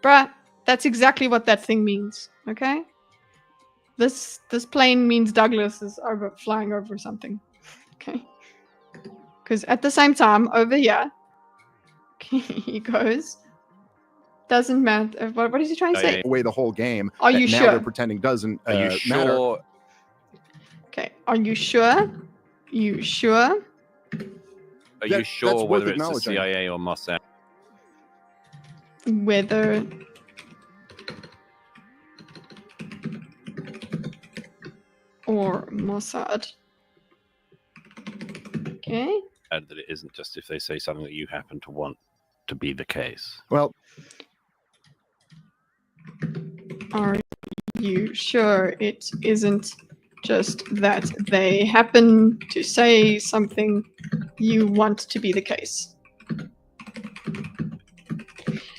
Bruh, that's exactly what that thing means, okay? This plane means Douglas is flying over something, okay? Because at the same time, over here, he goes, doesn't matter. What is he trying to say? Away the whole game. Are you now sure? They're pretending doesn't Are you matter. sure? Okay, are you sure? You sure? Are you sure that's worth whether it's the acknowledging. CIA or Mossad? Whether or Mossad. Okay. And that it isn't just if they say something that you happen to want to be the case. Well, Are you sure it isn't just that they happen to say something you want to be the case?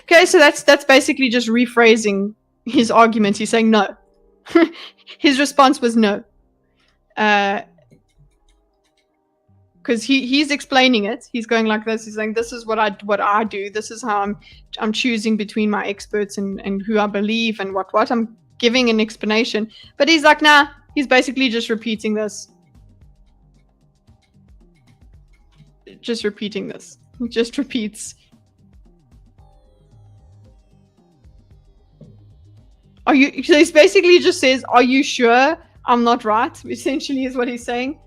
Okay, so that's basically just rephrasing his argument. He's saying no. His response was no. Because he's explaining it. He's going like this. He's saying, this is what I do. This is how I'm choosing between my experts and who I believe and what. I'm giving an explanation. But he's like, nah. He's basically just repeating this. Just repeating this. He just repeats. So he basically just says, are you sure I'm not right? Essentially is what he's saying.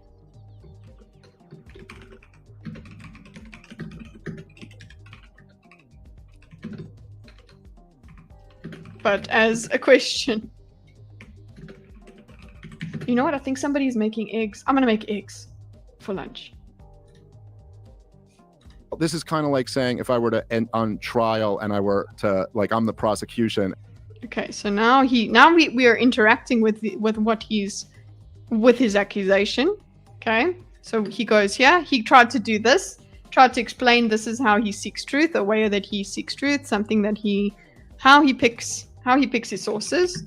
But as a question. You know what? I think somebody's making eggs. I'm gonna make eggs for lunch. this is kind of like saying if I were to end on trial and I were to, like, I'm the prosecution. Okay, so now we are interacting with his accusation. Okay, so he goes here. He tried to do this. Tried to explain this is how he seeks truth, a way that he seeks truth, something that how he picks his sources.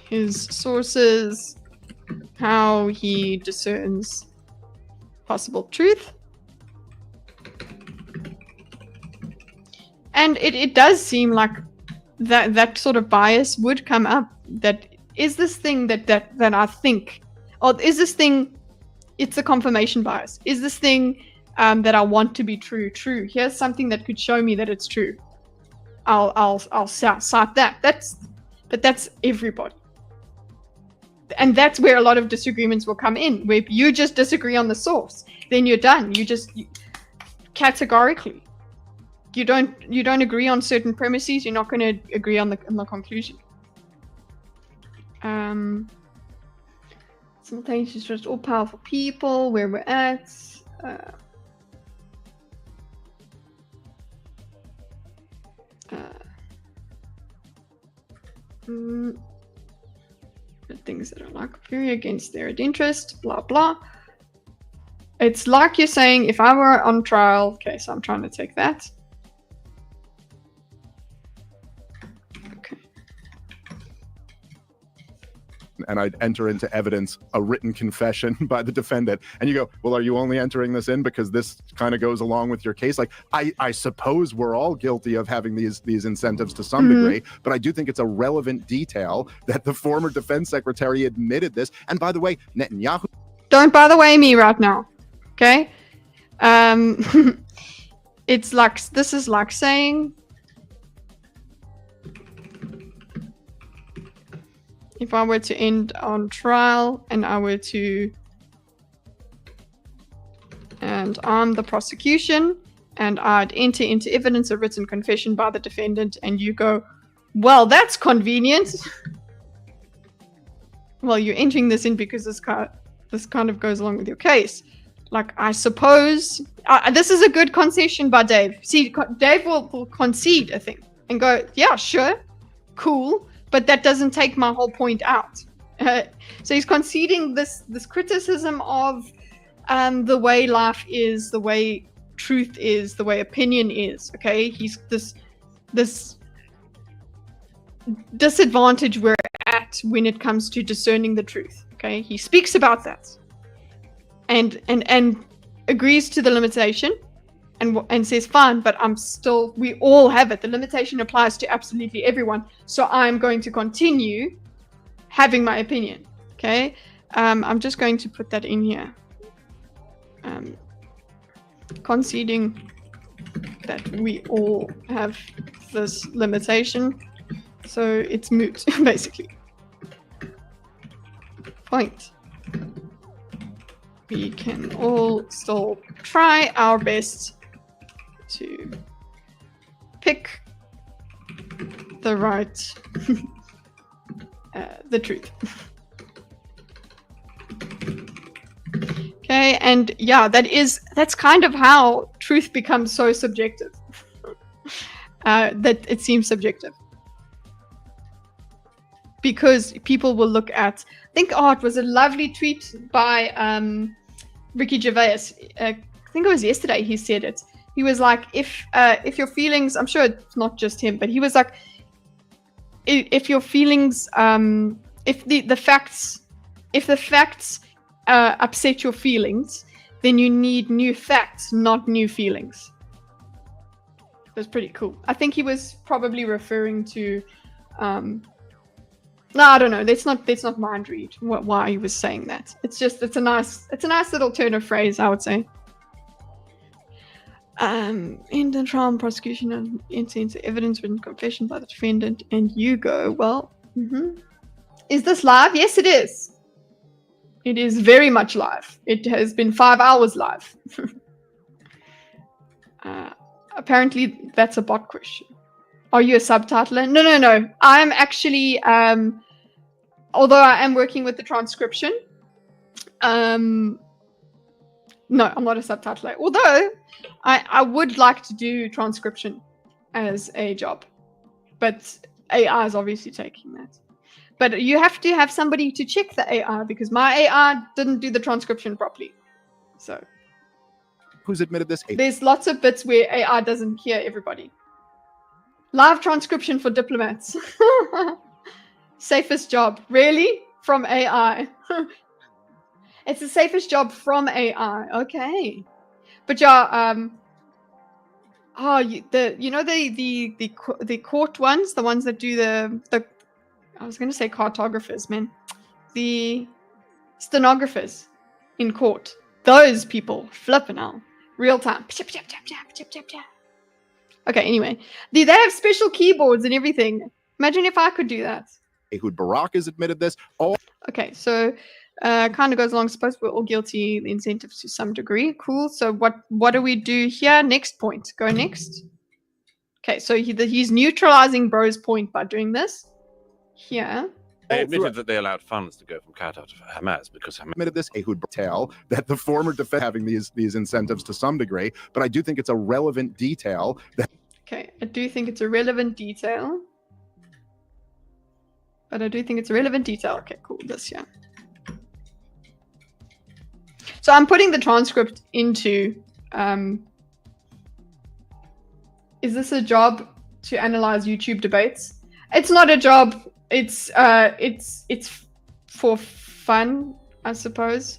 His sources, how he discerns possible truth. And it does seem like that sort of bias would come up. That is this thing that I think, or is this thing, it's a confirmation bias. Is this thing that I want to be true? Here's something that could show me that it's true. I'll cite that. That's everybody. And that's where a lot of disagreements will come in, where you just disagree on the source, then you're done. Categorically, you don't agree on certain premises. You're not going to agree on the conclusion. Sometimes it's just all powerful people. Where we're at. Things that are like very against their interest, blah blah. It's like you're saying, if I were on trial, okay, so I'm trying to take that. Okay. And I'd enter into evidence a written confession by the defendant, and you go, well, are you only entering this in because this kind of goes along with your case? Like, I suppose we're all guilty of having these incentives to some degree, but I do think it's a relevant detail that the former defense secretary admitted this. And by the way, Netanyahu, don't by the way me right now, okay? It's like, this is like saying, if I were to end on trial and I'm the prosecution and I'd enter into evidence a written confession by the defendant, and you go, well, that's convenient. Well, you're entering this in because this kind of goes along with your case. Like, I suppose this is a good concession by Dave. See, Dave will concede a thing and go, yeah, sure, cool. But that doesn't take my whole point out. So he's conceding this criticism of the way life is, the way truth is, the way opinion is. Okay, he's this disadvantage we're at when it comes to discerning the truth. Okay, he speaks about that, and agrees to the limitation. And says, fine, but we all have it. The limitation applies to absolutely everyone. So I'm going to continue having my opinion. Okay. I'm just going to put that in here. Conceding that we all have this limitation. So it's moot, basically. Point. we can all still try our best to pick the right, the truth. Okay, and yeah, that's kind of how truth becomes so subjective. That it seems subjective. Because people will look at, I think, it was a lovely tweet by Ricky Gervais. I think it was yesterday he said it. He was like, if your feelings, I'm sure it's not just him, but he was like, if your feelings, if the facts upset your feelings, then you need new facts, not new feelings. It was pretty cool. I think he was probably referring to, no, I don't know. Let's not mind read why he was saying that. It's a nice little turn of phrase, I would say. In the trial and prosecution and incense evidence written confession by the defendant, and you go, well, Is this live? Yes, it is. It is very much live. It has been 5 hours live. Apparently, that's a bot question. Are you a subtitler? No. I'm actually, although I am working with the transcription, no, I'm not a subtitler. Although I would like to do transcription as a job, but AI is obviously taking that. But you have to have somebody to check the AI because my AI didn't do the transcription properly. So Who's admitted this? there's lots of bits where AI doesn't hear everybody. Live transcription for diplomats. Safest job. Really? From AI. It's the safest job from AI. Okay. But yeah, the court ones, the ones that do the I was going to say cartographers, man. The stenographers in court. Those people flipping out. Real time. Okay, anyway. They have special keyboards and everything. Imagine if I could do that. Ehud Barak has admitted this. Okay, so kind of goes along. Suppose we're all guilty. The incentives to some degree. Cool. So what do we do here? Next point. Go next. Okay, so he's neutralizing Bro's point by doing this. Here. They admitted that they allowed funds to go from Qatar to Hamas because Hamas Admitted this. Ehud tell that the former defense having these incentives to some degree, but I do think it's a relevant detail that. Okay, I do think it's a relevant detail. Okay, cool. This, yeah. So I'm putting the transcript into, is this a job to analyze YouTube debates? It's not a job. It's for fun, I suppose.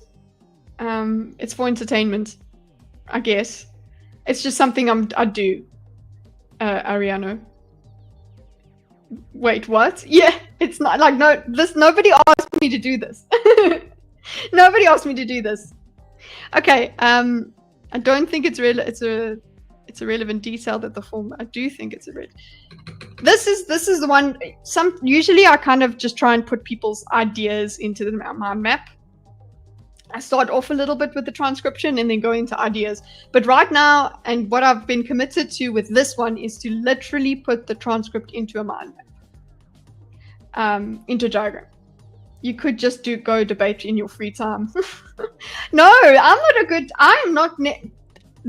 It's for entertainment, I guess. It's just something I do, Ariano. Wait, what? Yeah, it's not like nobody asked me to do this. Nobody asked me to do this. Okay, I don't think it's a relevant detail that the form. I do think it's a red. This is the one. Usually I kind of just try and put people's ideas into my mind map. I start off a little bit with the transcription and then go into ideas. But right now, and what I've been committed to with this one is to literally put the transcript into a mind map, into a diagram. You could just go debate in your free time. No, I'm not.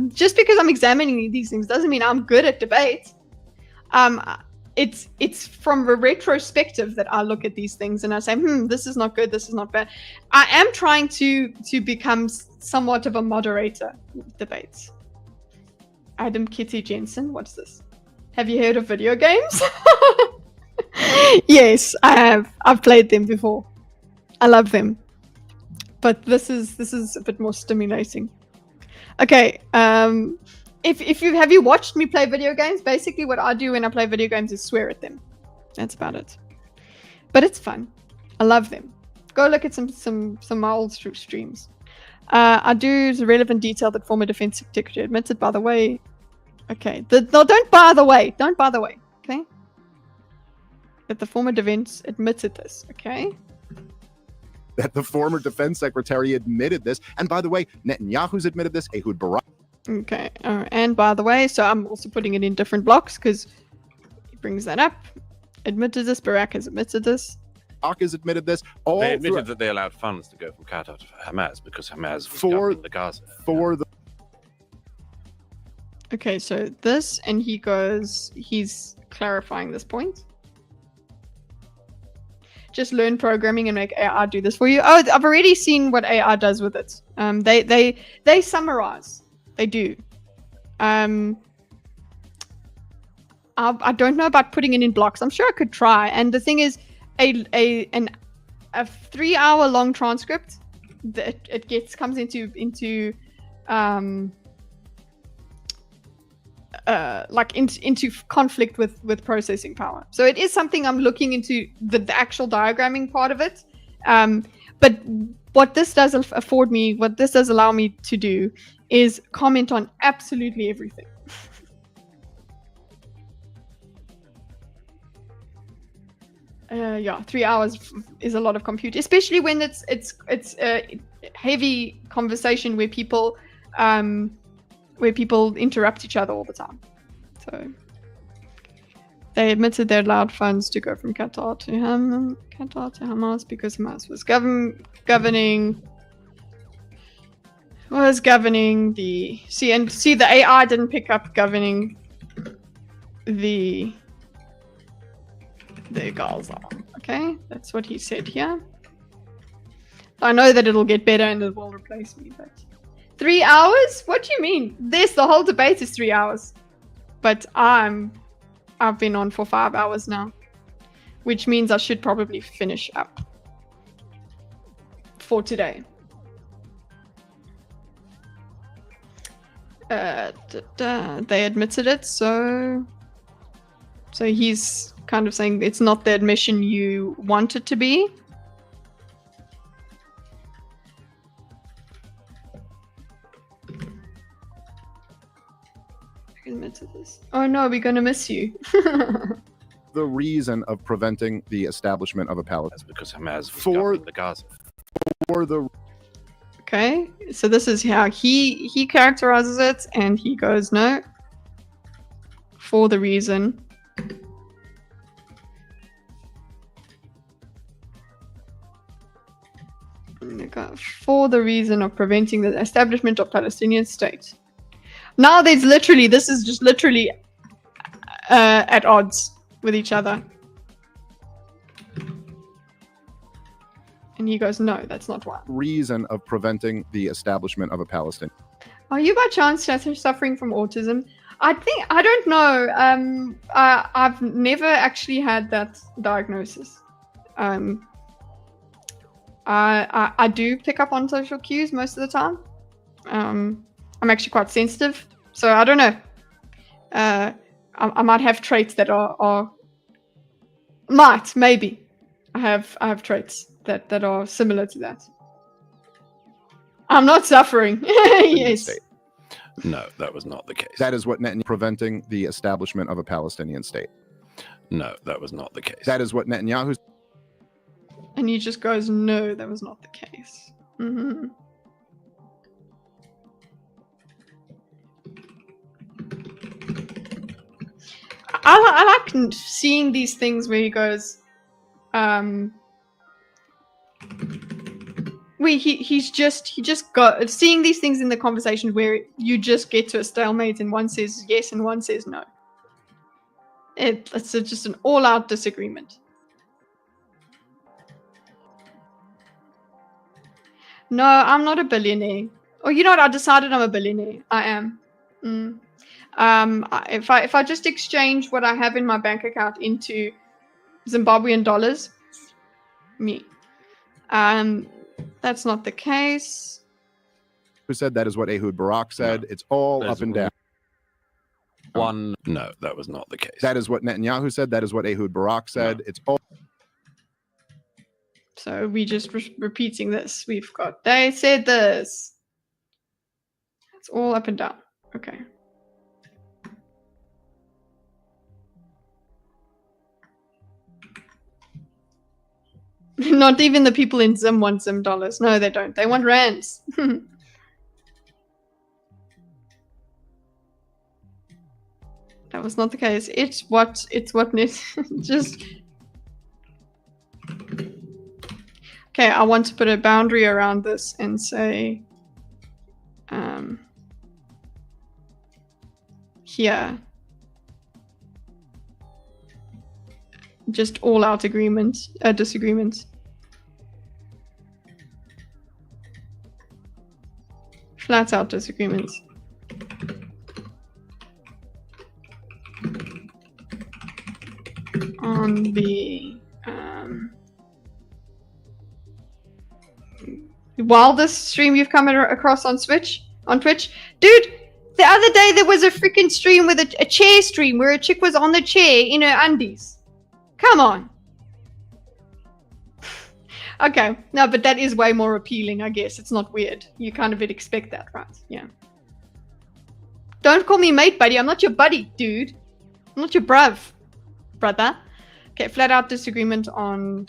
Just because I'm examining these things doesn't mean I'm good at debate. It's from a retrospective that I look at these things and I say, this is not good, this is not bad. I am trying to become somewhat of a moderator with debates. Adam Kitty Jensen, what's this? Have you heard of video games? Yes, I have. I've played them before. I love them. But this is a bit more stimulating. Okay, have you watched me play video games? Basically what I do when I play video games is swear at them. That's about it. But it's fun. I love them. Go look at some old streams. I do the relevant detail that former defense secretary admitted, by the way. Okay. Don't by the way. Don't by the way. Okay. That the former defense admitted this. Okay. that the former defense secretary admitted this. And by the way, Netanyahu's admitted this, Ehud Barak. Okay, and by the way, so I'm also putting it in different blocks because he brings that up. Admitted this, Barak has admitted this. Has admitted this. All They admitted that they allowed funds to go from Qatar to Hamas because Hamas was For- governing the Gaza. for the Okay, so this, and he's clarifying this point. Just learn programming and make AI do this for you. Oh, I've already seen what AI does with it. They summarize. They do. I don't know about putting it in blocks. I'm sure I could try. And the thing is, a 3-hour long transcript that it comes into into conflict with processing power. So it is something I'm looking into, the actual diagramming part of it. But what this does afford me, what this does allow me to do, is comment on absolutely everything. Yeah, 3 hours is a lot of compute, especially when it's a heavy conversation where people interrupt each other all the time. So they admitted they allowed funds to go from Qatar to Hamas because Hamas was governing the the AI didn't pick up governing the Gaza. Okay, that's what he said here. I know that it'll get better and it will replace me, but 3 hours? What do you mean? The whole debate is 3 hours. But I've been on for 5 hours now, which means I should probably finish up for today. They admitted it, so he's kind of saying it's not the admission you want it to be. Admitted this. Oh no, we're gonna miss you. the reason of preventing the establishment of a Palestine. That's because Hamas was For- governing the Gaza. For the Okay, so this is how he characterizes it, and he goes, no, for the reason of preventing the establishment of Palestinian state. Now this is just literally at odds with each other. And he goes, no, that's not why. reason of preventing the establishment of a Palestine. Are you by chance suffering from autism? I don't know. I've never actually had that diagnosis. I do pick up on social cues most of the time. I'm actually quite sensitive, so I don't know. I might have traits that are maybe. I have traits that are similar to that. I'm not suffering. Yes. State. No, that was not the case. That is what Netanyahu preventing the establishment of a Palestinian state. No, that was not the case. That is what Netanyahu. And he just goes, no, that was not the case. Mm-hmm. I like seeing these things where he goes, he just got seeing these things in the conversation where you just get to a stalemate and one says yes and one says no. It's just an all-out disagreement. No, I'm not a billionaire. Oh, you know what? I decided I'm a billionaire. I am. If I just exchange what I have in my bank account into Zimbabwean dollars, me. That's not the case. Who said that is what Ehud Barak said. No. It's all There's up and down. No, that was not the case. That is what Netanyahu said. That is what Ehud Barak said. No. It's all. So we just repeating this. We've got, they said this. It's all up and down. Okay. Not even the people in Zim want Zim dollars. No, they don't. They want rands. That was not the case. It's what net just. Okay, I want to put a boundary around this and say, here, just all out agreement, disagreement. Flat out disagreements. On the wildest stream you've come across on Twitch, dude. The other day there was a freaking stream with a chair stream where a chick was on the chair in her undies. Come on. Okay, no, but that is way more appealing, I guess. It's not weird. You kind of would expect that, right? Yeah. Don't call me mate, buddy. I'm not your buddy, dude. I'm not your brother. Okay, flat out disagreement on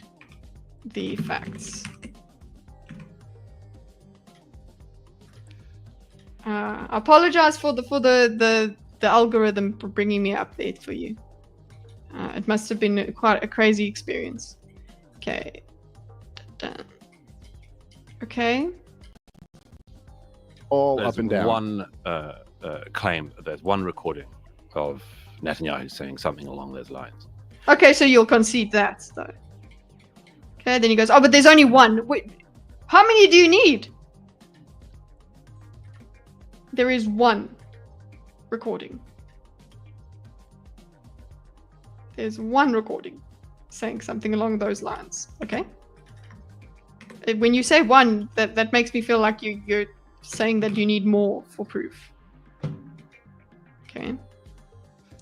the facts. I apologize for the algorithm for bringing me up there for you. It must have been quite a crazy experience. Okay. Done. Okay. All There's up and down. One claim. There's one recording of Netanyahu saying something along those lines. Okay, so you'll concede that, though. Okay, then he goes, oh, but there's only one. Wait, how many do you need? There is one recording. There's one recording saying something along those lines, okay? When you say one, that makes me feel like you're saying that you need more for proof. Okay.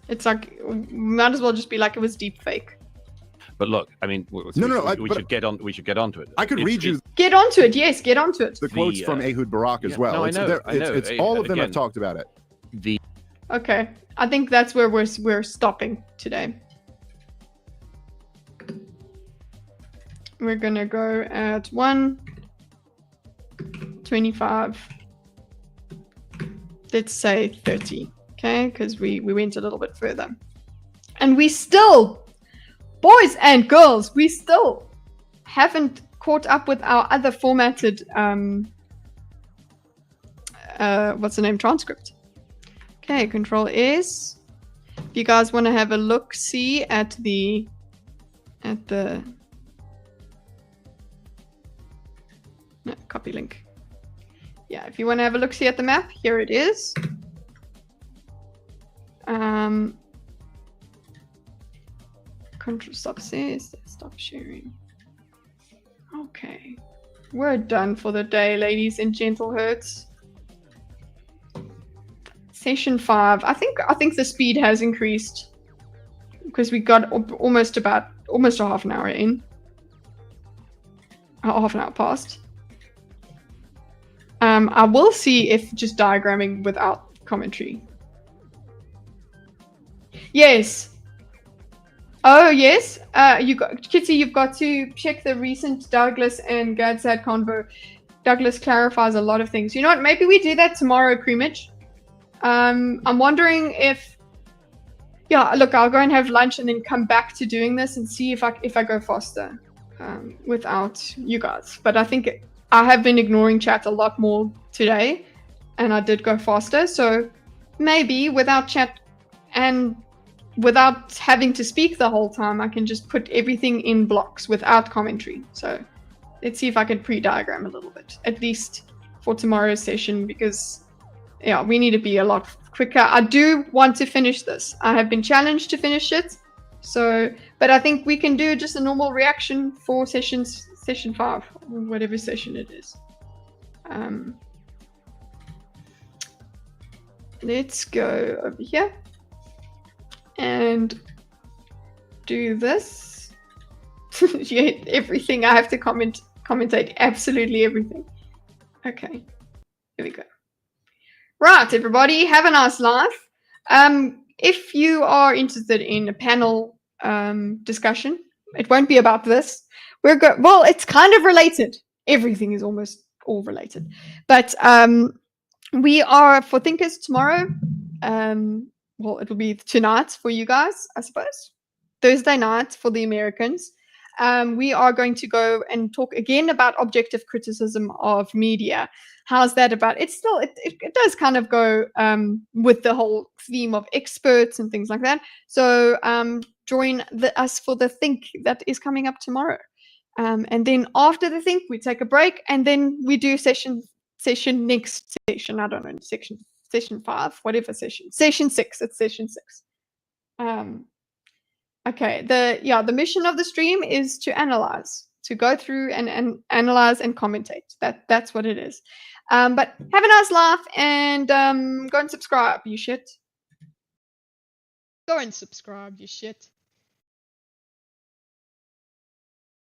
It's like, might as well just be like it was deep fake. But look, I mean, we should get onto it. I could read you Get onto it, yes, get onto it. the quotes from Ehud Barak as well. No, I know. It's all of them have talked about it. Okay, I think that's where we're stopping today. We're gonna go at 1:25. Let's say 30. Okay, because we went a little bit further. And we still, boys and girls, we still haven't caught up with our other formatted, what's the name, transcript. Okay, Control S. If you guys want to have a look-see at the, no, copy link. Yeah, if you want to have a look-see at the map, here it is. Control stop sharing. Okay, we're done for the day, ladies and gentleherds. Session 5. I think the speed has increased because we got almost a half an hour in. Half an hour past. I will see if just diagramming without commentary. Yes. Oh yes. Kitty, you've got to check the recent Douglas and Gadsad convo. Douglas clarifies a lot of things. You know what? Maybe we do that tomorrow, Premitch. I'm wondering if. Yeah, look, I'll go and have lunch and then come back to doing this and see if I go faster without you guys. But I think I have been ignoring chat a lot more today, and I did go faster. So maybe without chat and without having to speak the whole time, I can just put everything in blocks without commentary. So let's see if I can pre-diagram a little bit, at least for tomorrow's session, because yeah, we need to be a lot quicker. I do want to finish this. I have been challenged to finish it. So, but I think we can do just a normal reaction for session 5, whatever session it is. Let's go over here and do this. Yeah, everything I have to commentate, absolutely everything. Okay, here we go. Right, everybody, have a nice life. If you are interested in a panel discussion, it won't be about this. we're good. Well, it's kind of related. Everything is almost all related. But we are for thinkers tomorrow. Well, it'll be tonight for you guys, I suppose. Thursday night for the Americans. We are going to go and talk again about objective criticism of media. How's that about? It's still, it does kind of go with the whole theme of experts and things like that. So join us for the Think that is coming up tomorrow. And then after the Think, we take a break, and then we do session next session. I don't know, session 5, whatever session. Session 6. It's session 6. Okay. The mission of the stream is to analyze, to go through and analyze and commentate. That's what it is. But have a nice laugh, and go and subscribe, you shit. Go and subscribe, you shit.